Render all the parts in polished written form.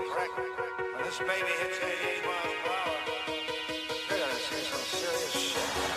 correct. When this baby hits 88 miles per hour, you're gonna see some serious shit.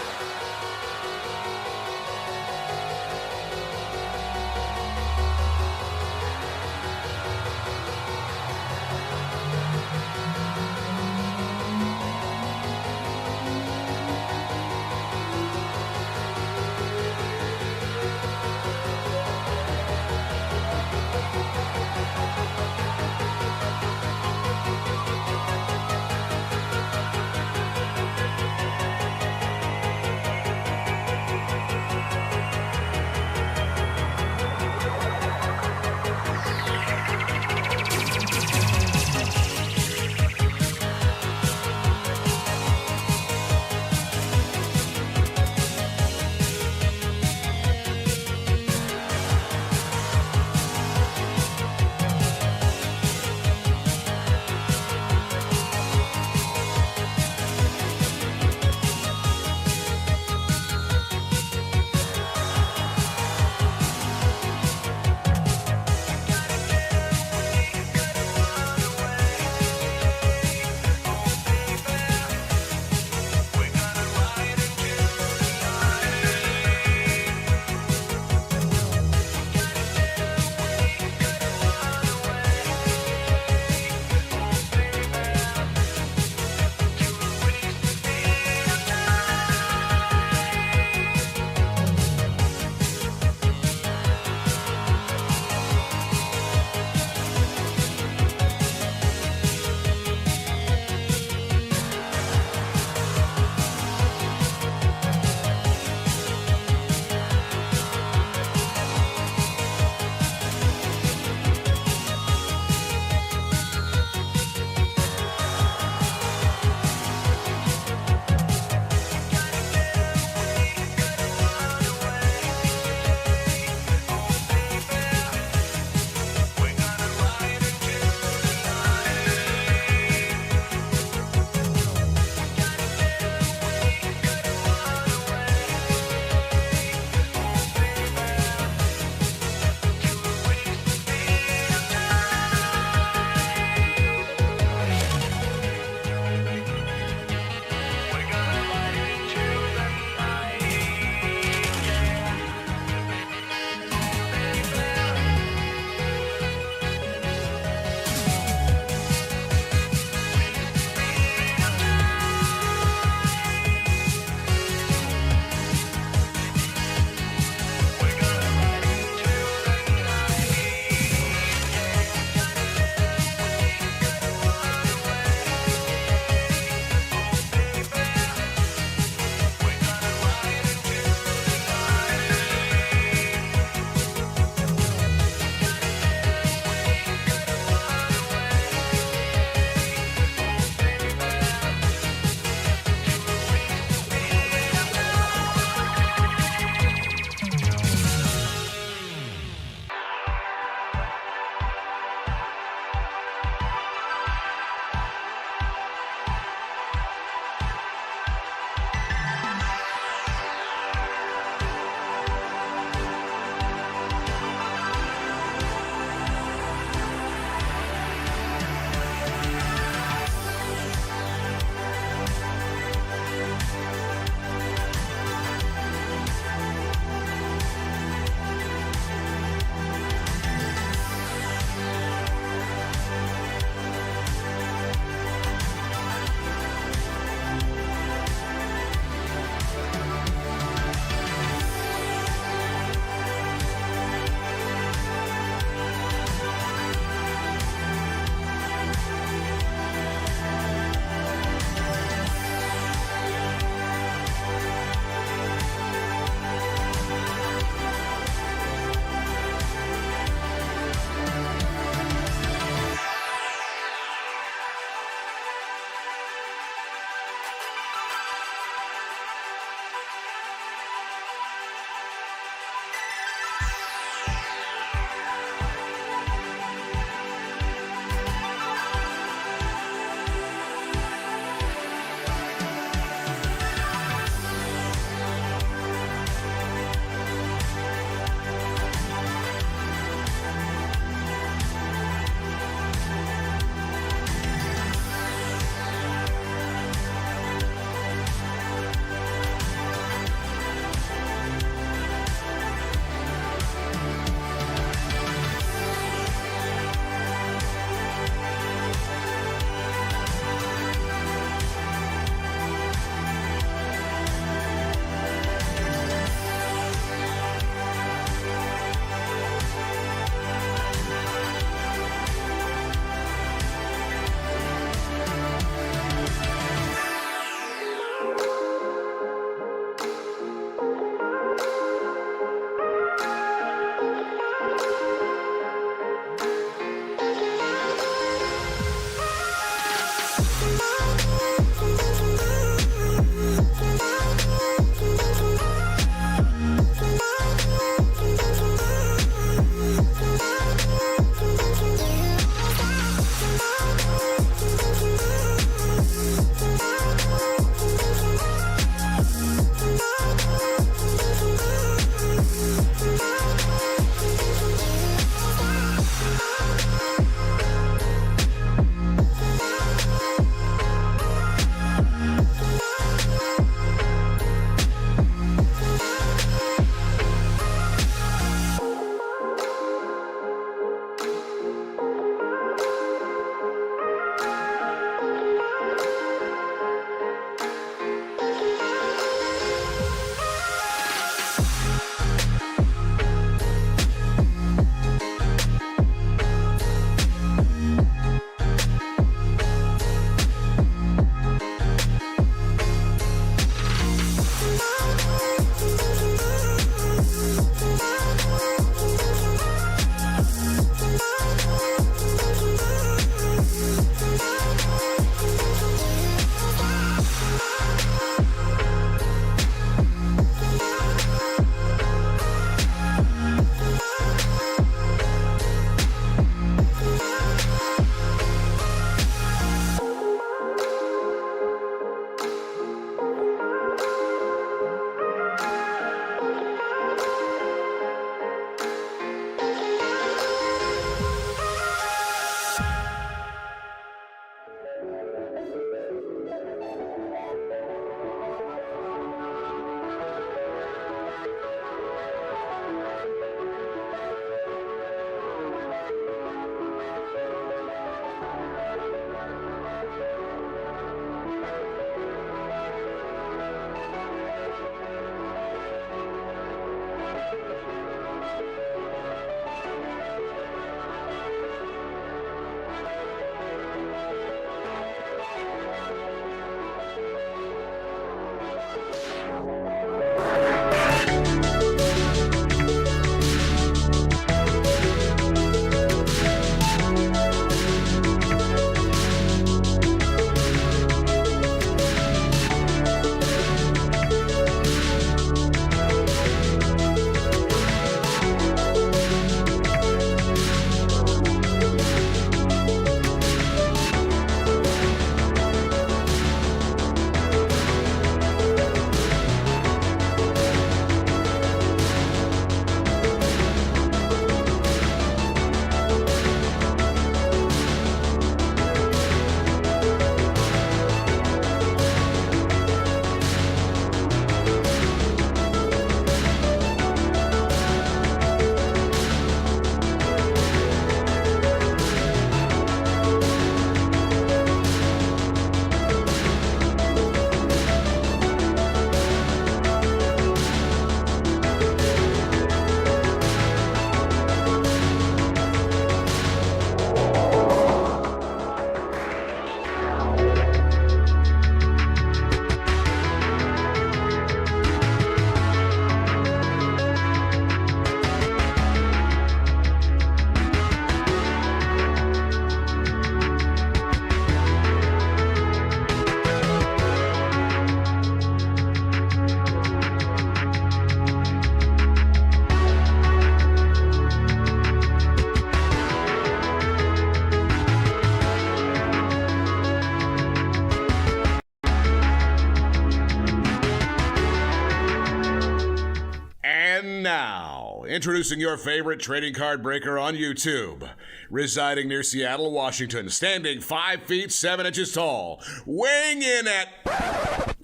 And now, introducing your favorite trading card breaker on YouTube. Residing near Seattle, Washington, standing 5 feet 7 inches tall, weighing in at...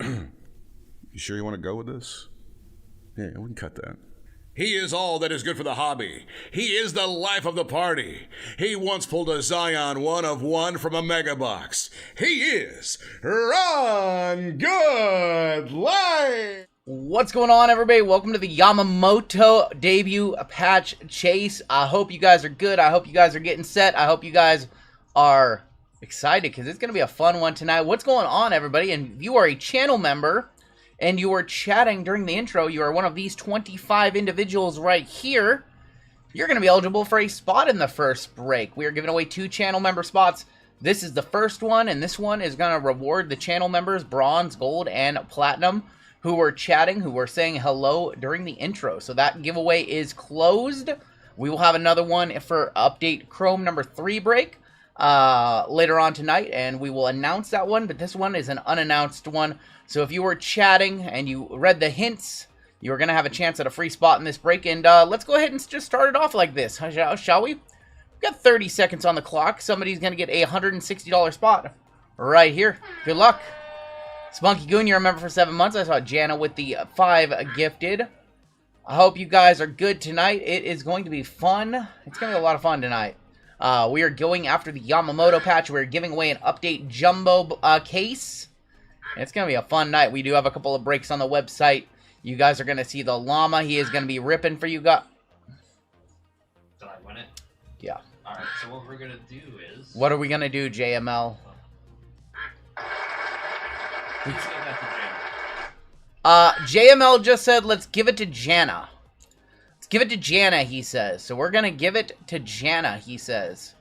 You sure you want to go with this? Yeah, we can cut that. He is all that is good for the hobby. He is the life of the party. He once pulled a Zion 1 of 1 from a mega box. He is Rungoodlife. What's going on, everybody? Welcome to the YAMAMOTO debut patch chase. I hope you guys are good. I hope you guys are getting set. I hope you guys are excited because it's going to be a fun one tonight. What's going on, everybody? And if you are a channel member and you are chatting during the intro, you are one of these 25 individuals right here, you're going to be eligible for a spot in the first break. We are giving away 2 channel member spots. This is the first one, and this one is going to reward the channel members bronze, gold, and platinum who were chatting, who were saying hello during the intro. So that giveaway is closed. We will have another one for update Chrome number 3 break later on tonight, and we will announce that one, but this one is an unannounced one. So if you were chatting and you read the hints, you're going to have a chance at a free spot in this break, and let's go ahead and just start it off like this, shall we? We've got 30 seconds on the clock. Somebody's going to get a $160 spot right here. Good luck. Spunky Goon, you're a member for 7 months. I saw Jana with the 5 gifted. I hope you guys are good tonight. It is going to be fun. It's going to be a lot of fun tonight. We are going after the Yamamoto patch. We're giving away an update jumbo case. It's going to be a fun night. We do have a couple of breaks on the website. You guys are going to see the llama. He is going to be ripping for you guys. Did I win it? Yeah. Alright, so what we're going to do is... What are we going to do, JML? JML just said, let's give it to Jana. Let's give it to Jana, he says. So we're going to give it to Jana, he says.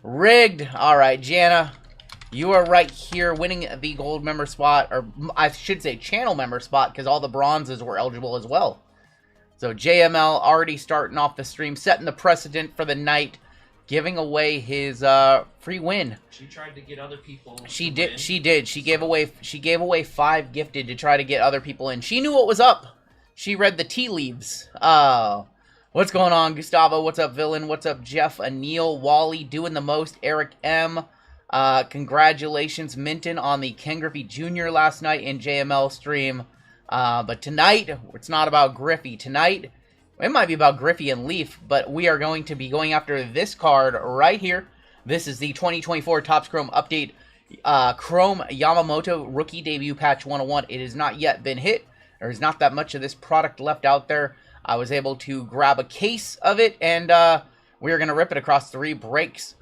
Rigged. All right, Jana, you are right here winning the gold member spot, or I should say channel member spot, because all the bronzes were eligible as well. So JML already starting off the stream, setting the precedent for the night, giving away his free win. She tried to get other people. She did. She gave away 5 gifted to try to get other people in. She knew what was up. She read the tea leaves. What's going on, Gustavo? What's up, Villain? What's up, Jeff? Anil, Wally, doing the most. Eric M. Congratulations, Minton, on the Ken Griffey Jr. last night in JML stream. But tonight, it's not about Griffey. Tonight, it might be about Griffey and Leaf, but we are going to be going after this card right here. This is the 2024 Topps Chrome Update Chrome Yamamoto Rookie Debut Patch 101. It has not yet been hit. There's not that much of this product left out there. I was able to grab a case of it, and we're going to rip it across 3 breaks.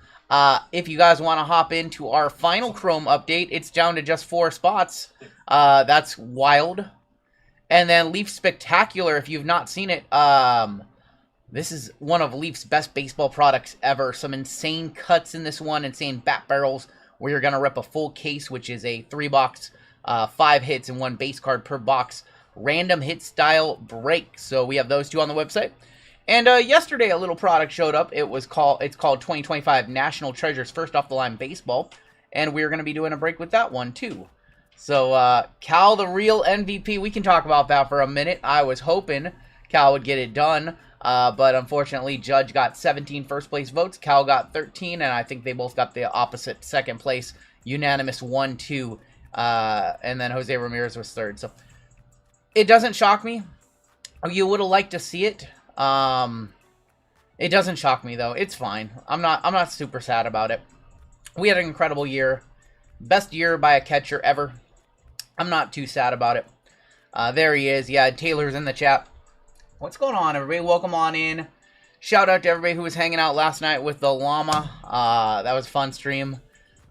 If you guys want to hop into our final Chrome update, it's down to just 4 spots. That's wild. And then Leaf Spectacular, if you've not seen it, this is one of Leaf's best baseball products ever. Some insane cuts in this one, insane bat barrels. We're going to rip a full case, which is a 3-box, 5 hits and 1 base card per box, random hit style break. So we have those 2 on the website. And yesterday a little product showed up. It's called 2025 National Treasures First Off the Line Baseball. And we're going to be doing a break with that one too. So, Cal, the real MVP, we can talk about that for a minute. I was hoping Cal would get it done, but unfortunately, Judge got 17 first-place votes. Cal got 13, and I think they both got the opposite second place, unanimous 1-2, and then Jose Ramirez was third. So, it doesn't shock me. You would have liked to see it. It doesn't shock me, though. It's fine. I'm not super sad about it. We had an incredible year. Best year by a catcher ever. I'm not too sad about it. There he is. Yeah, Taylor's in the chat. What's going on, everybody? Welcome on in. Shout out to everybody who was hanging out last night with the llama. That was a fun stream.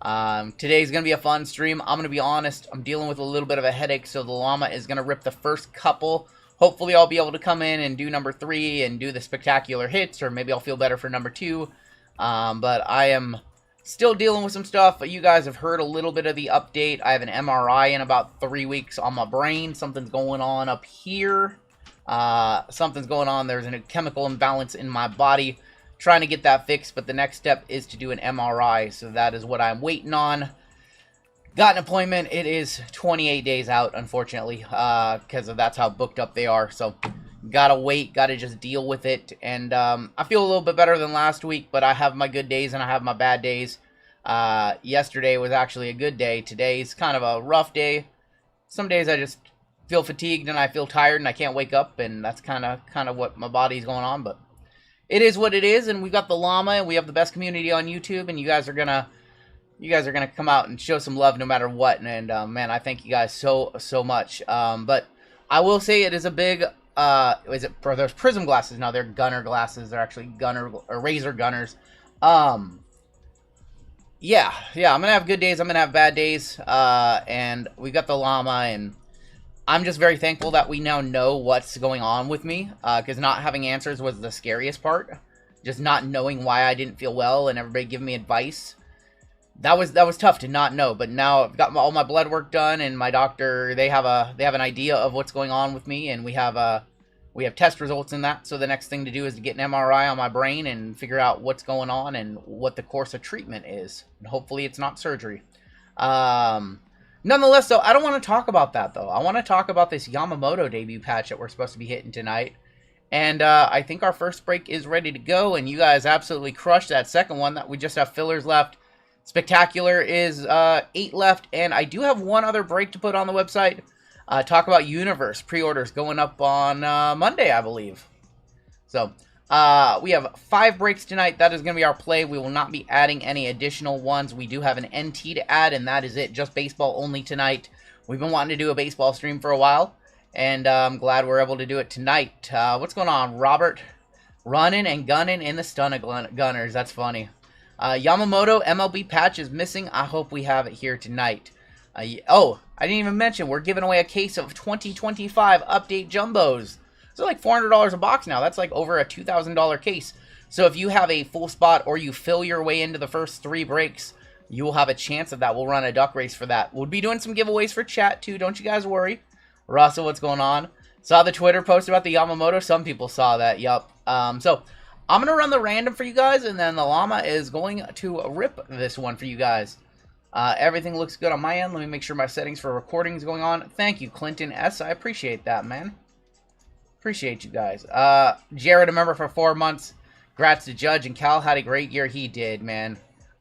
Today's going to be a fun stream. I'm going to be honest. I'm dealing with a little bit of a headache, so the llama is going to rip the first couple. Hopefully, I'll be able to come in and do number 3 and do the spectacular hits, or maybe I'll feel better for number 2. But I am still dealing with some stuff. You guys have heard a little bit of the update. I have an MRI in about 3 weeks on my brain. Something's going on up here. Something's going on. There's a chemical imbalance in my body. Trying to get that fixed, but the next step is to do an MRI. So that is what I'm waiting on. Got an appointment. It is 28 days out, unfortunately, because that's how booked up they are. So Gotta wait, gotta just deal with it. And I feel a little bit better than last week, but I have my good days and I have my bad days. Yesterday was actually a good day. Today's kind of a rough day. Some days I just feel fatigued and I feel tired and I can't wake up, and that's kind of what my body's going on. But it is what it is, and we've got the llama, and we have the best community on YouTube, and you guys are gonna come out and show some love no matter what. And man, I thank you guys so much. But I will say it is a big there's prism glasses now. They're gunner glasses. They're actually gunner or razor gunners. Yeah, I'm gonna have good days, I'm gonna have bad days, and we got the llama, and I'm just very thankful that we now know what's going on with me, because not having answers was the scariest part. Just not knowing why I didn't feel well and everybody giving me advice. That was tough to not know, but now I've got all my blood work done, and my doctor, they have an idea of what's going on with me, and we have test results in that. So the next thing to do is to get an MRI on my brain and figure out what's going on and what the course of treatment is. And hopefully it's not surgery. Nonetheless, though, I don't want to talk about that, though. I want to talk about this YAMAMOTO debut patch that we're supposed to be hitting tonight. And I think our first break is ready to go, and you guys absolutely crushed that second one. That we just have fillers left. Spectacular is 8 left, and I do have one other break to put on the website. Talk about Universe pre-orders going up on Monday, I believe. So we have 5 breaks tonight. That is going to be our play. We will not be adding any additional ones. We do have an NT to add, and that is it. Just baseball only tonight. We've been wanting to do a baseball stream for a while, and I'm glad we're able to do it tonight. What's going on, Robert? Running and gunning in the stun of gunners. That's funny. YAMAMOTO MLB patch is missing. I hope we have it here tonight. Oh, I didn't even mention, we're giving away a case of 2025 update jumbos. They're like $400 a box now. That's like over a $2,000 case. So if you have a full spot or you fill your way into the first 3 breaks, you will have a chance of that. We'll run a duck race for that. We'll be doing some giveaways for chat too. Don't you guys worry. Russell, what's going on? Saw the Twitter post about the YAMAMOTO. Some people saw that. Yup. So I'm going to run the random for you guys, and then the llama is going to rip this one for you guys. Everything looks good on my end. Let me make sure my settings for recording is going on. Thank you, Clinton S. I appreciate that, man. Appreciate you guys. Jared, a member for 4 months. Congrats to Judge, and Cal had a great year. He did, man.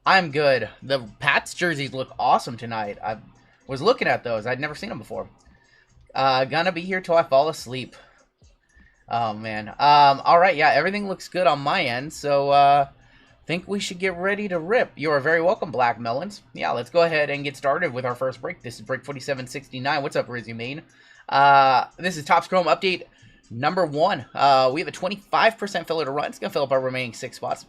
I'm good. The Pats jerseys look awesome tonight. I was looking at those. I'd never seen them before. Gonna be here till I fall asleep. Oh, man. Alright, yeah, everything looks good on my end, so, think we should get ready to rip. You are very welcome, Black Melons. Yeah, let's go ahead and get started with our first break. This is break 4769. What's up, Rizzy Main? This is Topps Chrome update number 1. We have a 25% filler to run. It's going to fill up our remaining 6 spots.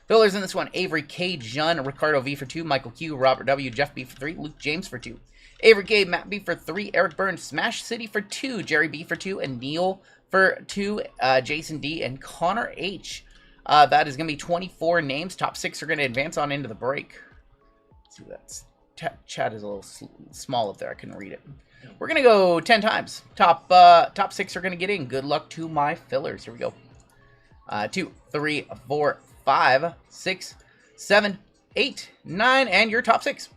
Fillers in this one: Avery K, Jun, Ricardo V for 2, Michael Q, Robert W, Jeff B for 3, Luke James for 2, Avery K, Matt B for 3, Eric Burns, Smash City for 2, Jerry B for 2, and Neil for 2, Jason D, and Connor H. That is going to be 24 names. Top 6 are going to advance on into the break. Let's see, that's chat is a little small up there. I couldn't read it. We're going to go 10 times. Top 6 are going to get in. Good luck to my fillers. Here we go. 2, 3, 4, 5, 6, 7, 8, 9, and your top 6.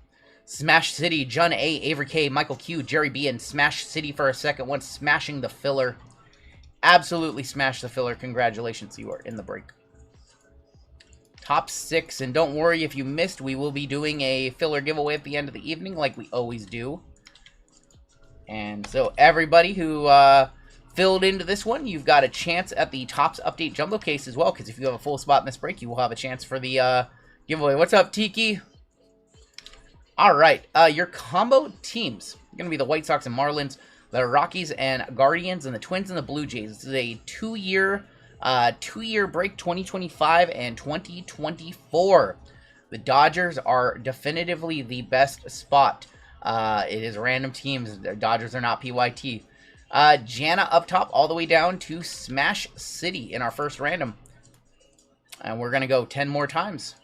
Smash City, Jun A, Avery K, Michael Q, Jerry B, and Smash City for a second one, smashing the filler. Absolutely smash the filler. Congratulations, you are in the break. Top 6, and don't worry if you missed, we will be doing a filler giveaway at the end of the evening like we always do. And so everybody who filled into this one, you've got a chance at the Topps Update Jumbo case as well, because if you have a full spot in this break, you will have a chance for the giveaway. What's up, Tiki? Alright, your combo teams are going to be the White Sox and Marlins, the Rockies and Guardians, and the Twins and the Blue Jays. This is a two-year break, 2025 and 2024. The Dodgers are definitively the best spot. It is random teams. The Dodgers are not PYT. Jana up top all the way down to Smash City in our first random. And we're going to go 10 more times.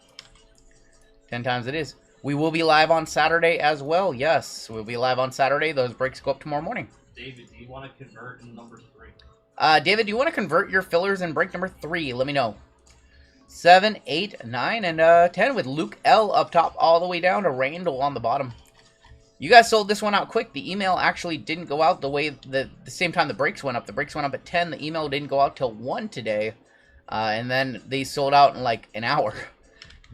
10 times it is. We will be live on Saturday as well. Yes, we'll be live on Saturday. Those breaks go up tomorrow morning. David, do you want to convert in number 3? David, do you want to convert your fillers in break number 3? Let me know. 7, 8, 9, and 10 with Luke L up top all the way down to Randall on the bottom. You guys sold this one out quick. The email actually didn't go out the same time the breaks went up. The breaks went up at 10. The email didn't go out till 1 today. And then they sold out in like an hour.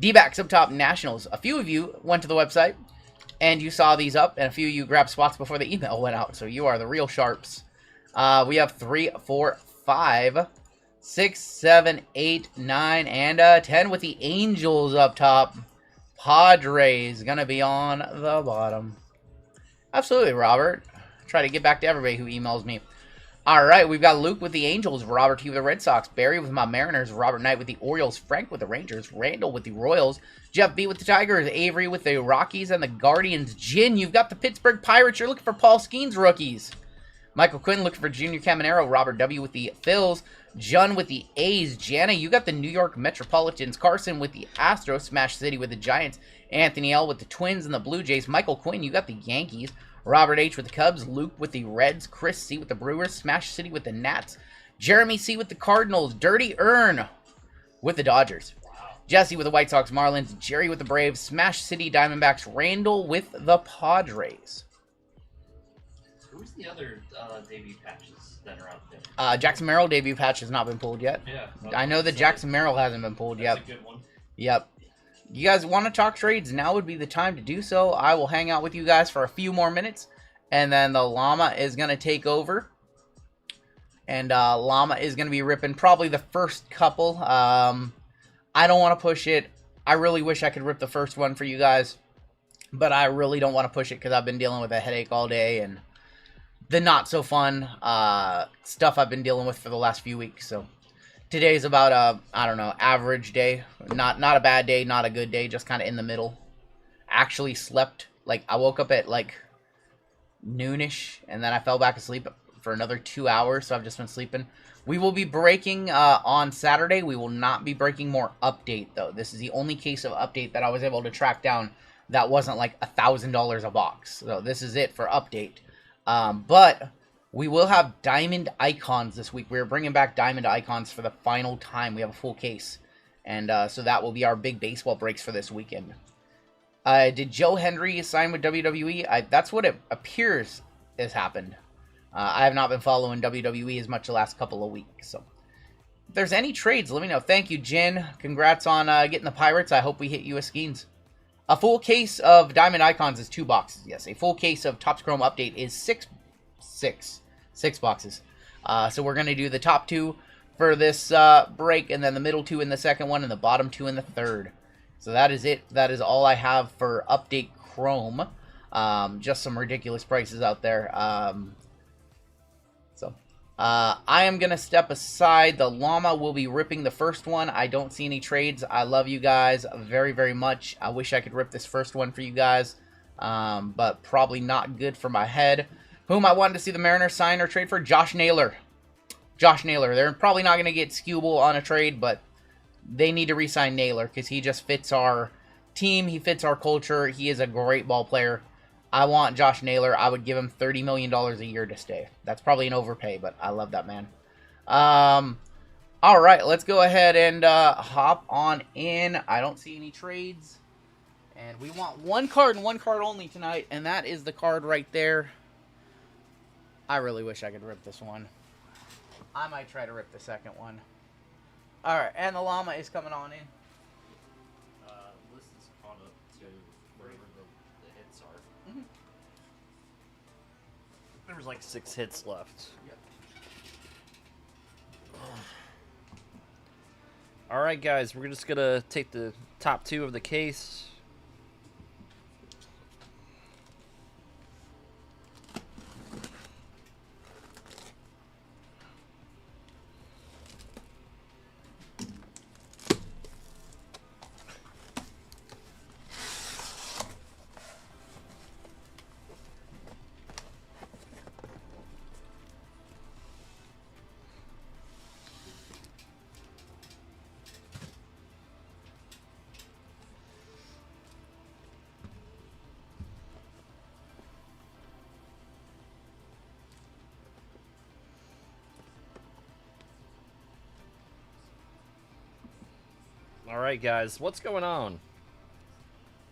D-backs up top, Nationals. A few of you went to the website and you saw these up, and a few of you grabbed spots before the email went out. So you are the real sharps. We have 3, 4, 5, 6, 7, 8, 9, and 10 with the Angels up top. Padres gonna be on the bottom. Absolutely, Robert. Try to get back to everybody who emails me. All right, we've got Luke with the Angels, Robert T with the Red Sox, Barry with my Mariners, Robert Knight with the Orioles, Frank with the Rangers, Randall with the Royals, Jeff B with the Tigers, Avery with the Rockies and the Guardians. Jin, you've got the Pittsburgh Pirates. You're looking for Paul Skeens rookies. Michael Quinn looking for Junior Caminero, Robert W with the Phils, Jun with the A's, Jana, you got the New York Metropolitans, Carson with the Astros, Smash City with the Giants, Anthony L with the Twins and the Blue Jays, Michael Quinn, you got the Yankees, Robert H with the Cubs, Luke with the Reds, Chris C with the Brewers, Smash City with the Nats, Jeremy C with the Cardinals, Dirty Earn with the Dodgers, Jesse with the White Sox, Marlins, Jerry with the Braves, Smash City Diamondbacks, Randall with the Padres. Who's the other debut patches that are out there? Jackson Merrill debut patch has not been pulled yet. Yeah. I know that Jackson Merrill hasn't been pulled yet. That's a good one. Yep. You guys want to talk trades? Now would be the time to do so. I will hang out with you guys for a few more minutes, and then the Llama is going to take over. And Llama is going to be ripping probably the first couple. I don't want to push it. I really wish I could rip the first one for you guys, but I really don't want to push it because I've been dealing with a headache all day and the not so fun stuff I've been dealing with for the last few weeks. So today's about a, I don't know, average day. Not a bad day, not a good day, just kind of in the middle. Actually slept, like I woke up at like noonish and then I fell back asleep for another 2 hours, so I've just been sleeping. We will be breaking on Saturday. We will not be breaking more update though. This is the only case of update that I was able to track down that wasn't like $1,000 a box. So this is it for update. But we will have Diamond Icons this week. We're bringing back Diamond Icons for the final time. We have a full case. And so that will be our big baseball breaks for this weekend. Did Joe Hendry sign with WWE? That's what it appears has happened. I have not been following WWE as much the last couple of weeks. So if there's any trades, let me know. Thank you, Jin. Congrats on getting the Pirates. I hope we hit you with Skeens. A full case of Diamond Icons is 2 boxes. Yes, a full case of Topps Chrome Update is 6 boxes. So we're going to do the top 2 for this break, and then the middle 2 in the second one, and the bottom 2 in the third. So that is it. That is all I have for Update Chrome. Just some ridiculous prices out there. I am going to step aside. The Llama will be ripping the first one. I don't see any trades. I love you guys very, very much. I wish I could rip this first one for you guys, but probably not good for my head. Whom I wanted to see the Mariners sign or trade for? Josh Naylor. Josh Naylor. They're probably not going to get Skubal on a trade, but they need to re-sign Naylor because he just fits our team. He fits our culture. He is a great ball player. I want Josh Naylor. I would give him $30 million a year to stay. That's probably an overpay, but I love that man. All right, let's go ahead and hop on in. I don't see any trades. And we want one card and one card only tonight, and that is the card right there. I really wish I could rip this one. I might try to rip the second one. All right, and the Llama is coming on in. List is caught up to wherever the hits are. Mm-hmm. There was like 6 hits left. Yep. All right, guys, we're just gonna take the top 2 of the case. All right, guys, what's going on?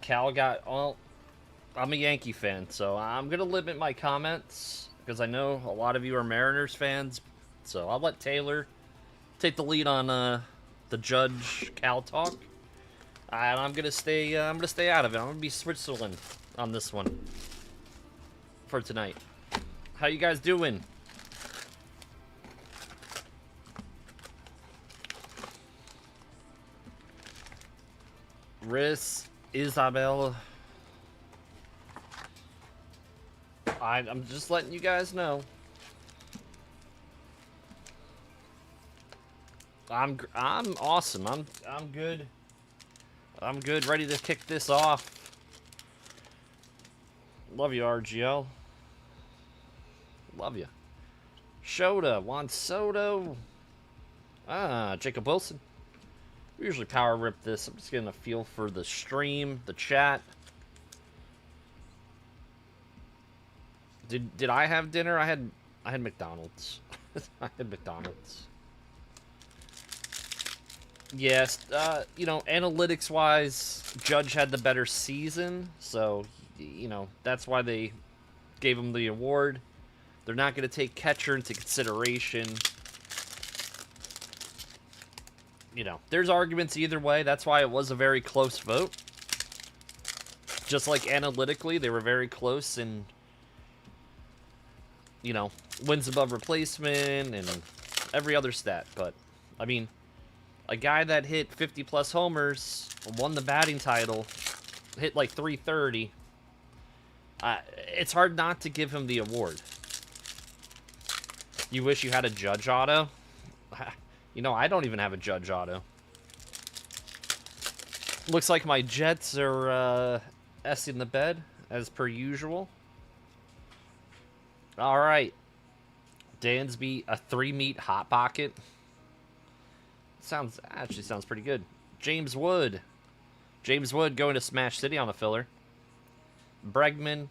Cal got all I'm a Yankee fan, so I'm going to limit my comments because I know a lot of you are Mariners fans. So I'll let Taylor take the lead on the Judge Cal talk. And I'm gonna stay out of it. I'm gonna be Switzerland on this one for tonight. How you guys doing? Riz, Isabel. I'm just letting you guys know. I'm awesome. I'm good. I'm good, ready to kick this off. Love you, RGL. Love you. Shota, Juan Soto. Jacob Wilson. We usually power rip this. I'm just getting a feel for the stream, the chat. Did I have dinner? I had McDonald's. I had McDonald's. Yes, you know, analytics-wise, Judge had the better season, so, you know, that's why they gave him the award. They're not going to take catcher into consideration. You know, there's arguments either way. That's why it was a very close vote. Just like analytically, they were very close in, you know, wins above replacement and every other stat. But, I mean, a guy that hit 50-plus homers, won the batting title, hit like 330. It's hard not to give him the award. You wish you had a Judge auto? You know, I don't even have a Judge auto. Looks like my Jets are S-ing the bed, as per usual. All right. Dansby, a 3-meat Hot Pocket. Actually sounds pretty good. James Wood. James Wood going to Smash City on a filler. Bregman.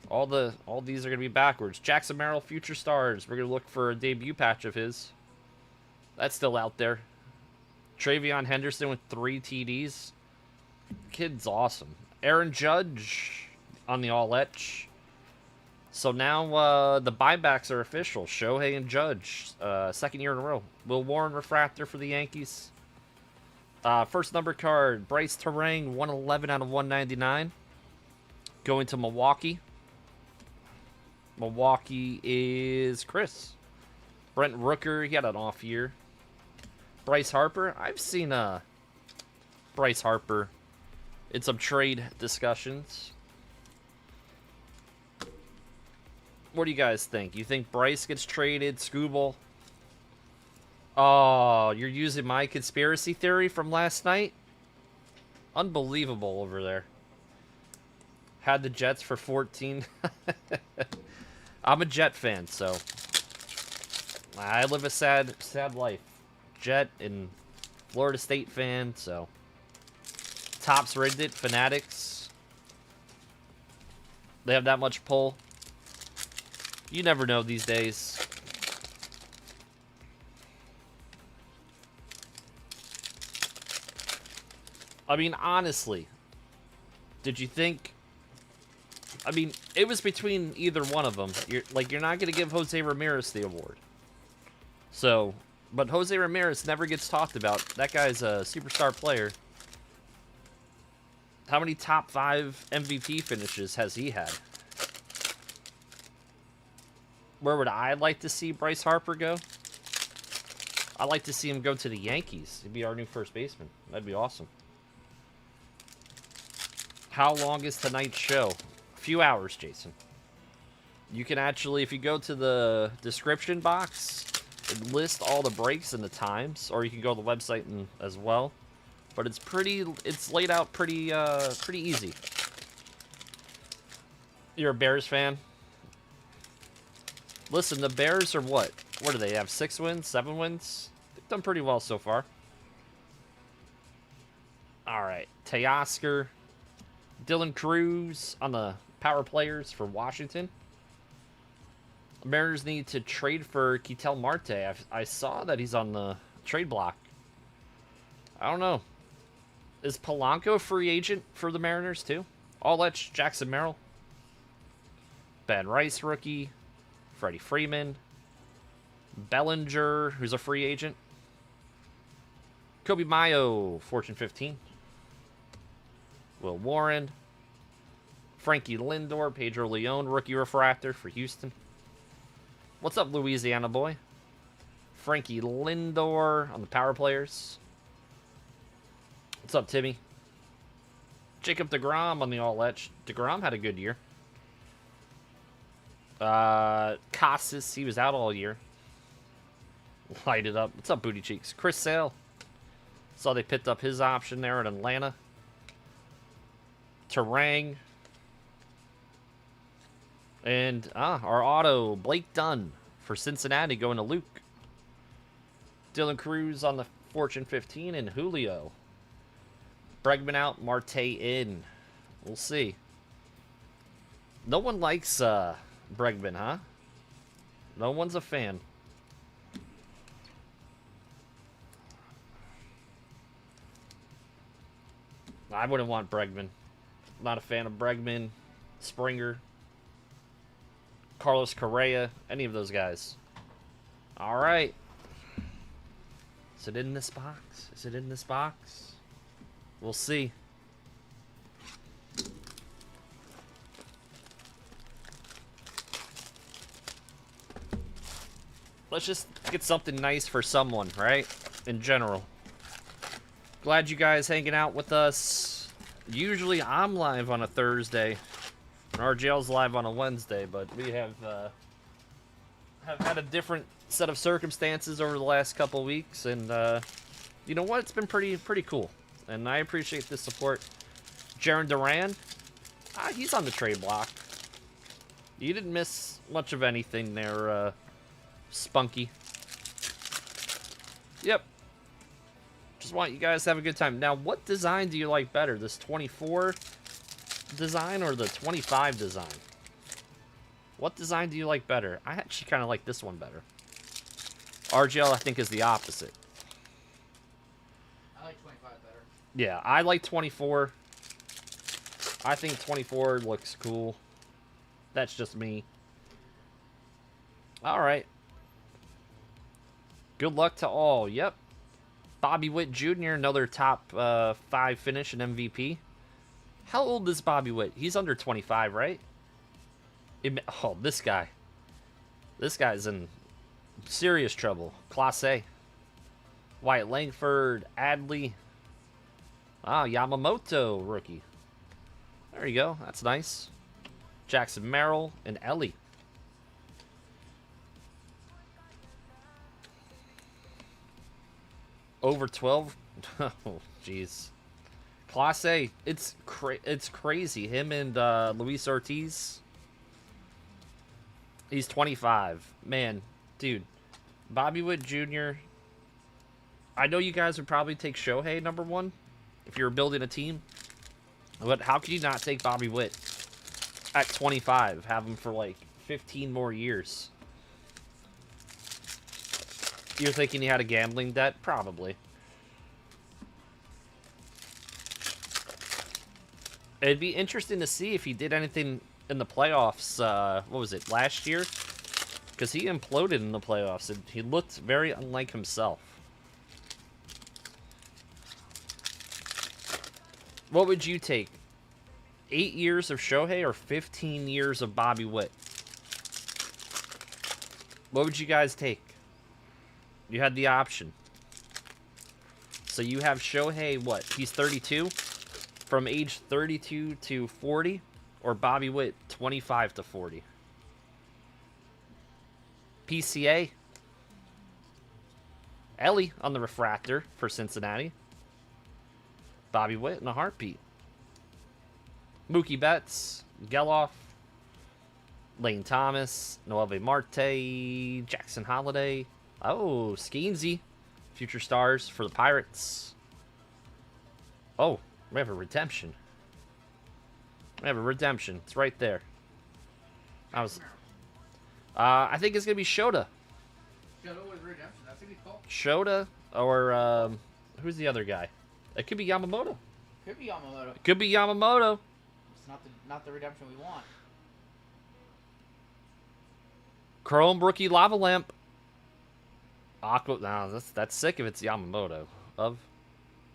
All these are going to be backwards. Jackson Merrill, Future Stars. We're going to look for a debut patch of his. That's still out there. Travion Henderson with 3 TDs. Kid's awesome. Aaron Judge on the all-etch. So now the buybacks are official. Shohei and Judge, second year in a row. Will Warren refractor for the Yankees. First number card, Bryce Terang, 111 out of 199. Going to Milwaukee. Milwaukee is Chris. Brent Rooker, he had an off year. Bryce Harper, I've seen Bryce Harper in some trade discussions. What do you guys think? You think Bryce gets traded? Scooble? Oh, you're using my conspiracy theory from last night? Unbelievable over there. Had the Jets for 14. I'm a Jet fan, so I live a sad life. Jet and Florida State fan, so Topps rigged it. Fanatics. They have that much pull. You never know these days. I mean, honestly, did you think... I mean, it was between either one of them. You're not going to give Jose Ramirez the award. So, but Jose Ramirez never gets talked about. That guy's a superstar player. How many top 5 MVP finishes has he had? Where would I like to see Bryce Harper go? I'd like to see him go to the Yankees. He'd be our new first baseman. That'd be awesome. How long is tonight's show? A few hours, Jason. You can actually, if you go to the description box, it lists all the breaks and the times, or you can go to the website as well. But it's laid out pretty easy. You're a Bears fan? Listen, the Bears are what? What do they have? 6 wins? 7 wins? They've done pretty well so far. Alright. Teoscar. Dylan Cruz on the power players for Washington. Mariners need to trade for Ketel Marte. I saw that he's on the trade block. I don't know. Is Polanco a free agent for the Mariners too? All-Letch, Jackson Merrill. Ben Rice, rookie. Freddie Freeman. Bellinger, who's a free agent. Kobe Mayo, Fortune 15. Will Warren. Frankie Lindor, Pedro Leon, rookie refractor for Houston. What's up, Louisiana boy? Frankie Lindor on the power players. What's up, Timmy? Jacob deGrom on the All-Letch. deGrom had a good year. Casas, he was out all year. Light it up. What's up, Booty Cheeks? Chris Sale. Saw they picked up his option there in Atlanta. Terang. And our auto, Blake Dunn for Cincinnati going to Luke. Dylan Cruz on the Fortune 15 and Julio. Bregman out, Marte in. We'll see. No one likes Bregman, huh? No one's a fan. I wouldn't want Bregman. Not a fan of Bregman, Springer, Carlos Correa, any of those guys. All right. Is it in this box? Is it in this box? We'll see. Let's just get something nice for someone, right? In general. Glad you guys hanging out with us. Usually I'm live on a Thursday. And RGL's live on a Wednesday, but we have had a different set of circumstances over the last couple weeks, and you know what? It's been pretty cool, and I appreciate the support. Jaron Duran, he's on the trade block. You didn't miss much of anything there, Spunky. Yep. Just want you guys to have a good time. Now, what design do you like better? This 24 design or the 25 design? What design do you like better? I actually kind of like this one better. RGL, I think, is the opposite. I like 25 better. Yeah, I like 24. I think 24 looks cool. That's just me. All right. Good luck to all. Yep. Bobby Witt Jr., another top 5 finish in MVP. How old is Bobby Witt? He's under 25, right? Oh, this guy. This guy's in serious trouble. Class A. Wyatt Langford, Adley. Yamamoto rookie. There you go. That's nice. Jackson Merrill and Ellie. Over 12. Oh, jeez. Class A. It's crazy. Him and Luis Ortiz. He's 25. Man, dude. Bobby Witt Jr. I know you guys would probably take Shohei number 1 if you were building a team. But how could you not take Bobby Witt at 25? Have him for like 15 more years. You're thinking he had a gambling debt? Probably. It'd be interesting to see if he did anything in the playoffs, what was it, last year? Because he imploded in the playoffs, and he looked very unlike himself. What would you take? 8 years of Shohei or 15 years of Bobby Witt? What would you guys take? You had the option. So you have Shohei, what? He's 32? From age 32 to 40? Or Bobby Witt, 25 to 40? PCA. Ellie on the refractor for Cincinnati. Bobby Witt in a heartbeat. Mookie Betts, Geloff, Lane Thomas, Noelvi Marte, Jackson Holiday. Oh, Skeensy. Future stars for the Pirates. Oh, we have a redemption. We have a redemption. It's right there. I think it's going to be Shota. Shota with redemption. That's a good call. Shota or who's the other guy? It could be Yamamoto. Could be Yamamoto. It could be Yamamoto. not the redemption we want. Chrome Rookie Lava Lamp. Aqua. No, that's sick if it's Yamamoto. Of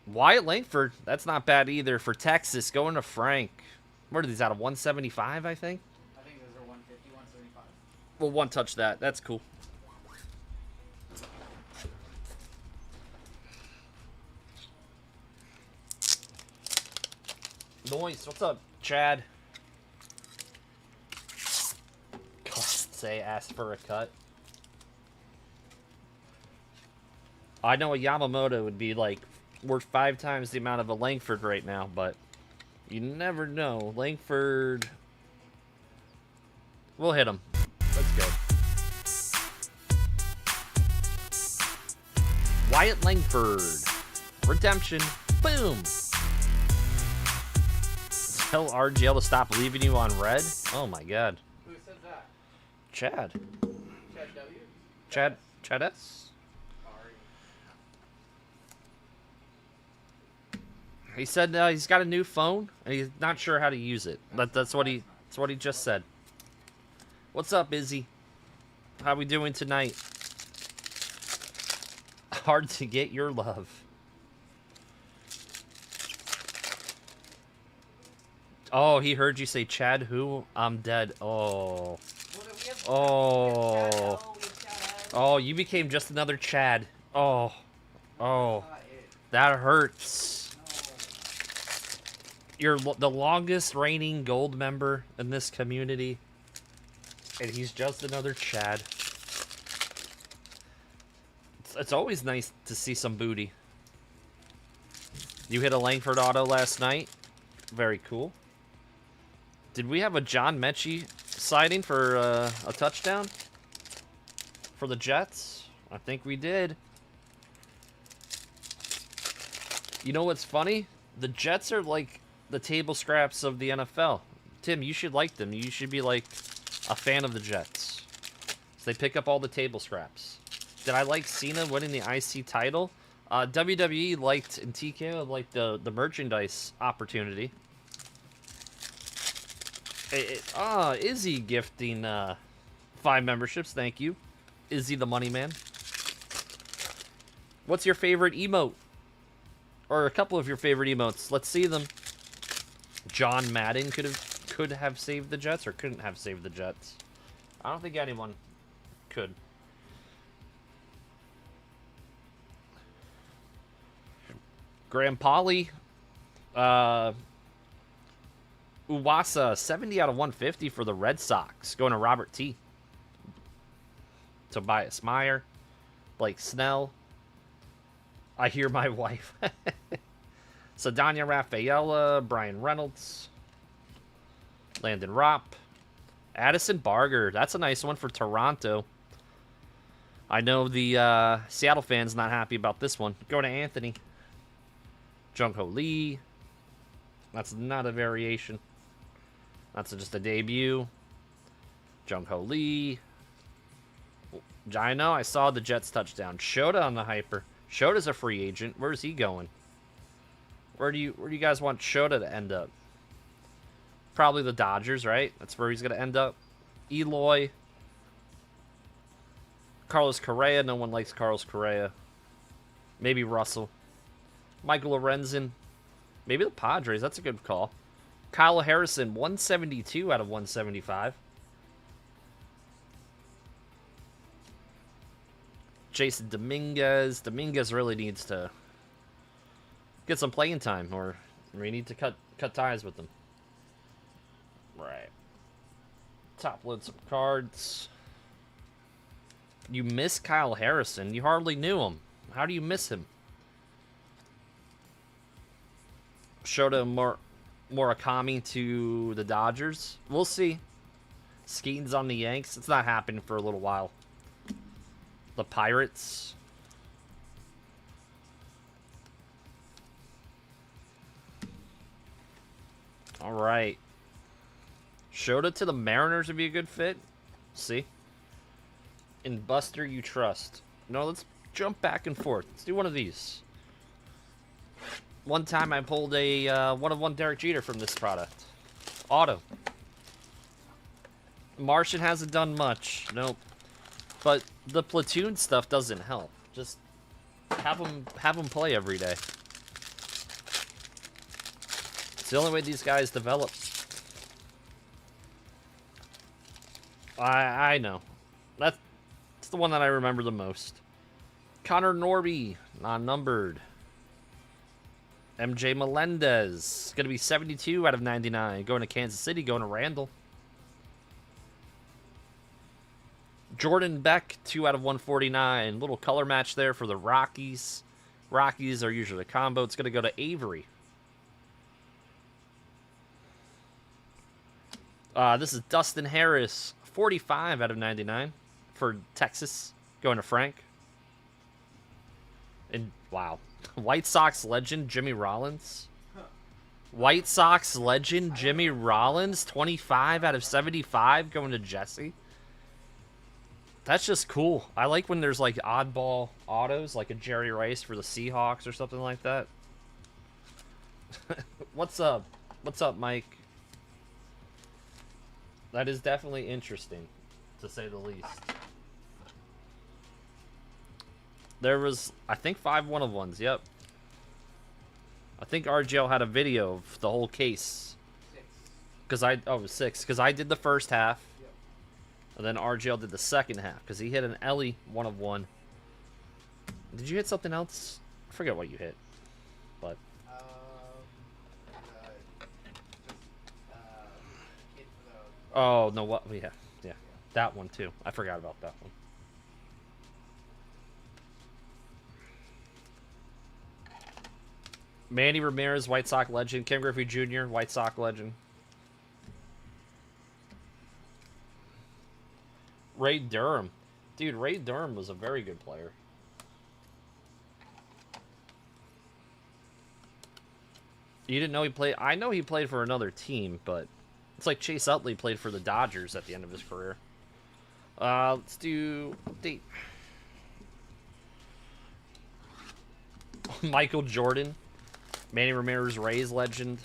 Wyatt Langford. That's not bad either for Texas. Going to Frank. What are these out of 175? I think. I think those are 150, 175. Well, one touch that. That's cool. Noise. What's up, Chad? Say ask for a cut. I know a Yamamoto would be like worth 5 times the amount of a Langford right now, but you never know. Langford, we'll hit him. Let's go. Wyatt Langford, redemption, boom. Tell RGL to stop leaving you on red. Oh my god. Who said that? Chad. Chad W? Chad S? Sorry. He said he's got a new phone and he's not sure how to use it. That's what he just said. What's up, Izzy? How we doing tonight? Hard to get your love. Oh, he heard you say Chad who? I'm dead. Oh. Oh. Oh, you became just another Chad. Oh. Oh. That hurts. You're the longest reigning gold member in this community. And he's just another Chad. It's always nice to see some booty. You hit a Langford auto last night. Very cool. Did we have a John Mechie sighting for a touchdown? For the Jets? I think we did. You know what's funny? The Jets are like the table scraps of the NFL. Tim, you should like them. You should be like a fan of the Jets. So they pick up all the table scraps. Did I like Cena winning the IC title? WWE liked, and TKO liked the merchandise opportunity. Izzy gifting 5 memberships. Thank you. Izzy the money man. What's your favorite emote? Or a couple of your favorite emotes. Let's see them. John Madden could have saved the Jets or couldn't have saved the Jets. I don't think anyone could. Graham Polly. Uwasa, 70 out of 150 for the Red Sox. Going to Robert T. Tobias Meyer. Blake Snell. I hear my wife. Sadania Rafaela. Brian Reynolds. Landon Ropp. Addison Barger. That's a nice one for Toronto. I know the Seattle fans not happy about this one. Going to Anthony. Jung-Ho Lee. That's not a variation. That's just a debut. Jung-Ho Lee. I know, I saw the Jets touchdown. Shota on the hyper. Shota's a free agent. Where's he going? Where do you guys want Shota to end up? Probably the Dodgers, right? That's where he's going to end up. Eloy. Carlos Correa. No one likes Carlos Correa. Maybe Russell. Michael Lorenzen. Maybe the Padres. That's a good call. Kyle Harrison, 172 out of 175. Jason Dominguez. Dominguez really needs to get some playing time, or we need to cut ties with them. Right. Top load some cards. You miss Kyle Harrison. You hardly knew him. How do you miss him? Shota Murakami to the Dodgers. We'll see. Skeens on the Yanks. It's not happening for a little while. The Pirates. All right. Shota to the Mariners would be a good fit. See. In Buster you trust. No, let's jump back and forth. Let's do one of these. One time I pulled a 1-of-1 Derek Jeter from this product. Auto. Martian hasn't done much. Nope. But the platoon stuff doesn't help. Just have them play every day. It's the only way these guys develop. I know. That's the one that I remember the most. Connor Norby, non-numbered. MJ Melendez, going to be 72 out of 99. Going to Kansas City, going to Randall. Jordan Beck, 2 out of 149. Little color match there for the Rockies. Rockies are usually a combo. It's going to go to Avery. This is Dustin Harris, 45 out of 99 for Texas. Going to Frank. And wow. White Sox legend Jimmy Rollins. White Sox legend Jimmy Rollins, 25 out of 75 going to Jesse. That's just cool. I like when there's like oddball autos, like a Jerry Rice for the Seahawks or something like that. What's up? What's up, Mike? That is definitely interesting, to say the least. There was, I think, 5 1-of-1s, yep. I think RGL had a video of the whole case. 6. It was 6. Because I did the first half. Yep. And then RGL did the second half. Because he hit an Ellie 1-of-1. Did you hit something else? I forget what you hit. But. Oh, no, what? Yeah. That one, too. I forgot about that one. Manny Ramirez, White Sox legend. Ken Griffey Jr., White Sox legend. Ray Durham. Dude, Ray Durham was a very good player. You didn't know he played? I know he played for another team, but it's like Chase Utley played for the Dodgers at the end of his career. Let's do date. Michael Jordan. Manny Ramirez, Rays legend.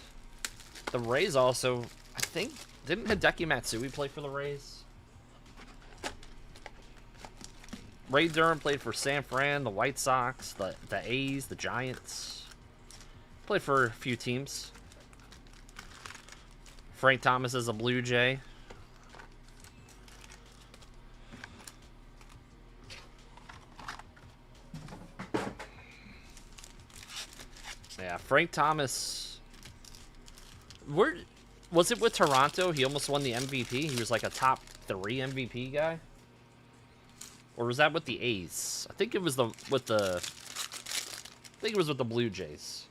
The Rays also, I think, didn't Hideki Matsui play for the Rays? Ray Durham played for San Fran, the White Sox, the A's, the Giants. Played for a few teams. Frank Thomas is a Blue Jay. Yeah, Frank Thomas. Where was it with Toronto? He almost won the MVP. He was like a top 3 MVP guy. Or was that with the A's? I think it was with the Blue Jays.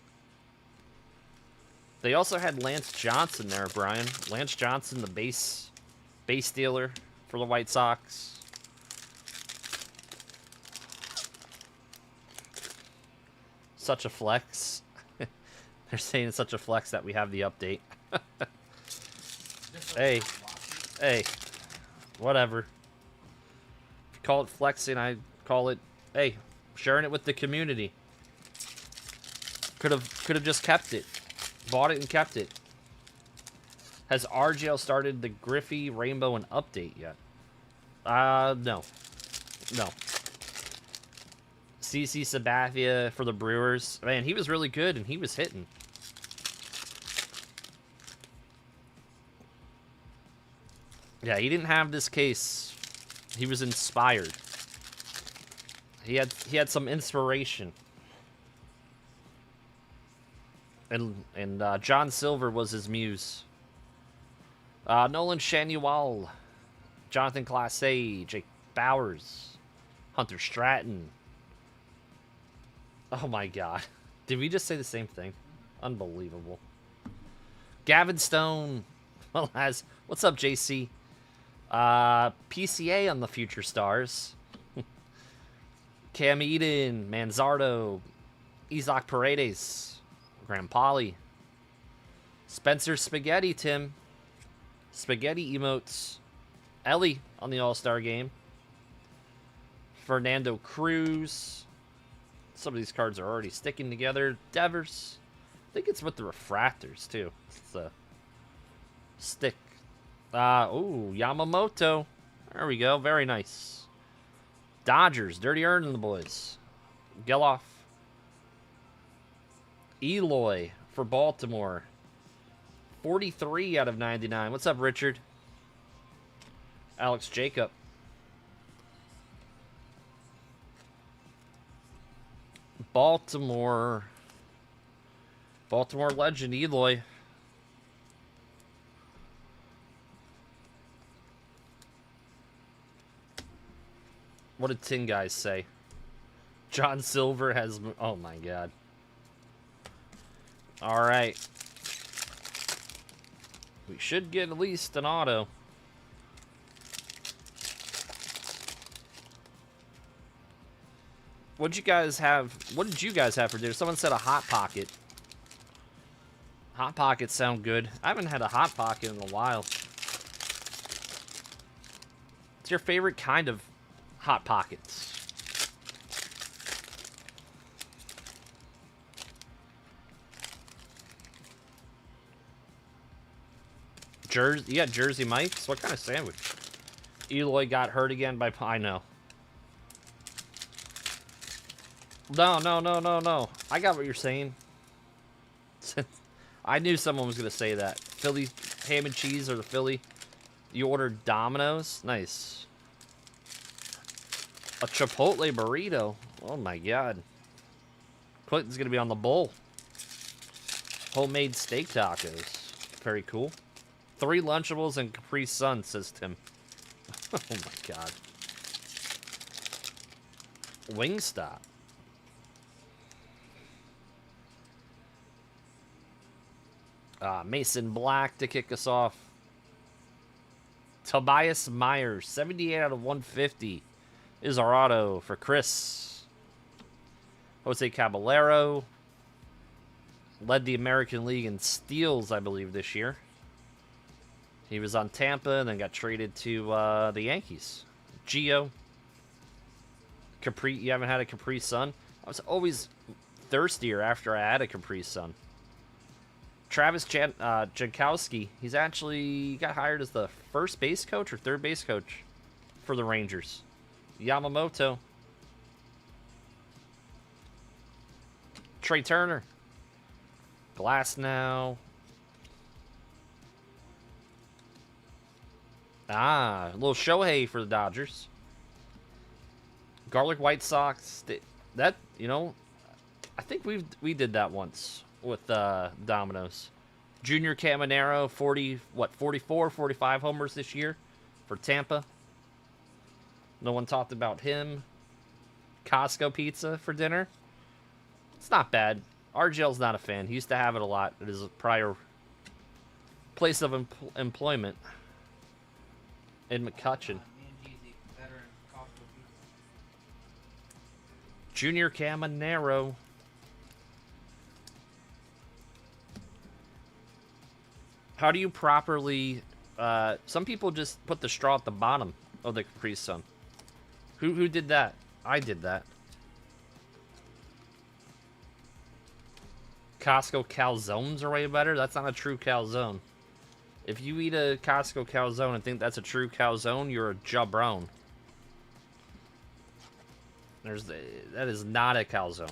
They also had Lance Johnson there, Brian. Lance Johnson, the base stealer for the White Sox. Such a flex. They're saying it's such a flex that we have the update. Hey, whatever. If you call it flexing, I call it, hey, sharing it with the community. Could have just kept it, bought it and kept it. Has RGL started the Griffey, Rainbow, and update yet? No. CC Sabathia for the Brewers. Man, he was really good and he was hitting. Yeah, he didn't have this case. He was inspired. He had some inspiration. And John Silver was his muse. Nolan Shanuel, Jonathan Classe, Jake Bowers, Hunter Stratton. Oh my god. Did we just say the same thing? Unbelievable. Gavin Stone. Well, what's up, JC? PCA on the Future Stars. Cam Eden, Manzardo, Isaac Paredes, Graham Polly, Spencer Spaghetti, Tim. Spaghetti emotes. Ellie on the All-Star game. Fernando Cruz. Some of these cards are already sticking together. Devers. I think it's with the refractors, too. It's Stick. Ooh, Yamamoto. There we go. Very nice. Dodgers. Dirty Earning the boys. Geloff. Eloy for Baltimore. 43 out of 99. What's up, Richard? Alex Jacob. Baltimore legend, Eloy. What did Tin Guys say? John Silver has... Oh, my God. All right. We should get at least an auto. What did you guys have for dinner? Someone said a Hot Pocket. Hot Pockets sound good. I haven't had a Hot Pocket in a while. What's your favorite kind of Hot Pockets? You got Jersey Mike's? What kind of sandwich? Eloy got hurt again by... I know. No. I got what you're saying. I knew someone was going to say that. Philly ham and cheese or the Philly. You ordered Domino's? Nice. A Chipotle burrito. Oh my God. Clinton's going to be on the bowl. Homemade steak tacos. Very cool. 3 Lunchables and Capri Sun, says Tim. Oh my God. Wingstop. Mason Black to kick us off. Tobias Myers, 78 out of 150 is our auto for Chris. Jose Caballero led the American League in steals, I believe, this year. He was on Tampa and then got traded to the Yankees. Gio. Capri, you haven't had a Capri Sun? I was always thirstier after I had a Capri Sun. Travis Jankowski, he's actually got hired as the first base coach or third base coach for the Rangers. Yamamoto. Trey Turner. Glass now. A little Shohei for the Dodgers. Garlic White Sox. That, you know, I think we did that once with Domino's. Junior Caminero, 44, 45 homers this year for Tampa. No one talked about him. Costco pizza for dinner. It's not bad. RGL's not a fan. He used to have it a lot at his prior place of employment in McCutcheon. Junior Caminero. How do you properly... some people just put the straw at the bottom of the Capri Sun. Who did that? I did that. Costco calzones are way better. That's not a true calzone. If you eat a Costco calzone and think that's a true calzone, you're a jabron. That is not a calzone.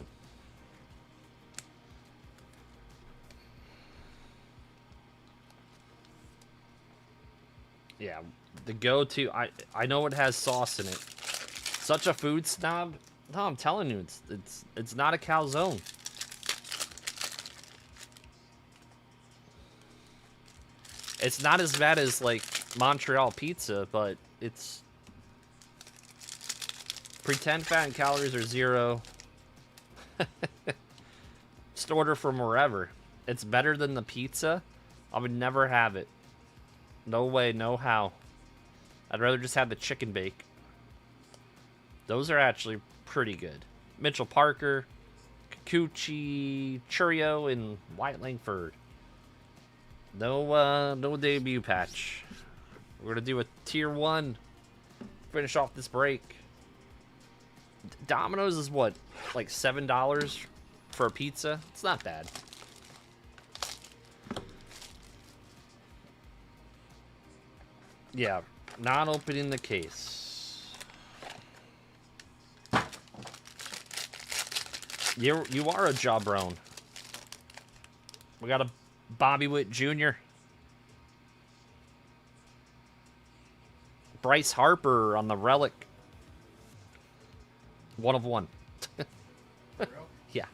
Yeah, the go-to. I know it has sauce in it. Such a food snob. No, I'm telling you, it's not a calzone. It's not as bad as like Montreal pizza, but it's pretend fat and calories are 0. Just order from wherever. It's better than the pizza. I would never have it. No way, no how. I'd rather just have the chicken bake. Those are actually pretty good. Mitchell Parker, Kikuchi, Churio, and Wyatt Langford. No debut patch. We're gonna do a tier 1. Finish off this break. Domino's is what, like $7 for a pizza? It's not bad. Yeah, not opening the case. You are a jawbone. We got a Bobby Witt Jr. Bryce Harper on the relic. 1 of 1. Yeah.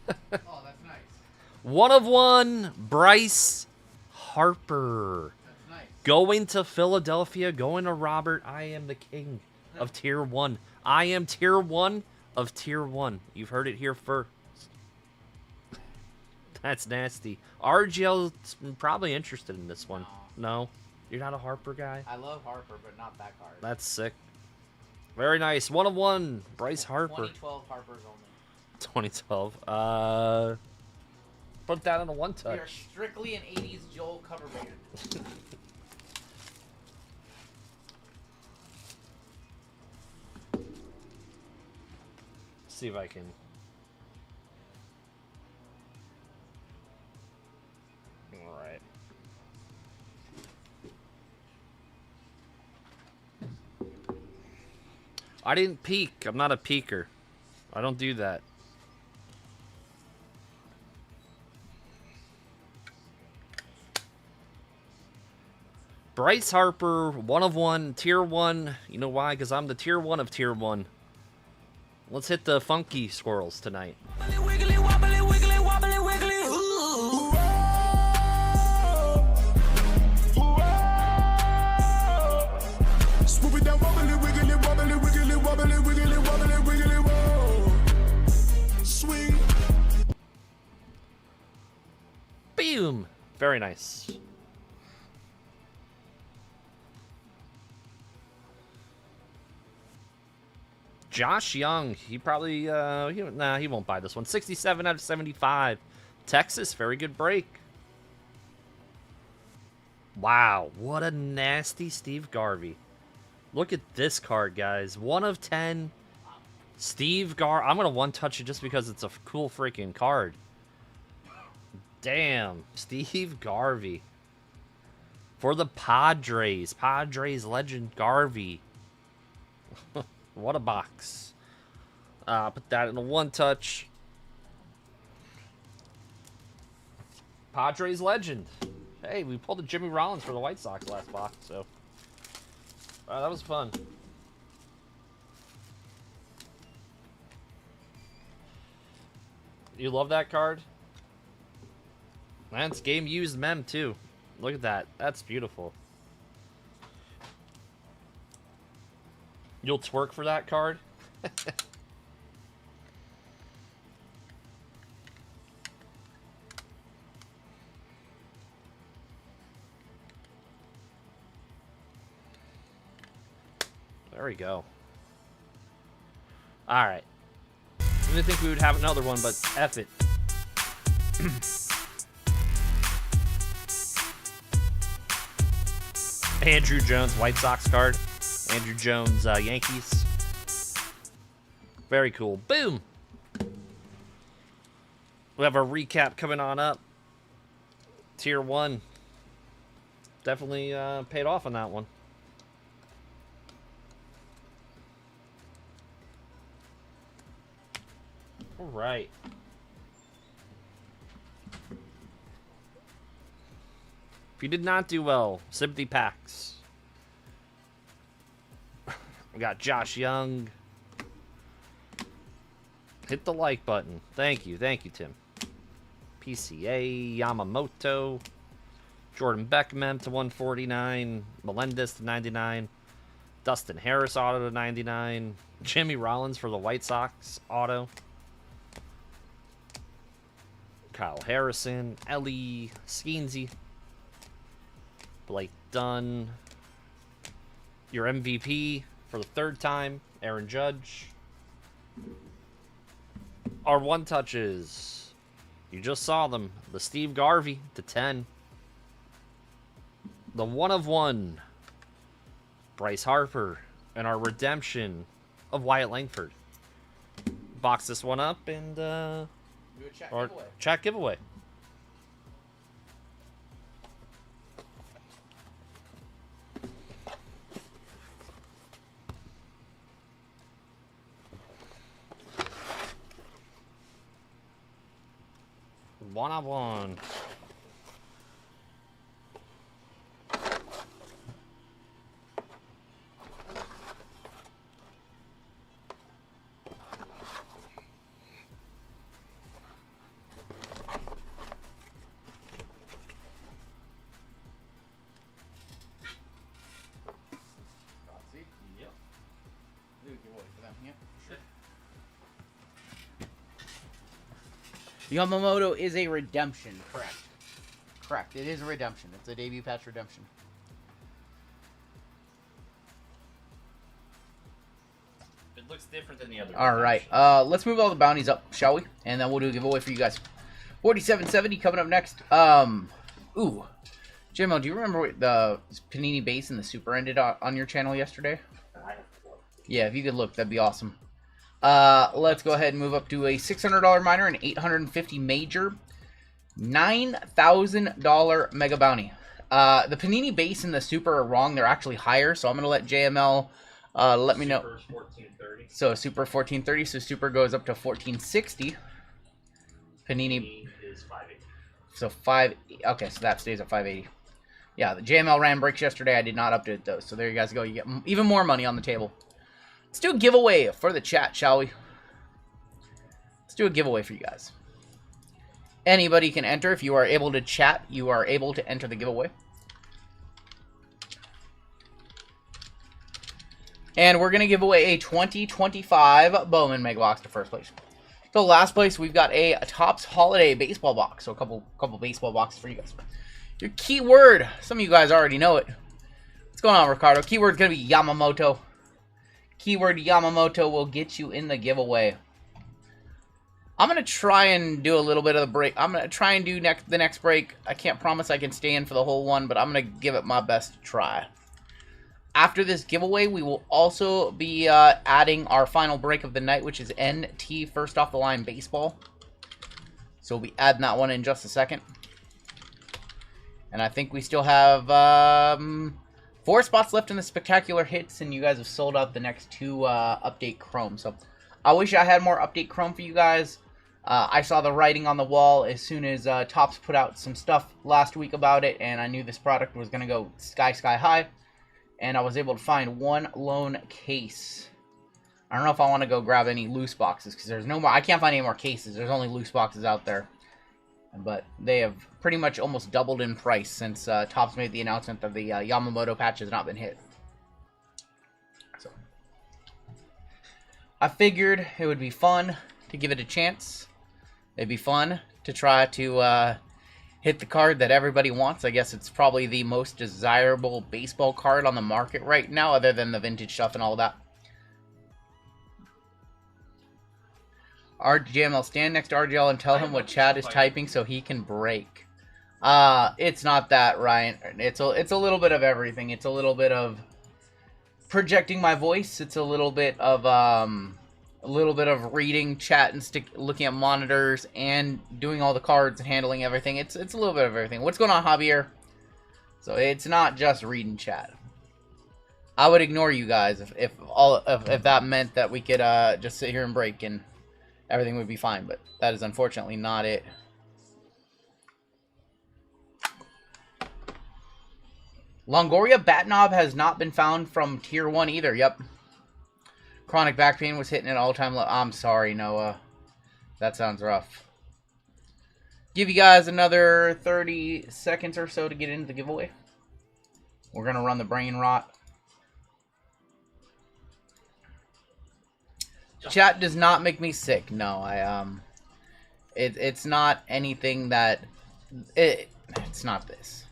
Oh, that's nice. 1 of 1, Bryce Harper. That's nice. Going to Philadelphia, going to Robert. I am the king of Tier 1. I am Tier 1 of Tier 1. You've heard it here first. That's nasty. RGL's probably interested in this one. No? You're not a Harper guy? I love Harper, but not that card. That's sick. Very nice. 1 of 1, Bryce Harper. 2012 Harper's only. 2012. Put that on a 1 We touch. are strictly an 80s Joel cover band. See if I can. All right. I didn't peek. I'm not a peeker. I don't do that. Bryce Harper, 1 of 1, Tier 1. You know why? Because I'm the Tier 1 of Tier 1. Let's hit the funky squirrels tonight. Wiggly, wobbly, wiggly, wobbly, wiggly. Ooh. Swoop it down, wobbly, wiggly, wobbly, wiggly, wobbly, wiggly, wobbly, wiggly, whoa. Swing. Boom! Very nice. Josh Young, he probably, he won't buy this one. 67 out of 75. Texas, very good break. Wow, what a nasty Steve Garvey. Look at this card, guys. 1 of 10. Steve I'm going to 1-touch it just because it's a cool freaking card. Damn, Steve Garvey. For the Padres. Padres legend Garvey. What a box. Put that in a 1-touch. Padres legend. Hey, we pulled a Jimmy Rollins for the White Sox last box, so that was fun. You love that card? That's game used mem too. Look at that. That's beautiful. You'll twerk for that card? There we go. Alright. I didn't think we would have another one, but F it. Andrew Jones, White Sox card. Andrew Jones, Yankees. Very cool. Boom! We have our recap coming on up. Tier 1. Definitely paid off on that one. All right. If you did not do well, sympathy packs. We got Josh Young. Hit the like button. Thank you, Tim. PCA, Yamamoto, Jordan Beckman to 149, Melendez to 99, Dustin Harris auto to 99, Jimmy Rollins for the White Sox auto, Kyle Harrison, Ellie Skeensy, Blake Dunn, your MVP for the 3rd time, Aaron Judge. Our 1-touches. You just saw them. The Steve Garvey to 10. The 1 of 1. Bryce Harper. And our redemption of Wyatt Langford. Box this one up and Do a chat giveaway. chat giveaway. 1-on-1. Yamamoto is a redemption, correct. Correct, it is a redemption. It's a debut patch redemption. It looks different than the other. Alright, let's move all the bounties up, shall we? And then we'll do a giveaway for you guys. 4770 coming up next. Ooh. JML, do you remember what the Panini base and the Super ended on your channel yesterday? Yeah, if you could look, that'd be awesome. Let's go ahead and move up to a $600 minor and $850 major. $9,000 mega bounty. The Panini base and the Super are wrong. They're actually higher, so I'm going to let JML let me know. Super's 1430. So Super 1430, so Super goes up to 1460. Panini is 580. So okay, so that stays at 580. Yeah, the JML ran breaks yesterday. I did not update those. So there you guys go. You get even more money on the table. Let's do a giveaway for the chat, shall we? Let's do a giveaway for you guys. Anybody can enter. If you are able to chat, you are able to enter the giveaway. And we're going to give away a 2025 Bowman Mega Box to first place. So last place, we've got a Topps Holiday Baseball Box. So a couple baseball boxes for you guys. Your keyword, some of you guys already know it. What's going on, Ricardo? Keyword's going to be Yamamoto. Keyword Yamamoto will get you in the giveaway. I'm going to try and do a little bit of the break. I'm going to try and do the next break. I can't promise I can stay in for the whole one, but I'm going to give it my best try. After this giveaway, we will also be adding our final break of the night, which is NT First Off the Line Baseball. So we'll be adding that one in just a second. And I think we still have 4 spots left in the Spectacular Hits, and you guys have sold out the next 2 Update Chrome. So I wish I had more Update Chrome for you guys. I saw the writing on the wall as soon as Topps put out some stuff last week about it, and I knew this product was going to go sky high. And I was able to find one lone case. I don't know if I want to go grab any loose boxes, because there's no more. I can't find any more cases. There's only loose boxes out there. But they have pretty much almost doubled in price since Topps made the announcement that the Yamamoto patch has not been hit. So I figured it would be fun to give it a chance. It'd be fun to try to hit the card that everybody wants. I guess it's probably the most desirable baseball card on the market right now, other than the vintage stuff and all that. RGL, stand next to RGL and tell him what Chad is typing so he can break. It's not that, Ryan. It's a little bit of everything. It's a little bit of projecting my voice. It's a little bit of reading chat and looking at monitors and doing all the cards and handling everything. It's a little bit of everything. What's going on, Javier? So it's not just reading chat. I would ignore you guys if that meant that we could just sit here and break and everything would be fine, but that is unfortunately not it. Longoria bat knob has not been found from Tier 1 either. Yep. Chronic back pain was hitting an all-time low. I'm sorry, Noah. That sounds rough. Give you guys another 30 seconds or so to get into the giveaway. We're going to run the brain rot. Chat does not make me sick. No, it's not anything that it's not this.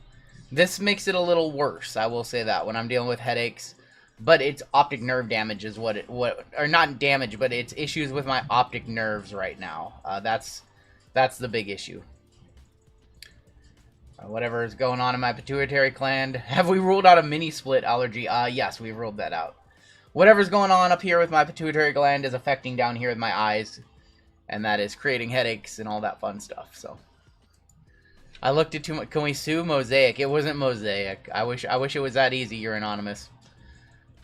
This makes it a little worse. I will say that when I'm dealing with headaches, but it's optic nerve damage is or not damage, but it's issues with my optic nerves right now. That's the big issue. Whatever is going on in my pituitary gland. Have we ruled out a mini split allergy? Yes, we ruled that out. Whatever's going on up here with my pituitary gland is affecting down here with my eyes, and that is creating headaches and all that fun stuff. So I looked at too much. Can we sue Mosaic? It wasn't Mosaic. I wish it was that easy. You're anonymous.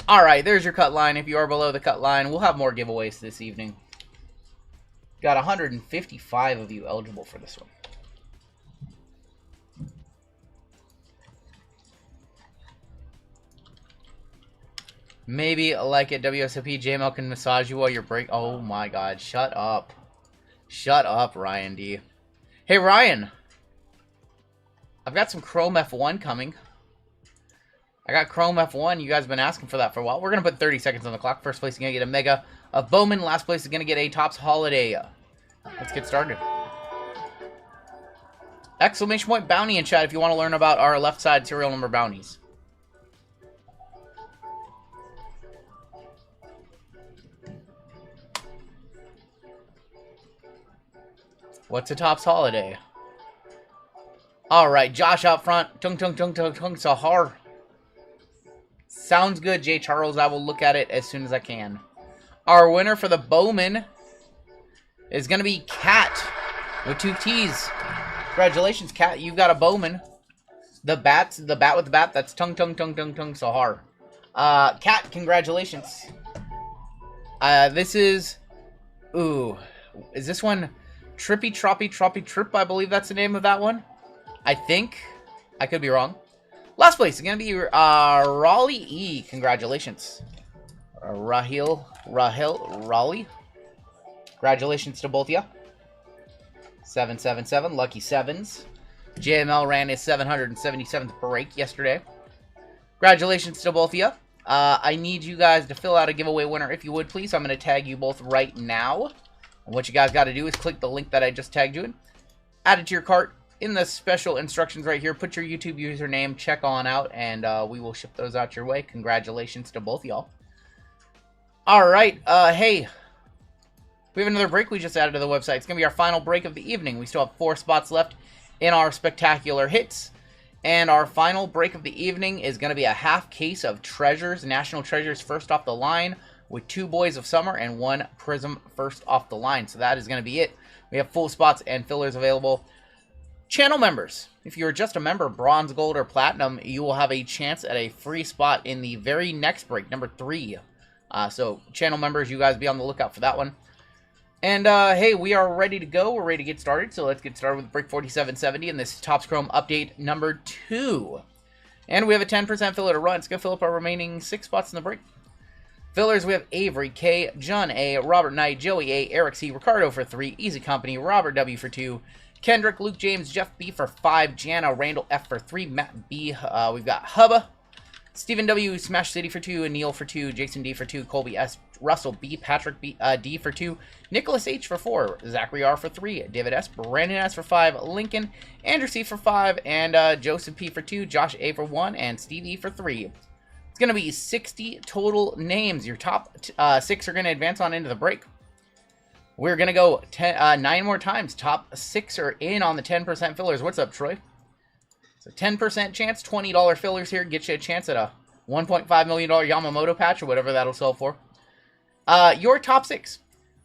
All right, there's your cut line. If you are below the cut line, we'll have more giveaways this evening. Got 155 of you eligible for this one. Maybe like at WSOP, JML can massage you while you're break. Oh my god, shut up. Shut up, Ryan D. Hey, Ryan. I've got some Chrome F1 coming. I got Chrome F1. You guys have been asking for that for a while. We're going to put 30 seconds on the clock. First place is going to get a Mega of Bowman. Last place is going to get a Topps Holiday. Let's get started. Exclamation point bounty in chat if you want to learn about our left side serial number bounties. What's a Topps Holiday? Alright, Josh out front. Tung tung tung tung tung Sahar. Sounds good, Jay Charles. I will look at it as soon as I can. Our winner for the Bowman is going to be Cat with 2 T's. Congratulations, Cat. You've got a Bowman. The bat with the bat. That's tung tung tung tung tung Sahar. Cat, congratulations. This is... Ooh. Is this one... Trippy Troppy Troppy Trip? I believe that's the name of that one. I think. I could be wrong. Last place is going to be Raleigh E. Congratulations. Raleigh. Congratulations to both of you. 777. Lucky sevens. JML ran his 777th break yesterday. Congratulations to both of you. I need you guys to fill out a giveaway winner if you would, please. I'm going to tag you both right now. And what you guys got to do is click the link that I just tagged you in. Add it to your cart. In the special instructions right here, put your YouTube username, check on out, and we will ship those out your way. Congratulations to both y'all. Alright, hey. We have another break we just added to the website. It's going to be our final break of the evening. We still have 4 spots left in our spectacular hits. And our final break of the evening is going to be a half case of Treasures, National Treasures first off the line, with 2 Boys of Summer and 1 Prism first off the line. So that is going to be it. We have full spots and fillers available. Channel members, if you're just a member, bronze, gold, or platinum, you will have a chance at a free spot in the very next break, number 3. So channel members, you guys be on the lookout for that one. And hey, we are ready to go. We're ready to get started. So let's get started with break 4770, and this is Topps Chrome update number 2. And we have a 10% filler to run. It's going to fill up our remaining 6 spots in the break. Fillers, we have Avery K, John A, Robert Knight, Joey A, Eric C, Ricardo for 3, Easy Company, Robert W for 2, Kendrick, Luke James, Jeff B for 5, Jana, Randall F for 3, Matt B, we've got Hubba, Stephen W, Smash City for 2, Neil for 2, Jason D for 2, Colby S, Russell B, Patrick B, D for 2, Nicholas H for 4, Zachary R for 3, David S, Brandon S for 5, Lincoln, Andrew C for 5, and Joseph P for 2, Josh A for 1, and Steve E for 3. It's going to be 60 total names. Your top 6 are going to advance on into the break. We're going to go 9 more times. Top 6 are in on the 10% fillers. What's up, Troy? So 10% chance, $20 fillers here. Get you a chance at a $1.5 million Yamamoto patch or whatever that'll sell for. Your top 6.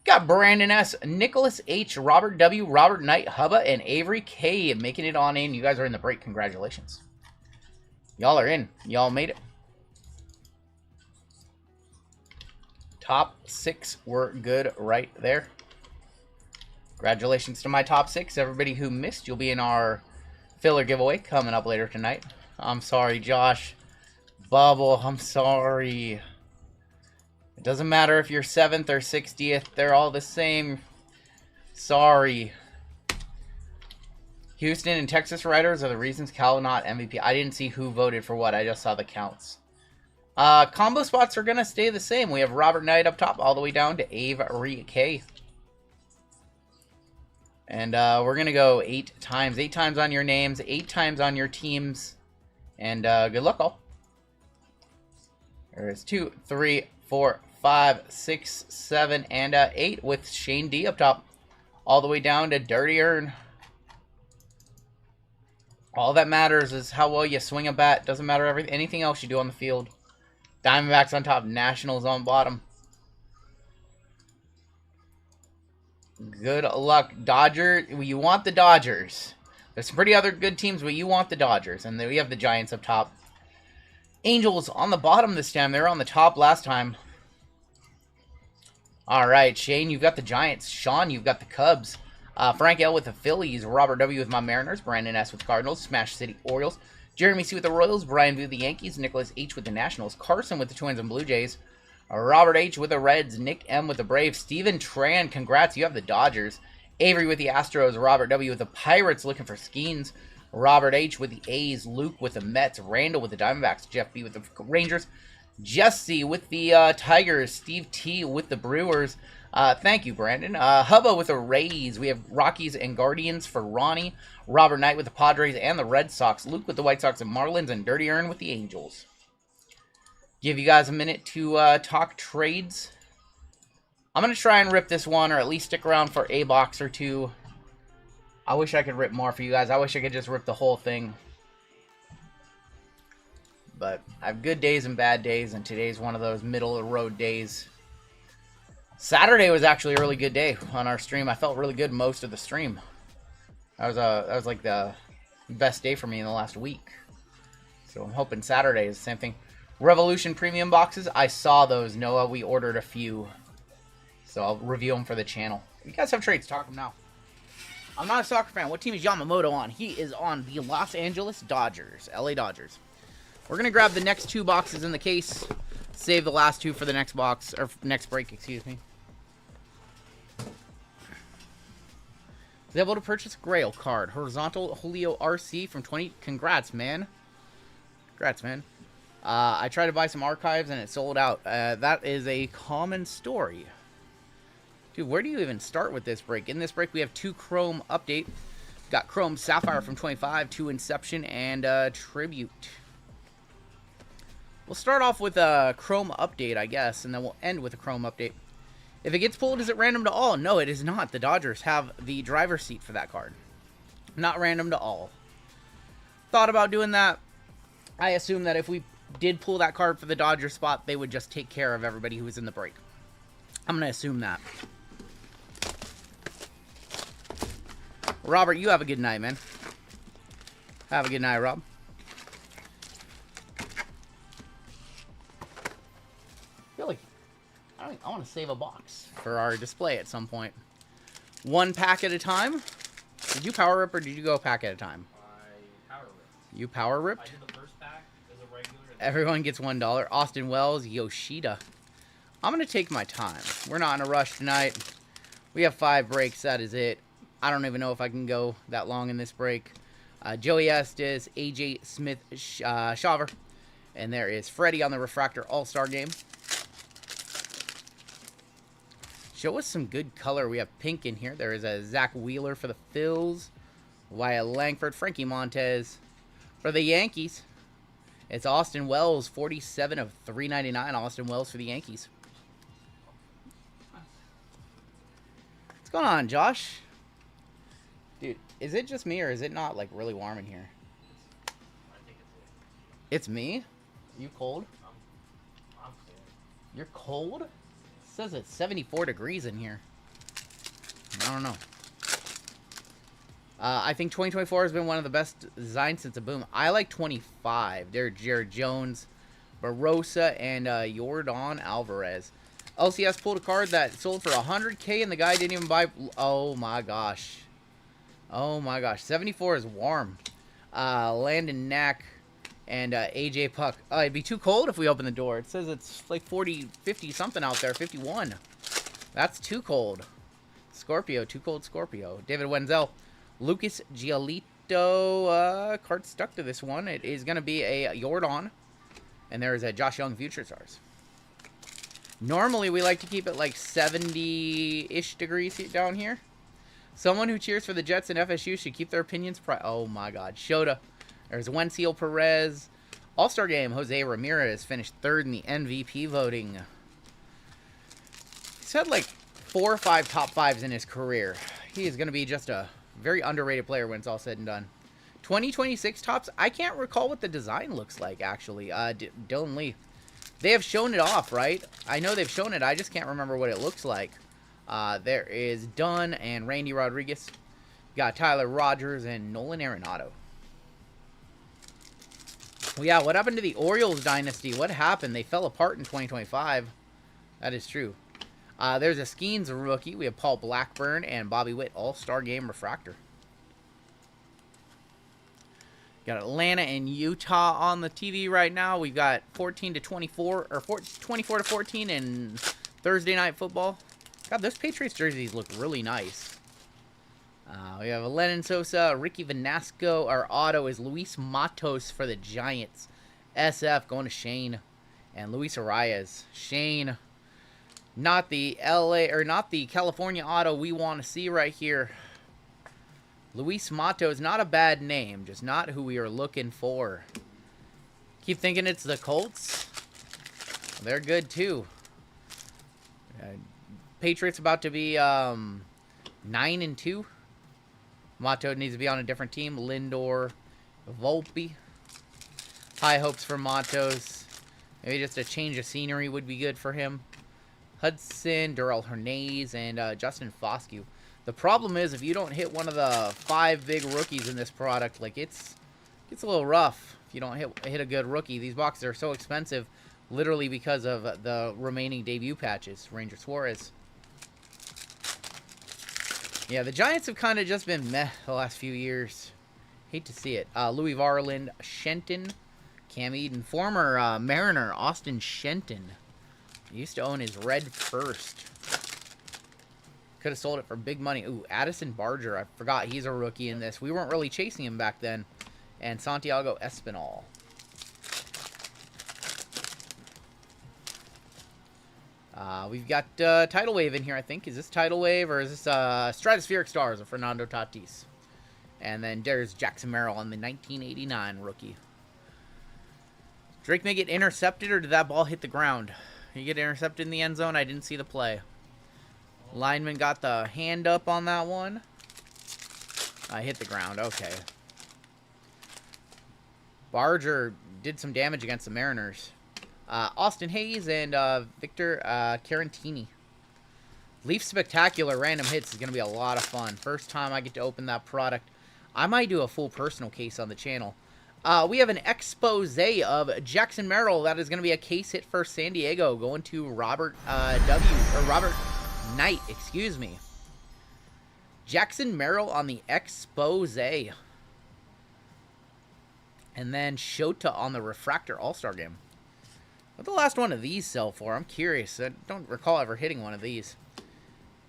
Got Brandon S., Nicholas H., Robert W., Robert Knight, Hubba, and Avery K. Making it on in. You guys are in the break. Congratulations. Y'all are in. Y'all made it. Top 6 were good right there. Congratulations to my top 6. Everybody who missed, you'll be in our filler giveaway coming up later tonight. I'm sorry, Josh. Bubble, I'm sorry. It doesn't matter if you're 7th or 60th. They're all the same. Sorry. Houston and Texas Riders are the reasons Cal not MVP. I didn't see who voted for what. I just saw the counts. Combo spots are going to stay the same. We have Robert Knight up top all the way down to Avery K. And we're going to go 8 times. 8 times on your names, 8 times on your teams. And good luck, all. There's 2, 3, 4, 5, 6, 7, and 8 with Shane D up top. All the way down to Dirty Earn. All that matters is how well you swing a bat. Doesn't matter anything else you do on the field. Diamondbacks on top, Nationals on bottom. Good luck, Dodger. You want the Dodgers. There's some pretty other good teams, but you want the Dodgers. And then we have the Giants up top. Angels on the bottom this time. They were on the top last time. All right, Shane, you've got the Giants. Sean, you've got the Cubs. Frank L with the Phillies. Robert W with my Mariners. Brandon S with Cardinals. Smash City Orioles. Jeremy C. with the Royals, Brian V. with the Yankees, Nicholas H. with the Nationals, Carson with the Twins and Blue Jays, Robert H. with the Reds, Nick M. with the Braves, Steven Tran, congrats, you have the Dodgers, Avery with the Astros, Robert W. with the Pirates, looking for Skeens, Robert H. with the A's, Luke with the Mets, Randall with the Diamondbacks, Jeff B. with the Rangers, Jesse with the Tigers, Steve T. with the Brewers, thank you, Brandon. Hubba with the Rays. We have Rockies and Guardians for Ronnie. Robert Knight with the Padres and the Red Sox. Luke with the White Sox and Marlins. And Dirty Earn with the Angels. Give you guys a minute to talk trades. I'm going to try and rip this one, or at least stick around for a box or two. I wish I could rip more for you guys. I wish I could just rip the whole thing. But I have good days and bad days, and today's one of those middle-of-the-road days. Saturday was actually a really good day on our stream. I felt really good most of the stream. That was like the best day for me in the last week. So I'm hoping Saturday is the same thing. Revolution premium boxes. I saw those, Noah. We ordered a few. So I'll review them for the channel. You guys have trades. Talk them now. I'm not a soccer fan. What team is Yamamoto on? He is on the Los Angeles Dodgers. LA Dodgers. We're going to grab the next two boxes in the case. Save the last two for the next box. Or next break, excuse me. Was able to purchase a Grail card. Horizontal Julio RC from 20. Congrats, man. Congrats, man. I tried to buy some archives and it sold out. That is a common story. Dude, where do you even start with this break? In this break, we have 2 Chrome update. Got Chrome Sapphire from 25, 2 Inception, and Tribute. We'll start off with a Chrome update, I guess, and then we'll end with a Chrome update. If it gets pulled, is it random to all? No, it is not. The Dodgers have the driver's seat for that card. Not random to all. Thought about doing that. I assume that if we did pull that card for the Dodgers spot, they would just take care of everybody who was in the break. I'm going to assume that. Robert, you have a good night, man. Have a good night, Rob. I feel like I want to save a box for our display at some point. 1 pack at a time. Did you power rip or did you go pack at a time? I power ripped. You power ripped? I did the first pack as a regular. Everyone gets $1. Austin Wells, Yoshida. I'm going to take my time. We're not in a rush tonight. We have 5 breaks. That is it. I don't even know if I can go that long in this break. Joey Estes, AJ Smith, Shaver. And there is Freddie on the Refractor All-Star Game. Show us some good color. We have pink in here. There is a Zach Wheeler for the Phils. Wyatt Langford, Frankie Montez. For the Yankees, it's Austin Wells, 47 of 399. Austin Wells for the Yankees. What's going on, Josh? Dude, is it just me or is it not like really warm in here? I think It's me? You cold? I'm cold. You're cold? It says it's 74 degrees in here. I don't know. I think 2024 has been one of the best designs since a boom. I like 25. They're Jared Jones, Barossa, and Yordan Alvarez. LCS pulled a card that sold for $100K and the guy didn't even buy. Oh my gosh. Oh my gosh. 74 is warm. Landon Knack and AJ Puck. It'd be too cold if we open the door. It says it's like 40, 50 something out there. 51. That's too cold. Scorpio. Too cold Scorpio. David Wenzel. Lucas Giolito. Card stuck to this one. It is going to be a Yordan. And there is a Josh Young Future Stars. Normally, we like to keep it like 70-ish degrees down here. Someone who cheers for the Jets and FSU should keep their opinions oh my God. Shota. There's Wenceel Perez. All-Star Game. Jose Ramirez finished 3rd in the MVP voting. He's had like 4 or 5 top 5s in his career. He is going to be just a very underrated player when it's all said and done. 2026 tops. I can't recall what the design looks like, actually. Dylan Lee. They have shown it off, right? I know they've shown it. I just can't remember what it looks like. There is Dunn and Randy Rodriguez. Got Tyler Rogers and Nolan Arenado. Well, yeah, what happened to the Orioles dynasty? What happened? They fell apart in 2025. That is true. There's a Skeens rookie. We have Paul Blackburn and Bobby Witt All-Star Game Refractor. Got Atlanta and Utah on the TV right now. We've got 14 to 24 or 24 to 14 in Thursday Night Football. God, those Patriots jerseys look really nice. We have a Lennon Sosa, Ricky Vanasco. Our auto is Luis Matos for the Giants. SF going to Shane and Luis Arias. Shane, not the California auto we want to see right here. Luis Matos, not a bad name, just not who we are looking for. Keep thinking it's the Colts. They're good too. Patriots about to be 9-2. Mato needs to be on a different team. Lindor, Volpe. High hopes for Matos. Maybe just a change of scenery would be good for him. Hudson, Darrell Hernandez, and Justin Foscue. The problem is if you don't hit one of the 5 big rookies in this product, like it's a little rough if you don't hit a good rookie. These boxes are so expensive, literally because of the remaining debut patches. Ranger Suarez. Yeah, the Giants have kind of just been meh the last few years. Hate to see it. Louis Varland, Shenton, Cam Eden, former Mariner Austin Shenton. He used to own his red first. Could have sold it for big money. Ooh, Addison Barger. I forgot he's a rookie in this. We weren't really chasing him back then. And Santiago Espinal. We've got Tidal Wave in here, I think. Is this Tidal Wave or is this Stratospheric Stars of Fernando Tatis? And then there's Jackson Merrill on the 1989 rookie. Drake may get intercepted, or did that ball hit the ground? He get intercepted in the end zone? I didn't see the play. Lineman got the hand up on that one. I hit the ground. Okay. Barger did some damage against the Mariners. Austin Hayes and Victor Carantini. Leaf Spectacular Random Hits is going to be a lot of fun. First time I get to open that product. I might do a full personal case on the channel. We have an expose of Jackson Merrill. That is going to be a case hit for San Diego. Going to Robert Robert Knight, excuse me. Jackson Merrill on the expose. And then Shota on the Refractor All-Star Game. What the last one of these sell for? I'm curious. I don't recall ever hitting one of these.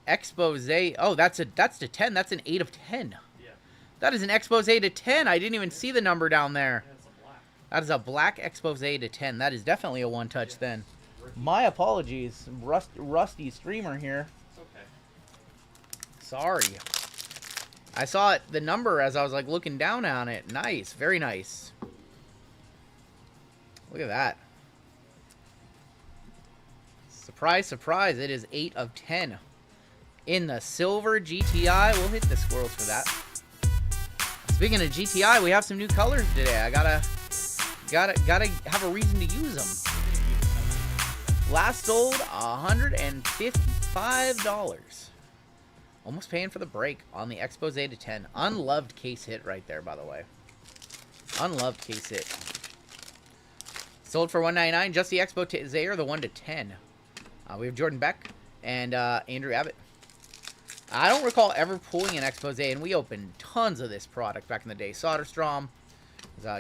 Expose. Oh, that's to 10. That's an 8 of 10. Yeah. That is an expose to 10. I didn't even see the number down there. Yeah, it's a black. That is a black expose to 10. That is definitely a one-touch then. My apologies. Rusty streamer here. It's okay. Sorry. I saw it, the number as I was like looking down on it. Nice. Very nice. Look at that. Surprise, surprise. It is 8 of 10. In the silver GTI. We'll hit the squirrels for that. Speaking of GTI, we have some new colors today. I gotta have a reason to use them. Last sold $155. Almost paying for the break on the expose to 10. Unloved case hit right there, by the way. Unloved case hit. Sold for $199. Just the expose or the 1 to 10. We have Jordan Beck and Andrew Abbott. I don't recall ever pulling an expose, and we opened tons of this product back in the day. Soderstrom,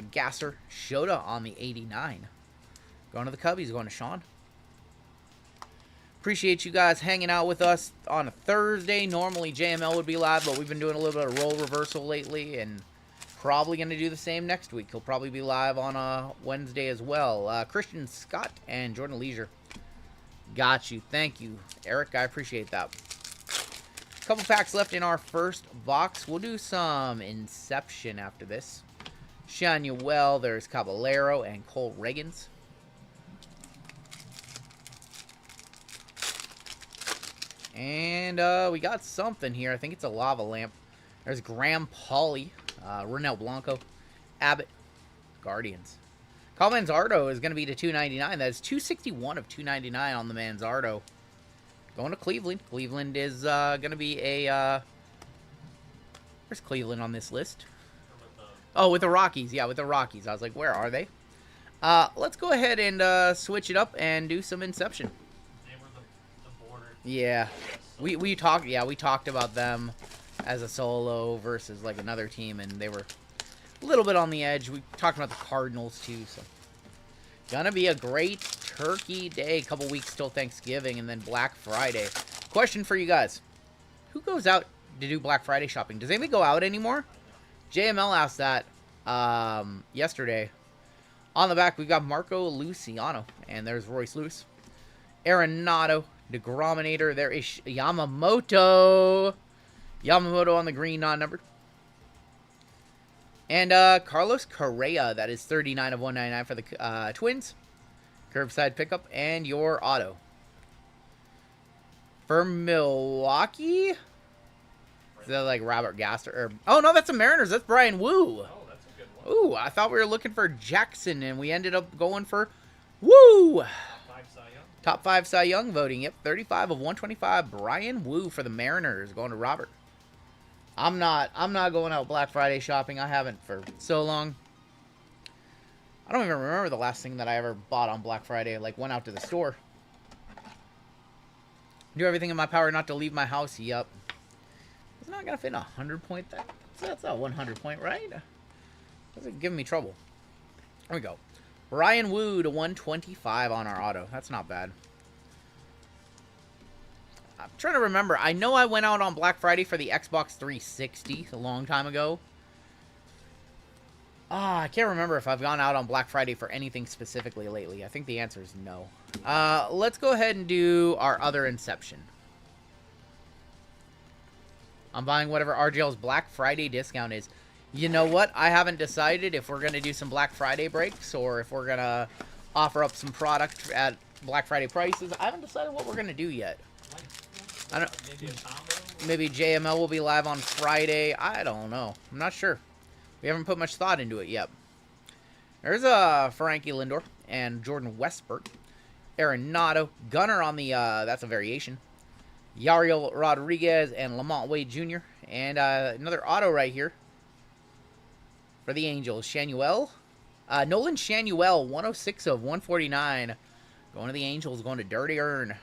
Gasser, Shota on the 89. Going to the Cubbies, going to Sean. Appreciate you guys hanging out with us on a Thursday. Normally JML would be live, but we've been doing a little bit of role reversal lately, and probably going to do the same next week. He'll probably be live on a Wednesday as well. Christian Scott and Jordan Leisure. Got you. Thank you, Eric. I appreciate that. Couple packs left in our first box. We'll do some Inception after this. Shanuel, there's Caballero and Cole Reagans. And we got something here. I think it's a lava lamp. There's Graham Pauley, Ronel Blanco, Abbott, Guardians. Kyle Manzardo is going to be to $299. That is $261 of $299 on the Manzardo. Going to Cleveland. Cleveland is going to be a... where's Cleveland on this list? Oh, with the Rockies. Yeah, with the Rockies. I was like, where are they? Let's go ahead and switch it up and do some Inception. They were the border. Yeah. We talked about them as a solo versus like another team, and they were a little bit on the edge. We talked about the Cardinals, too, so. Gonna be a great turkey day. A couple weeks till Thanksgiving and then Black Friday. Question for you guys. Who goes out to do Black Friday shopping? Does anybody go out anymore? JML asked that yesterday. On the back, we've got Marco Luciano. And there's Royce Lewis. Arenado. DeGrominator. There is Yamamoto. Yamamoto on the green, non-numbered. And Carlos Correa. That is 39 of 199 for the Twins. Curbside pickup. And your auto. For Milwaukee. Is that like Robert Gasser? Or, oh, no, that's the Mariners. That's Brian Wu. Oh, that's a good one. Ooh, I thought we were looking for Jackson, and we ended up going for Wu. Top 5 Cy Young voting. Yep, 35 of 125. Brian Wu for the Mariners, going to Robert. I'm not going out Black Friday shopping. I haven't for so long. I don't even remember the last thing that I ever bought on Black Friday. Like, went out to the store. Do everything in my power not to leave my house. Yep. It's not gonna fit in a 100-point. That's not 100-point, right? That's giving me trouble. There we go. Brian Wu to 125 on our auto. That's not bad. I'm trying to remember. I know I went out on Black Friday for the Xbox 360 a long time ago. I can't remember if I've gone out on Black Friday for anything specifically lately. I think the answer is no. Let's go ahead and do our other Inception. I'm buying whatever RGL's Black Friday discount is. You know what? I haven't decided if we're going to do some Black Friday breaks or if we're going to offer up some product at Black Friday prices. I haven't decided what we're going to do yet. I don't. Maybe JML will be live on Friday. I don't know. I'm not sure. We haven't put much thought into it yet. There's Frankie Lindor and Jordan Westburg. Arenado. Gunner on the, that's a variation. Yariel Rodriguez and Lamont Wade Jr. And another auto right here for the Angels. Shanuel. Nolan Shanuel, 106 of 149. Going to the Angels, going to Dirty Earn.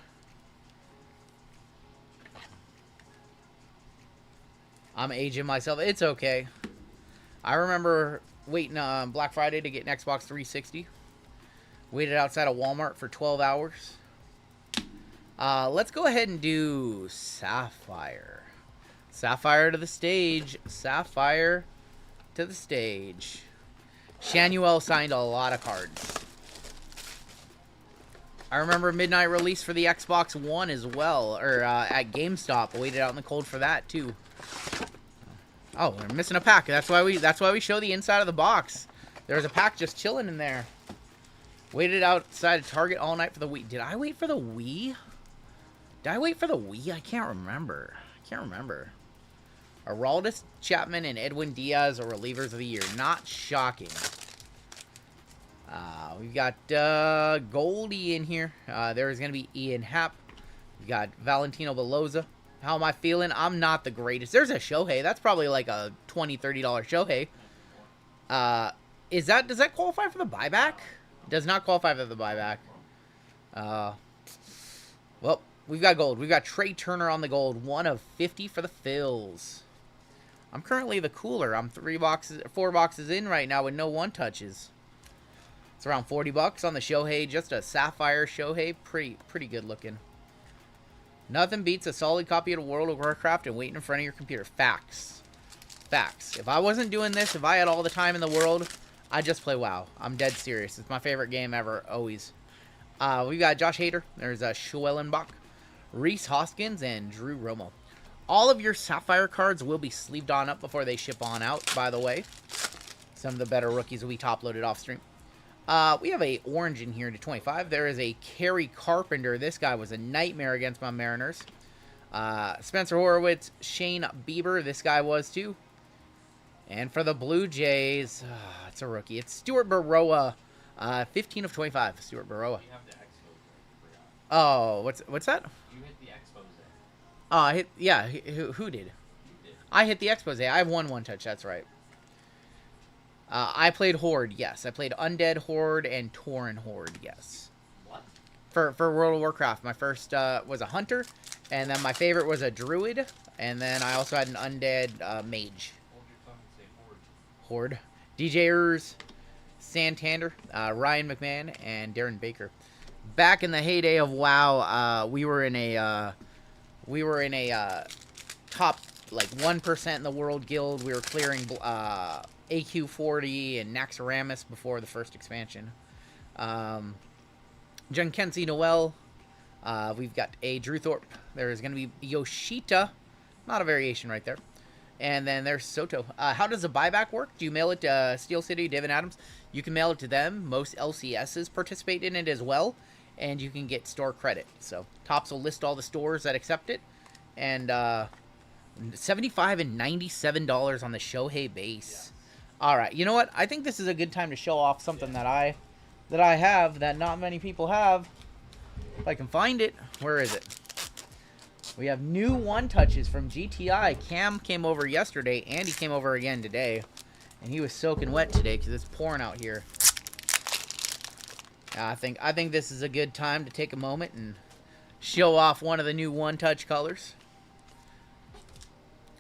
I'm aging myself. It's okay. I remember waiting on Black Friday to get an Xbox 360. Waited outside of Walmart for 12 hours. Let's go ahead and do Sapphire. Sapphire to the stage. Sapphire to the stage. Shanuel signed a lot of cards. I remember midnight release for the Xbox One as well, or at GameStop. I waited out in the cold for that too. Oh, we're missing a pack. That's why we show the inside of the box. There's a pack just chilling in there. Waited outside of Target all night for the Wii. Did I wait for the Wii? Did I wait for the Wii? I can't remember. Aroldis Chapman and Edwin Diaz are relievers of the year. Not shocking. We've got Goldie in here. There's going to be Ian Happ. We've got Valentino Beloza. How am I feeling? I'm not the greatest. There's a Shohei. That's probably like a $20, $30 Shohei. Does that qualify for the buyback? Does not qualify for the buyback. Well, we've got gold. We've got Trey Turner on the gold. 1 of 50 for the Phils. I'm currently the cooler. I'm 4 boxes in right now with no one touches. It's around $40 on the Shohei. Just a Sapphire Shohei. Pretty good looking. Nothing beats a solid copy of World of Warcraft and waiting in front of your computer. Facts. If I wasn't doing this, if I had all the time in the world, I'd just play WoW. I'm dead serious. It's my favorite game ever, always. We've got Josh Hader. There's Schwellenbach, Reese Hoskins, and Drew Romo. All of your Sapphire cards will be sleeved on up before they ship on out, by the way. Some of the better rookies will be top-loaded off stream. We have a orange in here to 25. There is a Kerry Carpenter. This guy was a nightmare against my Mariners. Spencer Horowitz, Shane Bieber. This guy was too. And for the Blue Jays, it's a rookie. It's Stuart Baroa. 15 of 25. Stuart Baroa. You have the expose. Oh, what's that? You hit the expose. Who did? You did. I hit the expose. I have one touch. That's right. I played Horde, yes. I played Undead Horde and Tauren Horde, yes. What? For World of Warcraft, my first was a Hunter, and then my favorite was a Druid, and then I also had an Undead Mage. Hold your tongue and say horde. Horde. DJers, Santander, Ryan McMahon, and Darren Baker. Back in the heyday of WoW, we were in a top like 1% in the world guild. We were clearing AQ40 and Naxxramas before the first expansion. Junkensi Noel. We've got a Drew Thorpe. There's going to be Yoshita. Not a variation right there. And then there's Soto. How does a buyback work? Do you mail it to Steel City, David Adams? You can mail it to them. Most LCSs participate in it as well. And you can get store credit. So Topps will list all the stores that accept it. And $75 and $97 on the Shohei base. All right. You know what? I think this is a good time to show off something that I have that not many people have. If I can find it. Where is it? We have new one-touches from GTI. Cam came over yesterday. Andy came over again today. And he was soaking wet today because it's pouring out here. I think this is a good time to take a moment and show off one of the new one-touch colors.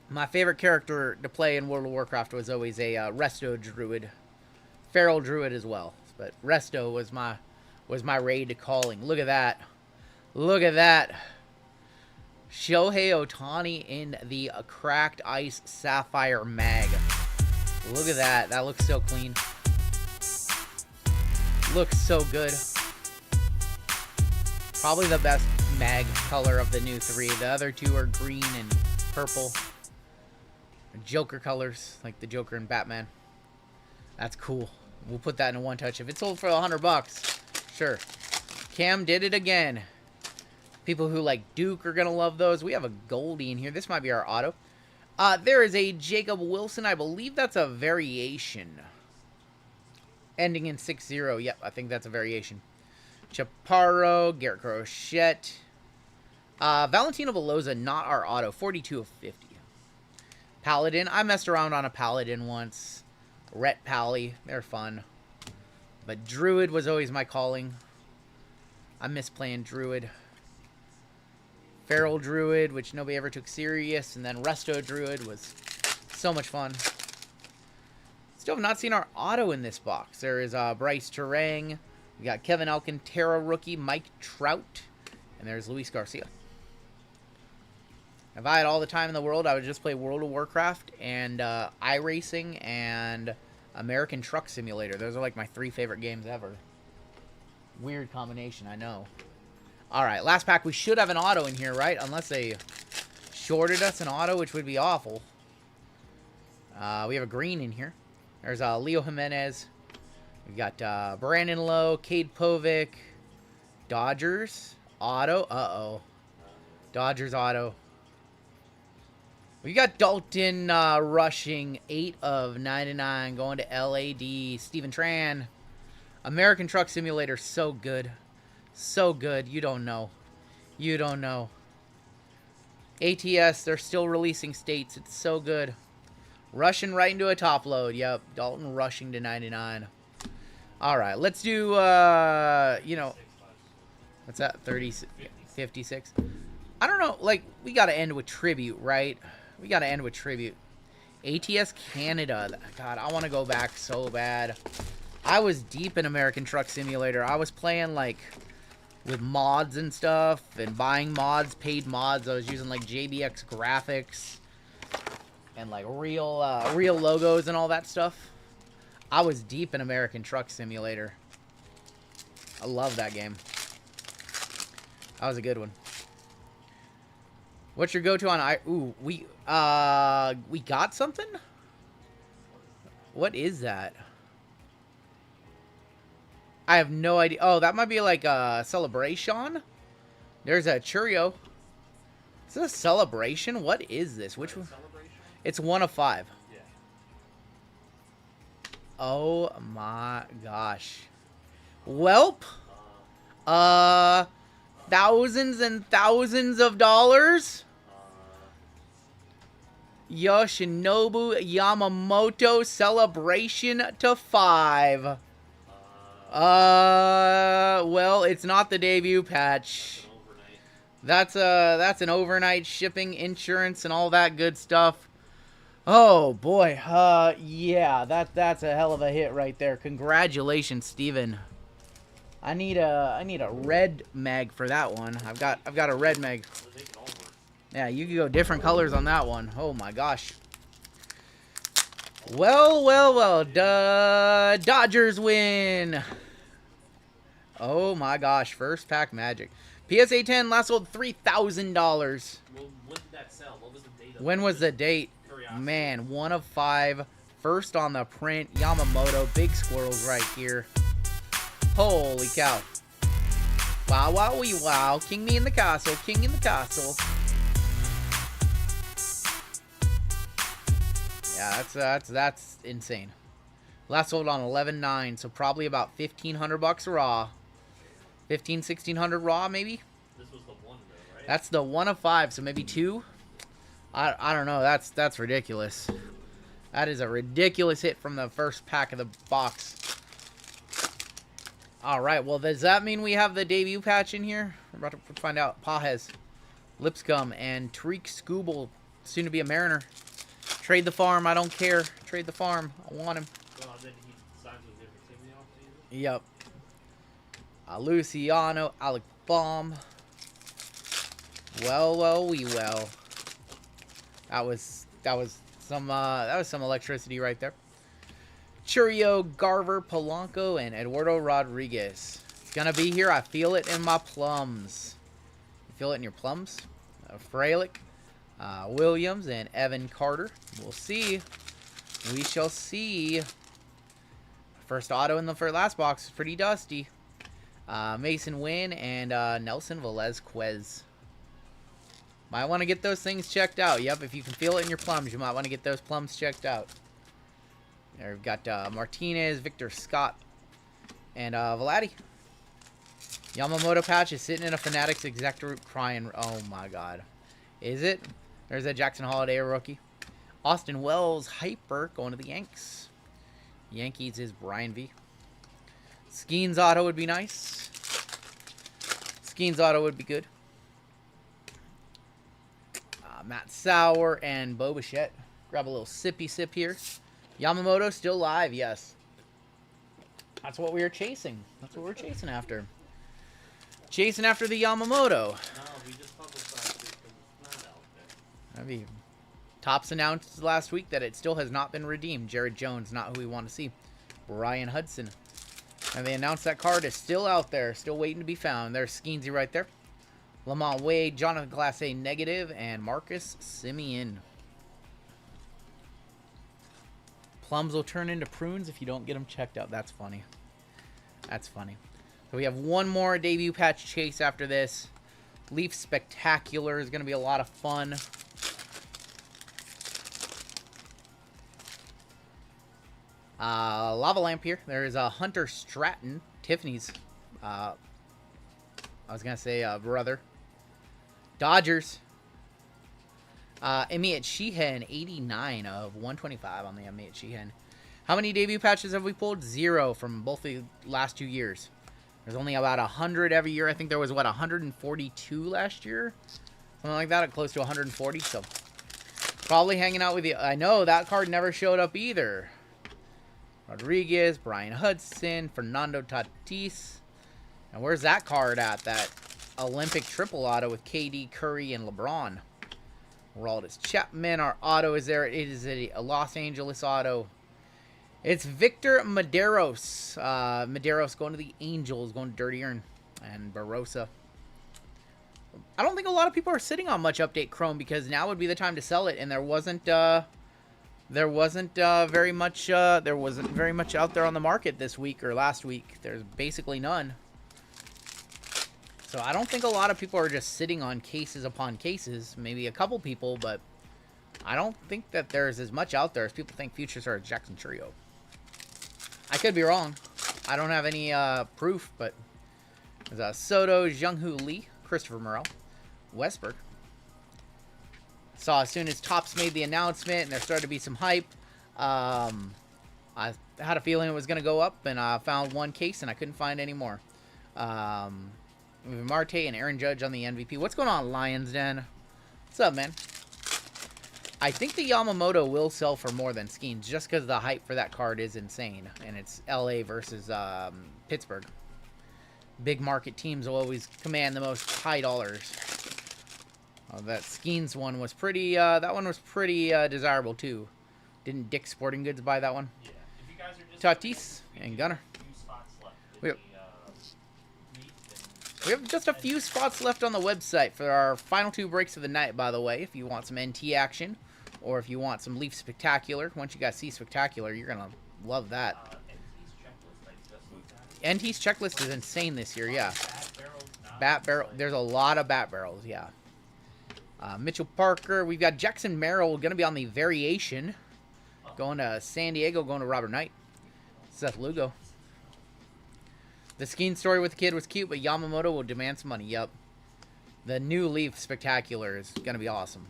My favorite character to play in World of Warcraft was always a Resto Druid. Feral Druid as well. But Resto was my raid calling. Look at that. Look at that. Shohei Ohtani in the Cracked Ice Sapphire Mag. Look at that. That looks so clean. Looks so good. Probably the best mag color of the new three. The other two are green and purple. Joker colors, like the Joker and Batman. That's cool. We'll put that in a one-touch. If it's sold for $100, sure. Cam did it again. People who like Duke are going to love those. We have a Goldie in here. This might be our auto. There is a Jacob Wilson. I believe that's a variation. Ending in 6-0. Yep, I think that's a variation. Chaparro, Garrett Crochet. Valentino Veloza, not our auto. 42 of 50. Paladin. I messed around on a Paladin once. Rhett Pally. They're fun. But Druid was always my calling. I miss playing Druid. Feral Druid, which nobody ever took serious. And then Resto Druid was so much fun. Still have not seen our auto in this box. There is Bryce Terang. We got Kevin Alcantara rookie, Mike Trout. And there's Luis Garcia. If I had all the time in the world, I would just play World of Warcraft and iRacing and American Truck Simulator. Those are like my 3 favorite games ever. Weird combination, I know. Alright, last pack. We should have an auto in here, right? Unless they shorted us an auto, which would be awful. We have a green in here. There's Leo Jimenez. We got Brandon Lowe, Cade Povic, Dodgers, auto. Uh-oh. Dodgers auto. We got Dalton rushing 8 of 99 going to LAD. Steven Tran. American Truck Simulator, so good. So good. You don't know. You don't know. ATS, they're still releasing states. It's so good. Rushing right into a top load. Yep. Dalton rushing to 99. All right. Let's do, you know, what's that? 30, 56. I don't know. Like, we got to end with tribute, right? We got to end with tribute. ATS Canada. God, I want to go back so bad. I was deep in American Truck Simulator. I was playing, like, with mods and stuff and buying mods, paid mods. I was using, like, JBX graphics and, like, real logos and all that stuff. I was deep in American Truck Simulator. I love that game. That was a good one. What's your go-to on Ooh, we got something? What is that? I have no idea. Oh, that might be like a celebration. There's a Churio. Is this a celebration? What is this? Which one? It's 1 of 5. Yeah. Oh my gosh. Welp. Thousands and thousands of dollars. Yoshinobu Yamamoto celebration to 5. Well, it's not the debut patch. That's an overnight shipping, insurance, and all that good stuff. Oh boy, yeah, that's a hell of a hit right there. Congratulations, Steven. I need a red mag for that one. I've got a red mag. Yeah, you can go different colors on that one. Oh my gosh. Well. Dodgers win. Oh my gosh, first pack magic. PSA 10 last sold $3,000. Well, when did that sell? What was the date of When it? was the date? Curiosity. Man, 1 of 5. First on the print. Yamamoto. Big squirrels right here. Holy cow. Wow, wow, wee, wow. King me in the castle. King in the castle. Yeah, that's insane. Last sold on 11.9, so probably about $1,500 raw. 1,1600 raw, maybe? This was the one, though, right? That's the 1 of 5, so maybe 2? I don't know. That's ridiculous. That is a ridiculous hit from the first pack of the box. All right. Well, does that mean we have the debut patch in here? We're about to find out. Pajes, Lipscomb, and Tariq Skubal, soon to be a Mariner. Trade the farm. I don't care. Trade the farm. I want him. Well, then he signs with a different team in the offseason? Yep. Luciano, Alec Baum. Well. That was some electricity right there. Churio, Garver, Polanco, and Eduardo Rodriguez. It's gonna be here. I feel it in my plums. You feel it in your plums? Frelick, Williams, and Evan Carter. We'll see. We shall see. First auto in the last box is pretty dusty. Mason Wynn and Nelson Velez-Quez. Might want to get those things checked out. Yep, if you can feel it in your plums, you might want to get those plums checked out. There we've got Martinez, Victor Scott, and Vladdy. Yamamoto patch is sitting in a Fanatics exec group crying. Oh my god. Is it? There's a Jackson Holiday rookie. Austin Wells, Hyper, going to the Yanks. Yankees is Brian V. Skeens auto would be nice. Skeens auto would be good. Matt Sauer and Bo Bichette. Grab a little sippy sip here. Yamamoto still live, yes. That's what we were chasing. That's what we're chasing after. Chasing after the Yamamoto. No, we just publicized it because it's not out there. I mean, Topps announced last week that it still has not been redeemed. Jared Jones, not who we want to see. Brian Hudson. And they announced that card is still out there, still waiting to be found. There's Skeensy right there. Lamont Wade, Jonathan Clase negative, and Marcus Simeon. Plums will turn into prunes if you don't get them checked out. That's funny. That's funny. So we have one more debut patch chase after this. Leaf Spectacular is going to be a lot of fun. Lava Lamp here. There is a Hunter Stratton. Tiffany's. I was going to say brother. Dodgers. Emiett Sheehan, 89 of 125 on the Emiett Sheehan. How many debut patches have we pulled? 0 from both the last 2 years. There's only about 100 every year. I think there was, what, 142 last year? Something like that, close to 140. So, probably hanging out with you. I know, that card never showed up either. Rodriguez, Brian Hudson, Fernando Tatis. And where's that card at? That Olympic triple auto with KD, Curry, and LeBron. Aroldis Chapman, our auto is there. It is a Los Angeles auto. It's Victor Medeiros. Medeiros going to the Angels, going to Dirty Earn. And Barossa. I don't think a lot of people are sitting on much update Chrome because now would be the time to sell it, and there wasn't very much out there on the market this week or last week. There's basically none. So I don't think a lot of people are just sitting on cases upon cases. Maybe a couple people, but I don't think that there's as much out there as people think futures are at Jackson Trio. I could be wrong. I don't have any proof, but there's Soto, Jung-Hoo Lee, Christopher Morel, Westberg. Saw as soon as Topps made the announcement and there started to be some hype, I had a feeling it was going to go up, and I found one case and I couldn't find any more. Marte and Aaron Judge on the MVP. What's going on, Lions Den? What's up, man? I think the Yamamoto will sell for more than Skeens just because the hype for that card is insane. And it's LA versus Pittsburgh. Big market teams will always command the most high dollars. That Skeens one was pretty, that one was pretty desirable too. Didn't Dick's Sporting Goods buy that one? Yeah. If you guys are just Tatis and Gunner. few spots left in We- the meet, We have just a few spots left on the website for our final 2 breaks of the night, by the way. If you want some NT action, or if you want some Leaf Spectacular. Once you guys see Spectacular, you're going to love that. NT's checklist, I just looked at it. NT's checklist is insane this year, yeah. Bat barrels, not Bat barrel. like- There's a lot of bat barrels, yeah. Mitchell Parker. We've got Jackson Merrill going to be on the variation. Going to San Diego, going to Robert Knight. Seth Lugo. The skiing story with the kid was cute, but Yamamoto will demand some money. Yep. The new Leaf Spectacular is going to be awesome.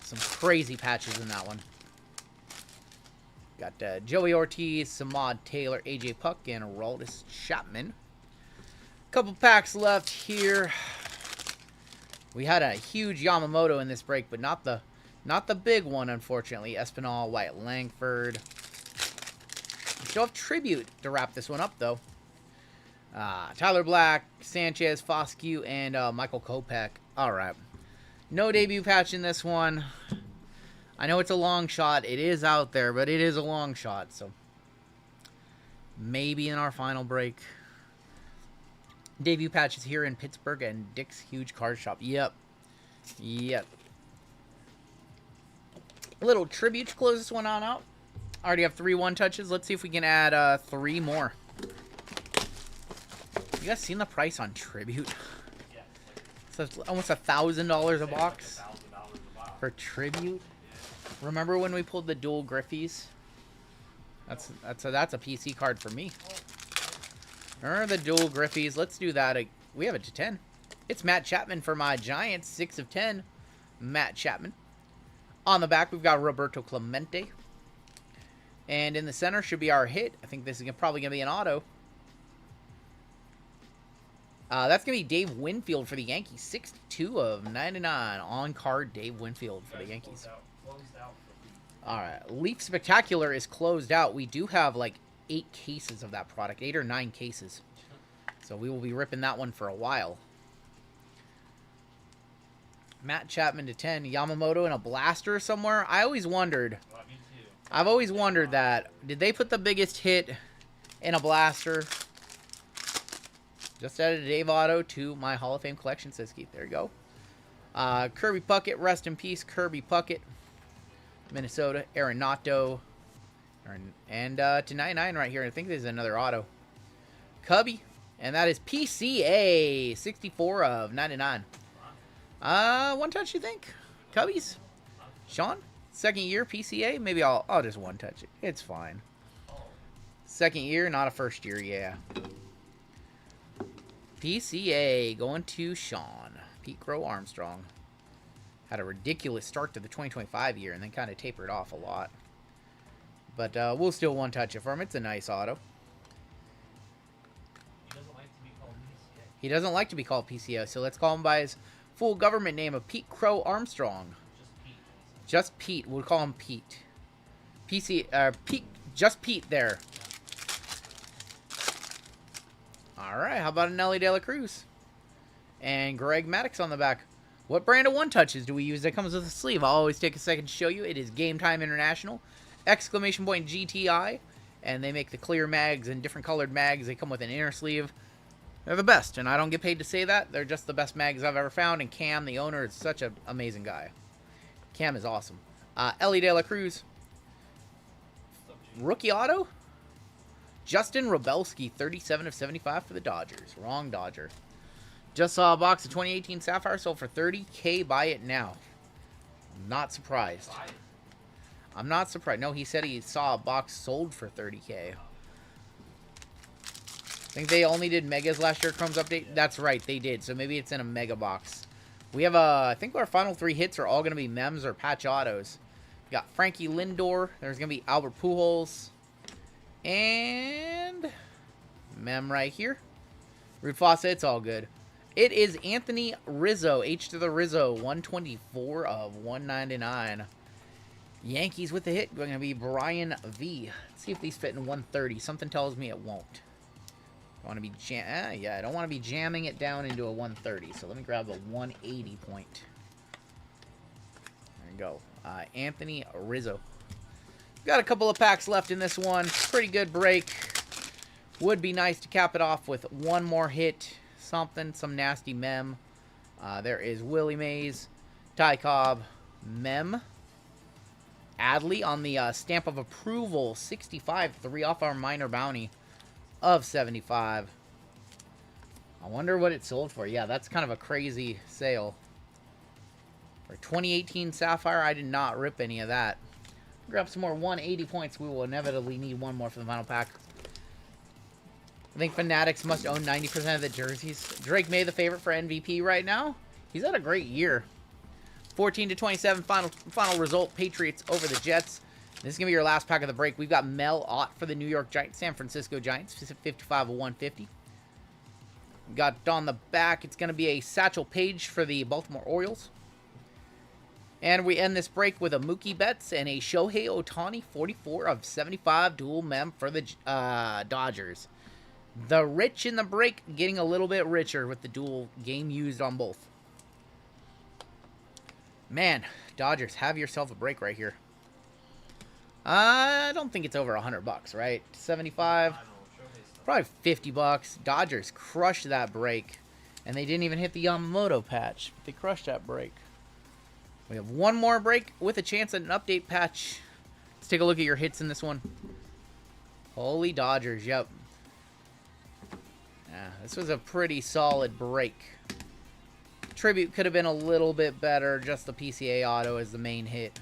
Some crazy patches in that one. Got Joey Ortiz, Samad Taylor, AJ Puck, and Aroldis Chapman. Couple packs left here. We had a huge Yamamoto in this break, but not the big one, unfortunately. Espinal, Wyatt Langford. We still have Tribute to wrap this one up, though. Tyler Black, Sanchez, Foscue, and Michael Kopech. All right. No debut patch in this one. I know it's a long shot. It is out there, but it is a long shot, so maybe in our final break. Debut patches here in Pittsburgh and Dick's Huge Card Shop. Yep. Yep. A little tribute to close this one on out. Already have 3 1-touches. Let's see if we can add 3 more. You guys seen the price on tribute? Yeah, So it's almost $1,000 a box $1,000 a box. for tribute. Remember when we pulled the dual Griffies? That's a PC card for me. Remember the dual Griffies? Let's do that. We have it to 10. It's Matt Chapman for my Giants. 6 of 10. Matt Chapman. On the back, we've got Roberto Clemente. And in the center should be our hit. I think this is probably going to be an auto. That's going to be Dave Winfield for the Yankees. 62 of 99. On-card Dave Winfield for the Yankees. Closed out for All right. Leaf Spectacular is closed out. We do have like 8 cases of that product. 8 or 9 cases. So we will be ripping that one for a while. Matt Chapman to 10. Yamamoto in a blaster somewhere. I always wondered. me too. I've always wondered that. Did they put the biggest hit in a blaster? Just added a Dave Otto to my Hall of Fame collection, says Keith. There you go. Kirby Puckett, rest in peace, Kirby Puckett. Minnesota, Arenado. And to 99 right here. I think there's another auto. Cubby. And that is PCA. 64 of 99. 1 touch, you think? Cubbies? Sean? Second year PCA? Maybe I'll just 1 touch it. It's fine. Second year, not a first year, yeah. PCA going to Sean. Pete Crow Armstrong. Had a ridiculous start to the 2025 year and then kind of tapered off a lot. But we'll still 1 touch it for him. It's a nice auto. He doesn't like to be called PCA. He doesn't like to be called PCO, so let's call him by his full government name of Pete Crow Armstrong. Just Pete. Just Pete. We'll call him Pete. Pete. Just Pete there. All right. How about an Ellie De La Cruz? And Greg Maddox on the back. What brand of 1 touches do we use that comes with a sleeve? I'll always take a second to show you. It is Game Time International. Exclamation point GTI. And they make the clear mags and different colored mags. They come with an inner sleeve. They're the best, and I don't get paid to say that. They're just the best mags I've ever found, and Cam, the owner, is such an amazing guy. Cam is awesome. Ellie De La Cruz. Rookie auto? Justin Robelski, 37 of 75 for the Dodgers. Wrong Dodger. Just saw a box of 2018 Sapphire sold for $30K. Buy it now. I'm not surprised. I'm not surprised. No, he said he saw a box sold for $30K. I think they only did Megas last year, Chrome's update. That's right, they did. So maybe it's in a Mega box. We have, I think our final 3 hits are all going to be Mems or Patch Autos. We got Frankie Lindor. There's going to be Albert Pujols. And Mem right here. Rude Fawcett, it's all good. It is Anthony Rizzo, H to the Rizzo, 124 of 199. Yankees with the hit, going to be Brian V. Let's see if these fit in 130. Something tells me it won't. I want to be I don't want to be jamming it down into a 130. So let me grab a 180 point. There we go. Anthony Rizzo. Got a couple of packs left in this one. Pretty good break. Would be nice to cap it off with one more hit. Some nasty mem. There is Willie Mays, Ty Cobb, mem. Adley on the stamp of approval, 65, 3 off our minor bounty of 75. I wonder what it sold for. Yeah, that's kind of a crazy sale. For 2018 Sapphire, I did not rip any of that. Grab some more 180 points. We will inevitably need one more for the final pack. I think Fanatics must own 90% of the jerseys. Drake May, the favorite for MVP right now. He's had a great year. 14-27 final result. Patriots over the Jets. This is going to be your last pack of the break. We've got Mel Ott for the New York Giants. San Francisco Giants. 55 of 150. Got on the back. It's going to be a Satchel Paige for the Baltimore Orioles. And we end this break with a Mookie Betts and a Shohei Ohtani. 44 of 75 dual mem for the Dodgers. The rich in the break getting a little bit richer with the dual game used on both. Man, Dodgers, have yourself a break right here. I don't think it's over $100, right? 75, probably $50. Dodgers crushed that break, and they didn't even hit the Yamamoto patch. They crushed that break. We have one more break with a chance at an update patch. Let's take a look at your hits in this one. Holy Dodgers, yep. Yeah, this was a pretty solid break. Tribute could have been a little bit better. Just the PCA auto as the main hit.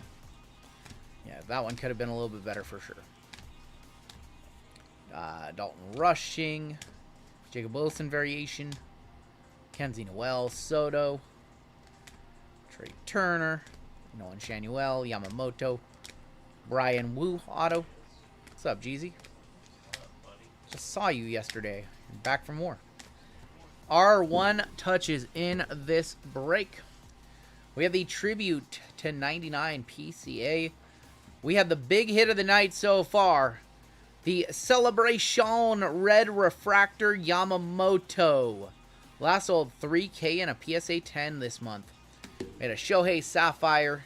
Yeah, that one could have been a little bit better for sure. Dalton Rushing. Jacob Wilson variation. Kenzie Noel. Soto. Trey Turner. Nolan Shanuel. Yamamoto. Brian Wu auto. What's up, Jeezy? Just saw you yesterday. Back for more. R1 touches in this break. We have the Tribute to 99 PCA. We have the big hit of the night so far. The Celebration Red Refractor Yamamoto. Last sold 3K and a PSA 10 this month. We had a Shohei Sapphire.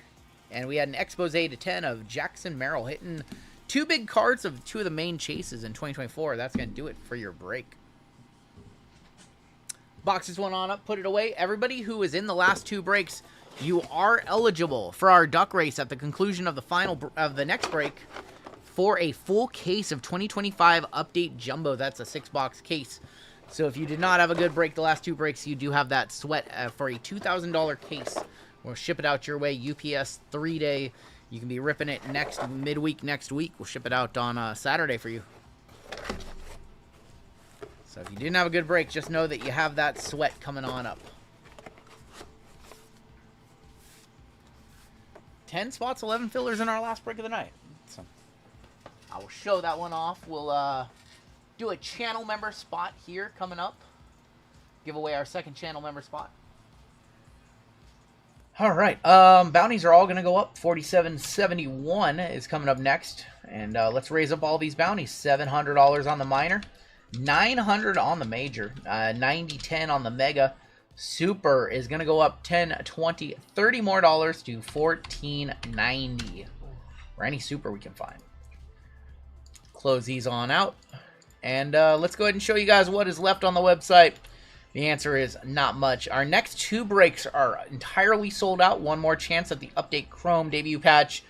And we had an Expose to 10 of Jackson Merrill hitting 2 big cards of 2 of the main chases in 2024. That's going to do it for your break. Box this one on up, put it away. Everybody who is in the last 2 breaks, you are eligible for our duck race at the conclusion of the next break for a full case of 2025 Update Jumbo. That's a 6-box case. So if you did not have a good break the last 2 breaks, you do have that sweat for a $2,000 case. We'll ship it out your way. UPS 3-day. You can be ripping it midweek next week. We'll ship it out on Saturday for you. So if you didn't have a good break, just know that you have that sweat coming on up. 10 spots, 11 fillers in our last break of the night. So I will show that one off. We'll do a channel member spot here coming up. Give away our second channel member spot. All right. Bounties are all going to go up. 47.71 is coming up next. And let's raise up all these bounties. $700 on the minor. $900 on the major, $90.10 on the mega. Super is going to go up 10, 20, 30 more dollars to $14.90 for any super we can find. Close these on out. And let's go ahead and show you guys what is left on the website. The answer is not much. Our next 2 breaks are entirely sold out. One more chance at the Update Chrome debut patch.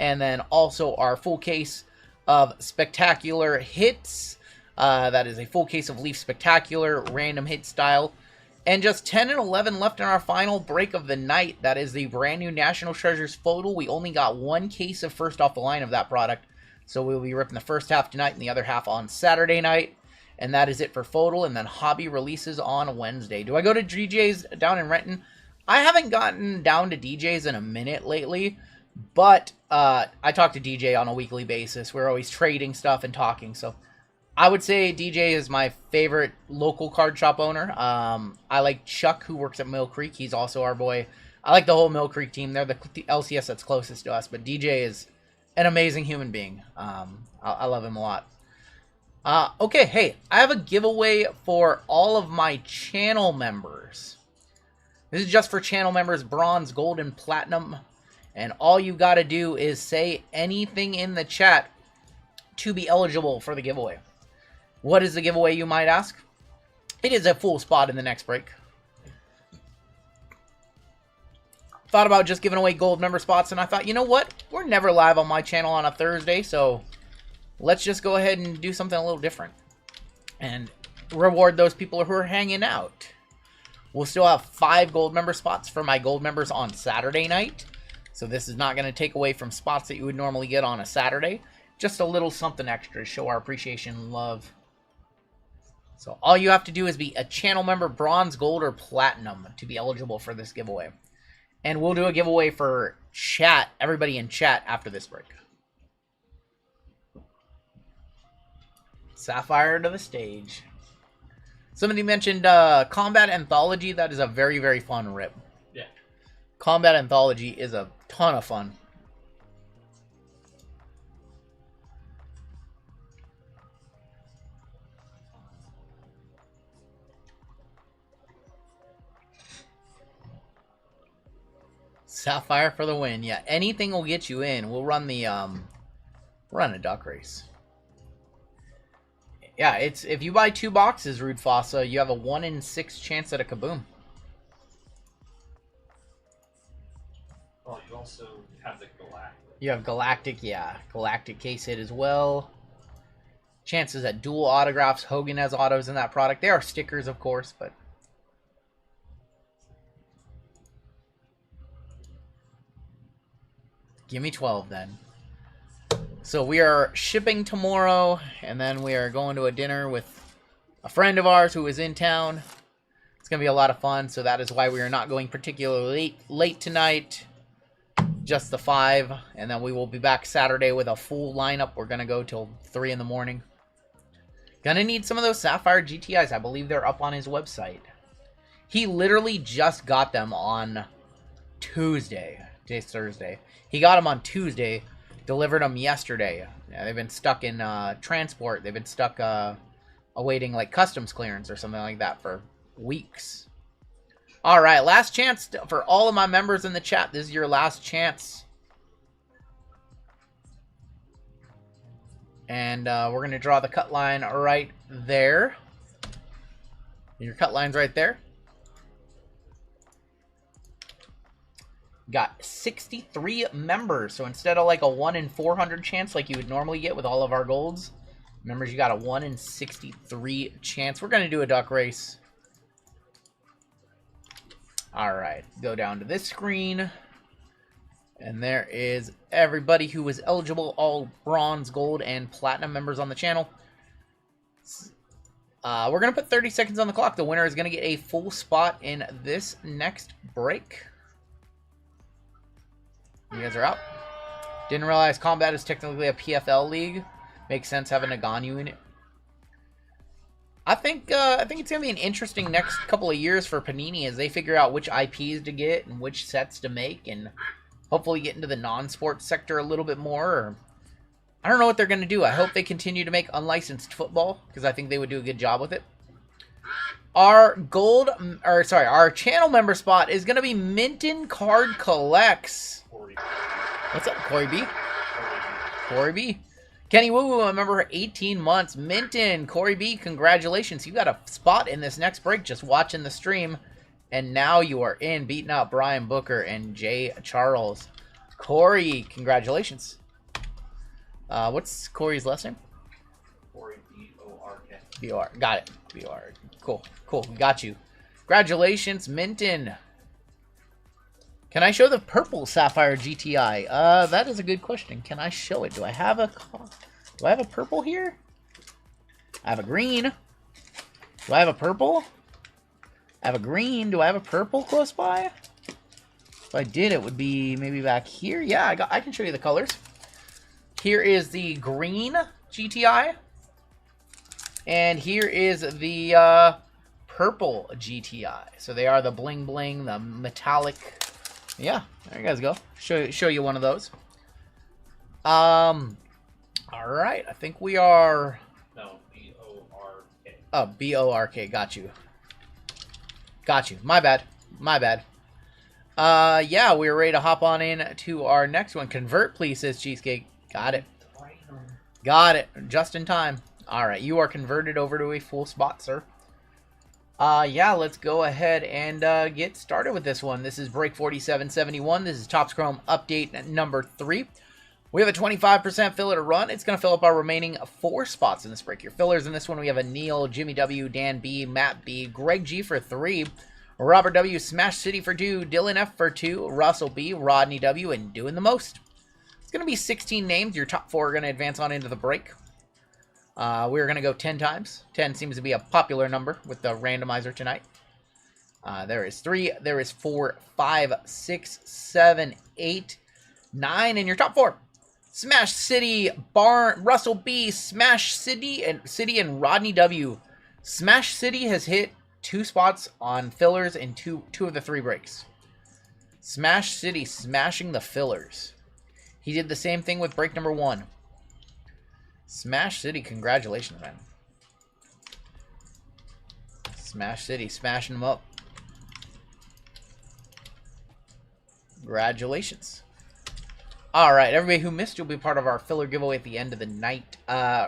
And then also our full case of Spectacular Hits. That is a full case of Leaf Spectacular, random hit style. And just 10 and 11 left in our final break of the night. That is the brand new National Treasures FOTL. We only got 1 case of first off the line of that product. So we'll be ripping the first half tonight and the other half on Saturday night. And that is it for FOTL. And then Hobby releases on Wednesday. Do I go to DJ's down in Renton? I haven't gotten down to DJ's in a minute lately. But I talk to DJ on a weekly basis. We're always trading stuff and talking. So I would say DJ is my favorite local card shop owner. I like Chuck, who works at Mill Creek. He's also our boy. I like the whole Mill Creek team. They're the LCS that's closest to us, but DJ is an amazing human being. I love him a lot. Okay, hey, I have a giveaway for all of my channel members. This is just for channel members, bronze, gold, and platinum. And all you got to do is say anything in the chat to be eligible for the giveaway. What is the giveaway, you might ask? It is a full spot in the next break. Thought about just giving away gold member spots, and I thought, you know what? We're never live on my channel on a Thursday, so let's just go ahead and do something a little different. And reward those people who are hanging out. We'll still have 5 gold member spots for my gold members on Saturday night. So this is not going to take away from spots that you would normally get on a Saturday. Just a little something extra to show our appreciation and love. So all you have to do is be a channel member, bronze, gold, or platinum to be eligible for this giveaway. And we'll do a giveaway for chat, everybody in chat after this break. Sapphire to the stage. Somebody mentioned Combat Anthology. That is a very, very fun rip. Yeah. Combat Anthology is a ton of fun. Sapphire for the win. Yeah, anything will get you in. We'll run the run a duck race. Yeah, it's if you buy 2 boxes, Rude Fossa, you have a 1 in 6 chance at a kaboom. Well, you also have the Galactic. You have Galactic, yeah. Galactic case hit as well. Chances at dual autographs. Hogan has autos in that product. They are stickers, of course, but... Give me 12, then. So we are shipping tomorrow, and then we are going to a dinner with a friend of ours who is in town. It's going to be a lot of fun, so that is why we are not going particularly late tonight. Just the 5, and then we will be back Saturday with a full lineup. We're going to go till 3 in the morning. Gonna need some of those Sapphire GTIs. I believe they're up on his website. He literally just got them on Tuesday. Today's Thursday. He got them on Tuesday, delivered them yesterday. Yeah, they've been stuck in transport. They've been stuck awaiting like customs clearance or something like that for weeks. All right, last chance for all of my members in the chat. This is your last chance. And we're going to draw the cut line right there. Your cut line's right there. Got 63 members. So instead of like a 1 in 400 chance like you would normally get with all of our golds, members, you got a 1 in 63 chance. We're going to do a duck race. All right, go down to this screen. And there is everybody who was eligible, all bronze, gold, and platinum members on the channel. We're going to put 30 seconds on the clock. The winner is going to get a full spot in this next break. You guys are out. Didn't realize Combat is technically a PFL league. Makes sense having a Ganyu in it. I think it's going to be an interesting next couple of years for Panini as they figure out which IPs to get and which sets to make, and hopefully get into the non-sports sector a little bit more. Or, I don't know what they're going to do. I hope they continue to make unlicensed football because I think they would do a good job with it. Our our channel member spot is going to be Minton Card Collects. What's up, Corey B? Corey B. Kenny Woo Woo, a member for 18 months. Minton, Corey B, congratulations. You got a spot in this next break just watching the stream. And now you are in, beating out Brian Booker and Jay Charles. Corey, congratulations. What's Corey's last name? Corey, B-O-R-K. B-O-R. Got it. B-O-R. Cool. Cool. We got you. Congratulations, Minton. Can I show the purple Sapphire GTI? That is a good question. Can I show it? Do I have a purple here? I have a green. Do I have a purple? I have a green. Do I have a purple close by? If I did, it would be maybe back here. Yeah, I can show you the colors. Here is the green GTI. And here is the purple GTI. So they are the bling bling, the metallic. Yeah, there you guys go. Show you one of those. All right, I think we are. No, B-O-R-K. Oh, B-O-R-K. Got you. Got you. My bad. My bad. Yeah, we're ready to hop on in to our next one. Convert, please, says Cheesecake. Got it. Got it. Just in time. All right, you are converted over to a full spot, sir. Yeah, let's go ahead and get started with this one. This is Break 4771. This is Topps Chrome Update number 3. We have a 25% filler to run. It's going to fill up our remaining 4 spots in this break. Your fillers in this one, we have a Neil, Jimmy W, Dan B, Matt B, Greg G for 3, Robert W, Smash City for 2, Dylan F for 2, Russell B, Rodney W, and doing the most. It's going to be 16 names. Your top 4 are going to advance on into the break. We're going to go 10 times. 10 seems to be a popular number with the randomizer tonight. There is 3, there is 4, 5, 6, 7, 8, 9, and your top 4. Smash City, Russell B, Smash City, and Rodney W. Smash City has hit 2 spots on fillers in two of the 3 breaks. Smash City smashing the fillers. He did the same thing with break number 1. Smash City, congratulations, man. Smash City, smashing them up. Congratulations. All right, everybody who missed, you'll be part of our filler giveaway at the end of the night.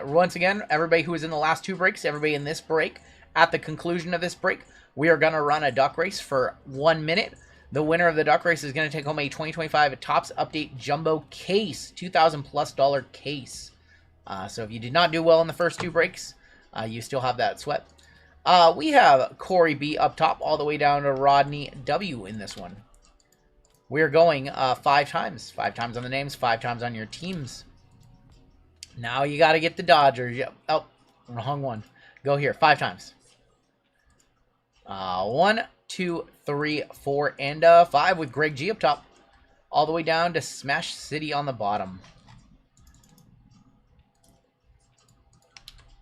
Once again, everybody who was in the last 2 breaks, everybody in this break, at the conclusion of this break, we are going to run a duck race for 1 minute. The winner of the duck race is going to take home a 2025 Topps Update Jumbo case, $2,000+ case. So if you did not do well in the first 2 breaks, you still have that sweat. We have Corey B up top all the way down to Rodney W in this one. We're going 5 times. 5 times on the names, 5 times on your teams. Now you got to get the Dodgers. Yep. Oh, wrong one. Go here. 5 times. 1, 2, 3, 4, and 5 with Greg G up top. All the way down to Smash City on the bottom.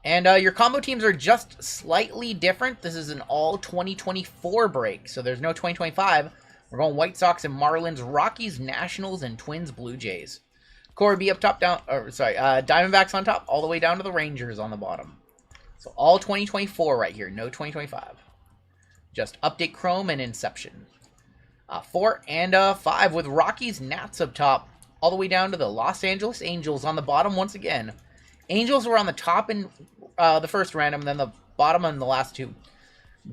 And your combo teams are just slightly different. This is an all 2024 break, so there's no 2025. We're going White Sox and Marlins, Rockies, Nationals, and Twins, Blue Jays. Corey B up top, Diamondbacks on top, all the way down to the Rangers on the bottom. So all 2024 right here, no 2025. Just Update Chrome and Inception. 4 and 5 with Rockies, Nats up top, all the way down to the Los Angeles Angels on the bottom once again. Angels were on the top in the first random, then the bottom in the last 2.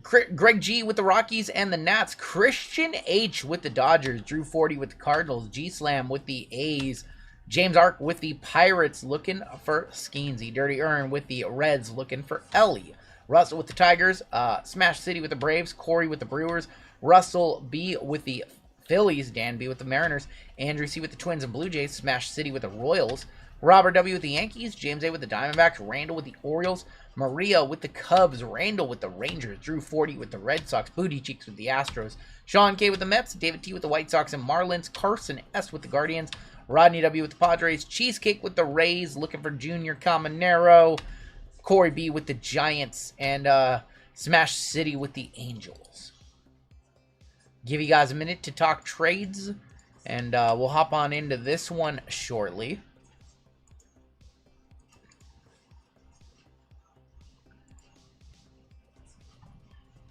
Greg G with the Rockies and the Nats. Christian H with the Dodgers. Drew 40 with the Cardinals. G Slam with the A's. James Ark with the Pirates looking for Skeensy. Dirty Earn with the Reds looking for Ellie. Russell with the Tigers. Smash City with the Braves. Corey with the Brewers. Russell B with the Phillies. Dan B with the Mariners. Andrew C with the Twins and Blue Jays. Smash City with the Royals. Robert W with the Yankees. James A with the Diamondbacks. Randall with the Orioles. Maria with the Cubs. Randall with the Rangers. Drew 40 with the Red Sox. Booty Cheeks with the Astros. Sean K with the Mets. David T with the White Sox and Marlins. Carson S with the Guardians. Rodney W with the Padres. Cheesecake with the Rays. Looking for Junior Caminero. Corey B with the Giants. And Smash City with the Angels. Give you guys a minute to talk trades. And we'll hop on into this one shortly.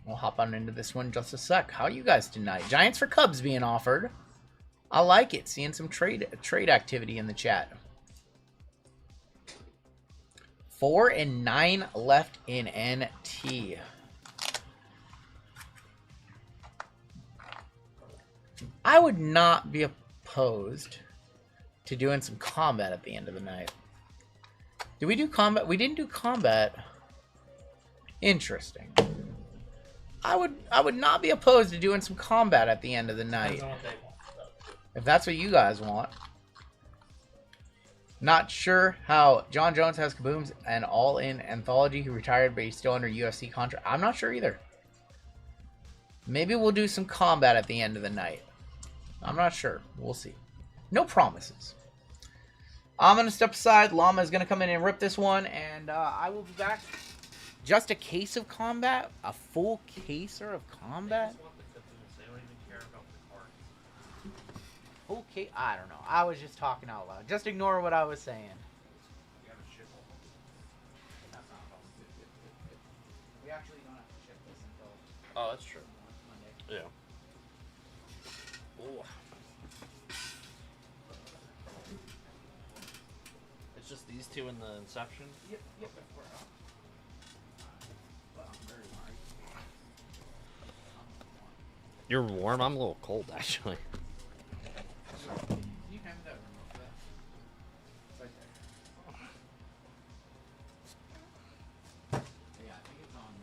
We'll hop on into this one in just a sec. How are you guys tonight? Giants for Cubs being offered. I like it. Seeing some trade activity in the chat. 4 and 9 left in NT. I would not be opposed to doing some combat at the end of the night. Did we do combat? We didn't do combat. Interesting. I would not be opposed to doing some combat at the end of the night. If that's what you guys want. Not sure how John Jones has kabooms and all-in anthology. He retired, but he's still under UFC contract. I'm not sure either. Maybe we'll do some combat at the end of the night. I'm not sure. We'll see. No promises. I'm going to step aside. Llama is going to come in and rip this one, and I will be back Just a case of combat? A full caser of combat? They don't even care about the cards. Okay, I don't know. I was just talking out loud. Just ignore what I was saying. We have a ship all. That's not a problem. We actually don't have to ship this until Oh, that's true. Monday. Yeah. Ooh. It's just these two in the Inception? Yep. We're out. Well, I'm very hard. You're warm? I'm a little cold, actually. Can you hand me that remote for that? It's right there. Yeah, I think it's on.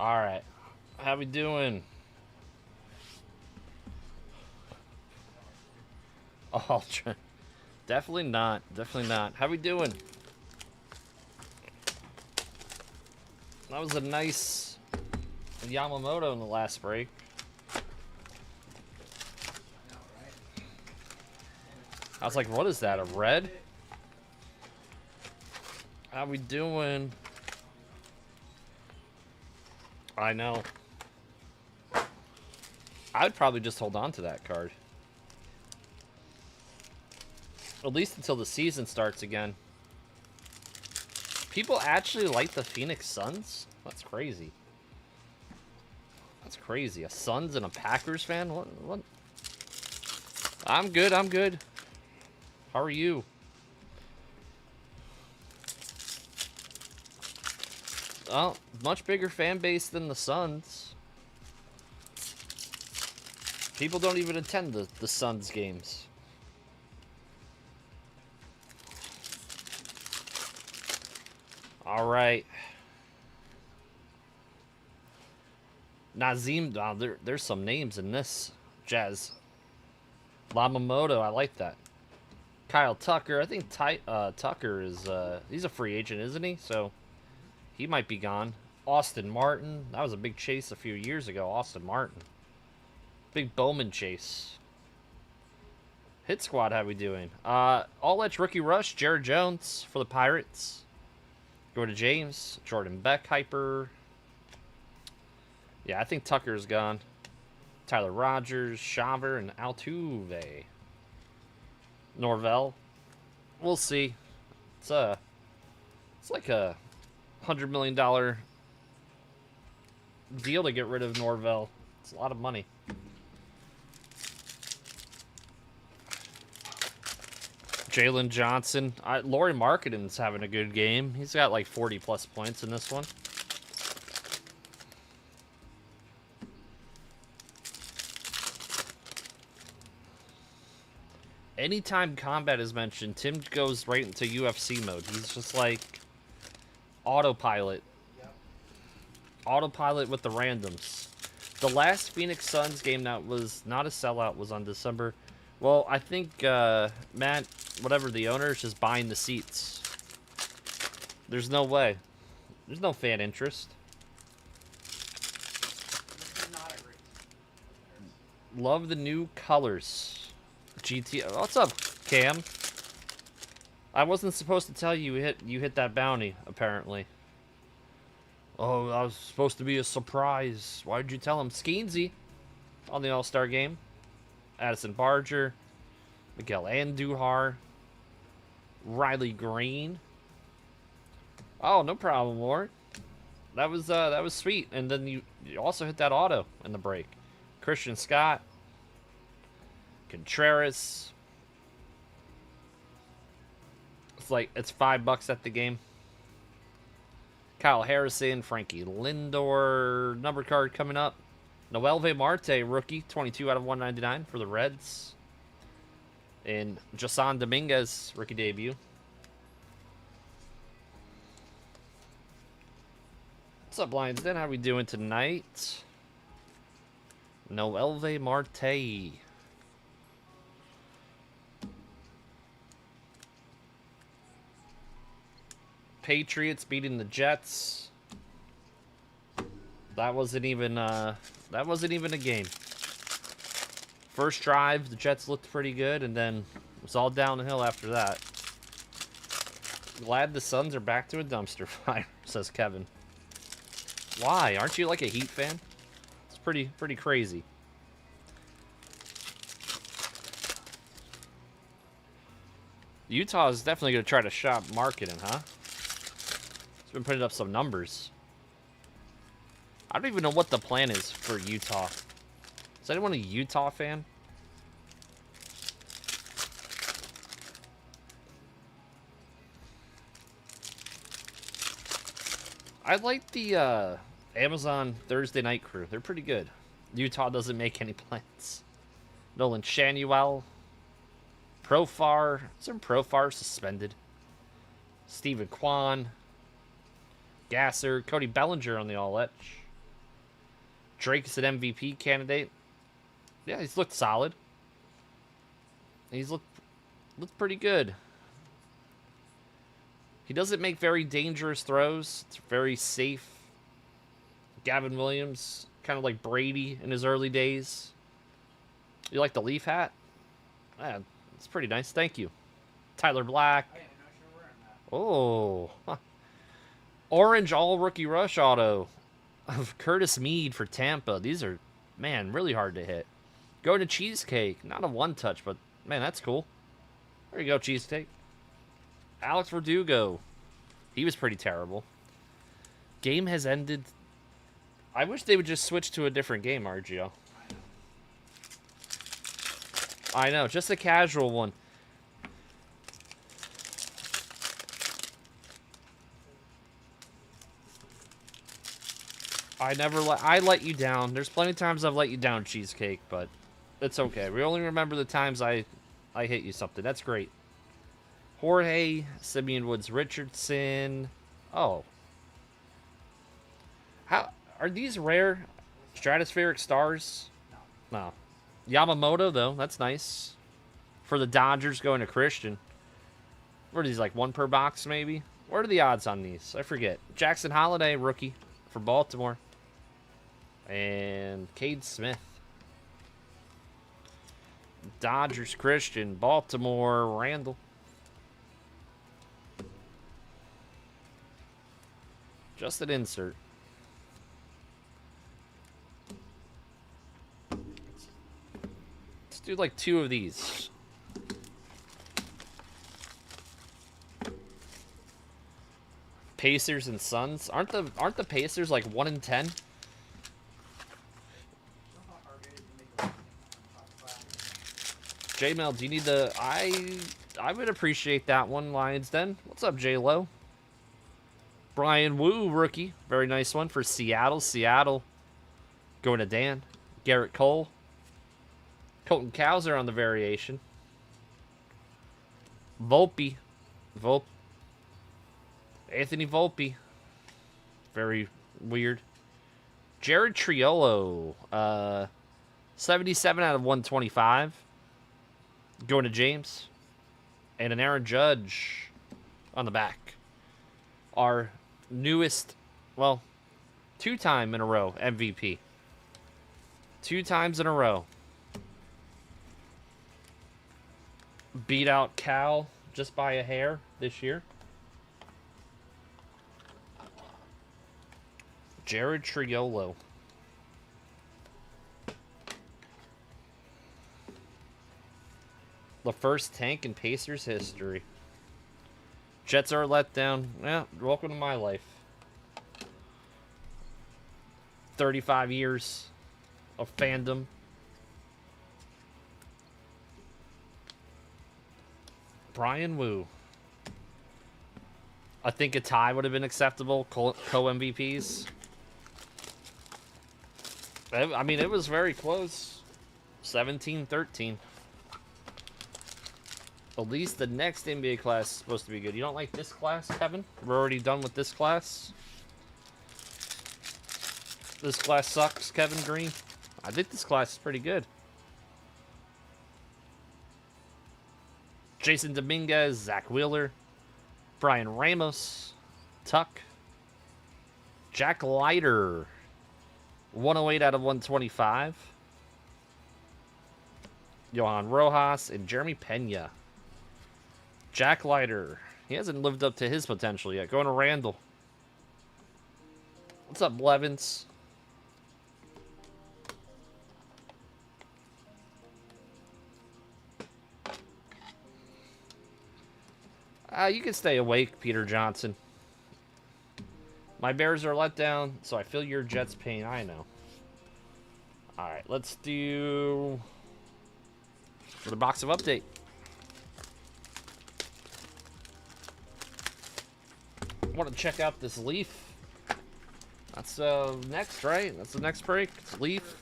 Alright. How we doing? Ultra. Definitely not. Definitely not. How we doing? That was a nice Yamamoto in the last break. I was like, what is that? A red? How we doing? I know. I'd probably just hold on to that card. At least until the season starts again. People actually like the Phoenix Suns? That's crazy. That's crazy. A Suns and a Packers fan? What? I'm good, I'm good. How are you? Oh, much bigger fan base than the Suns. People don't even attend the Suns games. All right. Nazim, there's some names in this. Jazz. YAMAMOTO, I like that. Kyle Tucker, I think Tucker is, he's a free agent, isn't he? So, he might be gone. Austin Martin, that was a big chase a few years ago, Austin Martin. Big Bowman chase. Hit squad, how we doing? All-Edge Rookie Rush, Jared Jones for the Pirates. Jordan James, Jordan Beck, Hyper. Yeah, I think Tucker's gone. Tyler Rogers, Shaver, and Altuve. Norvell. We'll see. It's like a $100 million deal to get rid of Norvell. It's a lot of money. Jalen Johnson. Laurie Markkanen having a good game. He's got like 40+ points in this one. Anytime combat is mentioned, Tim goes right into UFC mode. He's just like autopilot. Yep. Autopilot with the randoms. The last Phoenix Suns game that was not a sellout was on December. Well, I think Matt, whatever the owner, is just buying the seats. There's no way. There's no fan interest. This is not a great. Love the new colors. GT. What's up, Cam? I wasn't supposed to tell you you hit that bounty, apparently. Oh, that was supposed to be a surprise. Why did you tell him? Skeensy on the All-Star game. Addison Barger, Miguel Andujar, Riley Green. Oh, no problem, Lord. That was sweet. And then you also hit that auto in the break. Christian Scott, Contreras. It's $5 at the game. Kyle Harrison, Frankie Lindor, number card coming up. Noelve Marte, rookie, 22 out of 199 for the Reds. And Jason Dominguez, rookie debut. What's up, Lions Den? How we doing tonight? Noelve Marte. Patriots beating the Jets. That wasn't even a game. First drive, the Jets looked pretty good, and then it was all downhill after that. Glad the Suns are back to a dumpster fire, says Kevin. Why? Aren't you like a Heat fan? It's pretty crazy. Utah is definitely going to try to shop marketing, huh? It's been putting up some numbers. I don't even know what the plan is for Utah. Is anyone a Utah fan? I like the Amazon Thursday Night Crew. They're pretty good. Utah doesn't make any plans. Nolan Shanuel. Profar. Isn't Profar suspended? Stephen Kwan. Gasser. Cody Bellinger on the all-etch. Drake is an MVP candidate. Yeah, he's looked solid. He's looked pretty good. He doesn't make very dangerous throws. It's very safe. Gavin Williams, kind of like Brady in his early days. You like the Leaf hat? Yeah, it's pretty nice. Thank you. Tyler Black. Oh. Huh. Orange all-rookie rush auto of Curtis Mead for Tampa. These are, man, really hard to hit. Going to Cheesecake. Not a one-touch, but, man, that's cool. There you go, Cheesecake. Alex Verdugo. He was pretty terrible. Game has ended. I wish they would just switch to a different game, RGL. I know, just a casual one. I let you down. There's plenty of times I've let you down, Cheesecake, but it's okay. We only remember the times I hit you something. That's great. Jorge, Simeon Woods Richardson. Oh. How are these rare stratospheric stars? No. Yamamoto, though. That's nice. For the Dodgers going to Christian. What are these, like one per box, maybe? What are the odds on these? I forget. Jackson Holiday, rookie for Baltimore. And Cade Smith. Dodgers, Christian. Baltimore, Randall. Just an insert. Let's do like 2 of these. Pacers and Suns. Aren't the Pacers like 1 in 10? J-Mel, do you need the... I would appreciate that one, Lions Den. What's up, J-Lo? Brian Wu, rookie. Very nice one for Seattle. Seattle going to Dan. Garrett Cole. Colton Cowser on the variation. Volpe. Anthony Volpe. Very weird. Jared Triolo. 77 out of 125. Going to James. And an Aaron Judge on the back. Our newest, well, 2-time in a row MVP. 2 times in a row. Beat out Cal just by a hair this year. Jared Triolo. The first tank in Pacers history. Jets are let down. Yeah, welcome to my life. 35 years of fandom. Brian Wu. I think a tie would have been acceptable. Co-MVPs. I mean, it was very close. 17-13. At least the next NBA class is supposed to be good. You don't like this class, Kevin? We're already done with this class. This class sucks, Kevin Green. I think this class is pretty good. Jason Dominguez, Zach Wheeler, Brian Ramos, Tuck, Jack Leiter, 108 out of 125. Johan Rojas, and Jeremy Pena. Jack Leiter. He hasn't lived up to his potential yet. Going to Randall. What's up, Blevins? You can stay awake, Peter Johnson. My Bears are let down, so I feel your Jets' pain. I know. All right, let's do the box of update. I want to check out this Leaf. That's next, right? That's the next break. It's Leaf.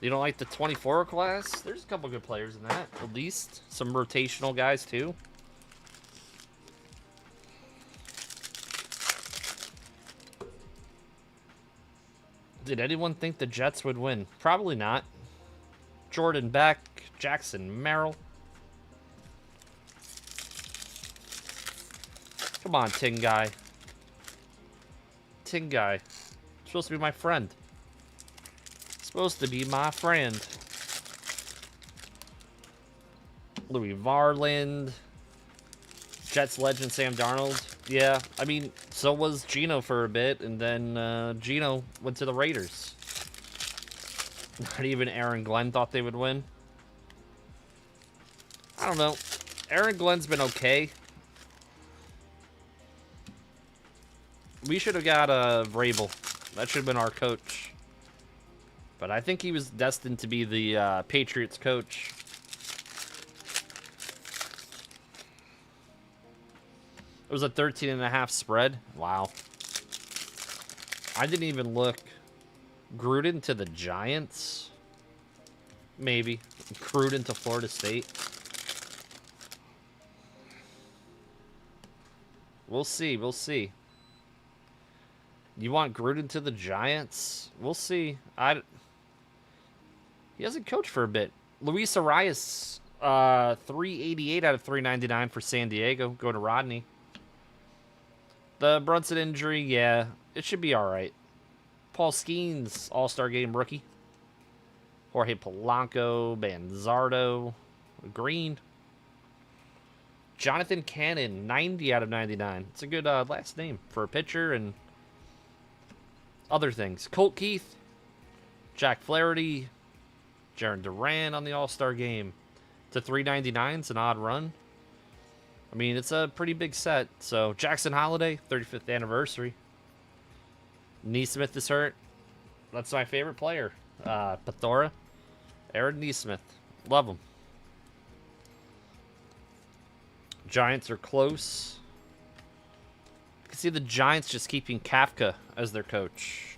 You don't like the 24 class? There's a couple good players in that, at least. Some rotational guys, too. Did anyone think the Jets would win? Probably not. Jordan Beck, Jackson Merrill. Come on, Tin Guy. Tin Guy. Supposed to be my friend. Supposed to be my friend. Louis Varland. Jets legend Sam Darnold. Yeah, I mean, so was Geno for a bit, and then Geno went to the Raiders. Not even Aaron Glenn thought they would win. I don't know. Aaron Glenn's been okay. We should have got Vrabel. That should have been our coach. But I think he was destined to be the Patriots coach. It was a 13.5 spread. Wow. I didn't even look. Gruden to the Giants? Maybe. Gruden to Florida State? We'll see. We'll see. You want Gruden to the Giants? We'll see. He hasn't coached for a bit. Luis Arias, 388 out of 399 for San Diego. Go to Rodney. The Brunson injury, yeah, it should be all right. Paul Skeens, All-Star Game rookie. Jorge Polanco, Banzardo, Green. Jonathan Cannon, 90 out of 99. It's a good last name for a pitcher and other things. Colt Keith, Jack Flaherty, Jaron Duran on the All-Star Game. To 399, it's an odd run. I mean, it's a pretty big set. So, Jackson Holiday, 35th anniversary. Neesmith is hurt. That's my favorite player. Pathora. Aaron Neesmith. Love him. Giants are close. You can see the Giants just keeping Kafka as their coach.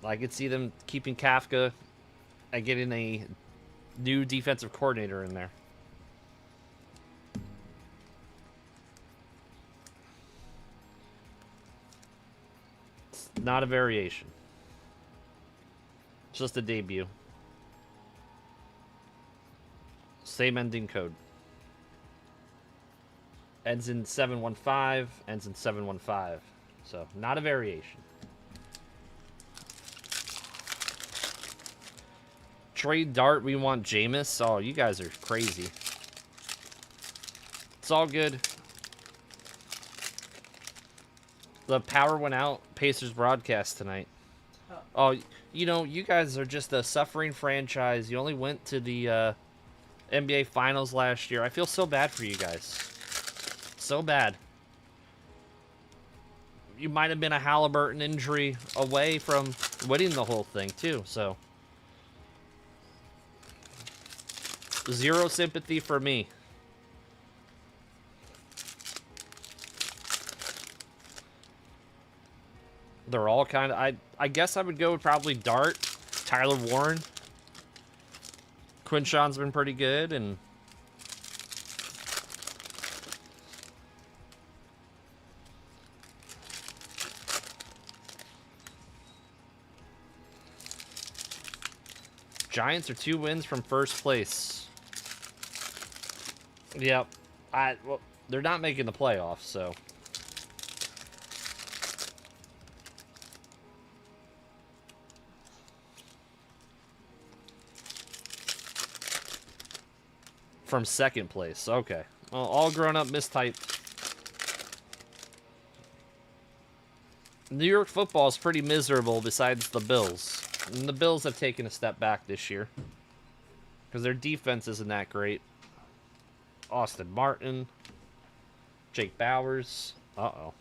I could see them keeping Kafka and getting a new defensive coordinator in there. It's not a variation. It's just a debut. Same ending code. Ends in 715, ends in 715. So, not a variation. Trade Dart, we want Jameis. Oh, you guys are crazy. It's all good. The power went out. Pacers broadcast tonight. Oh, you know, you guys are just a suffering franchise. You only went to the NBA Finals last year. I feel so bad for you guys. So bad. You might have been a Halliburton injury away from winning the whole thing, too, so. Zero sympathy for me. They're all kind of... I guess I would go with probably Dart, Tyler Warren. Quinshon's been pretty good, and... Giants are 2 wins from first place. Yep. Well, they're not making the playoffs, so. from second place. Okay. Well, all grown up mistyped. New York football is pretty miserable besides the Bills. And the Bills have taken a step back this year. Because their defense isn't that great. Austin Martin. Jake Bowers. Uh-oh.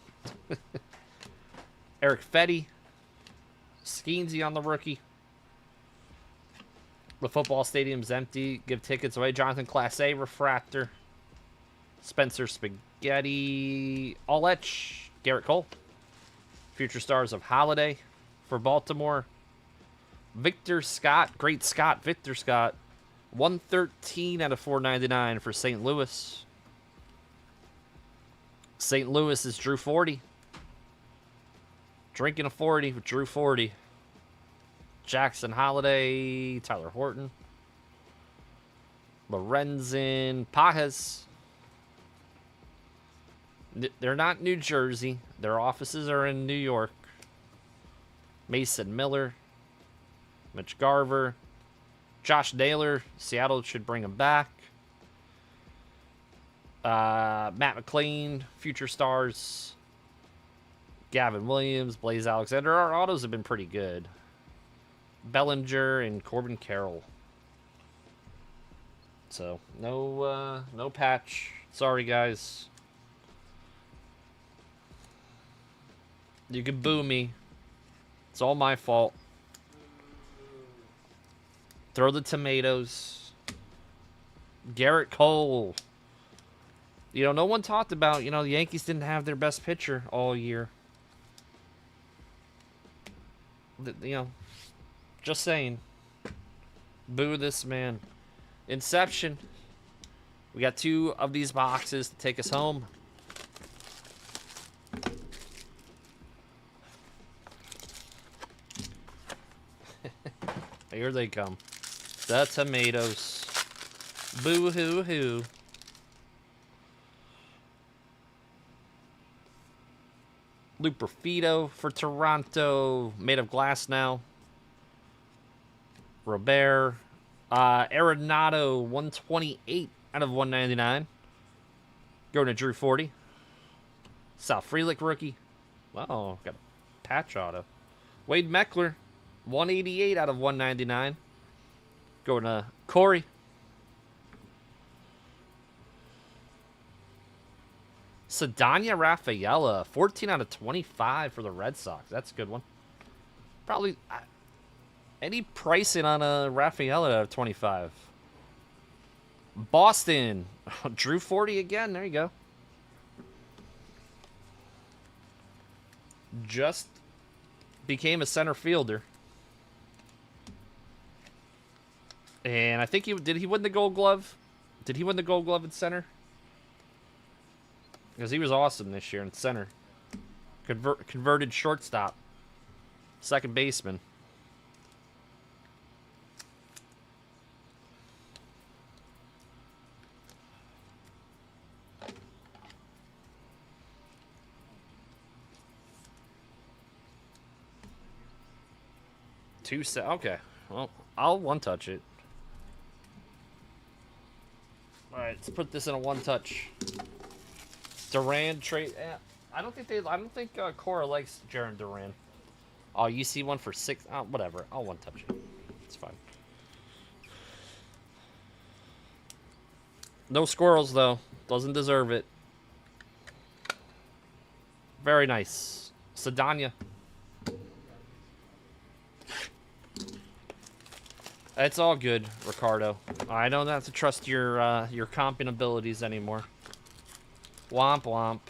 Eric Fetty. Skeensy on the rookie. The football stadium's empty. Give tickets away. Jonathan Class A Refractor. Spencer Spaghetti. Oletch. Garrett Cole. Future stars of Holiday for Baltimore. Victor Scott. Great Scott. Victor Scott. 113 out of 499 for St. Louis. St. Louis is Drew 40. Drinking a 40 with Drew 40. Jackson Holiday. Tyler Horton. Lorenzen Pajes. They're not New Jersey. Their offices are in New York. Mason Miller. Mitch Garver. Josh Naylor. Seattle should bring him back. Matt McLean. Future stars. Gavin Williams. Blaze Alexander. Our autos have been pretty good. Bellinger and Corbin Carroll. So, no patch. Sorry, guys. You can boo me. It's all my fault. Throw the tomatoes. Garrett Cole. You know, no one talked about, the Yankees didn't have their best pitcher all year. Just saying. Boo this man. Inception. We got 2 of these boxes to take us home. Here they come. The tomatoes. Boo-hoo-hoo. Luperfido for Toronto. Made of glass now. Robert. Arenado, 128 out of 199. Going to Drew 40. Sal Frelick rookie. Wow, got a patch auto. Wade Meckler, 188 out of 199. Going to Corey. Sadania Rafaela, 14 out of 25 for the Red Sox. That's a good one. Probably any pricing on a Rafaela out of 25. Boston, Drew 40 again. There you go. Just became a center fielder. And I think did he win the Gold Glove? Did he win the Gold Glove in center? Because he was awesome this year in center. Converted shortstop. Second baseman. Okay. Well, I'll one-touch it. Alright, let's put this in a one-touch. Duran trade. I don't think Cora likes Jarren Duran. Oh, you see one for 6. Whatever. I'll one-touch it. It's fine. No squirrels, though. Doesn't deserve it. Very nice. Sadania. It's all good, Ricardo. I don't have to trust your comping abilities anymore. Womp womp.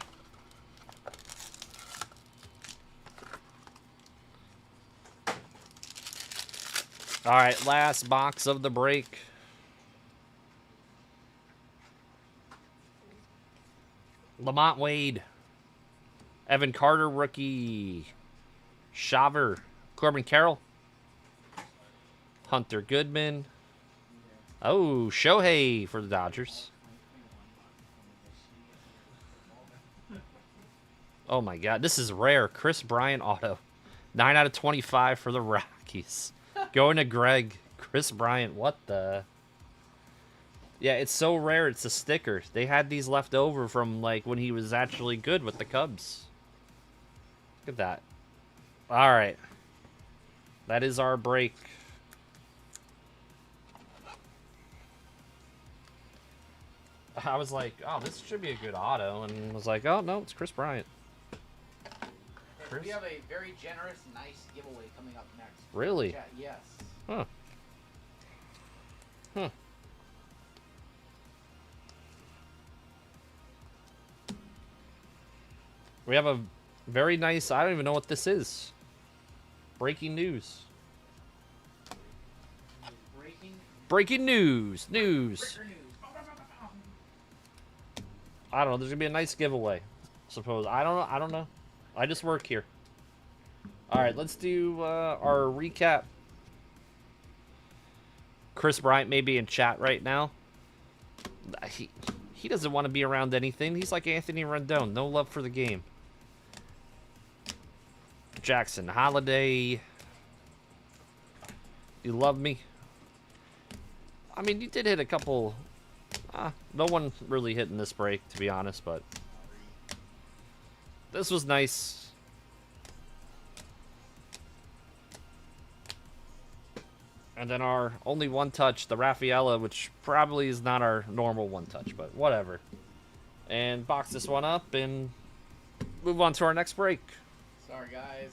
Alright, last box of the break. Lamont Wade. Evan Carter, rookie. Shaver. Corbin Carroll. Hunter Goodman. Oh, Shohei for the Dodgers. Oh my God, this is rare. Chris Bryant auto. 9 out of 25 for the Rockies. Going to Greg. Chris Bryant, what the? Yeah, it's so rare. It's a sticker. They had these left over from like when he was actually good with the Cubs. Look at that. All right. That is our break. I was like, oh, this should be a good auto. And I was like, oh, no, it's Chris Bryant. We have a very generous, nice giveaway coming up next. Really? Yeah, yes. Huh. Huh. We have a very nice, I don't even know what this is. Breaking news. Breaking news. News. I don't know. There's going to be a nice giveaway. Suppose. I don't know. I just work here. Alright, let's do our recap. Chris Bryant may be in chat right now. He doesn't want to be around anything. He's like Anthony Rendon. No love for the game. Jackson Holiday. You love me? I mean, you did hit a couple. No one really hit in this break, to be honest, but this was nice. And then our only one touch, the Rafaela, which probably is not our normal one touch, but whatever. And box this one up and move on to our next break. Sorry, guys.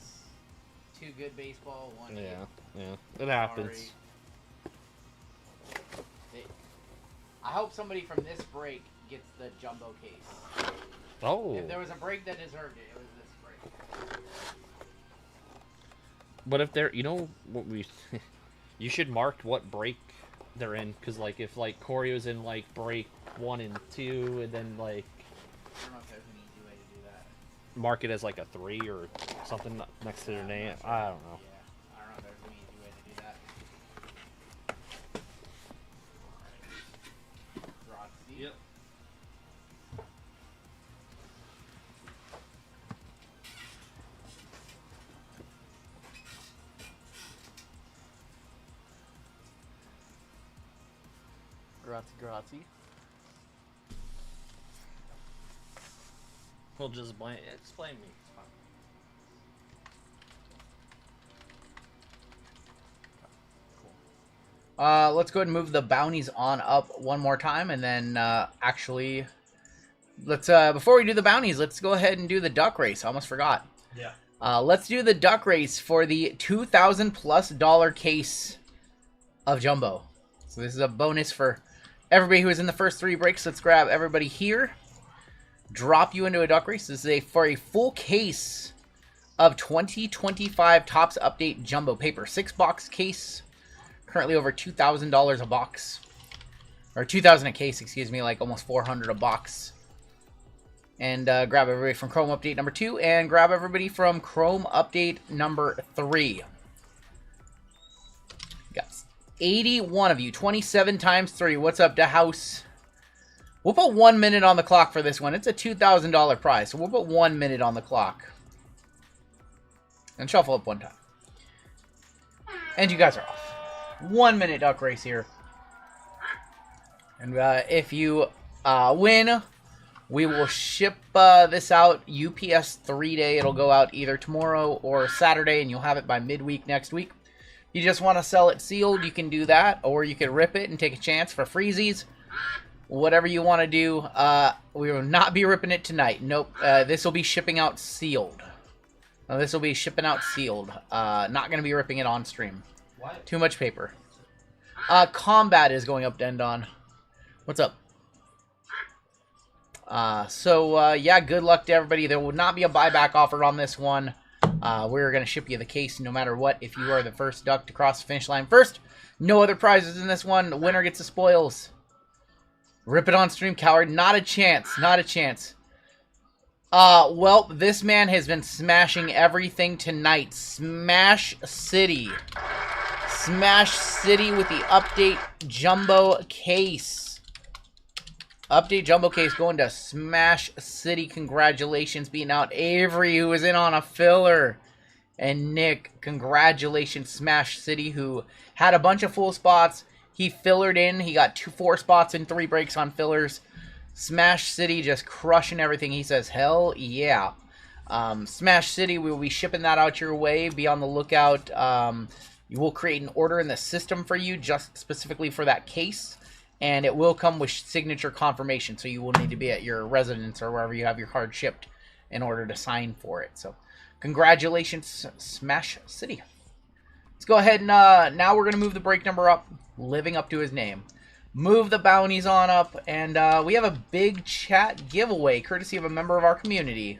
Two good baseball, one hit. Yeah, it happens. Sorry. I hope somebody from this break gets the jumbo case. Oh. If there was a break that deserved it, it was this break. But if they're, you know, what we, you should mark what break they're in, because like if like Corio's in like break 1 and 2, and then like I don't know if there's an easy way to do that. mark it as like a 3 or something next to their name. I don't know. Yeah, I don't know if there's an easy way to do that. Yep. Grazie. We'll just explain me. It's fine. Let's go ahead and move the bounties on up one more time, and then actually, let's before we do the bounties, let's go ahead and do the duck race. I almost forgot. Yeah. Let's do the duck race for the $2,000+ case of jumbo. So this is a bonus for everybody who was in the first 3 breaks. Let's grab everybody here, drop you into a duck race. This is for a full case of 2025 Topps Update Jumbo Paper. 6-box case. Currently over $2,000 a box. Or $2,000 a case, excuse me, like almost $400 a box. And grab everybody from Chrome Update number 2, and grab everybody from Chrome Update number 3. Got 81 of you, 27 times 3. What's up, DeHouse? We'll put 1 minute on the clock for this one. It's a $2,000 prize, so we'll put 1 minute on the clock. And shuffle up one time. And you guys are off. 1 minute duck race here. And if you win, we will ship this out UPS 3-day. It'll go out either tomorrow or Saturday, and you'll have it by midweek next week. You just want to sell it sealed, you can do that, or you can rip it and take a chance for freezies. Whatever you want to do. We will not be ripping it tonight. Nope. This will be shipping out sealed. This will be shipping out sealed. Not going to be ripping it on stream. What? Too much paper. Combat is going up, Dendon. What's up? Yeah, good luck to everybody. There will not be a buyback offer on this one. We're going to ship you the case no matter what if you are the first duck to cross the finish line first. No other prizes in this one. The winner gets the spoils. Rip it on stream, coward. Not a chance. Not a chance. Well, this man has been smashing everything tonight. Smash City. Smash City with the update jumbo case. Update jumbo case going to Smash City. Congratulations, beating out Avery, who was in on a filler. And Nick, congratulations, Smash City, who had a bunch of full spots. He fillered in. He got 4 spots in 3 breaks on fillers. Smash City just crushing everything. He says, hell yeah. Smash City, we will be shipping that out your way. Be on the lookout. You will create an order in the system for you just specifically for that case. And it will come with signature confirmation. So you will need to be at your residence or wherever you have your card shipped in order to sign for it. So congratulations, Smash City. Let's go ahead and now we're going to move the break number up, living up to his name. Move the bounties on up, and we have a big chat giveaway courtesy of a member of our community.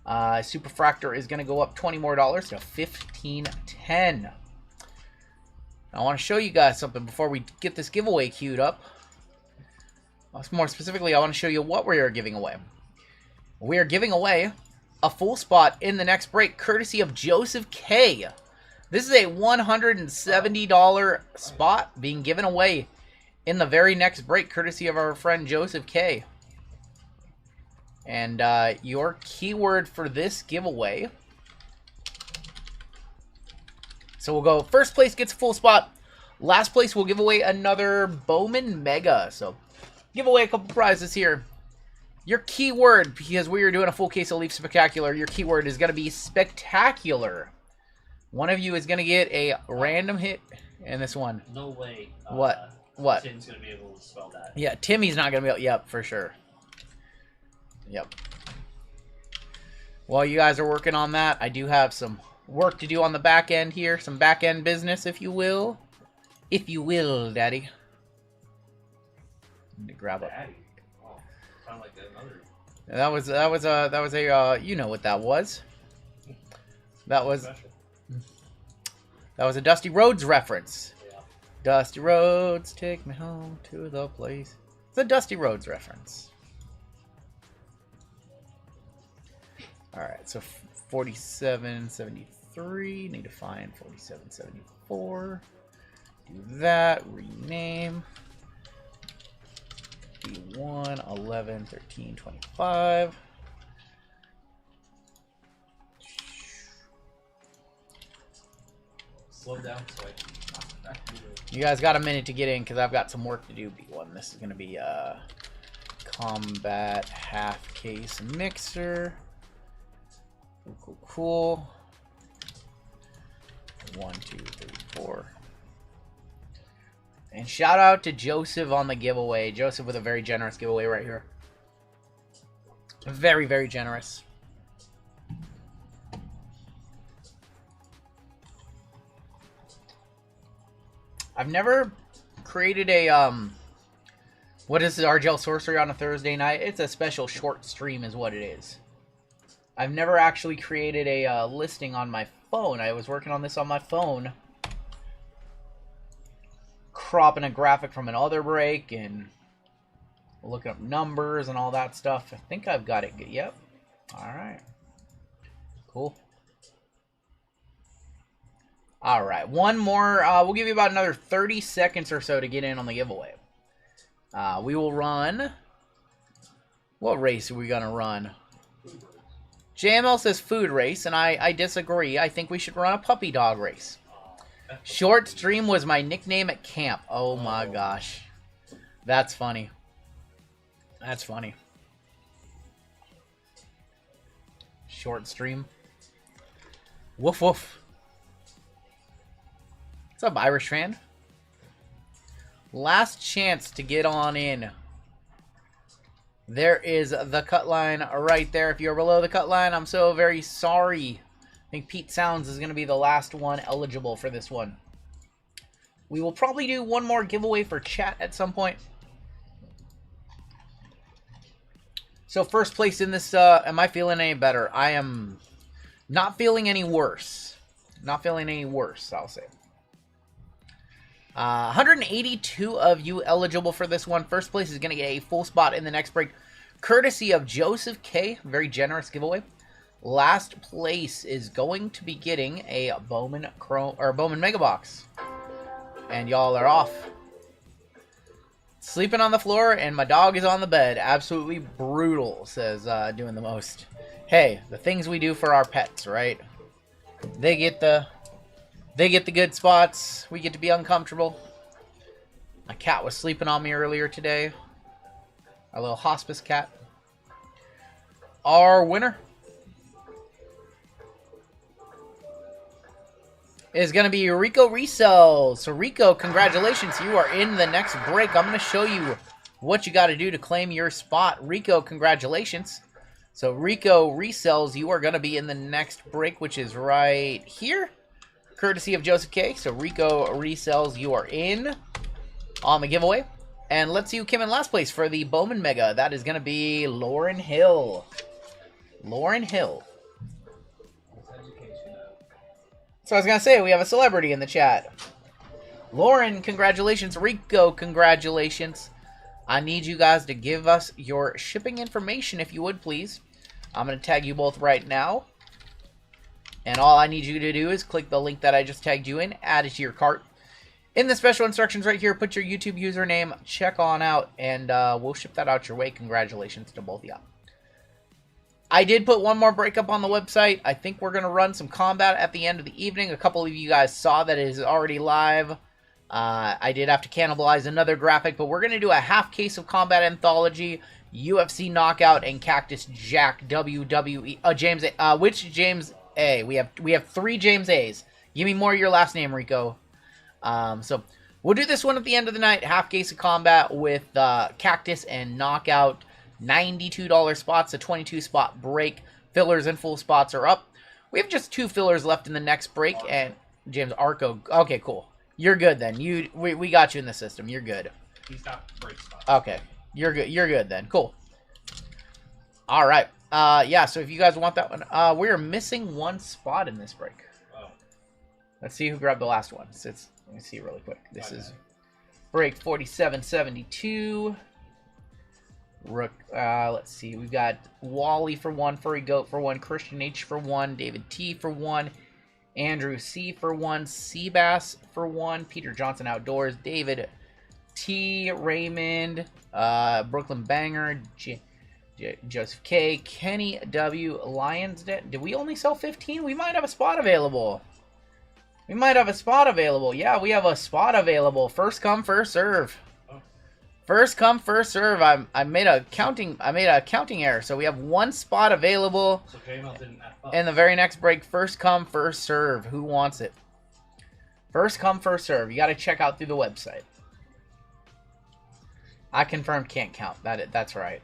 Superfractor is going to go up $20 more to $15.10. I want to show you guys something before we get this giveaway queued up. More specifically, I want to show you what we are giving away. We are giving away a full spot in the next break, courtesy of Joseph K. This is a $170 spot being given away in the very next break, courtesy of our friend Joseph K. And your keyword for this giveaway. So we'll go first place gets a full spot. Last place will give away another Bowman Mega. So give away a couple prizes here. Your keyword, because we are doing a full case of Leaf Spectacular, your keyword is going to be spectacular. One of you is going to get a random hit in this one. No way. What? Tim's going to be able to spell that. Yeah, Timmy's not going to be able... Yep, for sure. Yep. While you guys are working on that, I do have some work to do on the back end here. Some back end business, if you will. If you will, Daddy. Need to grab up. Daddy. Oh, sound like another. That was a you know what that was. That was a Dusty Rhodes reference. Yeah. Dusty Rhodes, take me home to the place. It's a Dusty Rhodes reference. Alright, so 4773. Need to find 4774. Do that. Rename. B1, 11, 13, 25. Slow down so I can... You guys got a minute to get in because I've got some work to do, B1. This is going to be combat half case mixer. Cool. 1, 2, 3, 4. And shout out to Joseph on the giveaway. Joseph with a very generous giveaway right here. Very, very generous. I've never created a, what is it, RGL Sorcery on a Thursday night? It's a special short stream is what it is. I've never actually created a listing on my phone. I was working on this on my phone. Cropping a graphic from another break and looking up numbers and all that stuff. I think I've got it good. Yep. Alright. Cool. Alright. One more. We'll give you about another 30 seconds or so to get in on the giveaway. We will run. What race are we going to run? JML says food race, and I disagree. I think we should run a puppy dog race. Short Stream was my nickname at camp. Oh my gosh. That's funny. That's funny. Short Stream. Woof woof. What's up, Irish fan? Last chance to get on in. There is the cut line right there. If you're below the cut line, I'm so very sorry. I think Pete Sounds is going to be the last one eligible for this one. We will probably do one more giveaway for chat at some point. So first place in this, am I feeling any better? I am not feeling any worse. Not feeling any worse, I'll say. 182 of you eligible for this one. First place is going to get a full spot in the next break, courtesy of Joseph K. Very generous giveaway. Last place is going to be getting a Bowman Mega Box. And y'all are off. Sleeping on the floor and my dog is on the bed. Absolutely brutal, says doing the most. Hey, the things we do for our pets, right? They get the good spots. We get to be uncomfortable. My cat was sleeping on me earlier today. Our little hospice cat. Our winner is going to be Rico Resell. So Rico, congratulations. You are in the next break. I'm going to show you what you got to do to claim your spot. Rico, congratulations. So Rico Resells, you are going to be in the next break, which is right here. Courtesy of Joseph K. So Rico Resells, you are in on the giveaway. And let's see who came in last place for the Bowman Mega. That is going to be Lauren Hill. Lauren Hill. So I was going to say, we have a celebrity in the chat. Lauren, congratulations. Rico, congratulations. I need you guys to give us your shipping information, if you would, please. I'm going to tag you both right now. And all I need you to do is click the link that I just tagged you in, add it to your cart. In the special instructions right here, put your YouTube username, check on out, and we'll ship that out your way. Congratulations to both of y'all. I did put one more break up on the website. I think we're going to run some combat at the end of the evening. A couple of you guys saw that it is already live. I did have to cannibalize another graphic, but we're going to do a half case of Combat Anthology, UFC Knockout, and Cactus Jack WWE. James A. Which James A? We have 3 James A's. Give me more of your last name, Rico. So we'll do this one at the end of the night. Half case of Combat with Cactus and Knockout. $92 spots, a 22 spot break. Fillers and full spots are up. We have just 2 fillers left in the next break. And James Arco. Okay, cool. You're good then. We got you in the system. You're good. He's got break spots. Okay. You're good. You're good then. Cool. All right. Yeah, so if you guys want that one, we're missing 1 spot in this break. Oh. Let's see who grabbed the last one. Let me see really quick. This is break 4772. Rook, let's see. We've got Wally for 1, Furry Goat for 1, Christian H for 1, David T for 1, Andrew C for 1, Seabass for 1, Peter Johnson Outdoors, David T, Raymond, Brooklyn Banger, Joseph K, Kenny W, Lions Den. Did we only sell 15? We might have a spot available. Yeah, we have a spot available. First come, first serve. First come, first serve. I made a counting error, so we have 1 spot available. So JML didn't F up. In the very next break, first come, first serve. Who wants it? First come, first serve. You got to check out through the website. I confirmed can't count. That's right.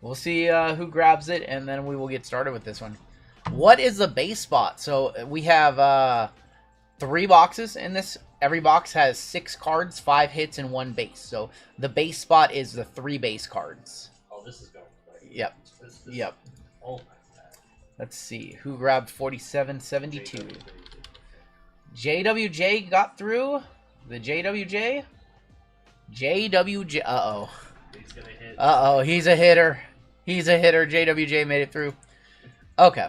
We'll see who grabs it, and then we will get started with this one. What is the base spot? So we have 3 boxes in this. Every box has 6 cards, 5 hits, and 1 base. So the base spot is the 3 base cards. Oh, this is going. Right? Yep. This, Yep. Oh, Let's see. Who grabbed 4772? JWJ got through. The JWJ? JWJ. Uh-oh. he's gonna hit. Uh-oh. He's a hitter. JWJ made it through. Okay.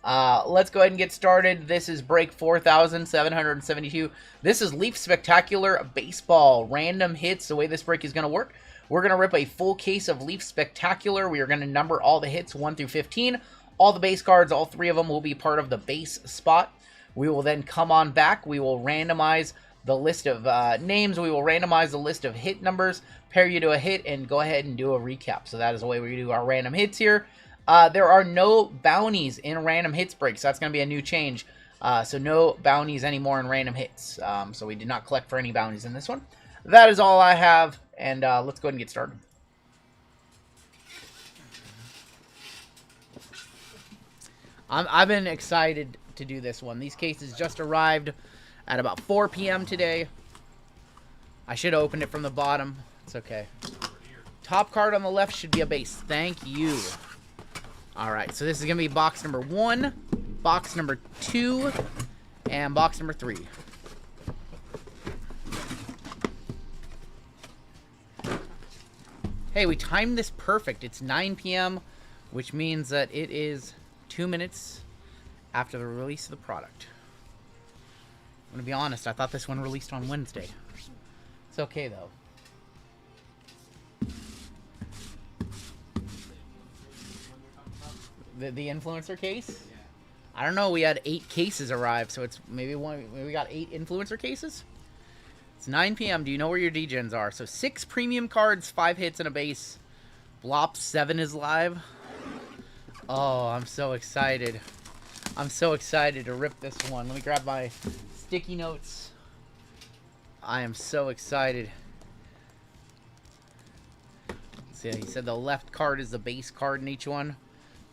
Let's go ahead and get started. This is break 4,772. This is Leaf Spectacular Baseball. Random hits. The way this break is going to work, we're going to rip a full case of Leaf Spectacular. We are going to number all the hits 1 through 15. All the base cards, all 3 of them will be part of the base spot. We will then come on back. We will randomize the list of names. We will randomize the list of hit numbers, pair you to a hit, and go ahead and do a recap. So that is the way we do our random hits here. There are no bounties in random hits breaks. That's going to be a new change. So no bounties anymore in random hits. So we did not collect for any bounties in this one. That is all I have, and let's go ahead and get started. I've been excited to do this one. These cases just arrived at about 4 p.m. today. I should have opened it from the bottom. It's okay. Top card on the left should be a base. Thank you. Alright, so this is going to be box number 1, box number 2, and box number 3. Hey, we timed this perfect. It's 9 p.m., which means that it is 2 minutes after the release of the product. I'm going to be honest, I thought this one released on Wednesday. It's okay, though. The influencer case? I don't know, we had 8 cases arrive, so it's maybe we got 8 influencer cases? It's 9 p.m. Do you know where your degens are? So 6 premium cards, 5 hits, and a base. Blop 7 is live. Oh, I'm so excited. I'm so excited to rip this one. Let me grab my sticky notes. I am so excited. See, he said the left card is the base card in each one.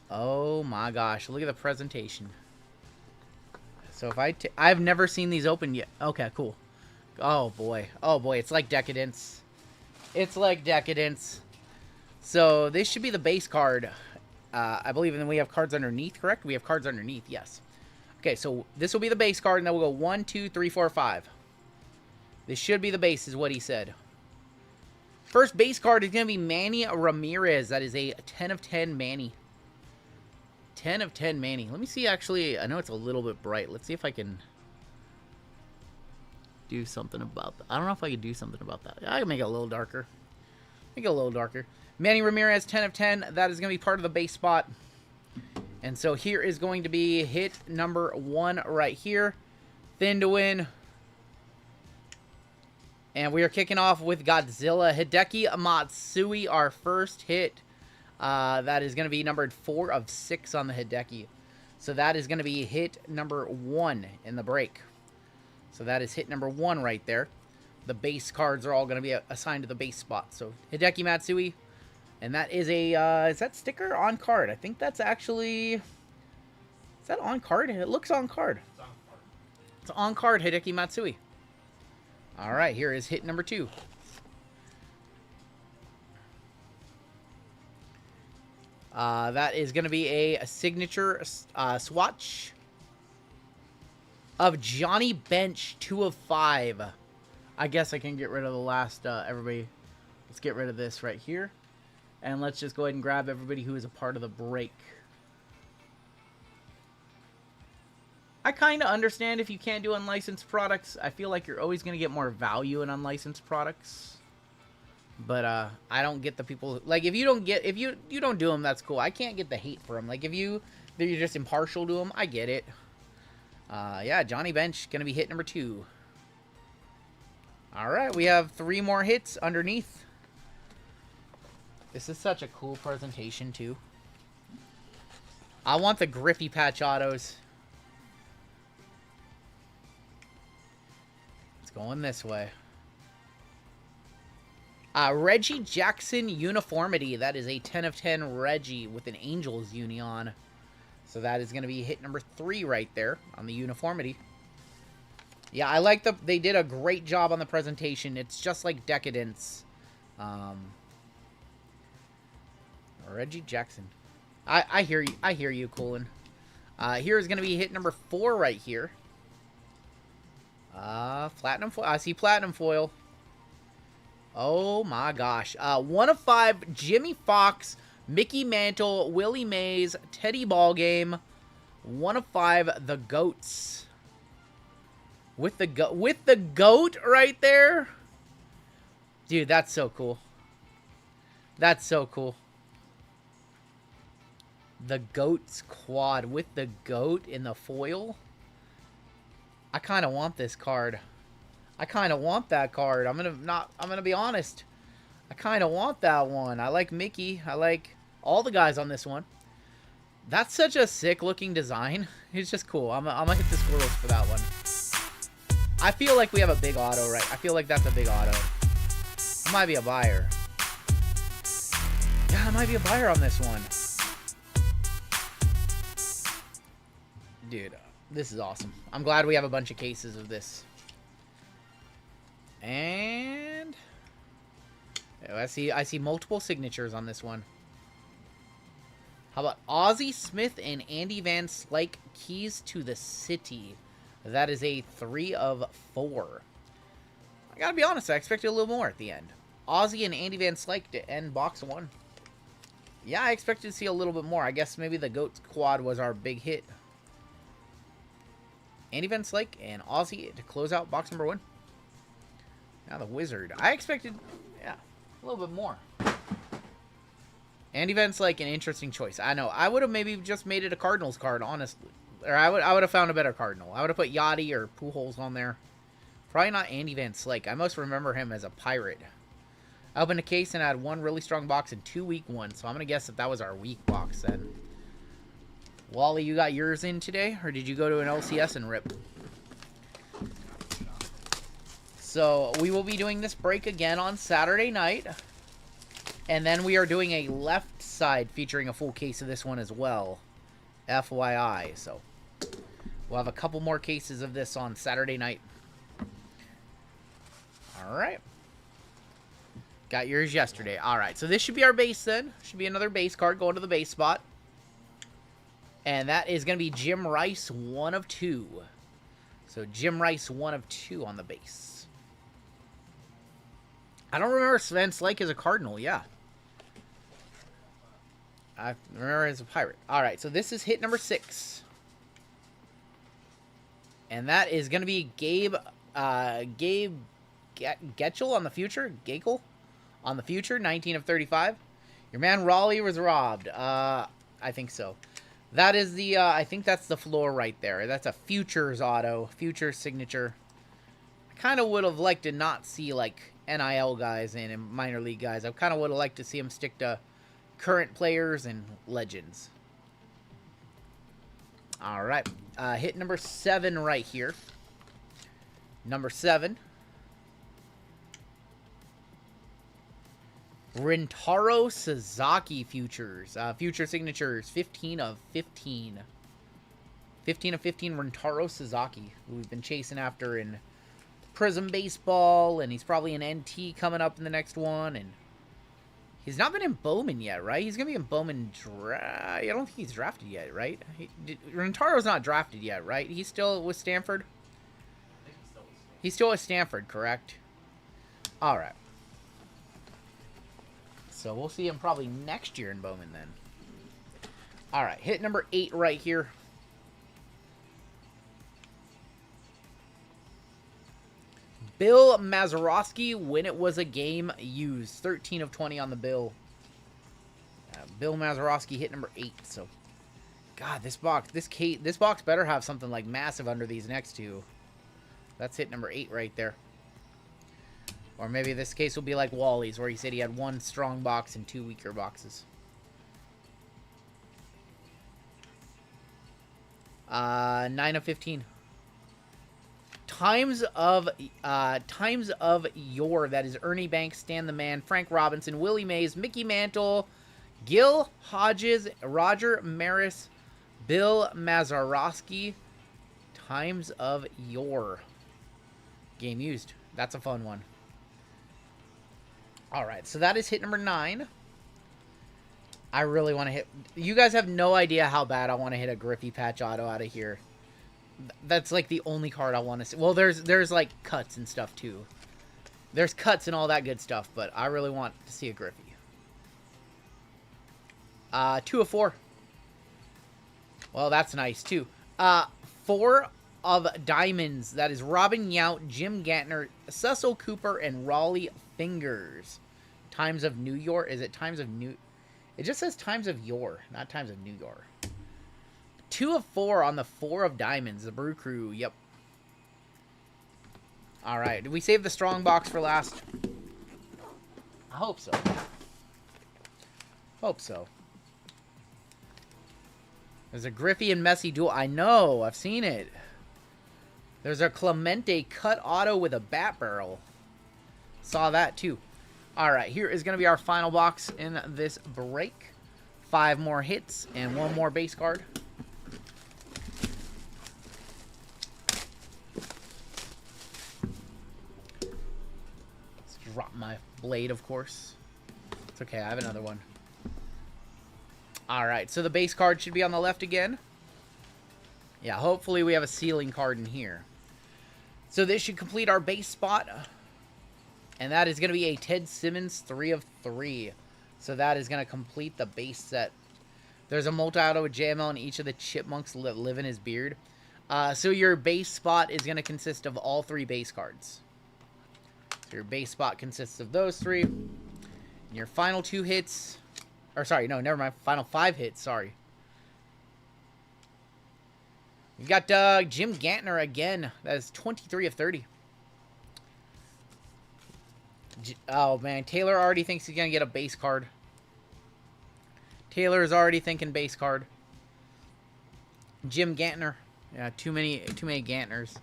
Oh my gosh, look at the presentation. So if I've never seen these open yet. Okay, cool. Oh boy, it's like Decadence. It's like Decadence. So this should be the base card, I believe, and then we have cards underneath, correct? We have cards underneath, yes. Okay, so this will be the base card, and then we'll go 1, 2, 3, 4, 5. This should be the base, is what he said. First base card is going to be Manny Ramirez. That is a 10 of 10 Manny. 10 of 10 Manny. Let me see, actually. I know it's a little bit bright. Let's see if I can do something about that. I don't know if I can do something about that. I can make it a little darker. Make it a little darker. Manny Ramirez, 10 of 10. That is going to be part of the base spot. And so here is going to be hit number 1 right here. Thin to win. And we are kicking off with Godzilla. Hideki Matsui, our first hit. That is going to be numbered 4 of 6 on the Hideki. So that is going to be hit number 1 in the break. So that is hit number 1 right there. The base cards are all going to be assigned to the base spot. So Hideki Matsui. And that is a, is that sticker on card? I think that's actually, is that on card? It looks on card. It's on card, Hideki Matsui. All right, here is hit number 2. That is going to be a signature swatch of Johnny Bench, 2 of 5. I guess I can get rid of the last, everybody. Let's get rid of this right here. And let's just go ahead and grab everybody who is a part of the break. I kind of understand if you can't do unlicensed products. I feel like you're always going to get more value in unlicensed products. But I don't get the people, like, if you don't do them, that's cool. I can't get the hate for them. Like, if you're just impartial to them, I get it. Yeah, Johnny Bench going to be hit number 2. All right, we have 3 more hits underneath. This is such a cool presentation too. I want the Griffey patch autos. Going this way. Reggie Jackson Uniformity. That is a 10 of 10 Reggie with an Angels uni on. So that is going to be hit number 3 right there on the Uniformity. Yeah, I like they did a great job on the presentation. It's just like Decadence. Reggie Jackson. I hear you. I hear you, Colin. Here is going to be hit number 4 right here. Platinum foil. I see platinum foil. Oh my gosh. 1 of 5, Jimmy Fox, Mickey Mantle, Willie Mays, Teddy Ballgame. 1 of 5, the Goats. With the goat right there. Dude, that's so cool. That's so cool. The Goats quad with the goat in the foil. I kind of want this card. I kind of want that card. I'm gonna be honest. I kind of want that one. I like Mickey. I like all the guys on this one. That's such a sick looking design. It's just cool. I'm gonna hit the squirrels for that one. I feel like we have a big auto, right? I feel like that's a big auto. I might be a buyer. Yeah, I might be a buyer on this one. Dude. This is awesome. I'm glad we have a bunch of cases of this. And I see multiple signatures on this one. How about Ozzie Smith and Andy Van Slyke, Keys to the City? That is a 3 of 4. I gotta be honest, I expected a little more at the end. Ozzie and Andy Van Slyke to end box 1. Yeah, I expected to see a little bit more. I guess maybe the Goats quad was our big hit. Andy Van Slyke and Ozzy to close out box number 1. Now the Wizard. I expected, yeah, a little bit more. Andy Van Slyke, an interesting choice. I know. I would have maybe just made it a Cardinals card, honestly. Or I would have found a better Cardinal. I would have put Yachty or Pujols on there. Probably not Andy Van Slyke. I most remember him as a Pirate. I opened a case and I had one really strong box and 2 weak ones. So I'm going to guess that was our weak box then. Wally, you got yours in today? Or did you go to an LCS and rip? So we will be doing this break again on Saturday night. And then we are doing a left side featuring a full case of this one as well. FYI. So we'll have a couple more cases of this on Saturday night. Alright. Got yours yesterday. Alright, so this should be our base then. Should be another base card going to the base spot. And that is going to be Jim Rice, 1 of 2. So Jim Rice, 1 of 2 on the base. I don't remember Van Slyke as a Cardinal, yeah. I remember as a Pirate. Alright, so this is hit number 6. And that is going to be Gabe Getchell on the future. Gakel on the future, 19 of 35. Your man Raleigh was robbed. I think so. That is the, I think that's the floor right there. That's a Futures auto. Futures signature. I kind of would have liked to not see, like, NIL guys and minor league guys. I kind of would have liked to see them stick to current players and legends. Alright. Hit number 7 right here. Number 7. Rintaro Sasaki Futures. Future signatures, 15 of 15. 15 of 15 Rintaro Sasaki, who we've been chasing after in Prism Baseball, and he's probably an NT coming up in the next one, and he's not been in Bowman yet, right? He's going to be in Bowman I don't think he's drafted yet, right? Rintaro's not drafted yet, right? He's still with Stanford? He's still with Stanford, correct? Alright. So we'll see him probably next year in Bowman then. Alright, hit number 8 right here. Bill Mazeroski, when it was a game used. 13 of 20 on the bill. Bill Mazeroski hit number 8. So, God, this box better have something like massive under these next two. That's hit number 8 right there. Or maybe this case will be like Wally's, where he said he had 1 strong box and 2 weaker boxes. 9 of 15. Times of Your. That is Ernie Banks, Stan the Man, Frank Robinson, Willie Mays, Mickey Mantle, Gil Hodges, Roger Maris, Bill Mazeroski. Times of Your. Game used. That's a fun one. Alright, so that is hit number 9. I really want to hit... You guys have no idea how bad I want to hit a Griffey patch auto out of here. That's like the only card I want to see. Well, there's like cuts and stuff too. There's cuts and all that good stuff, but I really want to see a Griffey. 2 of 4. Well, that's nice too. 4 of Diamonds. That is Robin Yount, Jim Gantner, Cecil Cooper, and Raleigh Fingers. Times of New York. Is it Times of New... It just says Times of Your, not Times of New York. 2 of 4 on the 4 of Diamonds. The Brew Crew. Yep. Alright. Did we save the strong box for last? I hope so. Hope so. There's a Griffey and Messi duel. I know. I've seen it. There's a Clemente cut auto with a bat barrel. Saw that too. Alright. Here is going to be our final box in this break. 5 more hits and 1 more base card. Drop my blade, of course. It's okay, I have another one. Alright, so the base card should be on the left again. Yeah, hopefully we have a ceiling card in here. So this should complete our base spot. And that is going to be a Ted Simmons 3 of 3. So that is going to complete the base set. There's a multi-auto with JML in each of the chipmunks that live in his beard. So your base spot is going to consist of all 3 base cards. So your base spot consists of those 3. And your final 2 hits... Or, sorry, no, never mind. Final 5 hits, sorry. We've got Jim Gantner again. That is 23 of 30. Oh, man. Taylor already thinks he's going to get a base card. Taylor is already thinking base card. Jim Gantner. Yeah, too many Gantners.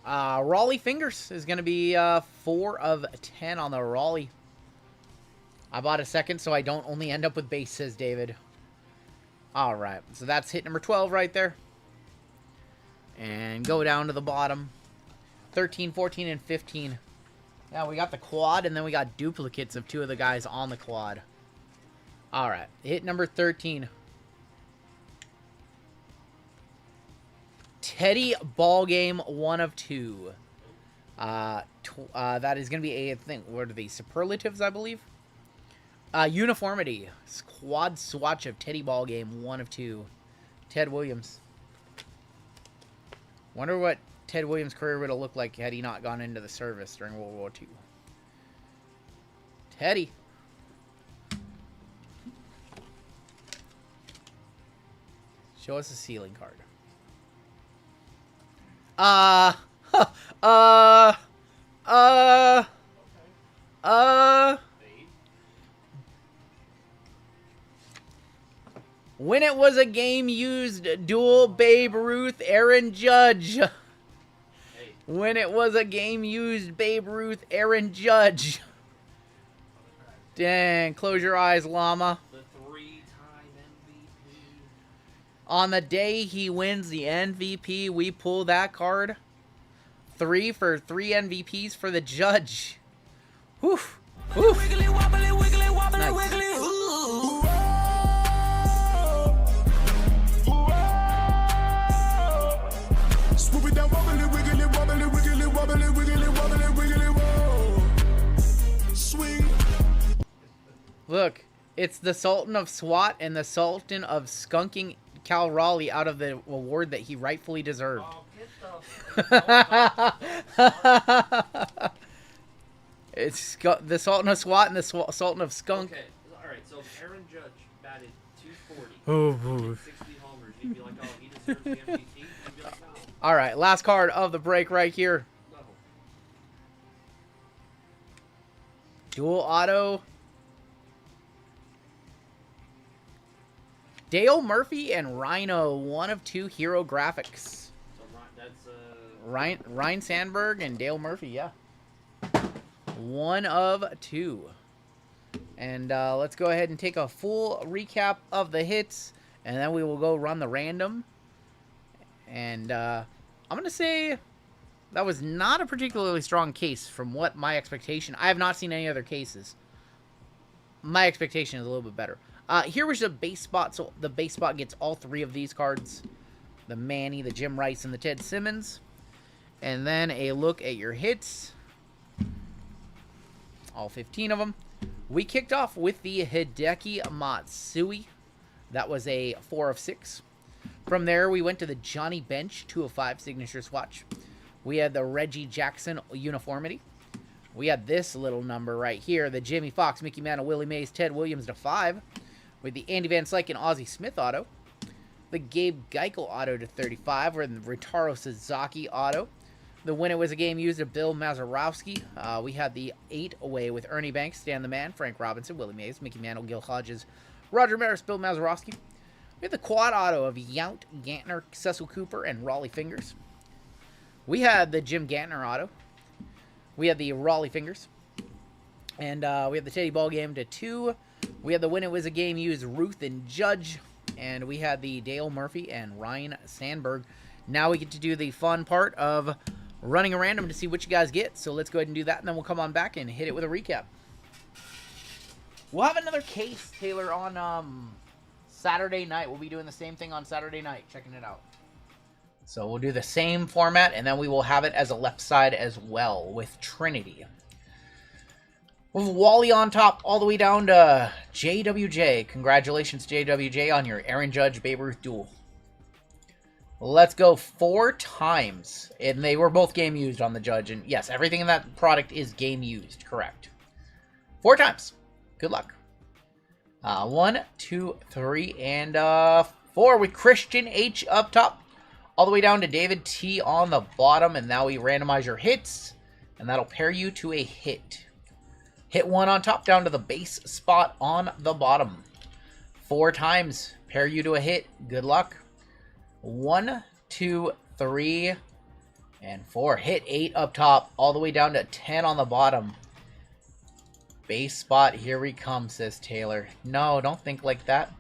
Raleigh Fingers is going to be 4 of 10 on the Raleigh. I bought a second so I don't only end up with base, says David. All right, so that's hit number 12 right there. And go down to the bottom. 13, 14, and 15. Yeah, we got the quad, and then we got duplicates of 2 of the guys on the quad. All right, hit number 13. Teddy Ballgame, 1 of 2. That is going to be a thing. What are these? Superlatives, I believe. Uniformity. Quad swatch of Teddy Ballgame, 1 of 2. Ted Williams. Wonder what Ted Williams' career would have looked like had he not gone into the service during World War II. Teddy. Show us a ceiling card. When it was a game used, duel Babe Ruth, Aaron Judge. Hey. When it was a game used, Babe Ruth, Aaron Judge. Dang, close your eyes, llama. The 3-time MVP. On the day he wins the MVP, we pull that card. 3 for 3 MVPs for the Judge. Whew. Whew. Nice. Swoop it down, wobbly, wiggly, wobbly, wiggly, wobbly, wiggly, wobbly, wiggly, whoa. Swing. Look, it's the Sultan of SWAT and the Sultan of skunking Cal Raleigh out of the award that he rightfully deserved. Oh, get the It's the Sultan of SWAT and the Sultan of Skunk. Okay, alright, so if Aaron Judge batted 240, Oh, boy. 60 homers, you'd be like, oh, he deserves the MVP? You'd be like, no. All right, last card of the break right here. Level. Dual auto. Dale Murphy and Rhino, 1 of 2 hero graphics. So that's Ryan Sandberg and Dale Murphy, yeah. 1 of 2. And let's go ahead and take a full recap of the hits, and then we will go run the random. And I'm going to say that was not a particularly strong case from what my expectation. I have not seen any other cases. My expectation is a little bit better. Here was the base spot, so the base spot gets all 3 of these cards. The Manny, the Jim Rice, and the Ted Simmons. And then a look at your hits. All 15 of them. We kicked off with the Hideki Matsui. That was a 4 of 6. From there, we went to the Johnny Bench, 2 of 5 signature swatch. We had the Reggie Jackson uniformity. We had this little number right here, the Jimmy Fox, Mickey Mantle, Willie Mays, Ted Williams to 5. With the Andy Van Slyke and Ozzie Smith auto. The Gabe Geichel auto to 35. Or the Ritaro Suzuki auto. The When It Was a Game used of Bill Mazeroski. We had the 8 away with Ernie Banks, Stan the Man, Frank Robinson, Willie Mays, Mickey Mantle, Gil Hodges, Roger Maris, Bill Mazeroski. We had the quad auto of Yount, Gantner, Cecil Cooper, and Raleigh Fingers. We had the Jim Gantner auto. We had the Raleigh Fingers. And we had the Teddy Ballgame to 2. We had the When It Was a Game used Ruth and Judge. And we had the Dale Murphy and Ryan Sandberg. Now we get to do the fun part of running a random to see what you guys get. So let's go ahead and do that, and then we'll come on back and hit it with a recap. We'll have another case, Taylor, on Saturday night. We'll be doing the same thing on Saturday night, checking it out. So we'll do the same format, and then we will have it as a left side as well with Trinity. With Wally on top all the way down to JWJ. Congratulations, JWJ, on your Aaron Judge Babe Ruth duel. Let's go 4 times. And they were both game used on the Judge. And yes, everything in that product is game used. Correct. 4 times. Good luck. 1, 2, 3, and 4 with Christian H up top. all the way down to David T on the bottom, and now we randomize your hits, and that'll pair you to a hit. Hit 1 on top, down to the base spot on the bottom. 4 times, pair you to a hit. Good luck. 1, 2, 3, and 4. Hit 8 up top, all the way down to 10 on the bottom. Base spot, here we come, says Taylor. No, don't think like that.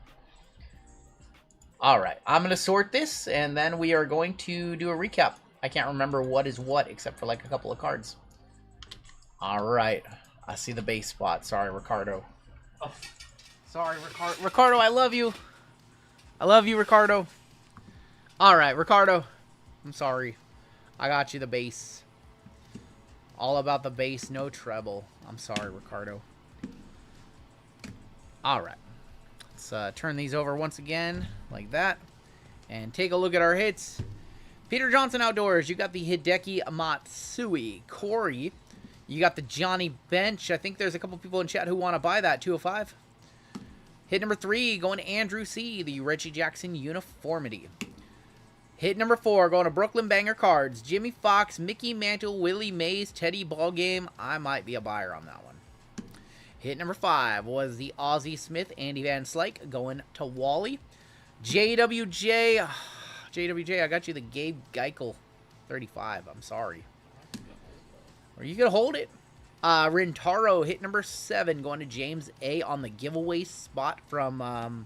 Alright, I'm going to sort this, and then we are going to do a recap. I can't remember what is what, except for like a couple of cards. Alright, I see the base spot. Sorry, Ricardo. Oh. Sorry, Ricardo, I love you. I love you, Ricardo. Alright, Ricardo. I'm sorry. I got you the base. All about the base, no treble. I'm sorry, Ricardo. Alright. Let's turn these over once again, like that. And take a look at our hits. Peter Johnson Outdoors, you got the Hideki Matsui. Corey, you got the Johnny Bench. I think there's a couple people in chat who want to buy that, 205. Hit number 3, going to Andrew C., the Reggie Jackson Uniformity. Hit number 4, going to Brooklyn Banger Cards. Jimmy Fox, Mickey Mantle, Willie Mays, Teddy Ballgame. I might be a buyer on that one. Hit number 5 was the Ozzie Smith, Andy Van Slyke, going to Wally. JWJ, I got you the Gabe Geikel 35. I'm sorry. Or you could hold it. Rintaro, hit number 7, going to James A. on the giveaway spot from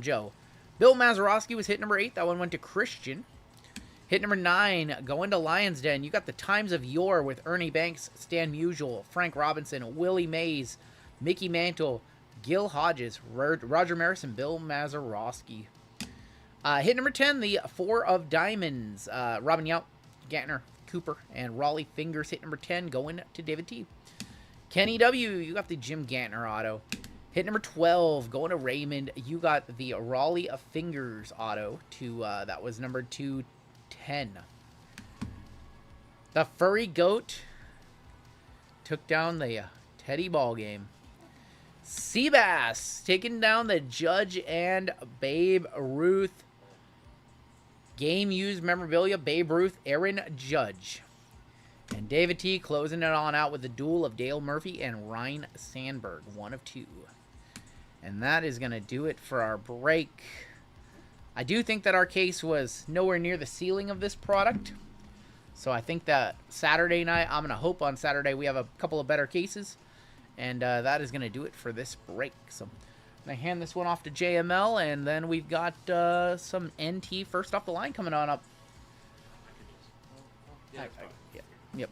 Joe. Bill Mazeroski was hit number 8. That one went to Christian. Hit number 9, going to Lion's Den. You got the Times of Yore with Ernie Banks, Stan Musial, Frank Robinson, Willie Mays, Mickey Mantle, Gil Hodges, Roger Marison, Bill Mazeroski. Hit number 10, the 4 of Diamonds. Robin Yount, Gantner, Cooper, and Raleigh Fingers. Hit number 10, going to David T. Kenny W., you got the Jim Gantner auto. Hit number 12, going to Raymond. You got the Raleigh Fingers auto to, that was number 210. The Furry Goat took down the Teddy Ballgame. Seabass taking down the Judge and Babe Ruth. Game used memorabilia, Babe Ruth, Aaron Judge. And David T closing it on out with the duel of Dale Murphy and Ryan Sandberg, 1 of 2. And that is going to do it for our break. I do think that our case was nowhere near the ceiling of this product. So I think that Saturday night, I'm going to hope on Saturday we have a couple of better cases. And that is going to do it for this break. So I'm going to hand this one off to JML. And then we've got some NT first off the line coming on up. Yep.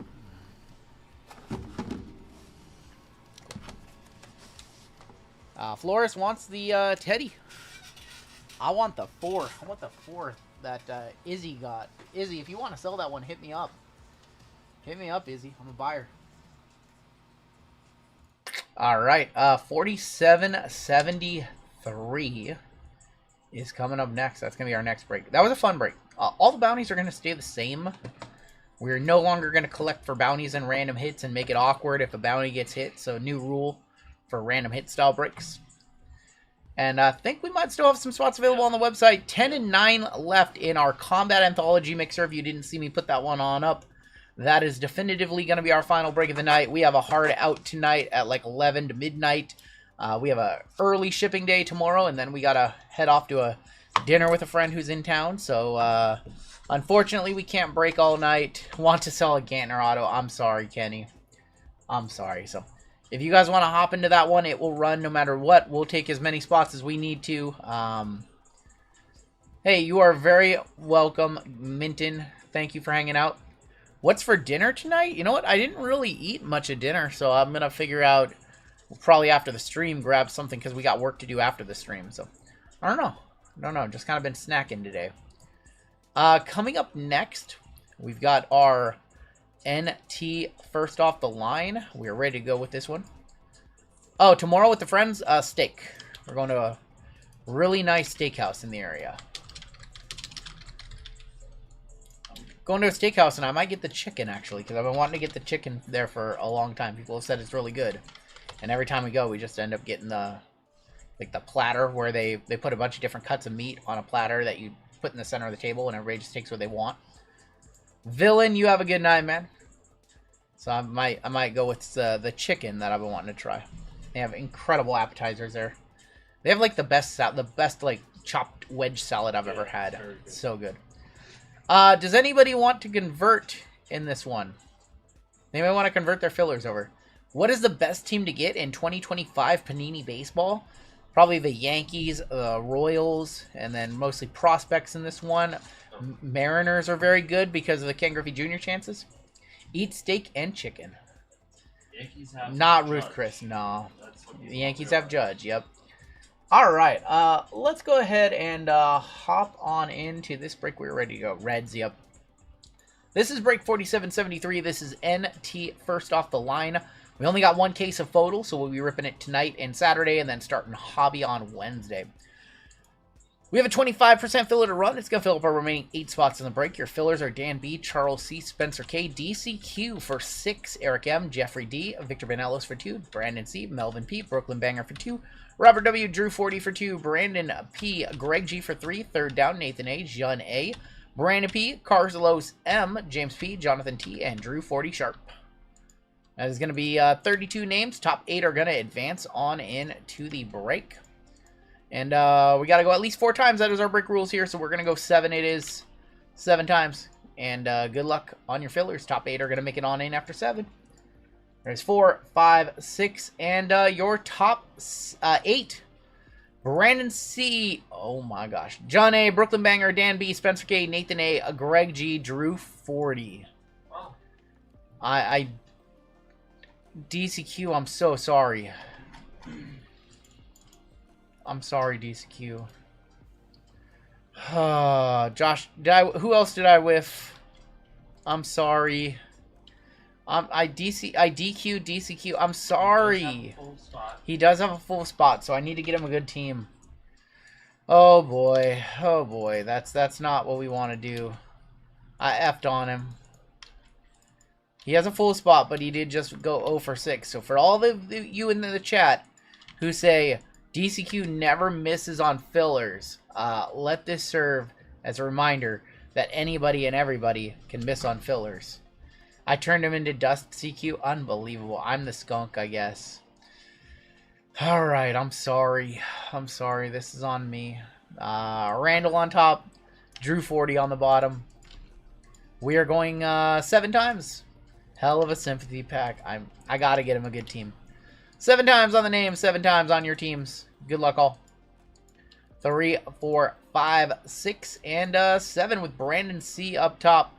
Flores wants the Teddy. I want the 4. I want the 4 that Izzy got. Izzy, if you want to sell that one, hit me up. Hit me up, Izzy. I'm a buyer. All right. 4773 is coming up next. That's going to be our next break. That was a fun break. All the bounties are going to stay the same. We're no longer going to collect for bounties and random hits and make it awkward if a bounty gets hit. So new rule for random hit style breaks. And I think we might still have some spots available on the website. 10 and 9 left in our Combat Anthology mixer. If you didn't see me put that one on up, that is definitively going to be our final break of the night. We have a hard out tonight at like 11 to midnight. We have a early shipping day tomorrow, and then we got to head off to a dinner with a friend who's in town. So, unfortunately, we can't break all night. Want to sell a Gantner auto. I'm sorry, Kenny. I'm sorry. So, if you guys want to hop into that one, it will run no matter what. We'll take as many spots as we need to. Hey, you are very welcome, Minton. Thank you for hanging out. What's for dinner tonight? You know what? I didn't really eat much of dinner, so I'm going to figure out, probably after the stream, grab something because we got work to do after the stream. So, I don't know. Just kind of been snacking today. Coming up next, we've got our NT first off the line. We're ready to go with this one. Oh, tomorrow with the friends, steak. We're going to a really nice steakhouse in the area. Going to a steakhouse, and I might get the chicken, actually, because I've been wanting to get the chicken there for a long time. People have said it's really good. And every time we go, we just end up getting the platter where they put a bunch of different cuts of meat on a platter that you put in the center of the table, and everybody just takes what they want. Villain, you have a good night, man. So I might go with the chicken that I've been wanting to try. They have incredible appetizers there. They have like the best like chopped wedge salad I've ever had. It's so good. Does anybody want to convert in this one? Anybody want to convert their fillers over? What is the best team to get in 2025 Panini Baseball? Probably the Yankees, Royals, and then mostly prospects in this one. Mariners are very good because of the Ken Griffey Jr. chances. Eat steak and chicken. Yankees have Not Ruth Chris, no. The Yankees have Judge, yep. All right, let's go ahead and hop on into this break. We're ready to go. Reds, yep. This is break 4773. This is NT first off the line. We only got one case of FOTL, so we'll be ripping it tonight and Saturday, and then starting Hobby on Wednesday. We have a 25% filler to run. It's going to fill up our remaining 8 spots in the break. Your fillers are Dan B, Charles C, Spencer K, DCQ for 6, Eric M, Jeffrey D, Victor Benelos for 2, Brandon C, Melvin P, Brooklyn Banger for 2, Robert W, Drew 40 for 2, Brandon P, Greg G for 3, third down, Nathan A, Jun A, Brandon P, Carlos M, James P, Jonathan T, and Drew 40 sharp. That is going to be 32 names. Top 8 are going to advance on into the break. And we got to go at least 4 times. That is our break rules here. So we're going to go 7. It is 7 times. And good luck on your fillers. Top 8 are going to make it on in after 7. There's 4, 5, 6. And your top 8. Brandon C. Oh my gosh. John A. Brooklyn Banger. Dan B. Spencer K. Nathan A. Greg G. Drew 40. Wow. I DCQ, I'm so sorry. I'm sorry, DCQ. Josh, who else did I whiff? I'm sorry. I DQ DCQ. I'm sorry. He does have a full spot, so I need to get him a good team. Oh boy. Oh boy. That's not what we want to do. I effed on him. He has a full spot, but he did just go 0 for 6. So for all you in the chat who say DCQ never misses on fillers, let this serve as a reminder that anybody and everybody can miss on fillers. I turned him into Dust CQ. Unbelievable. I'm the skunk, I guess. Alright, I'm sorry. I'm sorry. This is on me. Randall on top. Drew 40 on the bottom. We are going 7 times. Hell of a sympathy pack. I gotta get him a good team. 7 times on the name, 7 times on your teams. Good luck all. 3, 4, 5, 6, and 7 with Brandon C up top.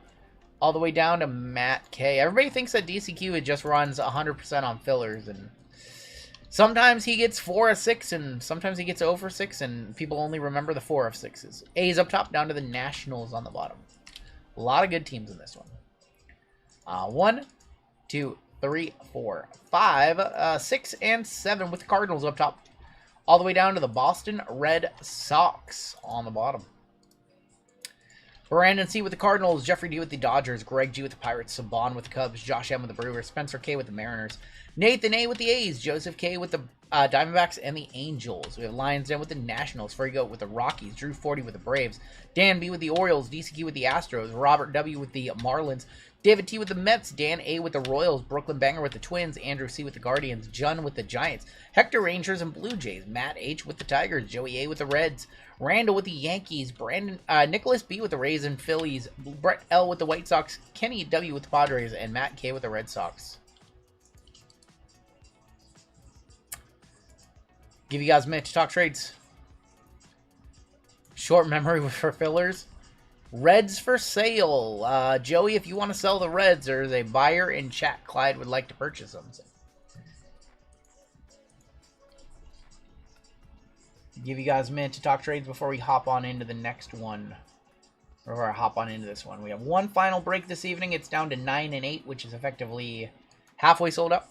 All the way down to Matt K. Everybody thinks that DCQ just runs 100% on fillers, and sometimes he gets 4 of 6, and sometimes he gets 0 for 6, and people only remember the 4 of 6s. A's up top, down to the Nationals on the bottom. A lot of good teams in this one. 1, 2, 3, 4, 5, 6, and 7 with the Cardinals up top. All the way down to the Boston Red Sox on the bottom. Brandon C with the Cardinals, Jeffrey D with the Dodgers, Greg G with the Pirates, Saban with the Cubs, Josh M with the Brewers, Spencer K with the Mariners, Nathan A with the A's, Joseph K with the Diamondbacks and the Angels. We have Lions Den with the Nationals, Ferry Goat with the Rockies, Drew 40 with the Braves, Dan B with the Orioles, DCQ with the Astros, Robert W with the Marlins, David T with the Mets, Dan A with the Royals, Brooklyn Banger with the Twins, Andrew C with the Guardians, Jun with the Giants, Hector Rangers and Blue Jays, Matt H with the Tigers, Joey A with the Reds, Randall with the Yankees, Nicholas B with the Rays and Phillies, Brett L with the White Sox, Kenny W with the Padres, and Matt K with the Red Sox. Give you guys a minute to talk trades. Short memory for fillers. Reds for sale. Joey, if you want to sell the Reds, there's a buyer in chat. Clyde would like to purchase them. So. Give you guys a minute to talk trades before we hop on into the next one. Or hop on into this one. We have one final break this evening. It's down to 9 and 8, which is effectively halfway sold out.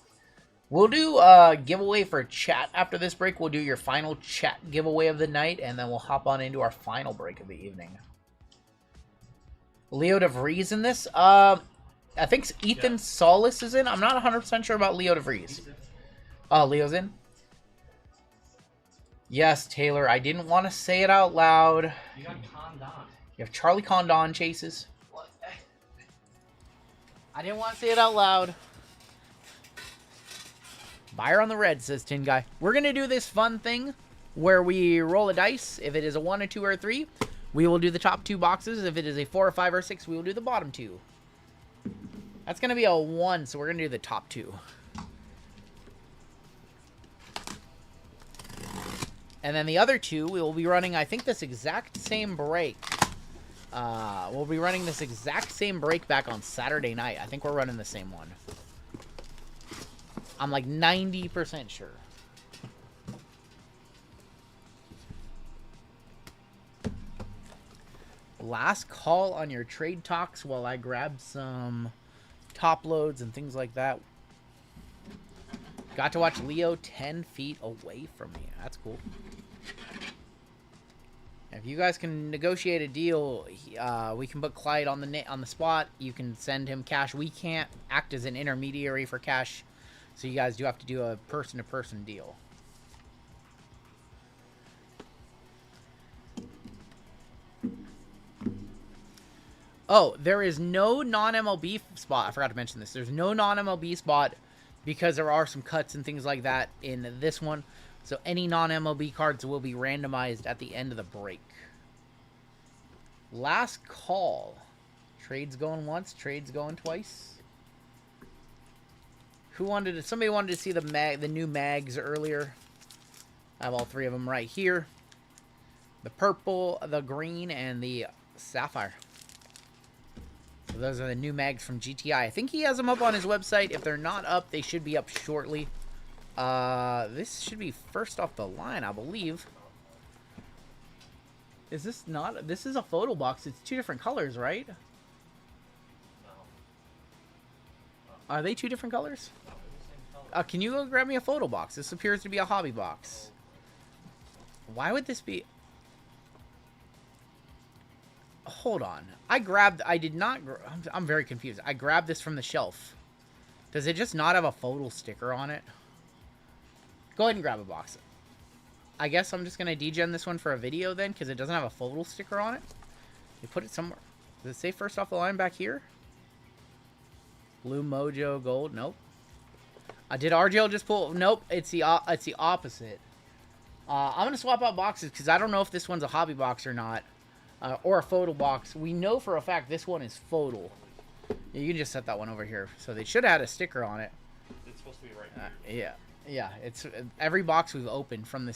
We'll do a giveaway for chat after this break. We'll do your final chat giveaway of the night, and then we'll hop on into our final break of the evening. Leo DeVries in this. I think Ethan Solis is in. I'm not 100% sure about Leo DeVries. Oh, Leo's in? Yes, Taylor. I didn't want to say it out loud. You got conned on. You have Charlie Condon chases. What? I didn't want to say it out loud. Buyer on the red, says Tin Guy. We're going to do this fun thing where we roll a dice. If it is a 1, a 2, or a 3, we will do the top 2 boxes. If it is a 4, a 5, or a 6, we will do the bottom 2. That's going to be a 1, so we're going to do the top 2. And then the other 2, we will be running, I think, this exact same break. We'll be running this exact same break back on Saturday night. I think we're running the same one. I'm like 90% sure. Last call on your trade talks while I grab some top loads and things like that. Got to watch Leo 10 feet away from me. That's cool. If you guys can negotiate a deal, we can put Clyde on the spot. You can send him cash. We can't act as an intermediary for cash, so you guys do have to do a person-to-person deal. Oh, there is no non-MLB spot. I forgot to mention this. There's no non-MLB spot because there are some cuts and things like that in this one. So any non-MLB cards will be randomized at the end of the break. Last call. Trades going once, trades going twice. Somebody wanted to see the new mags earlier. I have all 3 of them right here. The purple, the green, and the sapphire. So those are the new mags from GTI. I think he has them up on his website. If they're not up, they should be up shortly. This should be first off the line, I believe. Is this not? This is a photo box. It's 2 different colors, right? Are they 2 different colors? Can you go grab me a photo box? This appears to be a hobby box. Why would this be? Hold on. I did not. I'm very confused. I grabbed this from the shelf. Does it just not have a photo sticker on it? Go ahead and grab a box. I guess I'm just going to degen this one for a video then, because it doesn't have a photo sticker on it. You put it somewhere. Does it say first off the line back here? Blue Mojo Gold. Nope. Did RGL just pull? Nope. It's the opposite. I'm going to swap out boxes because I don't know if this one's a hobby box or not. Or a photo box. We know for a fact this one is photo. You can just set that one over here. So they should have had a sticker on it. It's supposed to be right here. Yeah. Yeah, it's every box we've opened from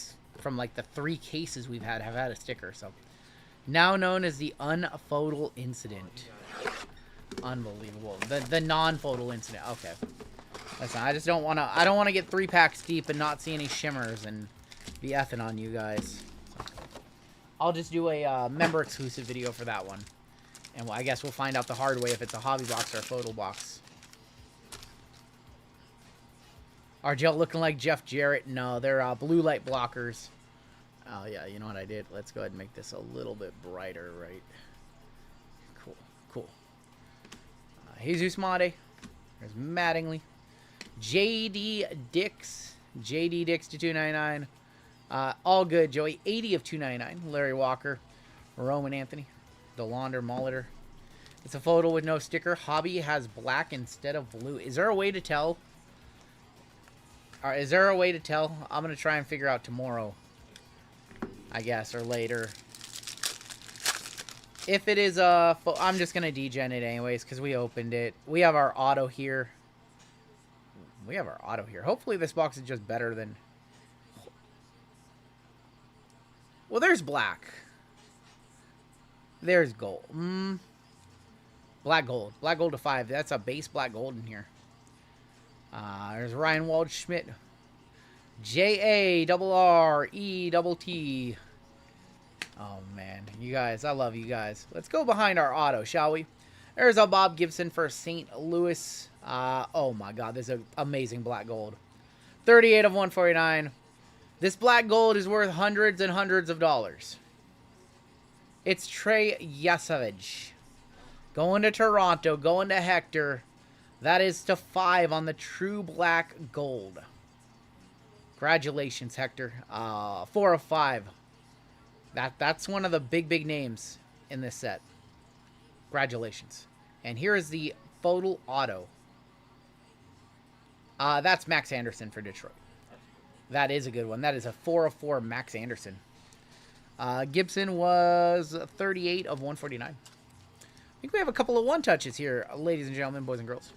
like the 3 cases we've had have had a sticker. So now known as the unphoto incident. Unbelievable. The non-photo incident. Okay. Listen, I don't want to get 3 packs deep and not see any shimmers and be effing on you guys. So I'll just do a member exclusive video for that one. And I guess we'll find out the hard way if it's a hobby box or a photo box. RGL looking like Jeff Jarrett. No, they're blue light blockers. Oh, yeah, you know what I did? Let's go ahead and make this a little bit brighter, right? Cool, cool. Jesus Made. There's Mattingly. JD Dix. JD Dix to 299. All good, Joey. 80 of 299. Larry Walker. Roman Anthony. DeLaunder Molitor. It's a photo with no sticker. Hobby has black instead of blue. Is there a way to tell? Is there a way to tell? I'm going to try and figure out tomorrow, I guess, or later. If it is I'm just going to degen it anyways because we opened it. We have our auto here. Hopefully this box is just better than... Well, there's black. There's gold. Black gold. Black gold to 5. That's a base black gold in here. There's Ryan Waldschmidt. JARRETT. Oh, man. You guys, I love you guys. Let's go behind our auto, shall we? There's a Bob Gibson for St. Louis. Oh, my God. This is an amazing black gold. 38 of 149. This black gold is worth hundreds and hundreds of dollars. It's Trey Yasovich. Going to Toronto. Going to Hector. That is to 5 on the true black gold. Congratulations, Hector. 4 of 5. That's one of the big names in this set. Congratulations. And here is the FOTL Auto. That's Max Anderson for Detroit. That is a good one. That is a 4 of 4 Max Anderson. Gibson was 38 of 149. I think we have a couple of one-touches here, ladies and gentlemen, boys and girls.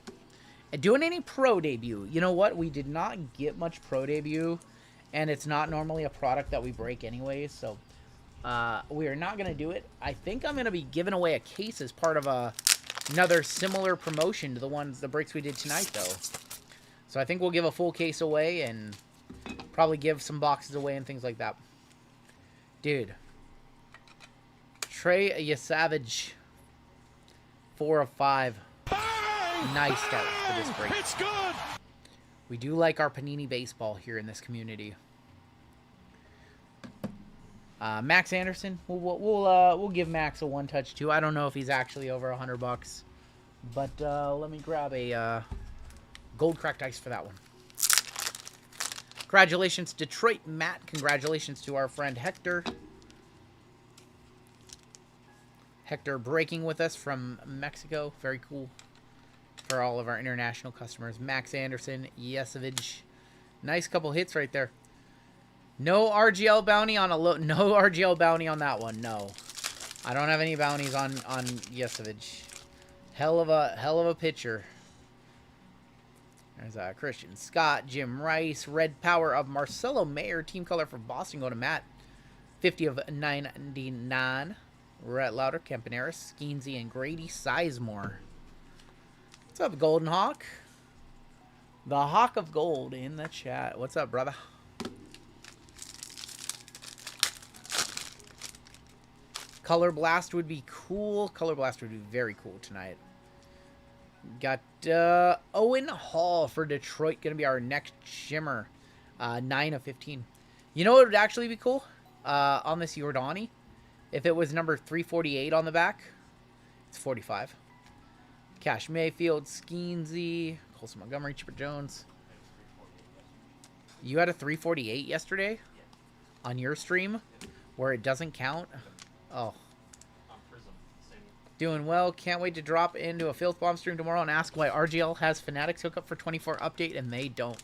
And doing any pro debut. You know what? We did not get much pro debut, and it's not normally a product that we break anyways, so we are not going to do it. I think I'm going to be giving away a case as part of another similar promotion to the breaks we did tonight, though. So I think we'll give a full case away and probably give some boxes away and things like that. Dude. Trey Yasavage. 4 of 5. Nice start for this break. It's good. We do like our Panini baseball here in this community. Max Anderson. We'll give Max a one-touch too. I don't know if he's actually over $100, but let me grab a gold cracked ice for that one. Congratulations, Detroit Matt. Congratulations to our friend Hector. Hector breaking with us from Mexico. Very cool for all of our international customers. Max Anderson, Yesevich. Nice couple hits right there. No RGL bounty on no RGL bounty on that one. No. I don't have any bounties on Yesevich. Hell of a pitcher. There's Christian Scott, Jim Rice, Red Power of Marcelo Mayer, team color for Boston, go to Matt. 50 of 999. Rhett Lauder, Campaneris, Skeensy, and Grady Sizemore. What's up, Golden Hawk? The Hawk of Gold in the chat. What's up, brother? Color Blast would be cool. Color Blast would be very cool tonight. Got Owen Hall for Detroit. Going to be our next shimmer. 9 of 15. You know what would actually be cool? On this Jordani? If it was number 348 on the back. It's 45. Cash Mayfield, Skeensy, Colson Montgomery, Chipper Jones. You had a 348 yesterday? On your stream? Where it doesn't count? Oh. Doing well. Can't wait to drop into a Filth Bomb stream tomorrow and ask why RGL has Fanatics hookup for 24 update and they don't.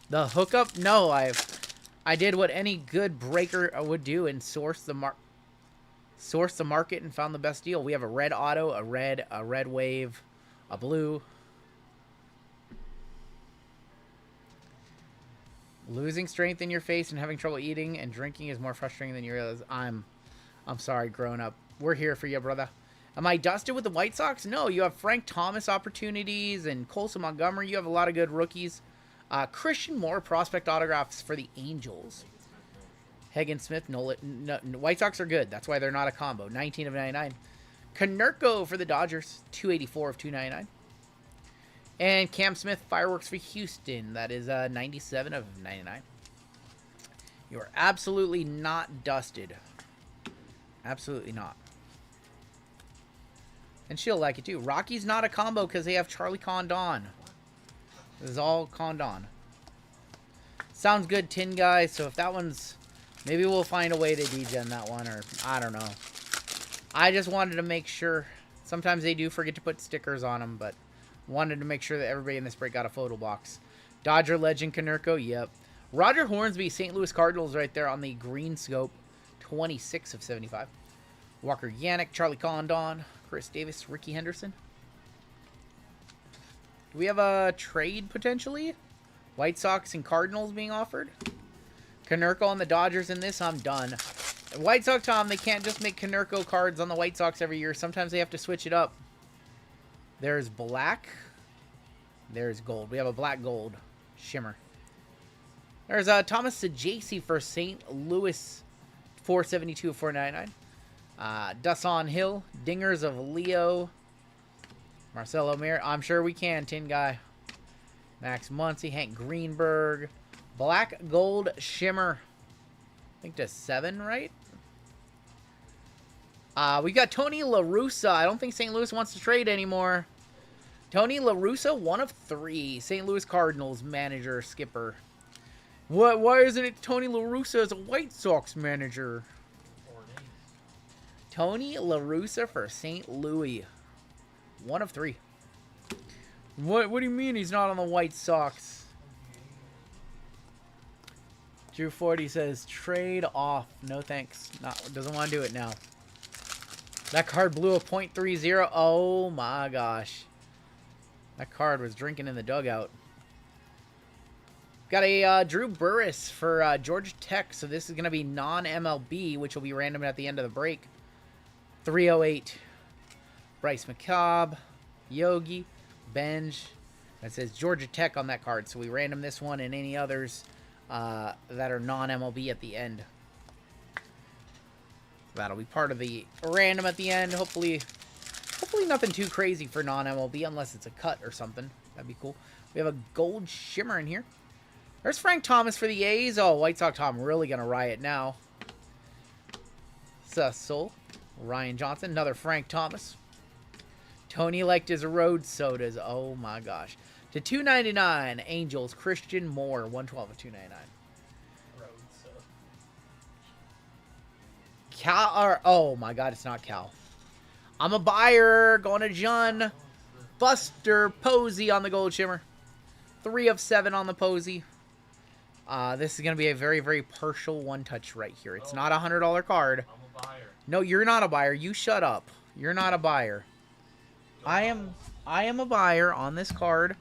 The hookup? No, I did what any good breaker would do and source the market and found the best deal. We have a red auto, a red wave, a blue. Losing strength in your face and having trouble eating and drinking is more frustrating than you realize. I'm sorry, grown up. We're here for you, brother. Am I dusted with the White Sox? No, you have Frank Thomas opportunities and Colson Montgomery. You have a lot of good rookies. Christian Moore prospect autographs for the Angels. Hagen Smith, no, White Sox are good. That's why they're not a combo. 19 of 99. Konerko for the Dodgers. 284 of 299. And Cam Smith, fireworks for Houston. That is 97 of 99. You are absolutely not dusted. Absolutely not. And she'll like it too. Rocky's not a combo because they have Charlie Condon. This is all Condon. Sounds good, Tin Guy. So if that one's... Maybe we'll find a way to degen that one, or I don't know. I just wanted to make sure. Sometimes they do forget to put stickers on them, but wanted to make sure that everybody in this break got a photo box. Dodger Legend Konerko, yep. Roger Hornsby, St. Louis Cardinals right there on the green scope. 26 of 75. Walker Yannick, Charlie Condon, Chris Davis, Ricky Henderson. Do we have a trade potentially? White Sox and Cardinals being offered? Konerko on the Dodgers in this, I'm done. White Sox, Tom, they can't just make Konerko cards on the White Sox every year. Sometimes they have to switch it up. There's black. There's gold. We have a black gold shimmer. There's Thomas Sajaci for St. Louis. 472 of 499. Dasan Hill. Dingers of Leo. Marcelo Mayer. I'm sure we can, Tin Guy. Max Muncy. Hank Greenberg. Black gold shimmer. I think to 7, right? We got Tony La Russa. I don't think St. Louis wants to trade anymore. Tony La Russa, 1 of 3. St. Louis Cardinals manager, skipper. What? Why isn't it Tony La Russa as a White Sox manager? Tony La Russa for St. Louis. 1 of 3. What do you mean he's not on the White Sox? Drew 40 says, trade off. No thanks. Doesn't want to do it now. That card blew a .30. Oh my gosh. That card was drinking in the dugout. Got a Drew Burris for Georgia Tech. So this is going to be non-MLB, which will be random at the end of the break. 308. Bryce McCobb. Yogi. Benj. That says Georgia Tech on that card. So we random this one and any others that are non-MLB at the end. That'll be part of the random at the end. Hopefully nothing too crazy for non-MLB unless it's a cut or something. That'd be cool. We have a gold shimmer in here. There's Frank Thomas for the A's. Oh, White Sox Tom really going to riot now. Soul. Ryan Johnson. Another Frank Thomas. Tony liked his road sodas. Oh my gosh. To 299, Angels, Christian Moore. 112 of 299. Cal, oh my god, it's not Cal. I'm a buyer. Going to John. Buster Posey on the gold shimmer. 3 of 7 on the Posey. This is going to be a very, very partial one-touch right here. It's not a $100 card. I'm a buyer. No, you're not a buyer. You shut up. You're not a buyer. I am a buyer on this card.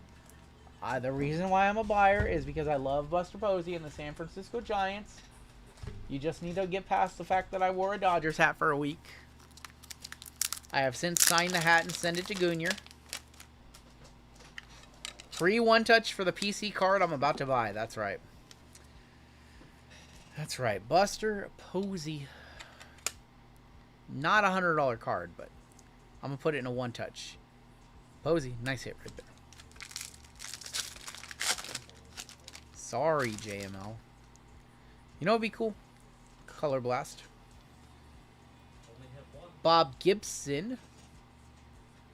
The reason why I'm a buyer is because I love Buster Posey and the San Francisco Giants. You just need to get past the fact that I wore a Dodgers hat for a week. I have since signed the hat and sent it to Goonier. Free one-touch for the PC card I'm about to buy. That's right. That's right. Buster Posey. Not a $100 card, but I'm going to put it in a one-touch. Posey. Nice hit right there. Sorry, JML. You know what would be cool? Color Blast. Bob Gibson.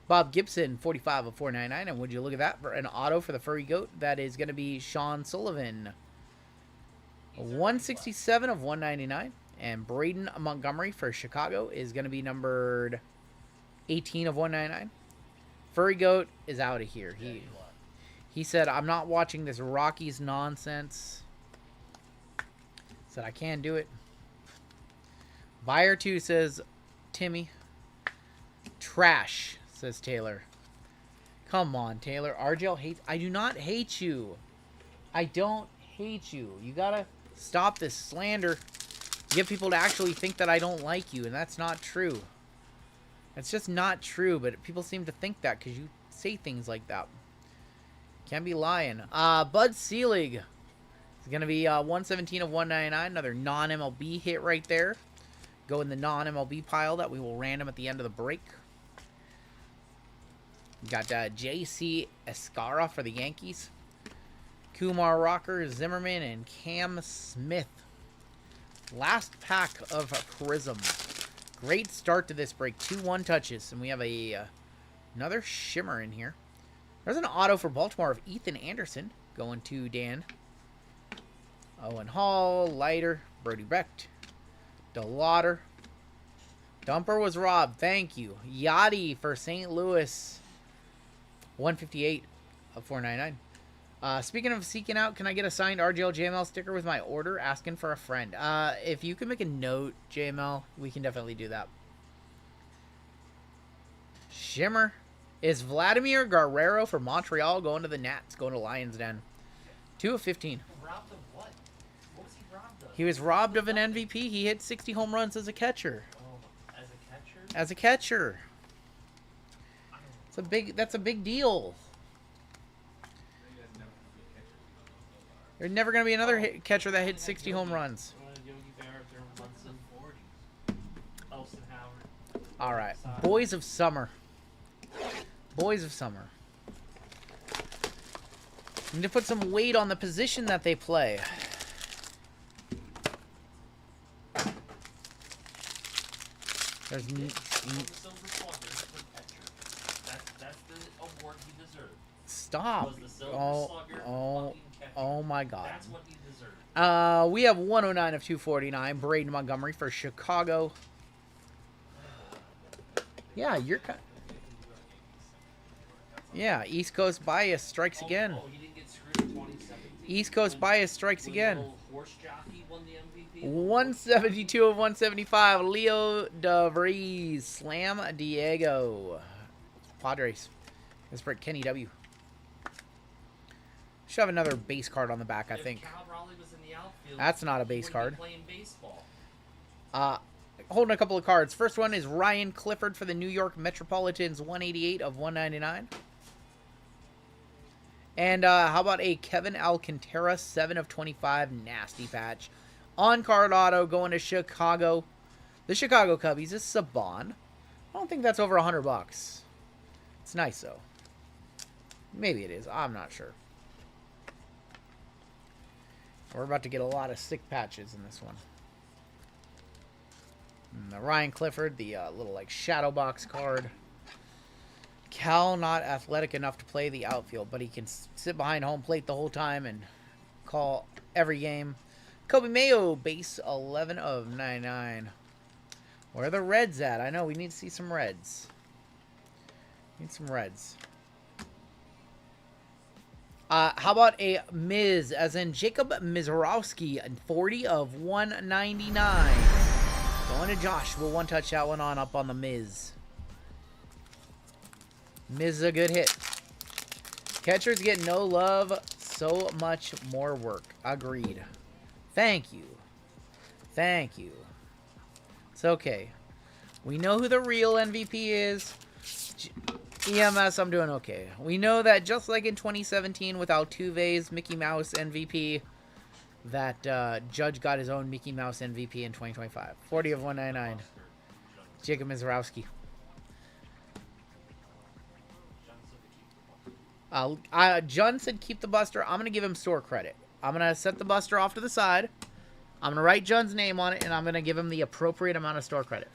Bob Gibson, 45 of 499. And would you look at that for an auto for the furry goat? That is going to be Sean Sullivan. 167 of 199. And Braden Montgomery for Chicago is going to be numbered 18 of 199. Furry goat is out of here. He said, I'm not watching this Rockies nonsense. Said, I can't do it. Buyer 2 says, Timmy. Trash, says Taylor. Come on, Taylor. RGL hates. I do not hate you. I don't hate you. You gotta stop this slander. Get people to actually think that I don't like you, and that's not true. That's just not true, but people seem to think that because you say things like that. Can't be lying. Bud Selig. It's going to be 117 of 199. Another non-MLB hit right there. Go in the non-MLB pile that we will random at the end of the break. Got J.C. Escara for the Yankees. Kumar Rocker, Zimmerman, and Cam Smith. Last pack of Prism. Great start to this break. 2 one-touches. And we have another shimmer in here. There's an auto for Baltimore of Ethan Anderson. Going to Dan. Owen Hall, Leiter, Brody Brecht, DeLauder. Dumper was robbed. Thank you. Yachty for St. Louis. 158 of 499. Speaking of seeking out, can I get a signed RGL JML sticker with my order? Asking for a friend. If you can make a note, JML, we can definitely do that. Shimmer. Is Vladimir Guerrero for Montreal going to the Nats? Going to Lions Den. 2 of 15. Robbed of what? What was he robbed of? He was robbed of an MVP. He hit 60 home runs as a catcher. Oh, as a catcher? As a catcher. That's a big deal. There's never going to be another catcher that hits 60 home runs. Yogi Berra, Jeremy Munson, 40. Elston Howard. All right. Boys of Summer. Boys of Summer. Need to put some weight on the position that they play. There's The Silver Slugger for catcher. That's the award he deserved. stop. Was the Silver Slugger fucking catcher. Oh my God. That's what he deserved. We have 109 of 249. Braden Montgomery for Chicago. Yeah, you're Yeah, East Coast bias strikes again. Oh, he didn't get screwed in 2017. East Coast bias strikes When again. the little horse jockey won the MVP. 172 of 175. Leo DeVries. Slam Diego. Padres. This for Kenny W. Should have another base card on the back, I think. If Cal Raleigh was in the outfield, That's not a he base wouldn't be card. playing baseball. Holding a couple of cards. First one is Ryan Clifford for the New York Metropolitans. 188 of 199. And how about a Kevin Alcantara, 7 of 25, nasty patch. On-card auto going to Chicago. The Chicago Cubbies is Saban. I don't think that's over $100. It's nice, though. Maybe it is. I'm not sure. We're about to get a lot of sick patches in this one. And the Ryan Clifford, the little, like, shadow box card. Cal not athletic enough to play the outfield, but he can sit behind home plate the whole time and call every game. Kobe Mayo, base 11 of 99. Where are the Reds at? I know we need to see some Reds. Need some Reds. How about a Miz, as in Jacob Mizorowski, 40 of 199. Going to Josh. We'll one-touch that one on up on the Miz. Miz is a good hit. Catchers get no love, so much more work. Agreed. Thank you. Thank you. It's okay. We know who the real MVP is. EMS, I'm doing okay. We know that just like in 2017 with Altuve's Mickey Mouse MVP, that Judge got his own Mickey Mouse MVP in 2025. 40 of 199. Jacob Mizorowski. John said keep the Buster. I'm going to give him store credit. I'm going to set the Buster off to the side. I'm going to write John's name on it, and I'm going to give him the appropriate amount of store credit.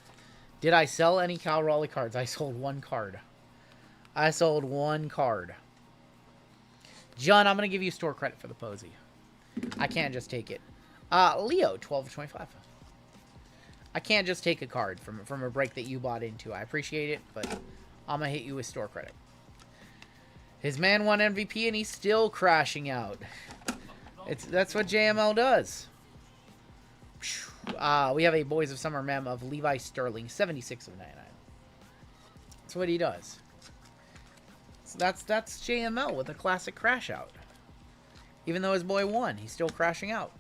Did I sell any Cal Raleigh cards? I sold one card. I sold one card. John, I'm going to give you store credit for the Posey. I can't just take it. Leo, 12 of 25. I can't just take a card from a break that you bought into. I appreciate it, but I'm going to hit you with store credit. His man won MVP, and he's still crashing out. That's what JML does. We have a Boys of Summer mem of Levi Sterling, 76 of 99. That's what he does. So that's JML with a classic crash out. Even though his boy won, he's still crashing out.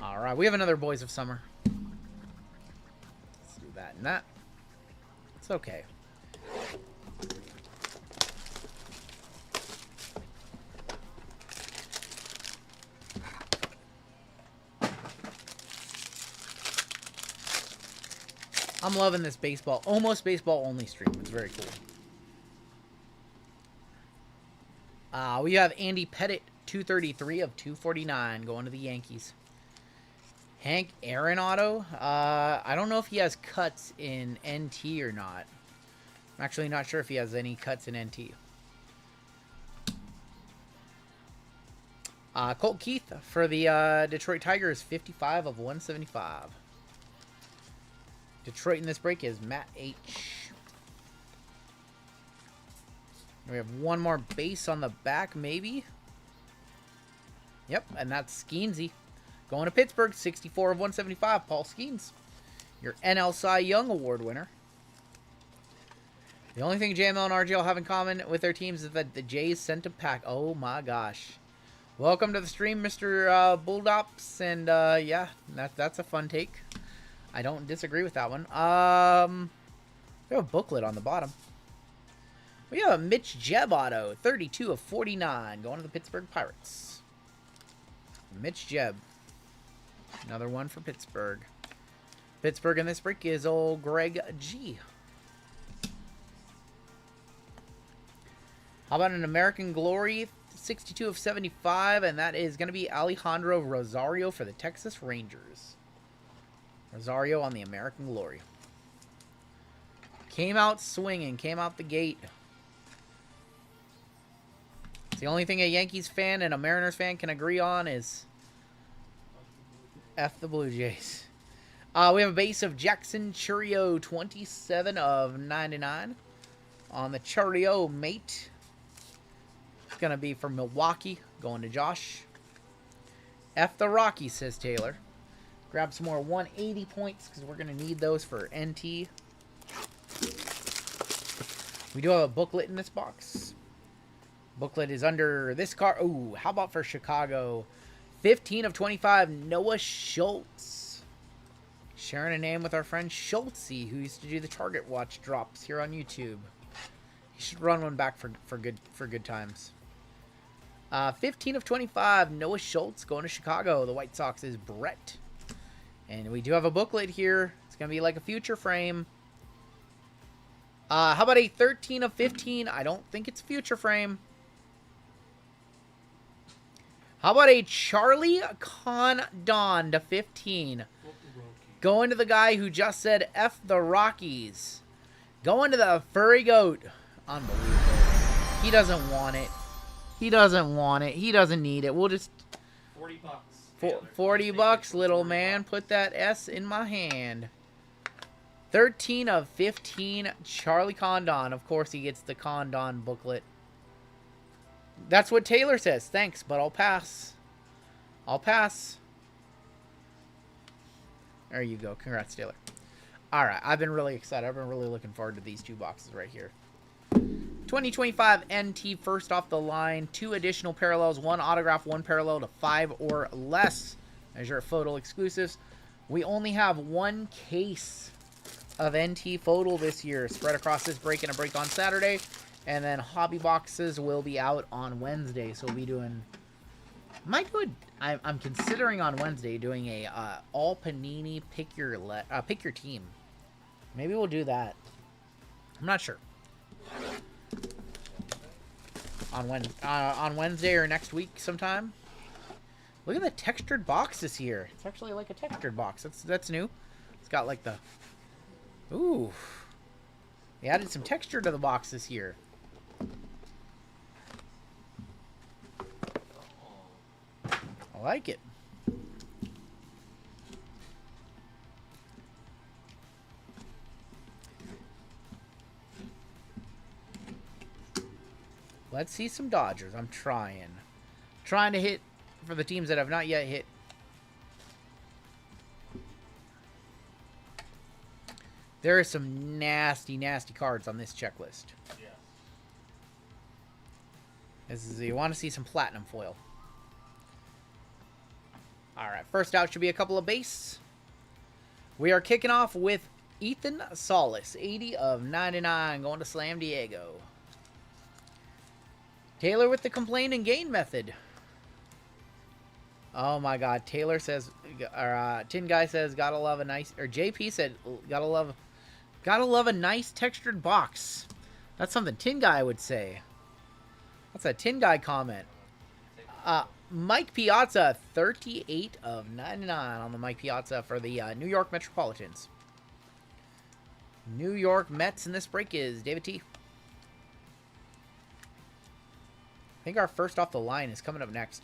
All right, we have another Boys of Summer. Let's do that and that. It's okay. I'm loving this baseball, almost baseball only stream. It's very cool. We have Andy Pettit, 233 of 249, going to the Yankees. Hank Aaron auto. I don't know if he has cuts in NT or not. I'm actually not sure if he has any cuts in NT. Colt Keith for the Detroit Tigers, 55 of 175. Detroit in this break is Matt H. We have one more base on the back, maybe. Yep, and that's Skeensy. Going to Pittsburgh, 64 of 175, Paul Skeens. Your NL Cy Young Award winner. The only thing JML and RGL have in common with their teams is that the Jays sent a pack. Oh my gosh. Welcome to the stream, Mr. Bulldops. And yeah, that's a fun take. I don't disagree with that one. We have a booklet on the bottom. We have a Mitch Jeb auto, 32 of 49, going to the Pittsburgh Pirates. Mitch Jeb. Another one for Pittsburgh. Pittsburgh in this break is old Greg G. How about an American Glory, 62 of 75, and that is going to be Alejandro Rosario for the Texas Rangers. Rosario on the American Glory. Came out swinging, came out the gate. The only thing a Yankees fan and a Mariners fan can agree on is F the Blue Jays. We have a base of Jackson Churio, 27 of 99 on the Churio mate. It's going to be from Milwaukee, going to Josh. F the Rockies, says Taylor. Grab some more 180 points because we're going to need those for NT. We do have a booklet in this box. Booklet is under this card. Ooh, how about for Chicago? 15 of 25, Noah Schultz. Sharing a name with our friend Schultzy, who used to do the Target Watch drops here on YouTube. He should run one back for good times. 15 of 25, Noah Schultz going to Chicago. The White Sox is Brett. And we do have a booklet here. It's going to be like a future frame. How about a 13 of 15? I don't think it's future frame. How about a Charlie Condon to 15? Going to the guy who just said F the Rockies. Going to the Furry Goat. Unbelievable. He doesn't want it. He doesn't want it. He doesn't need it. We'll just... 40 bucks. 40 bucks, little man. Put that S in my hand. 13 of 15, Charlie Condon. Of course, he gets the Condon booklet. That's what Taylor says. Thanks, but I'll pass. I'll pass. There you go. Congrats, Taylor. All right. I've been really excited. I've been really looking forward to these two boxes right here. 2025 NT first off the line. 2 additional parallels. 1 autograph, 1 parallel to 5 or less. As your photo exclusives. We only have 1 case of NT photo this year. Spread across this break and a break on Saturday. And then hobby boxes will be out on Wednesday. So we'll be doing... I'm considering on Wednesday doing a all Panini pick your team. Maybe we'll do that. I'm not sure. On Wednesday or next week sometime. Look at the textured box this year. It's actually like a textured box. That's new. It's got like the... Ooh. They added some texture to the box this year. I like it. Let's see some Dodgers. I'm trying to hit for the teams that have not yet hit. There are some nasty, nasty cards on this checklist. Yeah. You want to see some platinum foil. Alright, first out should be a couple of base. We are kicking off with Ethan Solis, 80 of 99, going to Slam Diego. Taylor with the complain and gain method. Oh my god, Taylor says, or Tin Guy says, gotta love a nice, or JP said, gotta love a nice textured box. That's something Tin Guy would say. That's a Tin Guy comment. Mike Piazza, 38 of 99 on the Mike Piazza for the New York Metropolitans. New York Mets in this break is David T. I think our first off the line is coming up next.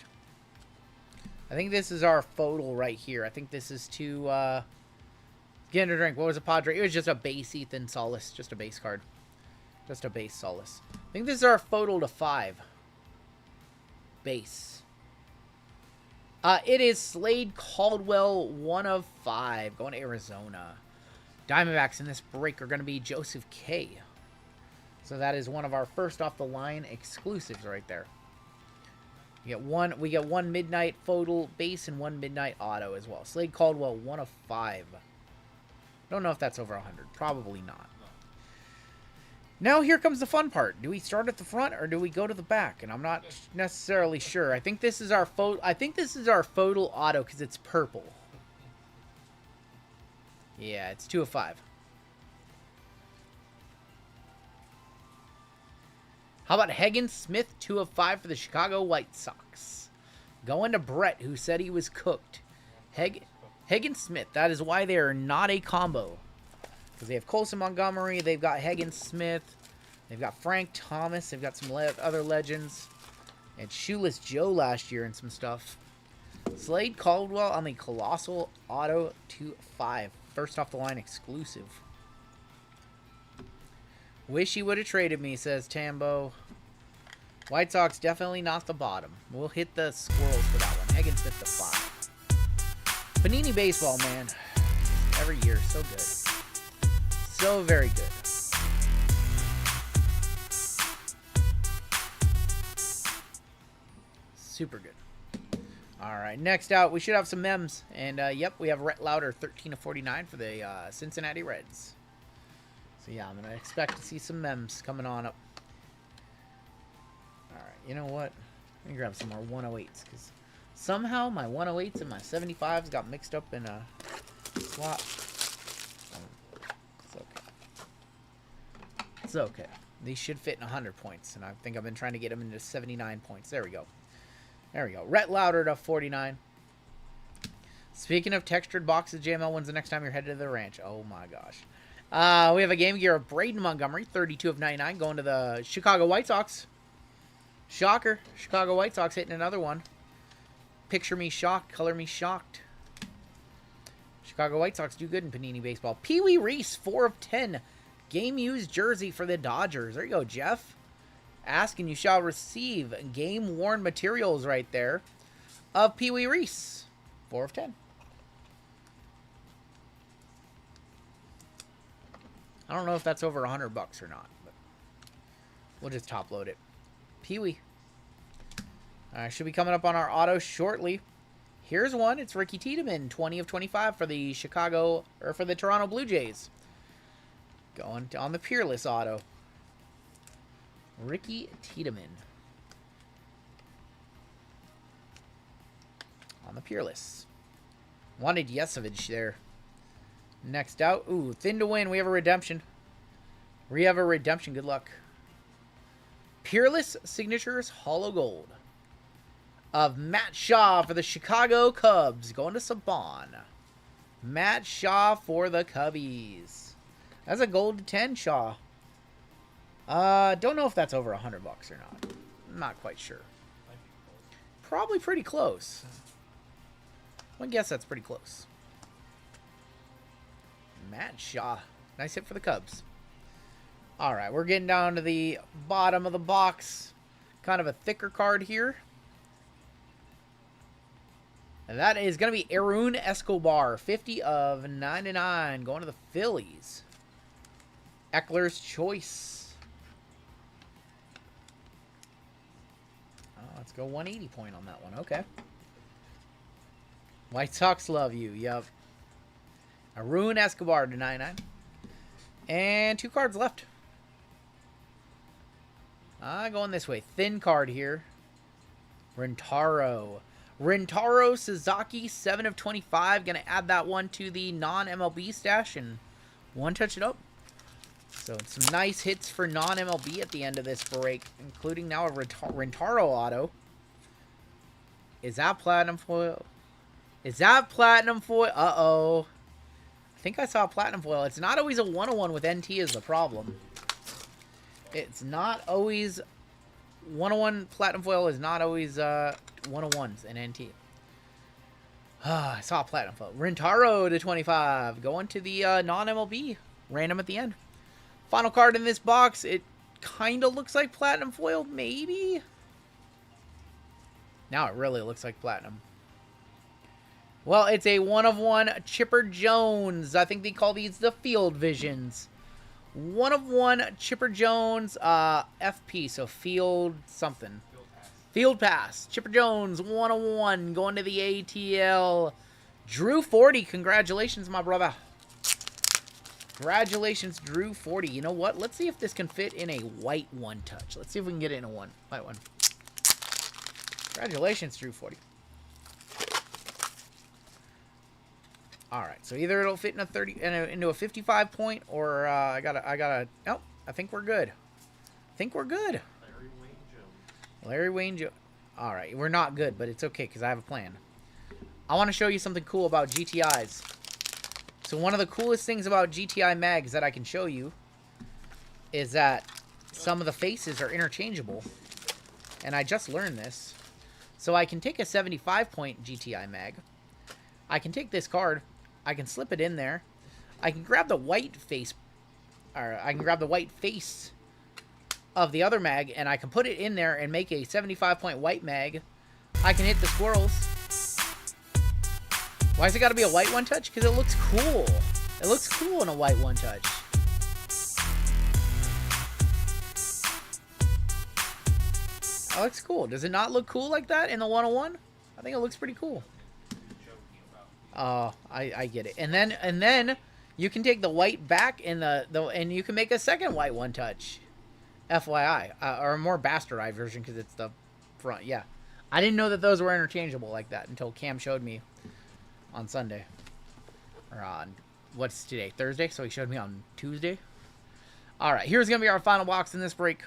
I think this is our photo right here. I think this is to get a drink. What was a Padre? It was just a base Ethan Solis. Just a base card. Just a base Solis. I think this is our photo to 5. Base. It is Slade Caldwell, 1 of 5, going to Arizona. Diamondbacks in this break are going to be Joseph K. So that is one of our first off the line exclusives right there. We get one midnight photo base and 1 midnight auto as well. Slade Caldwell, 1 of 5. Don't know if that's over 100. Probably not. Now here comes the fun part. Do we start at the front or do we go to the back? And I'm not necessarily sure. I think this is our photo. I think this is our photo auto because it's purple. Yeah, it's 2 of 5. How about Hagen Smith, 2 of 5 for the Chicago White Sox? Going to Brett, who said he was cooked. Hagen Smith. That is why they are not a combo. Because they have Colson Montgomery, they've got Hagen Smith, they've got Frank Thomas, they've got some other legends. And Shoeless Joe last year and some stuff. Slade Caldwell on the Colossal Auto 2-5. First off the line exclusive. Wish he would have traded me, says Tambo. White Sox definitely not the bottom. We'll hit the squirrels for that one. Higgins hit the 5. Panini baseball, man. Every year, so good. So very good. Super good. All right, next out, we should have some mems. And, yep, we have Rhett Lauder, 13/49 for the Cincinnati Reds. So, yeah, I'm going to expect to see some mems coming on up. All right, you know what? Let me grab some more 108s, because somehow my 108s and my 75s got mixed up in a swap. It's okay. It's okay. These should fit in 100 points, and I think I've been trying to get them into 79 points. There we go. There we go. Rhett Lauder to 49. Speaking of textured boxes, JML, when's the next time you're headed to the ranch? Oh, my gosh. We have a Game Gear of Braden Montgomery, 32/99, going to the Chicago White Sox. Shocker. Chicago White Sox hitting another one. Picture me shocked. Color me shocked. Chicago White Sox do good in Panini baseball. Pee Wee Reese, 4/10. Game used jersey for the Dodgers. There you go, Jeff. Ask and you shall receive. Game worn materials right there of Pee Wee Reese. 4/10. I don't know if that's over $100 or not, but we'll just top load it. Pee Wee. Should be coming up on our auto shortly. Here's one. It's Ricky Tiedemann, 20/25 for the Toronto Blue Jays. Going on the Peerless auto. Ricky Tiedemann. On the Peerless. Wanted Yesovich there. Next out. Ooh, thin to win. We have a redemption. We have a redemption. Good luck. Peerless Signatures Hollow Gold of Matt Shaw for the Chicago Cubs. Going to Saban. Matt Shaw for the Cubbies. That's a gold to 10, Shaw. Don't know if that's over $100 or not. I'm not quite sure. Probably pretty close. I guess that's pretty close. Matt Shaw. Nice hit for the Cubs. All right, we're getting down to the bottom of the box. Kind of a thicker card here. And that is going to be Arun Escobar, 50/99, going to the Phillies. Eckler's Choice. Oh, let's go 180 point on that one. Okay. White Sox love you. Yep. Arun Escobar to 99. And 2 cards left. Going this way. Thin card here. Rentaro Sasaki, 7/25. Going to add that one to the non-MLB stash and one touch it up. So some nice hits for non-MLB at the end of this break, including now a Rentaro auto. Is that platinum foil? Is that platinum foil? Uh-oh. I think I saw a platinum foil. It's not always a 101 with NT is the problem. It's not always... 101 platinum foil is not always 101s in NT. I saw a platinum foil. Rentaro to 25. Going to the non-MLB. Random at the end. Final card in this box. It kind of looks like platinum foil, maybe? Now it really looks like platinum. Well, it's a 1/1 Chipper Jones. I think they call these the Field Visions. 1/1 Chipper Jones, FP, so Field something. Field Pass. Chipper Jones, 1/1, going to the ATL. Drew 40, congratulations, my brother. Congratulations, Drew 40. You know what? Let's see if this can fit in a white one touch. Let's see if we can get it in a white one. Congratulations, Drew 40. All right, so either it'll fit in a 30 into a 55 point, or I gotta. Nope, I think we're good. I think we're good. Larry Wayne Jones. All right, we're not good, but it's okay because I have a plan. I want to show you something cool about GTIs. So one of the coolest things about GTI mags that I can show you is that some of the faces are interchangeable, and I just learned this. So I can take a 75-point GTI mag. I can take this card. I can slip it in there. I can grab the white face, or I can grab the white face of the other mag, and I can put it in there and make a 75-point white mag. I can hit the squirrels. Why has it got to be a white one-touch? Because it looks cool. It looks cool in a white one-touch. That looks cool. Does it not look cool like that in the 101? I think it looks pretty cool. Oh, I get it. And then you can take the white back in and you can make a second white one-touch. FYI. Or a more bastardized version because it's the front. Yeah. I didn't know that those were interchangeable like that until Cam showed me on Sunday. Or on, what's today? Thursday? So he showed me on Tuesday. Alright, here's going to be our final box in this break.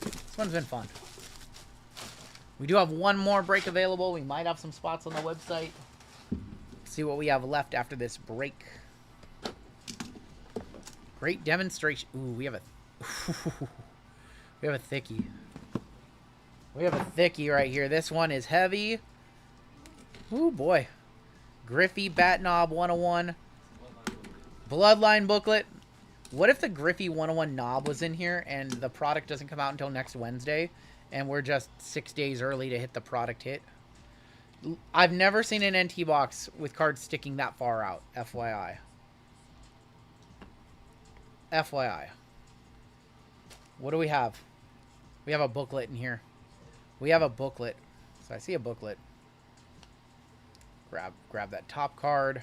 This one's been fun. We do have one more break available. We might have some spots on the website. See what we have left after this break. Great demonstration. Ooh, we have a we have a thickie. We have a thickie right here. This one is heavy. Ooh, boy. Griffey Bat Knob 101. Bloodline booklet. What if the Griffey 101 knob was in here and the product doesn't come out until next Wednesday and we're just 6 days early to hit the product hit? I've never seen an NT box with cards sticking that far out. FYI. FYI. What do we have? We have a booklet in here. We have a booklet. So I see a booklet. Grab that top card.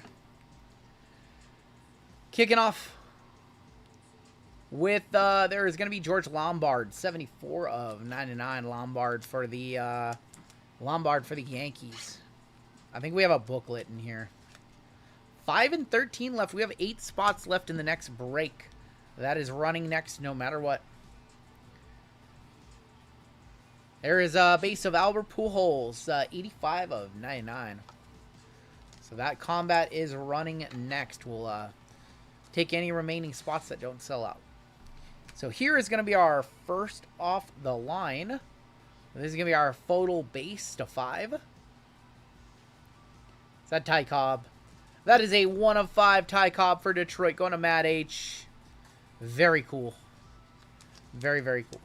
Kicking off with there is going to be George Lombard, 74 of 99 Lombard for the Yankees. I think we have a booklet in here. 5 and 13 left. We have 8 spots left in the next break. That is running next no matter what. There is a base of Albert Pujols, 85 of 99. So that combat is running next. We'll take any remaining spots that don't sell out. So here is going to be our first off the line. This is going to be our photo base to 5. Is that Ty Cobb? That is a 1 of 5 Ty Cobb for Detroit. Going to Matt H. Very cool. Very, very cool.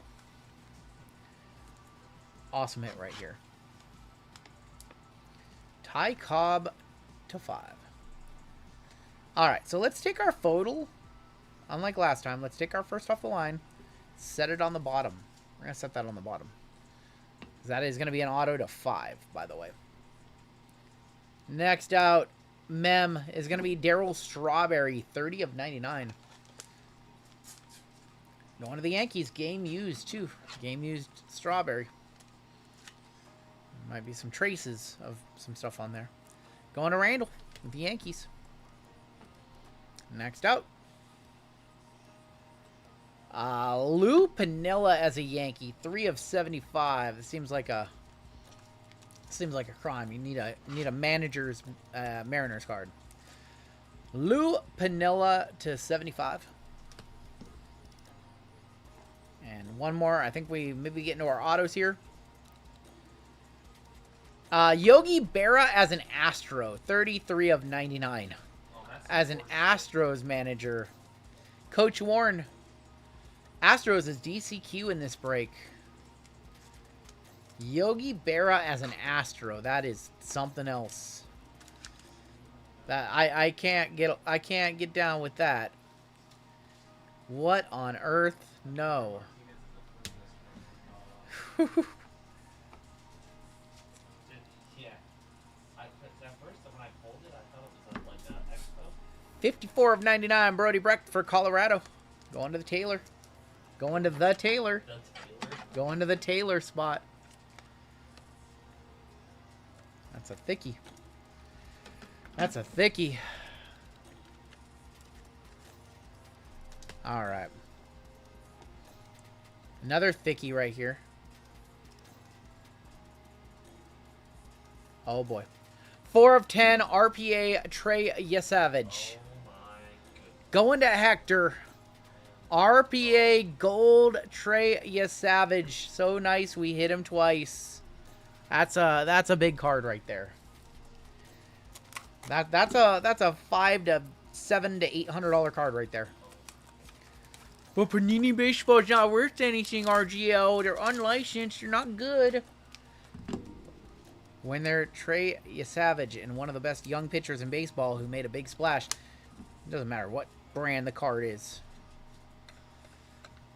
Awesome hit right here. Ty Cobb to 5. Alright, so let's take our photo. Unlike last time, let's take our first off the line. Set it on the bottom. We're going to set that on the bottom. That is going to be an auto to 5, by the way. Next out, Mem is going to be Darryl Strawberry, 30 of 99. One of the Yankees, game used, too. Game used Strawberry. Might be some traces of some stuff on there. Going to Randall with the Yankees. Next out. Lou Piniella as a Yankee, 3 of 75. It seems like a crime. You need a manager's Mariners card. Lou Piniella to 75. And one more. I think we maybe get into our autos here. Yogi Berra as an Astro, 33 of 99. As an Astros manager. Coach Warren. Astros is DCQ in this break. Yogi Berra as an Astro. That is something else. That I can't get down with that. What on earth? No. Yeah. At first, when I pulled it, I thought it was like an expo. 54 of 99, Brody Brecht for Colorado. Going to the Taylor. Going to the Taylor. Going to the Taylor spot. That's a thickie. That's a thickie. All right. Another thickie right here. Oh boy. 4 of 10 RPA Trey Yesavage. Oh my goodness. Going to Hector. RPA Gold Trey Savage. So nice. We hit him twice. That's a big card right there. That's a $500 to $700 to $800 card right there. But Panini Baseball is not worth anything, RGL. They're unlicensed. They're not good. When they're Trey Savage and one of the best young pitchers in baseball who made a big splash, it doesn't matter what brand the card is.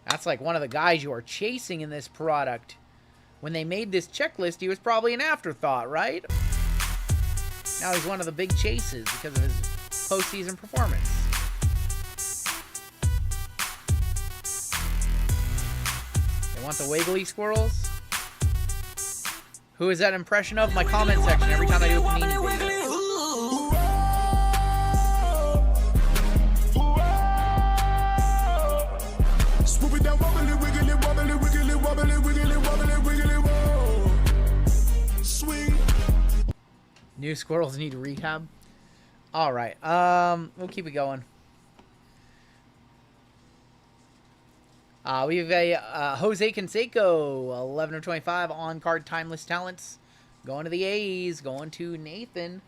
That's like one of the guys you are chasing in this product. When they made this checklist, he was probably an afterthought, right? Now he's one of the big chases because of his postseason performance. They want the Wiggly Squirrels? Who is that impression of? My comment section every time I do a Panini video. New squirrels need rehab. All right. We'll keep it going. We have a Jose Canseco, 11 of 25 on-card timeless talents. Going to the A's. Going to Nathan.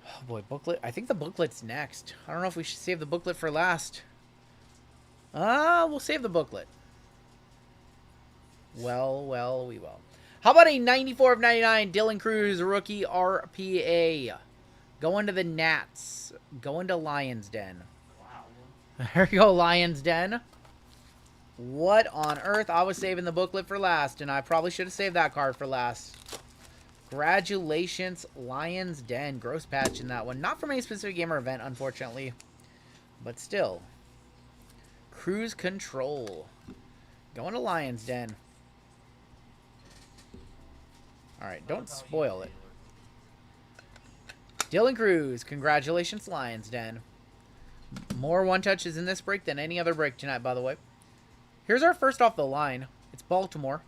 Oh boy, booklet. I think the booklet's next. I don't know if we should save the booklet for last. We'll save the booklet. Well, we will. How about a 94 of 99 Dylan Cruz rookie RPA? Going to the Nats. Going to Lions Den. Wow. There you go, Lions Den. What on earth? I was saving the booklet for last, and I probably should have saved that card for last. Congratulations, Lions Den. Gross patch in that one. Not from any specific game or event, unfortunately. But still. Cruise Control. Going to Lions Den. Alright, don't spoil it. Dylan Cruz, congratulations, Lions Den. More one-touches in this break than any other break tonight, by the way. Here's our first off the line. It's Baltimore.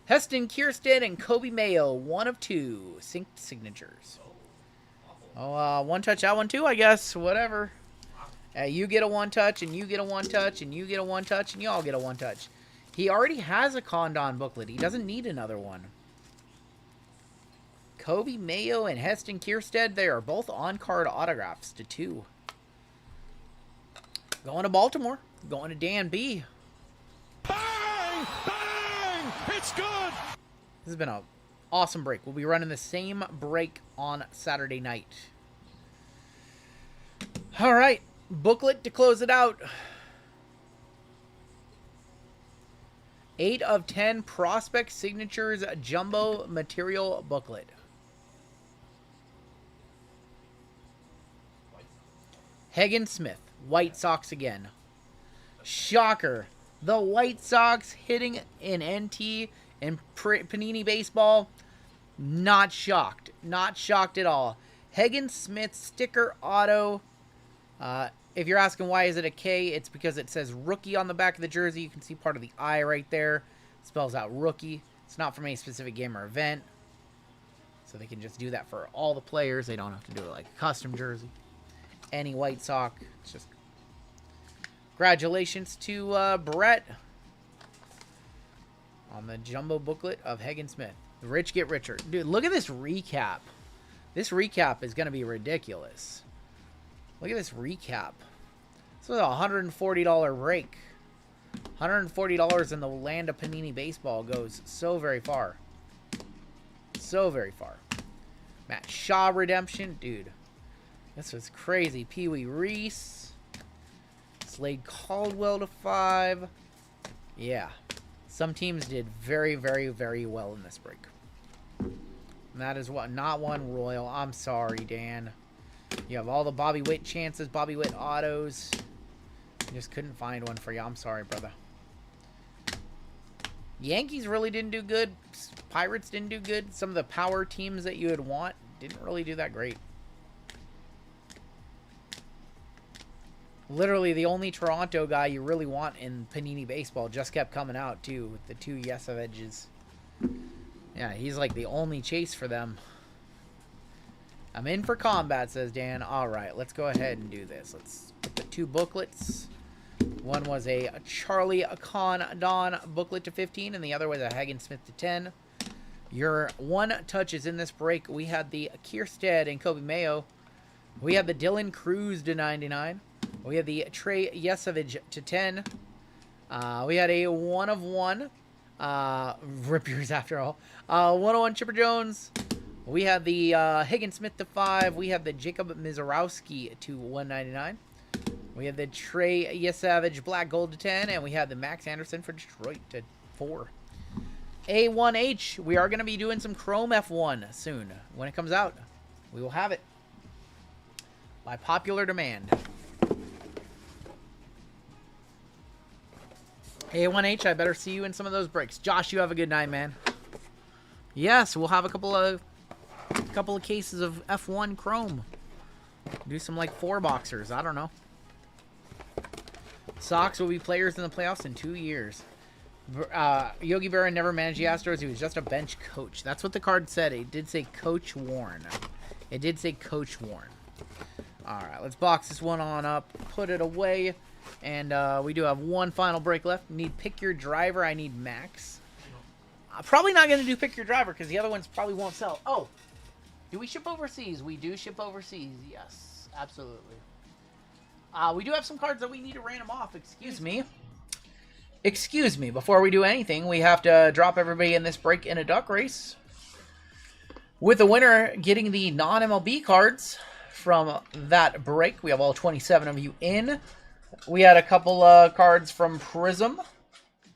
Heston Kierstead and Kobe Mayo, 1 of 2. Synced signatures. Oh, one-touch that one too, I guess. Whatever. You get a one-touch, and you get a one-touch, and you get a one-touch, and you all get a one-touch. He already has a Condon booklet. He doesn't need another one. Kobe Mayo and Heston Kierstead, they are both on-card autographs to 2. Going to Baltimore. Going to Dan B. Bang! Bang! It's good! This has been an awesome break. We'll be running the same break on Saturday night. All right. Booklet to close it out. 8 of 10 Prospect Signatures Jumbo Material Booklet. Hagen Smith, White Sox again. Shocker. The White Sox hitting an NT in Panini Baseball. Not shocked. Not shocked at all. Hagen Smith sticker auto. If you're asking why is it a K, it's because it says rookie on the back of the jersey. You can see part of the I right there. It spells out rookie. It's not from any specific game or event. So they can just do that for all the players. They don't have to do it like a custom jersey. Any White Sox. It's just congratulations to Brett on the jumbo booklet of Hagen Smith. The rich get richer. Dude, look at this recap. This recap is going to be ridiculous. Look at this recap. This was a $140 break. $140 in the land of Panini Baseball goes so very far. So very far. Matt Shaw redemption. Dude, this was crazy. Pee Wee Reese. Slade Caldwell to 5. Yeah. Some teams did very, very, very well in this break. And that is what, not one Royal. I'm sorry, Dan. You have all the Bobby Witt chances, Bobby Witt autos. You just couldn't find one for you. I'm sorry, brother. Yankees really didn't do good. Pirates didn't do good. Some of the power teams that you would want didn't really do that great. Literally, the only Toronto guy you really want in Panini Baseball just kept coming out, too, with the 2 Yesoviches. Yeah, he's like the only chase for them. I'm in for combat, says Dan. All right, let's go ahead and do this. Let's put the 2 booklets. One was a Charlie Don booklet to 15, and the other was a Hagen Smith to 10. Your one touch is in this break. We had the Kierstead and Kobe Mayo. We had the Dylan Cruz to 99. We had the Trey Yesevich to 10. We had a 1 of 1. Rip yours after all. 101 Chipper Jones. We had the Higgins Smith to 5. We had the Jacob Mizorowski to 199. We had the Trey Yesavage Black Gold to 10. And we had the Max Anderson for Detroit to 4. A1H. We are going to be doing some Chrome F1 soon. When it comes out, we will have it. By popular demand. A1H, I better see you in some of those breaks. Josh, you have a good night, man. Yes, we'll have a couple of cases of F1 Chrome. Do some like 4-boxers. I don't know. Sox will be players in the playoffs in 2 years. Yogi Berra never managed the Astros. He was just a bench coach. That's what the card said. It did say Coach Warren. It did say Coach Warren. All right, let's box this one on up. Put it away. And we do have one final break left. Need Pick Your Driver. I need Max. Probably not going to do Pick Your Driver because the other ones probably won't sell. Oh, do we ship overseas? We do ship overseas. Yes, absolutely. We do have some cards that we need to random off. Excuse me. Excuse me. Before we do anything, we have to drop everybody in this break in a duck race. With the winner getting the non-MLB cards from that break. We have all 27 of you in. We had a couple cards from Prism.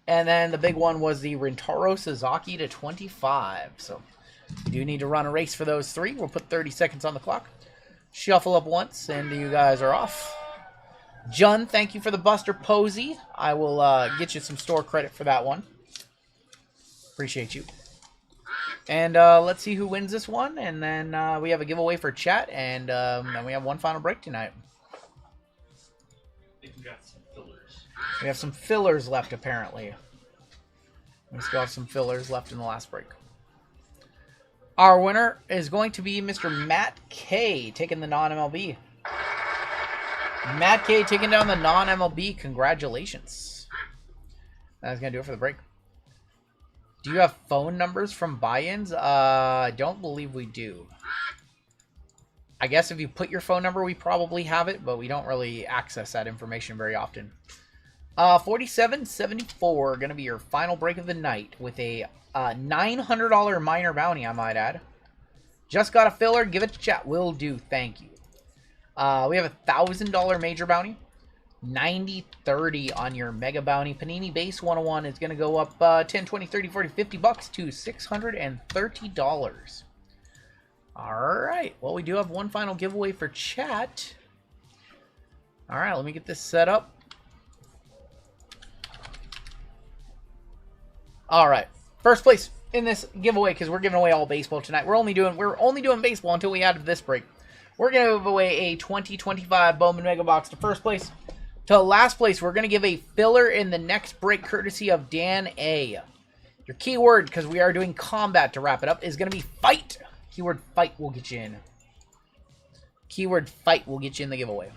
And then the big one was the Rintaro Sasaki to 25. So we do need to run a race for those 3. We'll put 30 seconds on the clock. Shuffle up once, and you guys are off. Jun, thank you for the Buster Posey. I will get you some store credit for that one. Appreciate you. And let's see who wins this one. And then we have a giveaway for chat. And then we have one final break tonight. We have some fillers left, apparently. We still have some fillers left in the last break. Our winner is going to be Mr. Matt K, taking the non-MLB. Matt K taking down the non-MLB. Congratulations. That's going to do it for the break. Do you have phone numbers from buy-ins? I don't believe we do. I guess if you put your phone number, we probably have it, but we don't really access that information very often. 4774, going to be your final break of the night with a $900 minor bounty, I might add. Just got a filler. Give it to chat. Will do. Thank you. We have a $1,000 major bounty. 90-30 on your mega bounty. Panini base 101 is going to go up 10, 20, 30, 40, 50 bucks to $630. All right. Well, we do have one final giveaway for chat. All right. Let me get this set up. All right. First place in this giveaway, because we're giving away all baseball tonight. We're only doing baseball until we add to this break. We're going to give away a 2025 Bowman Mega Box to first place. To last place, we're going to give a filler in the next break, courtesy of Dan A. Your keyword, because we are doing combat to wrap it up, is going to be fight. Keyword fight will get you in. Keyword fight will get you in the giveaway.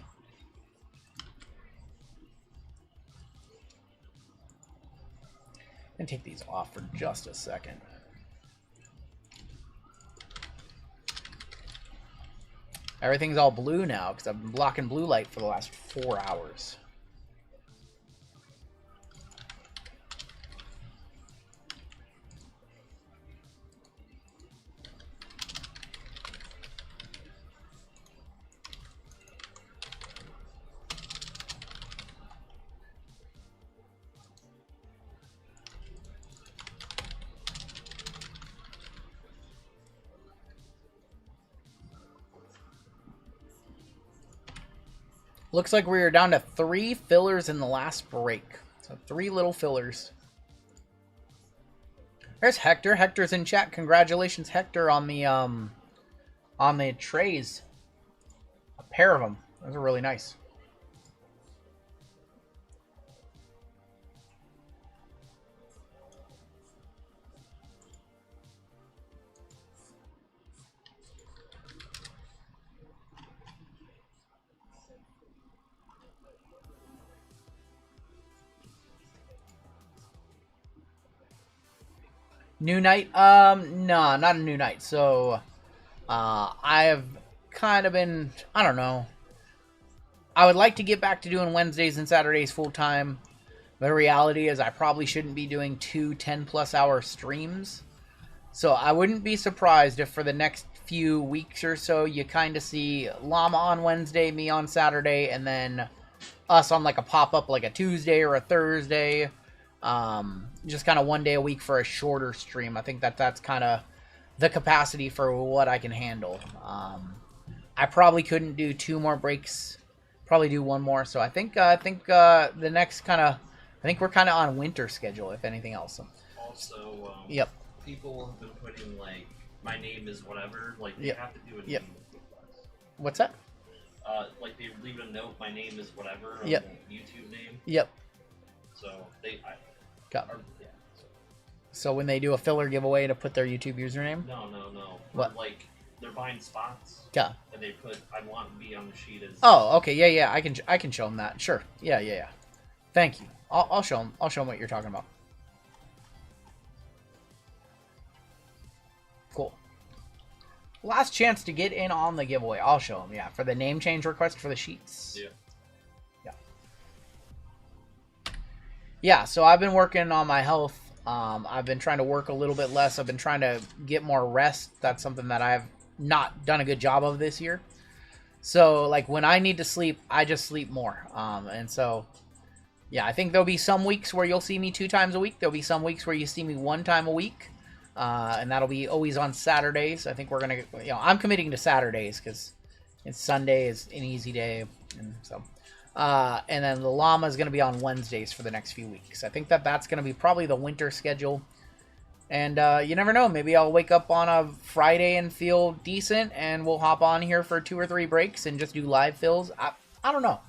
I'm going to take these off for just a second. Everything's all blue now because I've been blocking blue light for the last 4 hours. Looks like we are down to 3 fillers in the last break. So 3 little fillers. There's Hector. Hector's in chat. Congratulations, Hector, on the trays. A pair of them. Those are really nice. New night? No, not a new night. So, I have kind of been, I don't know. I would like to get back to doing Wednesdays and Saturdays full time. The reality is I probably shouldn't be doing 2 10-plus hour streams. So I wouldn't be surprised if for the next few weeks or so you kind of see Llama on Wednesday, me on Saturday, and then us on like a pop-up like a Tuesday or a Thursday. Just kind of one day a week for a shorter stream. I think that's kind of the capacity for what I can handle. I probably couldn't do 2 more breaks. Probably do 1 more. So I think the next kind of, I think we're kind of on winter schedule, if anything else. Also, Yep. people have been putting, like, my name is whatever. Like, they Yep. have to do a Yep. name request. What's that? Like, they leave a note, my name is whatever, on Yep. the YouTube name. Yep. So, Got it. yeah. So when they do a filler giveaway to put their YouTube username? No. What? Like, they're buying spots, Yeah. and they put, I want to be on the sheet as... Oh, okay. Yeah. I can show them that. Sure. Yeah. Thank you. I'll show them. I'll show them what you're talking about. Cool. Last chance to get in on the giveaway. I'll show them. Yeah, for the name change request for the sheets. Yeah. Yeah, so I've been working on my health. I've been trying to work a little bit less. I've been trying to get more rest. That's something that I've not done a good job of this year. So, like, when I need to sleep, I just sleep more. And so, yeah, I think there'll be some weeks where you'll see me 2 times a week. There'll be some weeks where you see me 1 time a week. And that'll be always on Saturdays. I think we're going to, I'm committing to Saturdays because Sunday is an easy day. And so... and then the Llama is going to be on Wednesdays for the next few weeks. I think that's going to be probably the winter schedule. And you never know. Maybe I'll wake up on a Friday and feel decent, and we'll hop on here for 2 or 3 breaks and just do live fills. I don't know.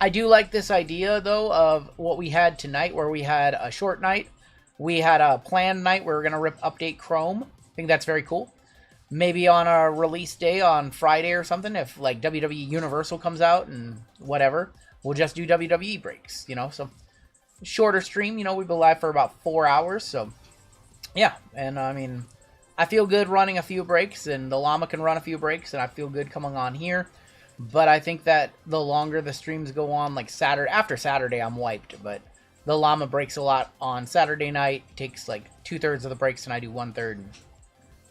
I do like this idea, though, of what we had tonight, where we had a short night. We had a planned night where we're going to update Chrome. I think that's very cool. Maybe on a release day on Friday or something, if like WWE Universal comes out and whatever, we'll just do WWE breaks, so shorter stream, we've been live for about 4 hours, so yeah, and I mean, I feel good running a few breaks, and the Llama can run a few breaks, and I feel good coming on here, but I think that the longer the streams go on, like after Saturday, I'm wiped, but the Llama breaks a lot on Saturday night, takes like 2/3 of the breaks, and I do 1/3, and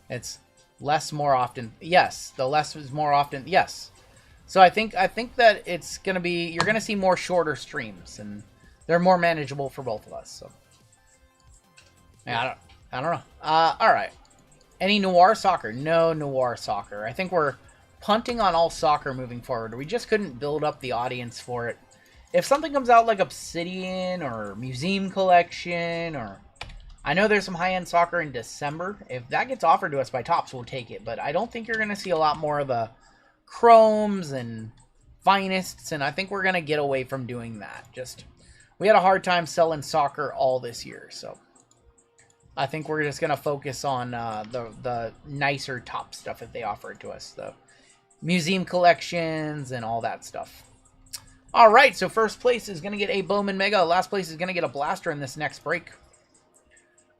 it's less more often. Yes, the less is more often. Yes. So I think that it's going to be, you're going to see more shorter streams, and they're more manageable for both of us. So yeah, I don't know. All right. Any Noir Soccer? No Noir Soccer. I think we're punting on all soccer moving forward. We just couldn't build up the audience for it. If something comes out like Obsidian or Museum Collection, or I know there's some high-end soccer in December. If that gets offered to us by Topps, we'll take it. But I don't think you're going to see a lot more of the Chromes and Finest, and I think we're going to get away from doing that. We had a hard time selling soccer all this year, so I think we're just going to focus on the nicer top stuff that they offer to us, the museum collections and all that stuff. All right, so first place is going to get a Bowman Mega. Last place is going to get a Blaster in this next break.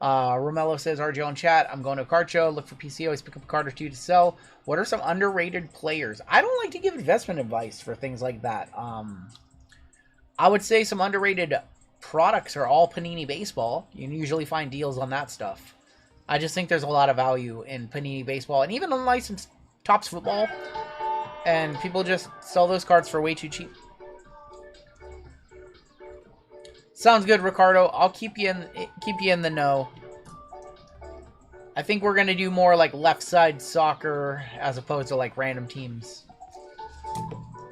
Romello says, RGL in chat, I'm going to a card show, look for PC, always pick up a card or 2 to sell. What are some underrated players? I don't like to give investment advice for things like that. I would say some underrated products are all Panini Baseball. You can usually find deals on that stuff. I just think there's a lot of value in Panini Baseball, and even unlicensed Topps Football, and people just sell those cards for way too cheap. Sounds good, Ricardo. I'll keep you in the know. I think we're gonna do more like left side soccer as opposed to like random teams.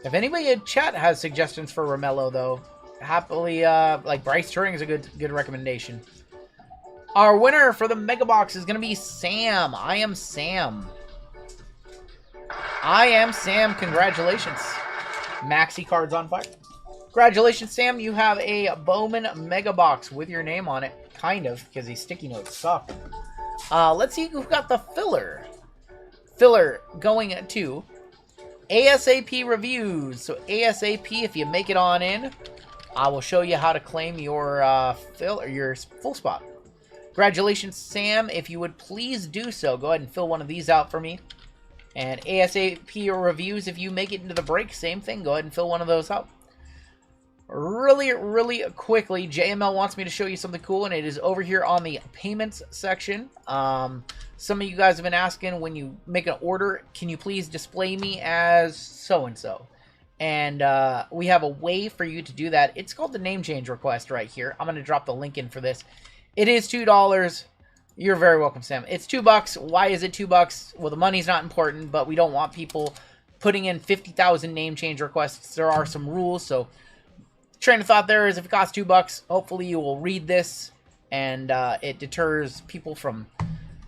If anybody in chat has suggestions for Romello, though, happily, like Bryce Turing is a good recommendation. Our winner for the Mega Box is gonna be Sam. I am Sam. Congratulations. Maxi cards on fire. Congratulations, Sam. You have a Bowman Mega Box with your name on it. Kind of, because these sticky notes suck. Let's see who got the filler. Filler going to ASAP Reviews. So ASAP, if you make it on in, I will show you how to claim your your full spot. Congratulations, Sam. If you would please do so, go ahead and fill one of these out for me. And ASAP reviews, if you make it into the break, same thing. Go ahead and fill one of those out. Really quickly, JML wants me to show you something cool, and it is over here on the payments section. Some of you guys have been asking, when you make an order, can you please display me as so-and-so? And we have a way for you to do that. It's called the name change request right here. I'm going to drop the link in for this. It is $2. You're very welcome, Sam. It's $2. Why is it $2? Well, the money's not important, but we don't want people putting in 50,000 name change requests. There are some rules, so train of thought there is if it costs $2, hopefully you will read this, and it deters people from,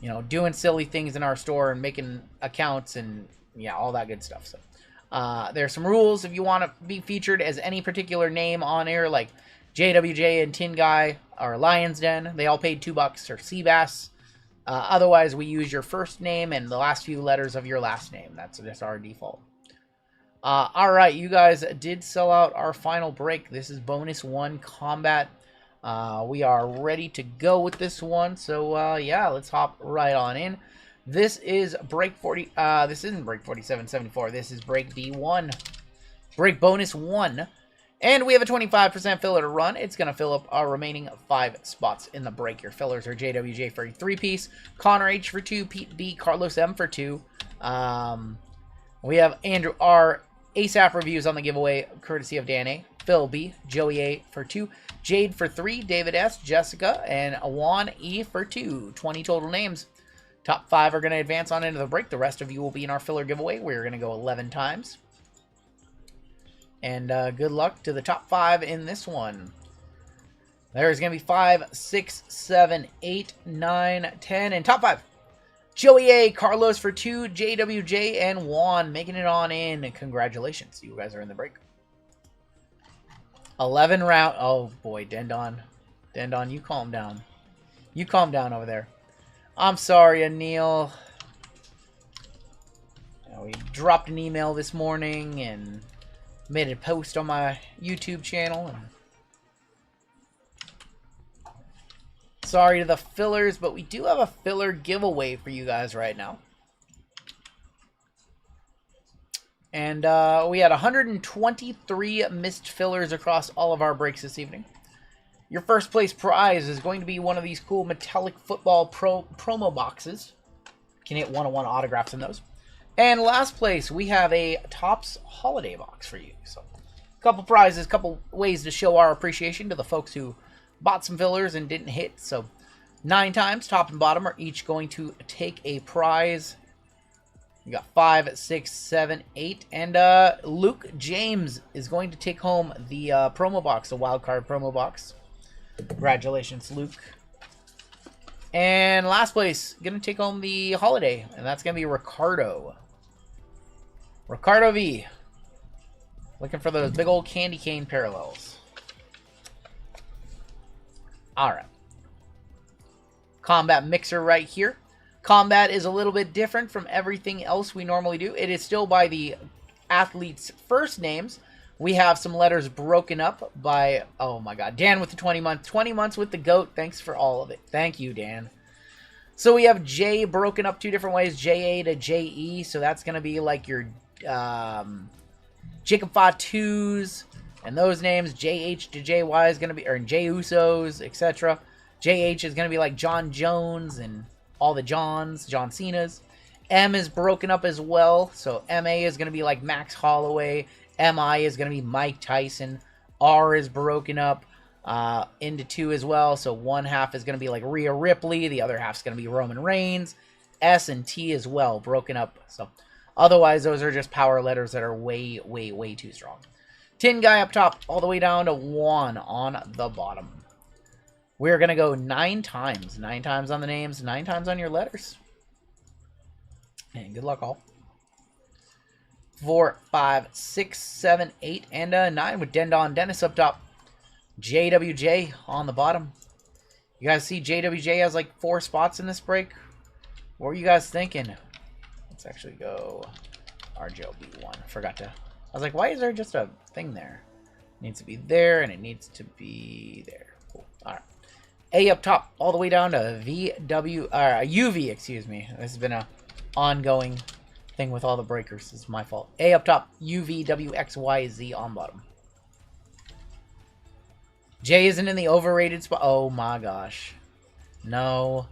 you know, doing silly things in our store and making accounts and, yeah, all that good stuff. So there's some rules if you want to be featured as any particular name on air, like JWJ and Tin Guy or Lion's Den. They all paid $2, or Seabass. Otherwise, we use your first name and the last few letters of your last name. That's just our default. All right, you guys did sell out our final break. This is bonus 1 combat. We are ready to go with this one. So, yeah, let's hop right on in. This is break 40. This isn't break 4774. This is break B1. Break bonus 1. And we have a 25% filler to run. It's going to fill up our remaining 5 spots in the break. Your fillers are JWJ for a 3-piece, Connor H for 2, Pete B, Carlos M for 2. We have Andrew R. ASAP reviews on the giveaway, courtesy of Dan A, Phil B, Joey A for 2, Jade for 3, David S, Jessica, and Juan E for 2. 20 total names. Top 5 are going to advance on into the break. The rest of you will be in our filler giveaway. We're going to go 11 times. And good luck to the top 5 in this one. There's going to be 5, 6, 7, 8, 9, 10, and top 5. Joey A, Carlos for 2, JWJ, and Juan making it on in. Congratulations. You guys are in the break. 11 round. Oh, boy, Dendon. Dendon, you calm down. You calm down over there. I'm sorry, Anil. We dropped an email this morning and made a post on my YouTube channel. And sorry to the fillers, but we do have a filler giveaway for you guys right now. And we had 123 missed fillers across all of our breaks this evening. Your first place prize is going to be one of these cool metallic football promo boxes. You can hit 1-on-1 autographs in those. And last place, we have a Topps holiday box for you. So, a couple prizes, a couple ways to show our appreciation to the folks who bought some fillers and didn't hit. So 9 times, top and bottom are each going to take a prize. We got 5, 6, 7, 8, and Luke James is going to take home the promo box, the wild card promo box. Congratulations, Luke. And last place, gonna take home the holiday, and that's gonna be Ricardo. Ricardo V. Looking for those big old candy cane parallels. Alright. Combat mixer right here. Combat is a little bit different from everything else we normally do. It is still by the athletes' first names. We have some letters broken up by, oh my god, Dan with the 20 months. 20 months with the GOAT. Thanks for all of it. Thank you, Dan. So we have J broken up 2 different ways, JA to JE. So that's going to be like your Jacob Fatu's and those names. JH to JY is going to be, or J Usos, etc. JH is going to be like John Jones and all the Johns, John Cena's. M is broken up as well. So MA is going to be like Max Holloway. MI is going to be Mike Tyson. R is broken up into 2 as well. So one half is going to be like Rhea Ripley. The other half is going to be Roman Reigns. S and T as well, broken up. So otherwise, those are just power letters that are way, way, way too strong. Tin Guy up top, all the way down to 1 on the bottom. We're going to go 9 times. 9 times on the names, 9 times on your letters. And good luck, all. 4, 5, 6, 7, 8, and 9 with Dendon Dennis up top. JWJ on the bottom. You guys see JWJ has like 4 spots in this break? What were you guys thinking? Let's actually go RGL B1. Forgot to. I was like, why is there just a thing there? It needs to be there, and it needs to be there. Cool. All right. A up top, all the way down to UV, excuse me. This has been a ongoing thing with all the breakers. This is my fault. A up top, UVWXYZ on bottom. J isn't in the overrated spot. Oh my gosh. No.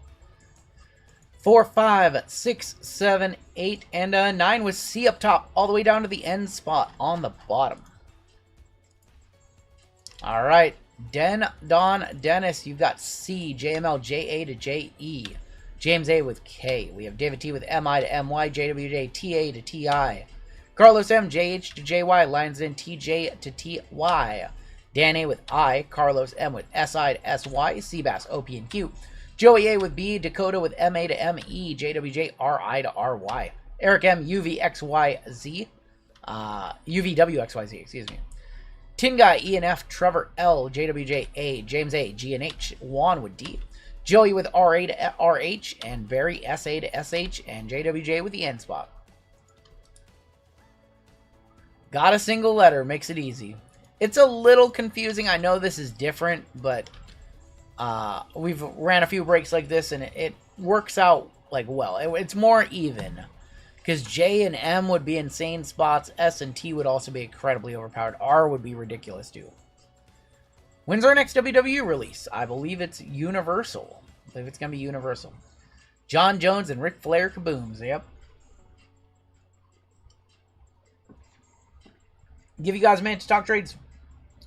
4, 5, 6, 7, 8, and 9 with C up top, all the way down to the end spot on the bottom. All right. Don Dennis, you've got C, JML, JA to JE. James A with K. We have David T with MI to MY, JWJ, TA to TI. Carlos M, JH to JY, Lions in TJ to TY. Dan A with I, Carlos M with SI to SY, Seabass, OP and Q. Joey A with B, Dakota with MA to ME, JWJ, RI to RY. Eric M, UVXYZ, UVWXYZ, excuse me. Tin Guy, E and F, Trevor L, JWJ A, James A, G and H, Juan with D, Joey with RA to RH, and Barry SA to SH, and JWJ with the N spot. Got a single letter, makes it easy. It's a little confusing. I know this is different, but we've ran a few breaks like this, and it works out like well. It's more even. Because J and M would be insane spots. S and T would also be incredibly overpowered. R would be ridiculous too. When's our next WWE release? I believe it's Universal. I believe it's going to be Universal. John Jones and Ric Flair kabooms. Yep. Give you guys a minute to talk trades.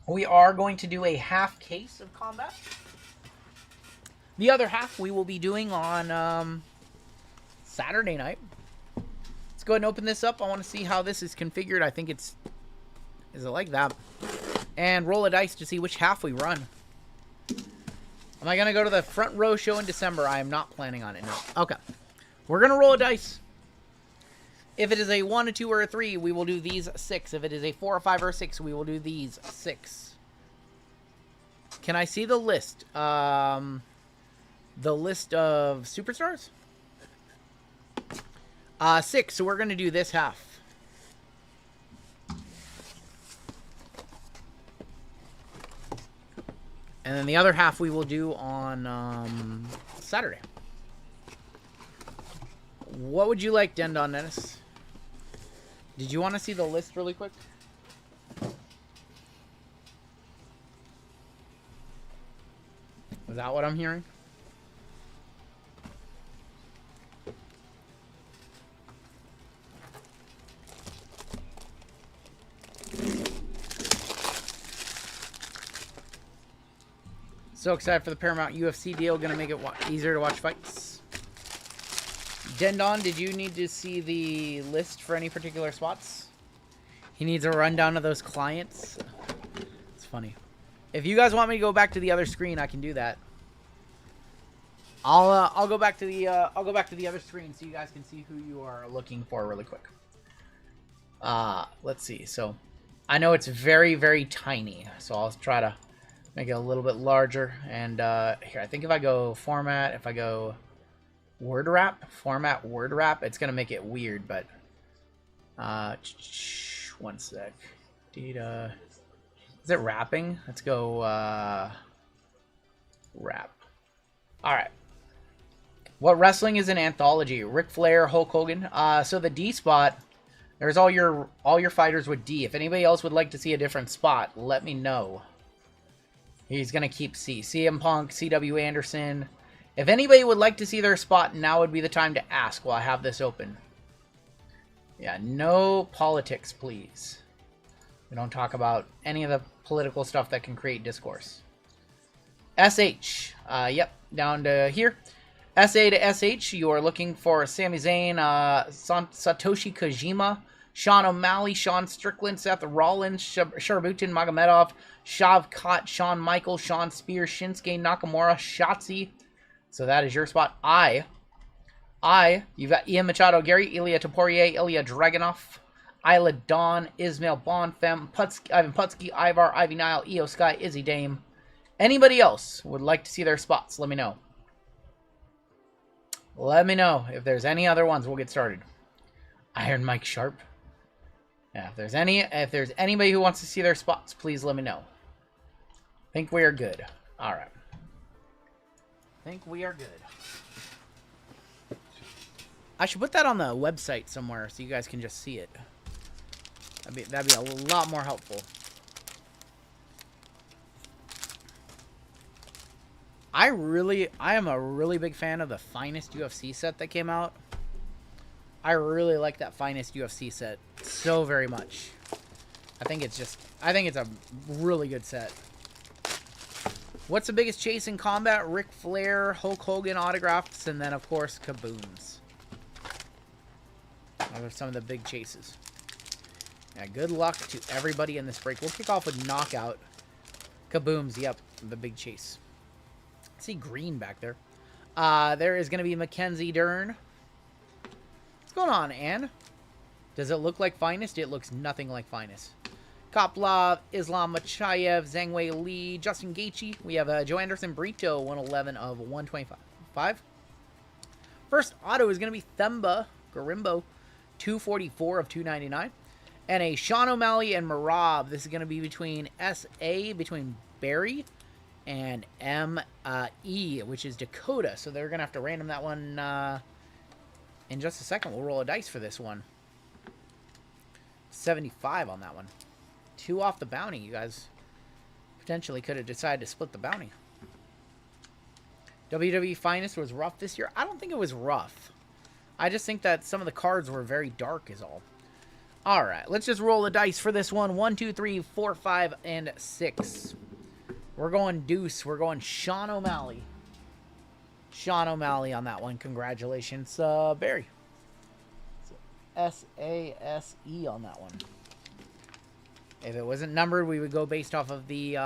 We are going to do a half case of Combat. The other half we will be doing on Saturday night. Go ahead and open this up. I want to see how this is configured. I think it's... Is it like that? And roll a dice to see which half we run. Am I going to go to the front row show in December? I am not planning on it, no. Okay. We're going to roll a dice. If it is a 1, a 2, or a 3, we will do these 6. If it is a 4, a 5, or a 6, we will do these 6. Can I see the list? The list of superstars? 6, so we're going to do this half. And then the other half we will do on Saturday. What would you like, Dendon Dennis? Did you want to see the list really quick? Is that what I'm hearing? So excited for the Paramount UFC deal. Gonna make it easier to watch fights. Dendon, did you need to see the list for any particular spots? He needs a rundown of those clients. It's funny. If you guys want me to go back to the other screen, I can do that. I'll go back to the other screen so you guys can see who you are looking for really quick. Let's see. So I know it's very, very tiny, so I'll try to make it a little bit larger. And here, I think if I go format, if I go word wrap, format word wrap, it's gonna make it weird. But one sec. Data. Is it wrapping? Let's go wrap. All right. What wrestling is an anthology? Ric Flair, Hulk Hogan. So the D spot, there's all your fighters with D. If anybody else would like to see a different spot, let me know. He's gonna keep C. CM Punk, CW Anderson. If anybody would like to see their spot, now would be the time to ask while I have this open. Yeah, no politics, please. We don't talk about any of the political stuff that can create discourse. SH. Yep, down to here. SA to SH, you are looking for Sami Zayn, Satoshi Kojima, Sean O'Malley, Sean Strickland, Seth Rollins, Sharbutin Magomedov, Shavkat, Shawn Michaels, Sean Spears, Shinsuke Nakamura, Shotzi. So that is your spot. You've got Ian Machado, Gary, Ilya Tapourier, Ilya Dragunov, Isla Dawn, Ismail Bonfem, Ivan Putski, Ivar, Ivy Nile, Io Sky, Izzy Dame. Anybody else would like to see their spots, let me know. Let me know if there's any other ones. We'll get started. Iron Mike Sharp. Yeah, if there's anybody who wants to see their spots, please let me know. I think we are good. All right. think we are good. I should put that on the website somewhere so you guys can just see it. That'd be a lot more helpful. I am a really big fan of the Finest UFC set that came out. I really like that Finest UFC set so very much. I think it's a really good set. What's the biggest chase in combat? Ric Flair, Hulk Hogan autographs, and then of course Kabooms. Those are some of the big chases. Yeah, good luck to everybody in this break. We'll kick off with Knockout. Kabooms, yep, the big chase. I see green back there. There is going to be Mackenzie Dern. What's going on, Ann? Does it look like Finest? It looks nothing like Finest. Koplov, Islam Machayev, Zhang Wei Li, Justin Gaethje. We have Joe Anderson Brito, 111 of 125. First auto is going to be Themba Garimbo, 244 of 299. And a Sean O'Malley and Marab. This is going to be between between Barry and M.E., which is Dakota. So they're going to have to random that one in just a second. We'll roll a dice for this one. 75 on that one. 2 off the bounty. You guys potentially could have decided to split the bounty. WWE Finest was rough this year. I don't think it was rough. I just think that some of the cards were very dark is all. Alright, let's just roll the dice for this one. 1, 2, 3, 4, 5, and 6. We're going deuce. We're going Sean O'Malley. Sean O'Malley on that one. Congratulations, Barry. S-A-S-E on that one. If it wasn't numbered, we would go based off of the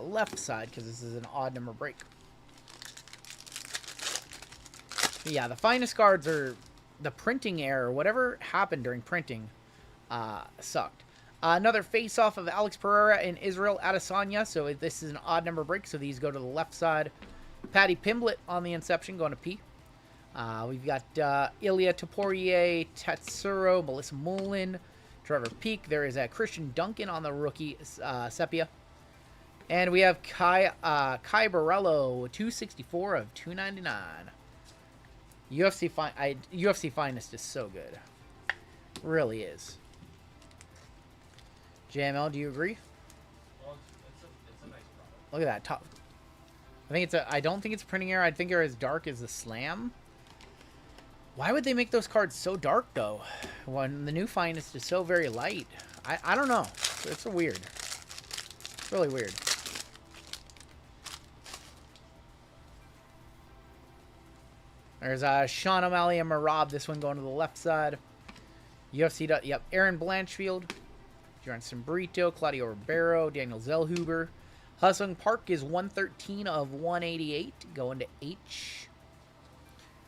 left side because this is an odd number break. But yeah, the Finest cards are the printing error. Whatever happened during printing sucked. Another face-off of Alex Pereira and Israel Adesanya. So this is an odd number break, so these go to the left side. Paddy Pimblett on the Inception going to P. We've got Ilya Tapourier, Tatsuro, Melissa Mullen, Trevor Peak. There is Christian Duncan on the rookie Sepia. And we have Kai Barello, 264 of 299. UFC Finest is so good. Really is. JML, do you agree? Well, it's a nice product. Look at that top. I don't think it's a printing error. I think they're as dark as the Slam. Why would they make those cards so dark though? When the new Finest is so very light. I don't know. It's weird. It's really weird. There's Sean O'Malley and Marab. This one going to the left side. UFC. Yep. Aaron Blanchfield. Johnson Brito. Claudio Ribeiro. Daniel Zellhuber. Husung Park is 113 of 188. Going to H.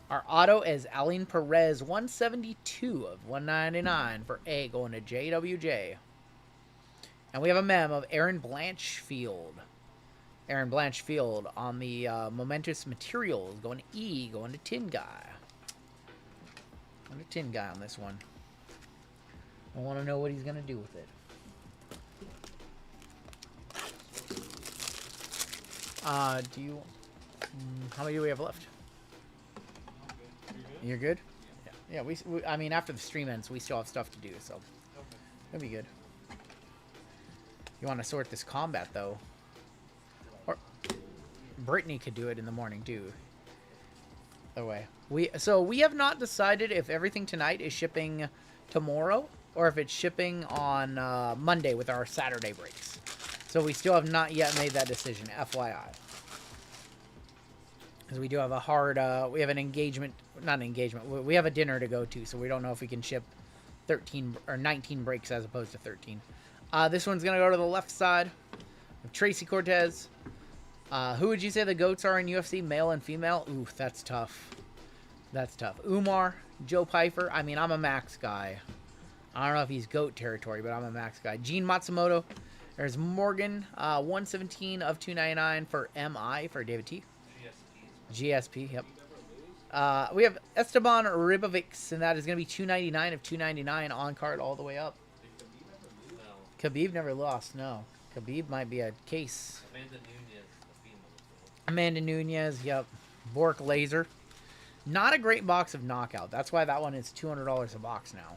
Our auto is Aline Perez. 172 of 199 for A. Going to JWJ. And we have a mem of Aaron Blanchfield. Aaron Blanchfield on the Momentous Materials. Going to E. Going to Tin Guy. Going to Tin Guy on this one. I want to know what he's going to do with it. Do you... how many do we have left? You're good? Yeah, we I mean, after the stream ends, we still have stuff to do, so... It'll be good. You want to sort this combat, though. Or... Brittany could do it in the morning, too. Either way. So, we have not decided if everything tonight is shipping tomorrow, or if it's shipping on Monday with our Saturday breaks. So we still have not yet made that decision, FYI. Because we do have a hard, we have an engagement, not an engagement, we have a dinner to go to, so we don't know if we can ship 13 or 19 breaks as opposed to 13. This one's going to go to the left side. Tracy Cortez. Who would you say the GOATs are in UFC, male and female? Ooh, that's tough. That's tough. Umar, Joe Pyfer. I mean, I'm a Max guy. I don't know if he's GOAT territory, but I'm a Max guy. Gene Matsumoto. There's Morgan, 117 of 299 for MI for David T. GSP, yep. We have Esteban Ribovics, and that is going to be 299 of 299 on card all the way up. Khabib never lost, no. Khabib might be a case. Amanda Nunes, the female. Amanda Nunes, yep. Bork Laser. Not a great box of Knockout. That's why that one is $200 a box now.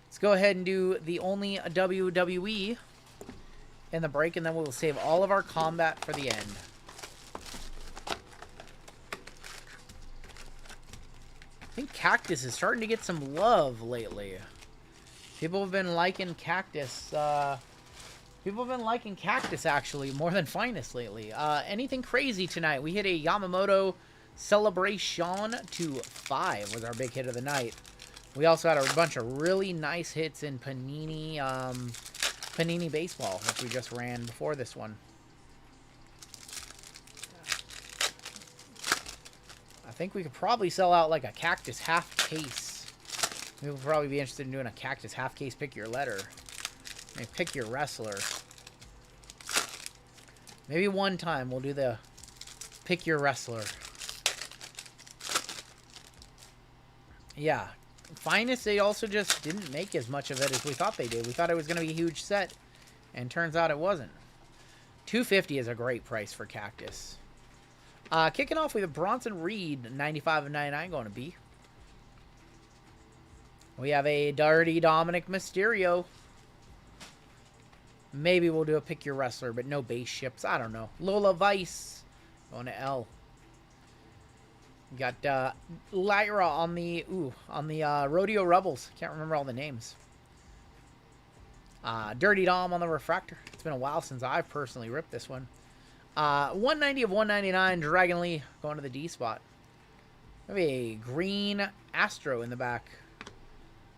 Let's go ahead and do the only WWE in the break, and then we'll save all of our combat for the end. I think Cactus is starting to get some love lately. People have been liking Cactus. People have been liking Cactus, actually, more than Finest lately. Anything crazy tonight? We hit a Yamamoto Celebration to 5 was our big hit of the night. We also had a bunch of really nice hits in Panini, Panini Baseball, which we just ran before this one. I think we could probably sell out like a Cactus half case. We would probably be interested in doing a Cactus half case pick your letter. Maybe pick your wrestler. Maybe one time we'll do the pick your wrestler. Yeah. Finest, they also just didn't make as much of it as we thought they did. We thought it was going to be a huge set, and turns out it wasn't. $250 is a great price for Cactus. Kicking off with a Bronson Reed, 95 of 99, going to B. We have a Dirty Dominic Mysterio. Maybe we'll do a pick your wrestler, but no base ships. I don't know. Lola Vice, going to L. We got Lyra on the Rodeo Rebels. Can't remember all the names. Dirty Dom on the Refractor. It's been a while since I've personally ripped this one. 190 of 199. Dragon Lee going to the D spot. We have a green Astro in the back.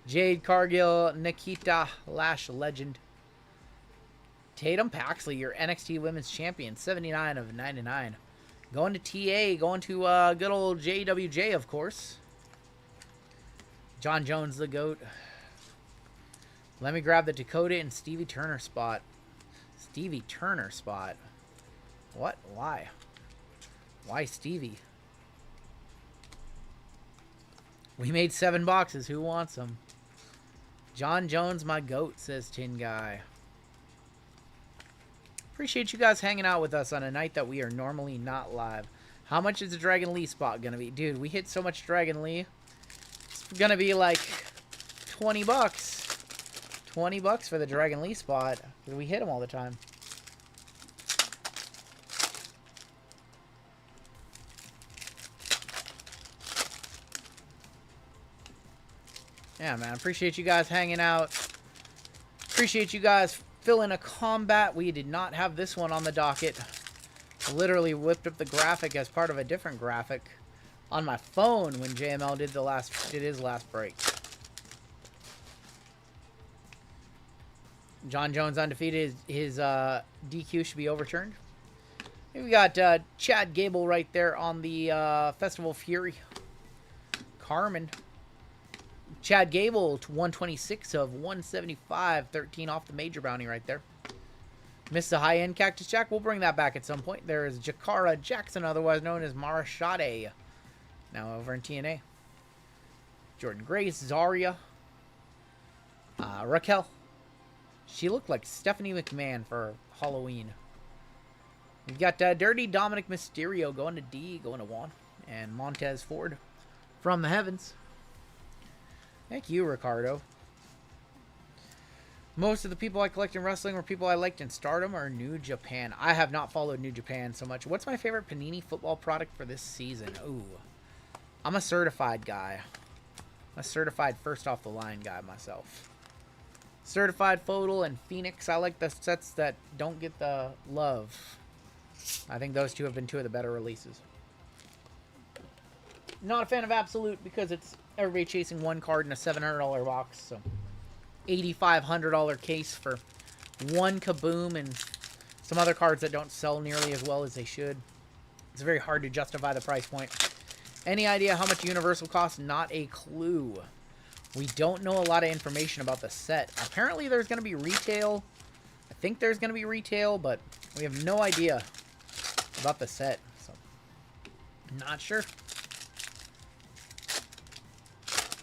Jade Cargill, Nikita Lash Legend. Tatum Paxley, your NXT Women's Champion, 79 of 99. Going to TA, going to good old JWJ, of course. John Jones, the GOAT. Let me grab the Dakota and Stevie Turner spot. Stevie Turner spot. What? Why? Why Stevie? We made 7 boxes. Who wants them? John Jones, my GOAT, says Tin Guy. Appreciate you guys hanging out with us on a night that we are normally not live. How much is the Dragon Lee spot going to be? Dude, we hit so much Dragon Lee. It's going to be like 20 bucks. 20 bucks for the Dragon Lee spot. We hit them all the time. Yeah, man. Appreciate you guys hanging out. Appreciate you guys filling a combat. We did not have this one on the docket. I literally whipped up the graphic as part of a different graphic on my phone when JML did his last break. John Jones undefeated. His DQ should be overturned. We got Chad Gable right there on the Festival Fury. Carmen. Chad Gable to 126 of 175. 13 off the major bounty right there. Missed the high-end Cactus Jack. We'll bring that back at some point. There is Jakara Jackson, otherwise known as Marashade. Now over in TNA. Jordan Grace, Zarya. Raquel. She looked like Stephanie McMahon for Halloween. We've got Dirty Dominic Mysterio going to D, going to 1. And Montez Ford from the heavens. Thank you, Ricardo. Most of the people I collect in wrestling were people I liked in Stardom or New Japan. I have not followed New Japan so much. What's my favorite Panini football product for this season? Ooh. I'm a certified guy. I'm a certified first off the line guy myself. Certified FOTL and Phoenix. I like the sets that don't get the love. I think those two have been two of the better releases. Not a fan of Absolute because it's everybody chasing one card in a $700 box. So $8,500 case for one Kaboom and some other cards that don't sell nearly as well as they should. It's very hard to justify the price point. Any idea how much Universal costs? Not a clue. We don't know a lot of information about the set. Apparently there's going to be retail. I think there's going to be retail, but we have no idea about the set. So, not sure.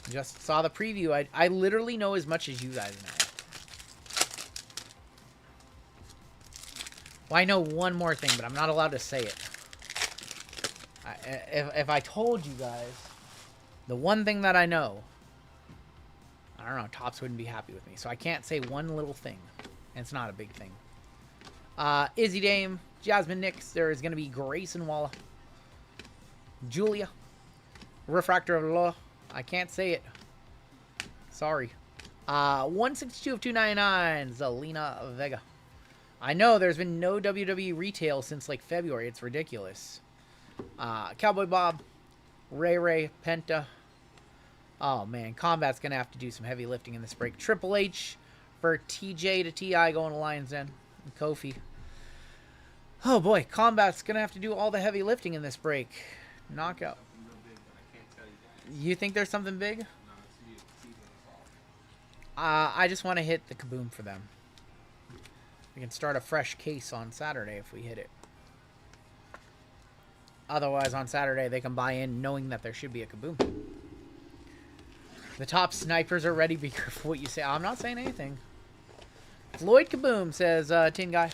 Just saw the preview. I literally know as much as you guys know. Well, I know one more thing, but I'm not allowed to say it. if I told you guys the one thing that I know, I don't know, Topps wouldn't be happy with me. So I can't say one little thing. And it's not a big thing. Izzy Dame, Jasmine Nix. There is going to be Grayson Walla. Julia. Refractor of Law. I can't say it. Sorry. 162 of 299. Zelina Vega. I know there's been no WWE retail since like February. It's ridiculous. Cowboy Bob. Ray Penta. Oh man, Combat's going to have to do some heavy lifting in this break. Triple H for TJ to TI going to Lions Den. And Kofi. Oh boy, Combat's going to have to do all the heavy lifting in this break. Knockout. You think there's something big? I just want to hit the kaboom for them. We can start a fresh case on Saturday if we hit it. Otherwise, on Saturday, they can buy in knowing that there should be a kaboom. The top snipers are ready. Be careful what you say. I'm not saying anything. Floyd Kaboom says, Tin Guy.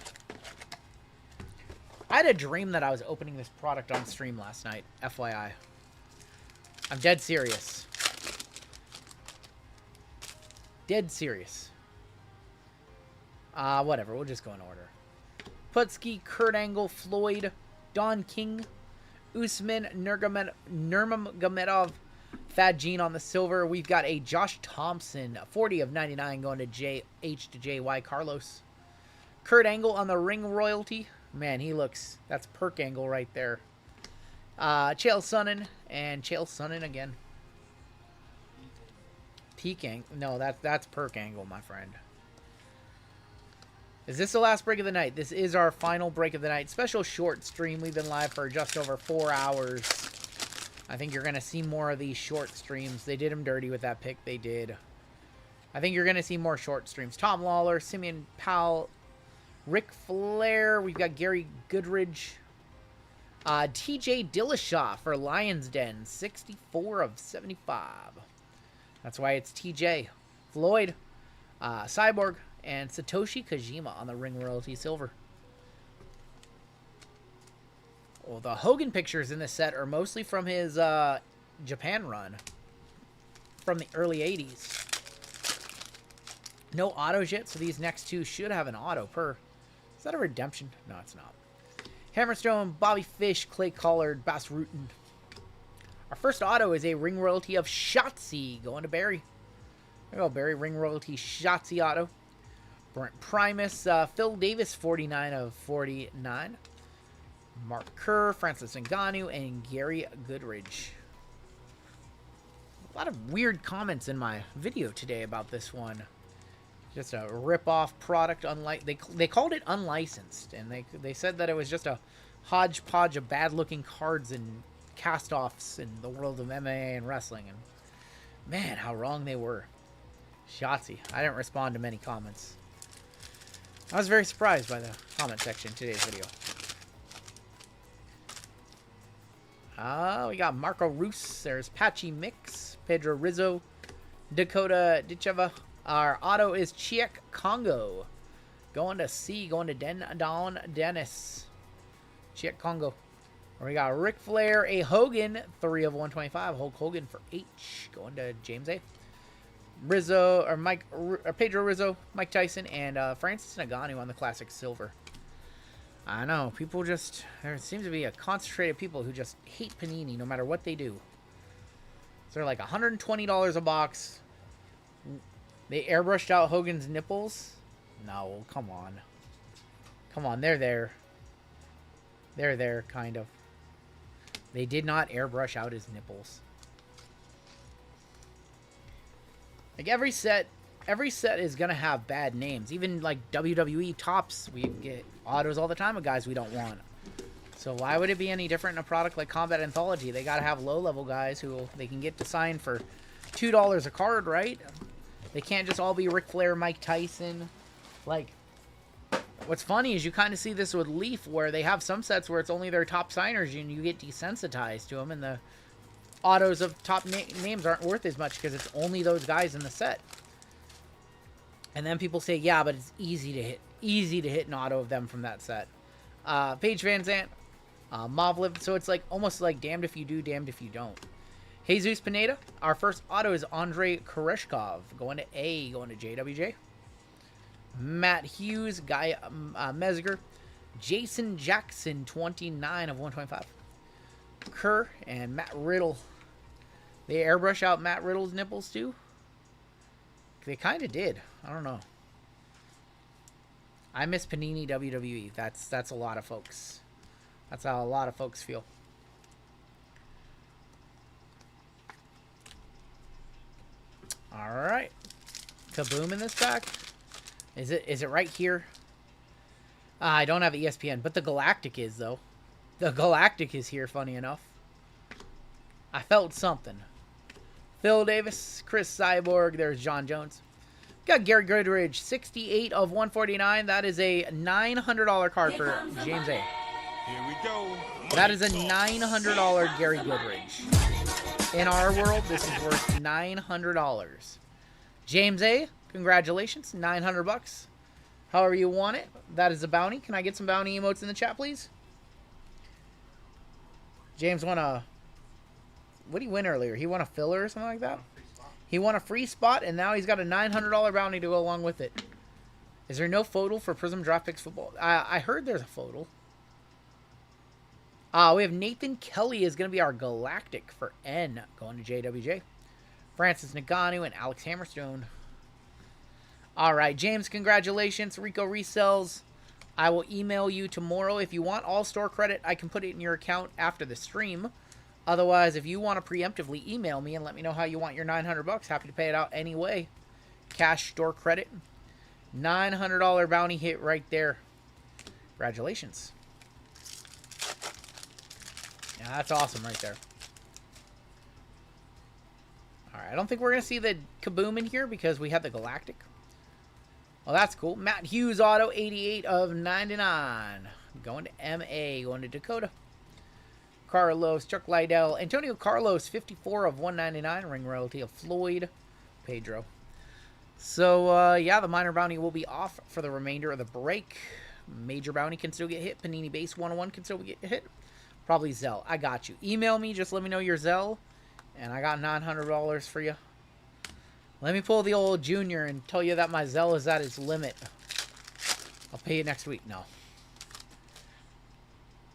I had a dream that I was opening this product on stream last night. FYI. I'm dead serious. Dead serious. Whatever. We'll just go in order. Putski, Kurt Angle, Floyd, Don King, Usman Nurmagomedov, Thad Gene on the silver. We've got a Josh Thompson, 40 of 99 going to H to JY Carlos. Kurt Angle on the ring royalty. Man, he looks... That's Perk Angle right there. Chael Sonnen and Chael Sonnen again. Peak Angle. No, that's Perk Angle, my friend. Is this the last break of the night? This is our final break of the night. Special short stream. We've been live for just over 4 hours. I think you're going to see more of these short streams. They did them dirty with that pick. They did. I think you're going to see more short streams. Tom Lawler, Simeon Powell, Ric Flair. We've got Gary Goodridge. TJ Dillashaw for Lions Den. 64 of 75. That's why it's TJ. Floyd. Cyborg. And Satoshi Kojima on the ring royalty silver. Well, the Hogan pictures in this set are mostly from his Japan run. From the early 80s. No autos yet, so these next two should have an auto per. Is that a redemption? No, it's not. Hammerstone, Bobby Fish, Clay Collard, Bass Rutten. Our first auto is a ring royalty of Shotzi going to Barry. There you go, Barry. Ring royalty Shotzi auto. Brent Primus, Phil Davis, 49 of 49. Mark Kerr, Francis Ngannou, and Gary Goodridge. A lot of weird comments in my video today about this one. Just a rip-off product. They called it unlicensed, and they said that it was just a hodgepodge of bad-looking cards and cast-offs in the world of MMA and wrestling. And man, how wrong they were. Shotzi. I didn't respond to many comments. I was very surprised by the comment section in today's video. We got Marco Roos. There's Patchy Mix. Pedro Rizzo. Dakota Dicheva. Our auto is Chiek Congo. Going to C. Going to Don Dennis. Chiek Congo. We got Ric Flair. A Hogan. 3 of 125. Hulk Hogan for H. Going to James A. Rizzo, or Pedro Rizzo, Mike Tyson, and Francis Ngannou on the classic silver. I know, people just, there seems to be a concentrated people who just hate Panini no matter what they do. So they're like $120 a box. They airbrushed out Hogan's nipples? No, come on. Come on, they're there. They're there, kind of. They did not airbrush out his nipples. Like every set is gonna have bad names. Even like WWE Topps, we get autos all the time of guys we don't want. So why would it be any different in a product like Combat Anthology? They gotta have low-level guys who they can get to sign for $2 a card, right? They can't just all be Ric Flair, Mike Tyson. Like, what's funny is you kind of see this with Leaf, where they have some sets where it's only their top signers and you get desensitized to them, and the autos of top names aren't worth as much because it's only those guys in the set. And then people say, yeah, but it's easy to hit an auto of them from that set. Paige Van Zandt, Movliv. So it's like almost like damned if you do, damned if you don't. Jesus Pineda. Our first auto is Andrei Koreshkov. Going to A, going to JWJ. Matt Hughes, Guy Mesger. Jason Jackson, 29 of 125. Kerr and Matt Riddle. They airbrush out Matt Riddle's nipples too? They kind of did. I don't know. I miss Panini WWE. That's a lot of folks. That's how a lot of folks feel. All right. Kaboom in this pack. Is it right here? I don't have ESPN, but the Galactic is, though. The Galactic is here, funny enough. I felt something. Phil Davis, Chris Cyborg, there's John Jones. Got Gary Goodridge, 68 of 149. That is a $900 card for James A. Here we go. That is a $900 Gary Goodridge. In our world, this is worth $900. James A, congratulations, 900 bucks. However you want it. That is a bounty. Can I get some bounty emotes in the chat, please? James won a... What did he win earlier? He won a filler or something like that? He won a free spot, and now he's got a $900 bounty to go along with it. Is there no FOTL for Prism Draft Picks Football? I heard there's a FOTL. We have Nathan Kelly is going to be our Galactic for N. Going to JWJ. Francis Ngannou and Alex Hammerstone. All right, James, congratulations. Rico Resells. I will email you tomorrow. If you want all store credit, I can put it in your account after the stream. Otherwise, if you want to preemptively email me and let me know how you want your 900 bucks, happy to pay it out anyway. Cash store credit. $900 bounty hit right there. Congratulations. Yeah, that's awesome right there. All right, I don't think we're going to see the Kaboom in here because we have the Galactic. Well, that's cool. Matt Hughes auto, 88 of 99. Going to MA, going to Dakota. Carlos, Chuck Liddell. Antonio Carlos, 54 of 199. Ring royalty of Floyd. Pedro. So, yeah, the minor bounty will be off for the remainder of the break. Major bounty can still get hit. Panini base 101 can still get hit. Probably Zelle. I got you. Email me. Just let me know your Zelle. And I got $900 for you. Let me pull the old Junior and tell you that my Zelle is at its limit. I'll pay you next week. No.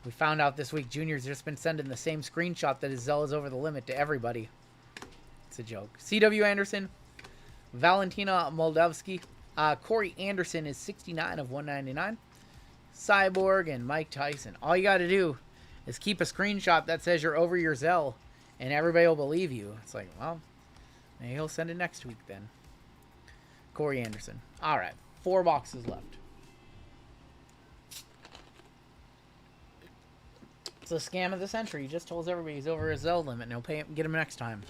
We found out this week Junior's just been sending the same screenshot that his Zelle is over the limit to everybody. It's a joke. C.W. Anderson. Valentina Moldavsky. Corey Anderson is 69 of 199. Cyborg and Mike Tyson. All you got to do is keep a screenshot that says you're over your Zelle, and everybody will believe you. It's like, well, maybe he'll send it next week then. Corey Anderson. All right. 4 boxes left. It's a scam of the century. He just tells everybody he's over his Zelle limit, and he'll pay him, get him next time.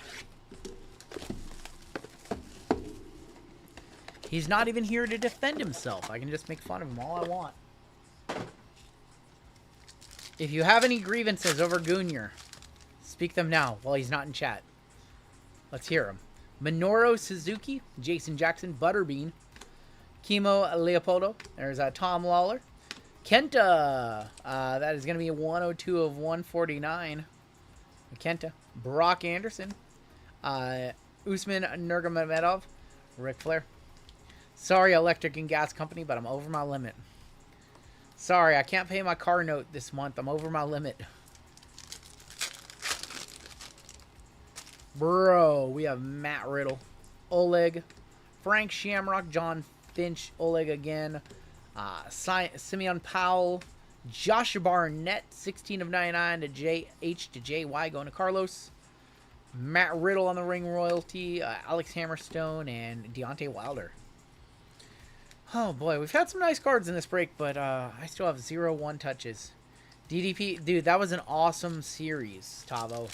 He's not even here to defend himself. I can just make fun of him all I want. If you have any grievances over Junior, speak them now while he's not in chat. Let's hear him. Minoru Suzuki, Jason Jackson, Butterbean, Kimo Leopoldo. There's Tom Lawler. Kenta, that is going to be a 102 of 149. Kenta. Brock Anderson. Usman Nurmagomedov. Ric Flair. Sorry, Electric and Gas Company, but I'm over my limit. Sorry, I can't pay my car note this month. I'm over my limit. Bro, we have Matt Riddle. Oleg. Frank Shamrock. John Finch. Oleg again. Simeon Powell. Josh Barnett. 16 of 99 to JH to JY. Going to Carlos. Matt Riddle on the ring royalty. Alex Hammerstone and Deontay Wilder. Oh boy, we've had some nice cards in this break, but I still have 0-1 touches. DDP, dude, that was an awesome series, Tavo.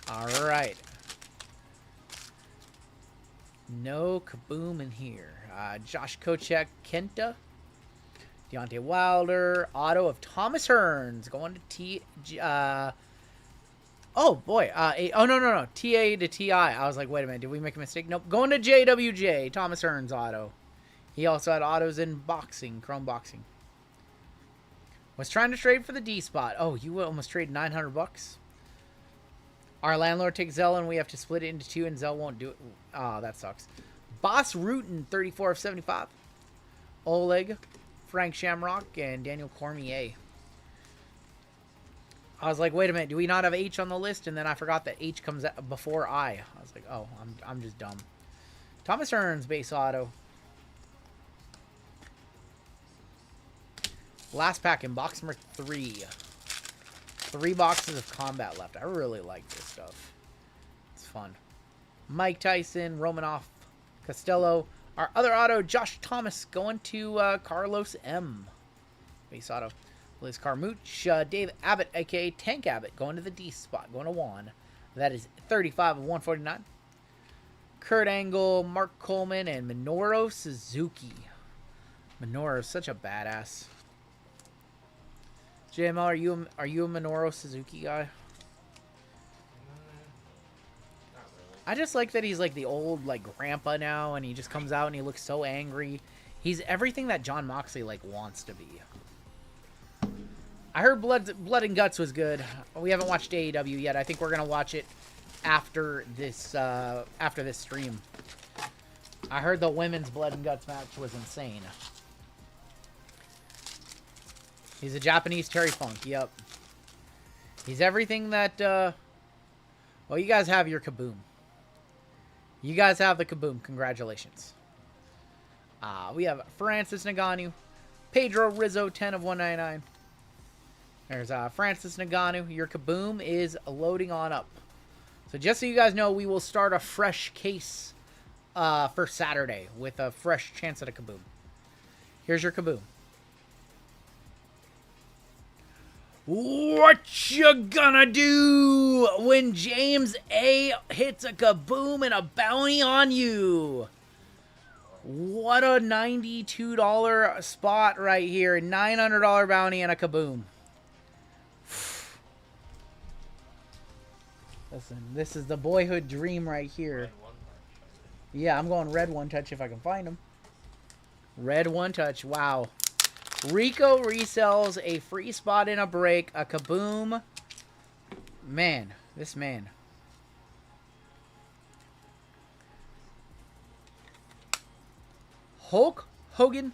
Alright. No Kaboom in here. Josh Kochek, Kenta. Deontay Wilder. Auto of Thomas Hearns. Going to oh boy. No. TA to TI. I was like, wait a minute, did we make a mistake? Nope. Going to JWJ. Thomas Hearns auto. He also had autos in boxing, Chrome boxing. Was trying to trade for the D spot. Oh, you almost traded 900 bucks. Our landlord takes Zell and we have to split it into 2 and Zell won't do it. Oh, that sucks. Boss Rutan, 34 of 75. Oleg, Frank Shamrock, and Daniel Cormier. I was like, wait a minute, do we not have H on the list? And then I forgot that H comes before I. I was like, oh, I'm just dumb. Thomas Hearns, base auto. Last pack in box number 3. 3 boxes of combat left. I really like this stuff. It's fun. Mike Tyson, Romanoff, Costello. Our other auto, Josh Thomas, going to Carlos M. Base auto. Liz Carmouche, Dave Abbott, a.k.a. Tank Abbott, going to the D spot, going to Juan. That is 35 of 149. Kurt Angle, Mark Coleman, and Minoru Suzuki. Minoru is such a badass. JML, are you a Minoru Suzuki guy? Not really. I just like that he's like the old like grandpa now, and he just comes out and he looks so angry. He's everything that John Moxley like wants to be. I heard Blood and Guts was good. We haven't watched AEW yet. I think we're gonna watch it after this stream. I heard the women's Blood and Guts match was insane. He's a Japanese Terry Funk. Yep. He's everything that. Well, you guys have your Kaboom. You guys have the Kaboom. Congratulations. We have Francis Ngannou, Pedro Rizzo, 10 of 199. There's Francis Ngannou. Your Kaboom is loading on up. So just so you guys know, we will start a fresh case for Saturday with a fresh chance at a Kaboom. Here's your Kaboom. What you gonna do when James A hits a Kaboom and a bounty on you? What a $92 spot right here. $900 bounty and a Kaboom. Listen, this is the boyhood dream right here. Yeah, I'm going red one touch if I can find him. Red one touch. Wow. Rico resells a free spot in a break. A Kaboom. Man, this man. Hulk Hogan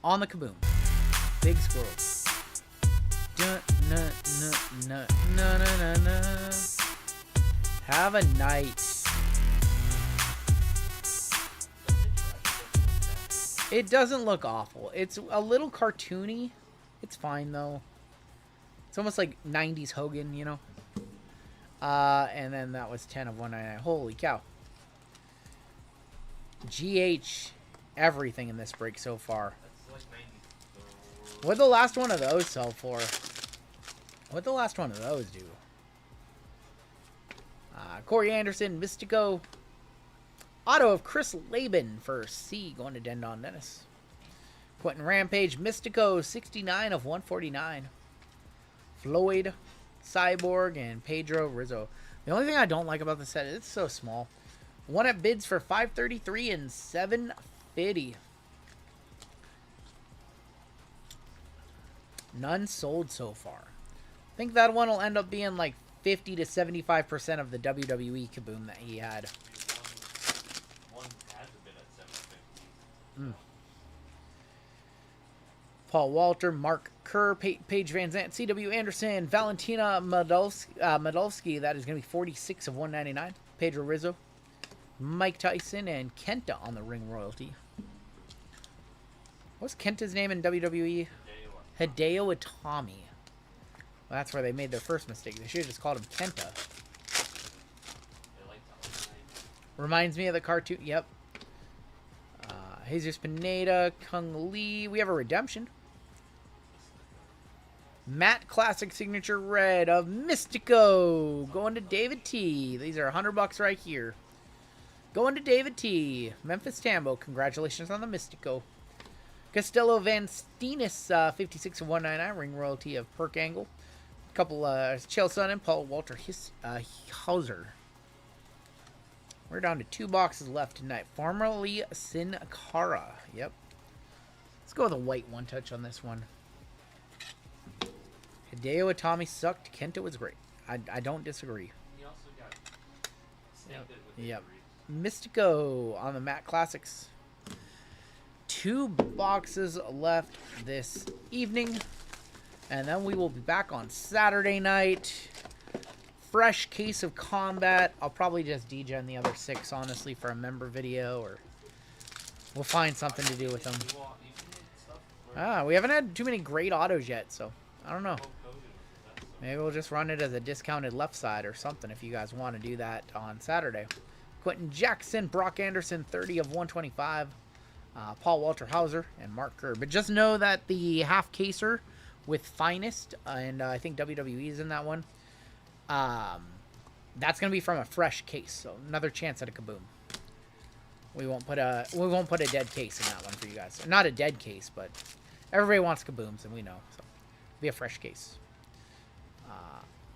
on the Kaboom. Big squirrel. Dun, na, na, na, na, na, na. Have a night. It doesn't look awful. It's a little cartoony. It's fine, though. It's almost like 90s Hogan, you know? And then that was 10 of 199. Holy cow. GH. Everything in this break so far. That's like 94. What'd the last one of those sell for? What'd the last one of those do? Corey Anderson, Mystico. Auto of Chris Laban for C, going to Dendon Dennis. Quentin Rampage, Mystico, 69 of 149. Floyd, Cyborg, and Pedro Rizzo. The only thing I don't like about the set is it's so small. One at bids for $533 and $750. None sold so far. I think that one will end up being like 50 to 75% of the WWE Kaboom that he had. One has been at 750. Paul Walter, Mark Kerr, Paige Van Zandt, C.W. Anderson, Valentina Madolsky. That is going to be 46 of 199. Pedro Rizzo, Mike Tyson, and Kenta on the ring royalty. What's Kenta's name in WWE? Hideo Itami. Well, that's where they made their first mistake. They should have just called him Kenta. Reminds me of the cartoon. Yep. Jesus Pineda, Kung Lee. We have a redemption. Matt Classic Signature Red of Mystico. Going to David T. These are $100 right here. Going to David T. Memphis Tambo. Congratulations on the Mystico. Costello Van Steenis, 56 of 199. Ring royalty of Perk Angle. Couple Chael Sonnen and Paul Walter Hauser. We're down to 2 boxes left tonight. Formerly Sin Cara. Yep. Let's go with a white one touch on this one. Hideo Itami sucked. Kenta was great. I don't disagree. He also got snagged it with Yep. injuries. Mystico on the Matt Classics. 2 boxes left this evening. And then we will be back on Saturday night. Fresh case of Combat. I'll probably just degen the other 6, honestly, for a member video. Or we'll find something to do with them. You want you can hit stuff where We haven't had too many great autos yet, so I don't know. Hulk Hogan was the best, so- Maybe we'll just run it as a discounted left side or something if you guys want to do that on Saturday. Quentin Jackson, Brock Anderson, 30 of 125. Paul Walter Hauser, and Mark Kerr. But just know that the half caser with Finest, and I think WWE is in that one, that's going to be from a fresh case. So another chance at a kaboom. We won't put a dead case in that one for you guys. Not a dead case, but everybody wants kabooms, and we know. So it'll be a fresh case.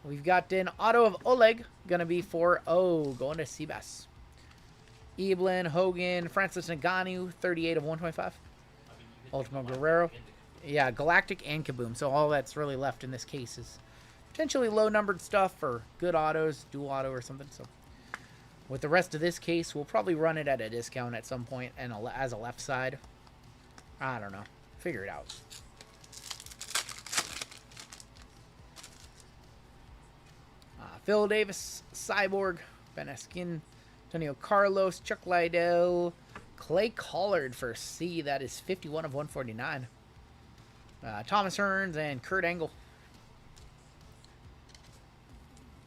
We've got an auto of Oleg, going to be for going to Seabass. Eblin, Hogan, Francis Ngannou, 38 of 125. I mean, you hit Ultimo the Guerrero. Galactic and Yeah, Galactic and Kaboom. So all that's really left in this case is potentially low-numbered stuff or good autos, dual auto or something. So with the rest of this case, we'll probably run it at a discount at some point and as a left side. I don't know. Figure it out. Phil Davis, Cyborg, Ben Eskin, Antonio Carlos, Chuck Liddell, Clay Collard for C. That is 51 of 149. Thomas Hearns and Kurt Angle.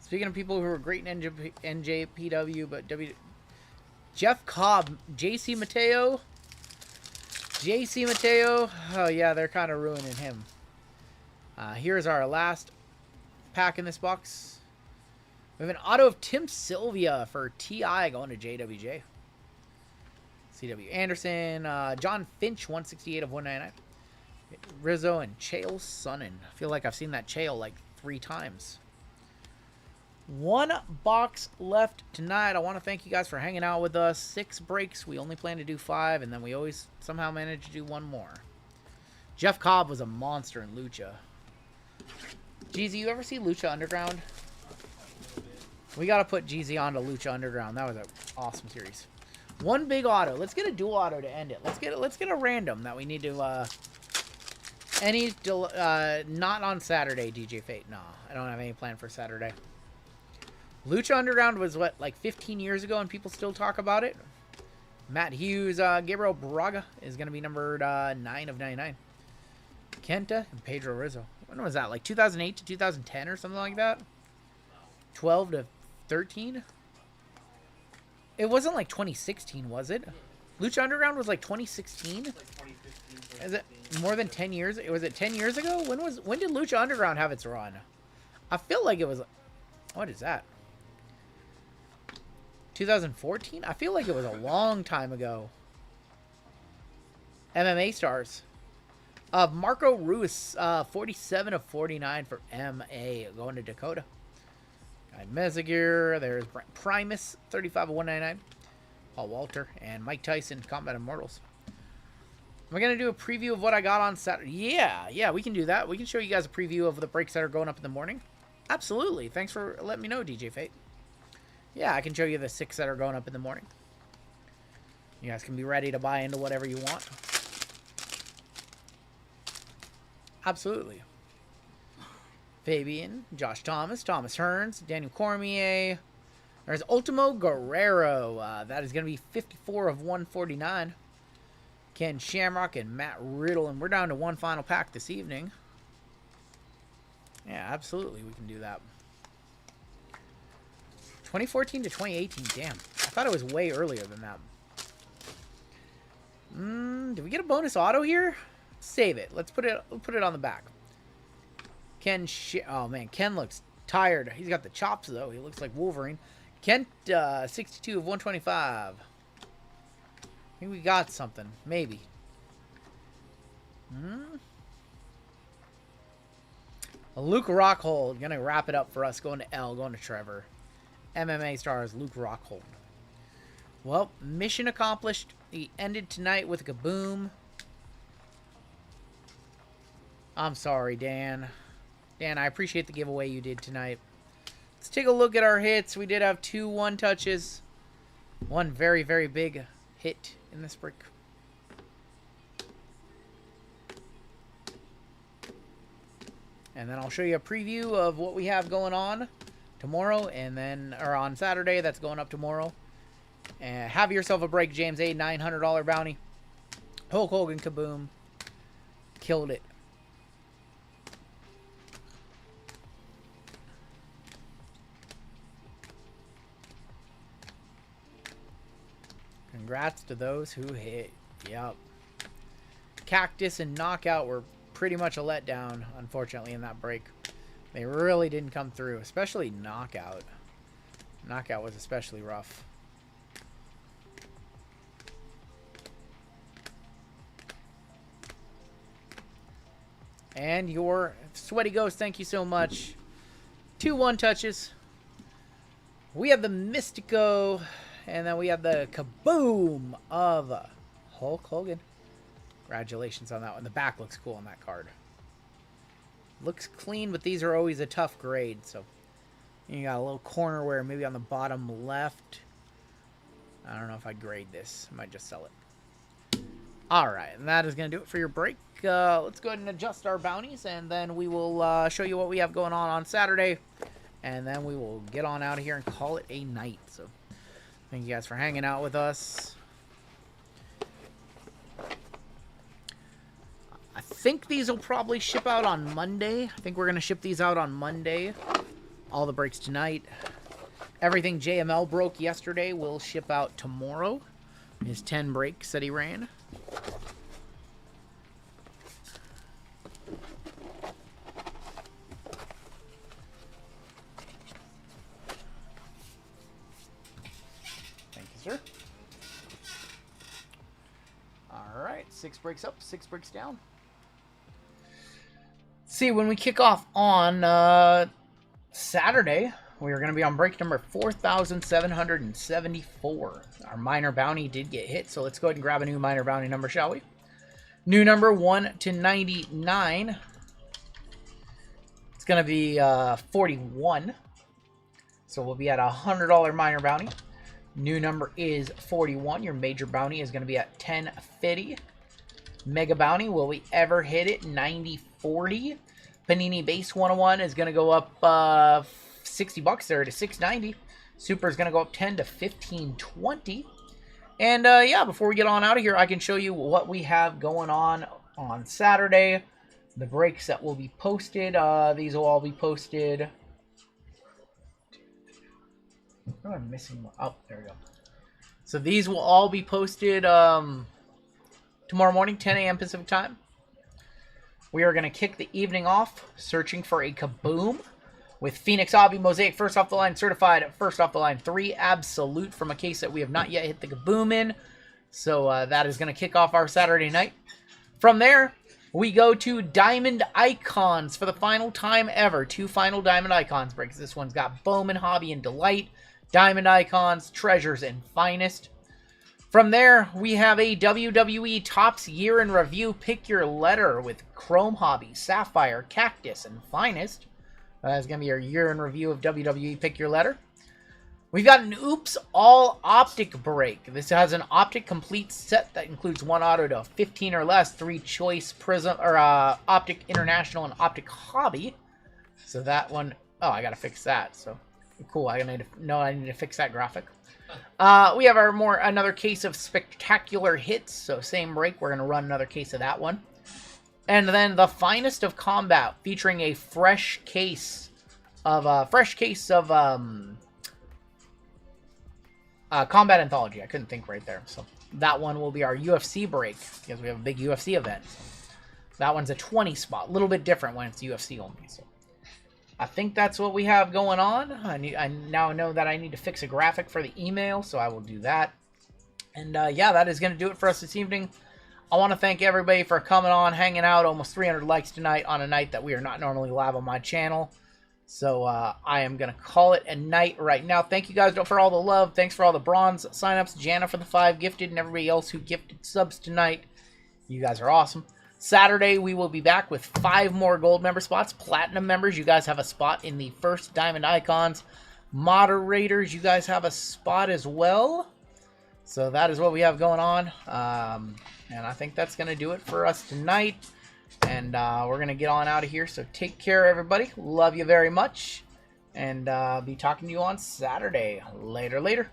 Speaking of people who are great in NJPW, but Jeff Cobb, JC Mateo. Oh yeah, they're kind of ruining him. Here's our last pack in this box. We have an auto of Tim Sylvia for TI going to JWJ. CW Anderson, John Finch, 168 of 199. Rizzo and Chael Sonnen. I feel like I've seen that Chael like 3 times. 1 box left tonight. I want to thank you guys for hanging out with us. 6 breaks. We only plan to do 5, and then we always somehow manage to do 1 more. Jeff Cobb was a monster in Lucha. Jeezy, you ever see Lucha Underground? We got to put Jeezy onto Lucha Underground. That was an awesome series. 1 big auto. Let's get a dual auto to end it. Let's get a random that we need to not on Saturday, DJ Fate. No, I don't have any plan for Saturday. Lucha Underground was what, like 15 years ago, and people still talk about it. Matt Hughes, Gabriel Braga is going to be numbered 9 of 99. Kenta and Pedro Rizzo. When was that? Like 2008 to 2010 or something like that? 12 to 13? It wasn't like 2016, was it? Lucha Underground was like 2016? like 2015, Is it more than 10 years? Was it 10 years ago? When did Lucha Underground have its run? I feel like it was... What is that? 2014? I feel like it was a long time ago. MMA stars. Marco Ruiz, 47 of 49 for MA, going to Dakota. Guy Mezagir, there's Brent Primus, 35 of 199. Paul Walter and Mike Tyson, Combat Immortals. Am I going to do a preview of what I got on Saturday? Yeah, we can do that. We can show you guys a preview of the breaks that are going up in the morning. Absolutely. Thanks for letting me know, DJ Fate. Yeah, I can show you the 6 that are going up in the morning. You guys can be ready to buy into whatever you want. Absolutely. Fabian, Josh Thomas, Thomas Hearns, Daniel Cormier. There's Ultimo Guerrero. That is going to be 54 of 149. Ken Shamrock and Matt Riddle. And we're down to 1 final pack this evening. Yeah, absolutely. We can do that. 2014 to 2018. Damn. I thought it was way earlier than that. Did we get a bonus auto here? Save it. Let's put it on the back. Oh man, Ken looks tired. He's got the chops though. He looks like Wolverine. Kent, 62 of 125. I think we got something. Maybe. Luke Rockhold gonna wrap it up for us. Going to L. Going to Trevor. MMA stars Luke Rockhold. Well, mission accomplished. He ended tonight with a kaboom. I'm sorry, Dan. Dan, I appreciate the giveaway you did tonight. Let's take a look at our hits. We did have 2 1-touches. One very, very big hit in this break. And then I'll show you a preview of what we have going on tomorrow, and then, or on Saturday, that's going up tomorrow. And have yourself a break, James A. $900 bounty. Hulk Hogan Kaboom. Killed it. Congrats to those who hit. Yep. Cactus and Knockout were pretty much a letdown, unfortunately, in that break. They really didn't come through, especially Knockout. Knockout was especially rough. And your Sweaty Ghost, thank you so much. 2 1-touches. We have the Mystico, and then we have the Kaboom of Hulk Hogan. Congratulations on that one. The back looks cool on that card. Looks clean, but these are always a tough grade. So you got a little corner where maybe on the bottom left. I don't know if I'd grade this. I might just sell it. All right, and that is going to do it for your break. Let's go ahead and adjust our bounties, and then we will show you what we have going on Saturday. And then we will get on out of here and call it a night. So thank you guys for hanging out with us. I think these will probably ship out on Monday. I think we're going to ship these out on Monday. All the breaks tonight. Everything JML broke yesterday will ship out tomorrow. His 10 breaks that he ran. Thank you, sir. All right, 6 breaks up, 6 breaks down. See, when we kick off on Saturday, we are going to be on break number 4,774. Our minor bounty did get hit, so let's go ahead and grab a new minor bounty number, shall we? New number 1 to 99. It's going to be 41. So we'll be at a $100 minor bounty. New number is 41. Your major bounty is going to be at 1050. Mega bounty, will we ever hit it? 9040. Panini base 101 is going to go up 60 bucks there to 690. Super is going to go up 10 to 1520. And yeah, before we get on out of here, I can show you what we have going on Saturday. The breaks that will be posted. These will all be posted. Oh, I'm missing one. Oh, there we go. So these will all be posted tomorrow morning, 10 a.m. Pacific time. We are going to kick the evening off searching for a Kaboom with Phoenix Obby Mosaic first off the line, certified first off the line 3 absolute from a case that we have not yet hit the Kaboom in. So that is going to kick off our Saturday night. From there, we go to Diamond Icons for the final time ever. 2 final Diamond Icons breaks. This one's got Bowman, Hobby, and Delight. Diamond Icons, Treasures, and Finest. From there, we have a WWE Topps Year in Review Pick Your Letter with Chrome Hobby, Sapphire, Cactus, and Finest. That's going to be our Year in Review of WWE Pick Your Letter. We've got an Oops All Optic break. This has an Optic Complete set that includes 1 auto to 15 or less, 3 Choice Prism or Optic International and Optic Hobby. So that one, oh, I got to fix that. So cool. I need to fix that graphic. We have another case of Spectacular Hits. So same break, we're gonna run another case of that one, and then the Finest of Combat featuring a fresh case of Combat Anthology. I couldn't think right there. So that one will be our UFC break because we have a big UFC event. That one's a 20 spot, a little bit different when it's UFC only. So I think that's what we have going on. I now know that I need to fix a graphic for the email, so I will do that. And yeah, that is going to do it for us this evening. I want to thank everybody for coming on, hanging out. Almost 300 likes tonight on a night that we are not normally live on my channel. So I am going to call it a night right now. Thank you guys for all the love. Thanks for all the bronze signups. Jana for the 5 gifted, and everybody else who gifted subs tonight. You guys are awesome. Saturday, we will be back with 5 more gold member spots. Platinum members, you guys have a spot in the first Diamond Icons. Moderators, you guys have a spot as well. So that is what we have going on. And I think that's going to do it for us tonight. And we're going to get on out of here. So take care, everybody. Love you very much. And be talking to you on Saturday. Later.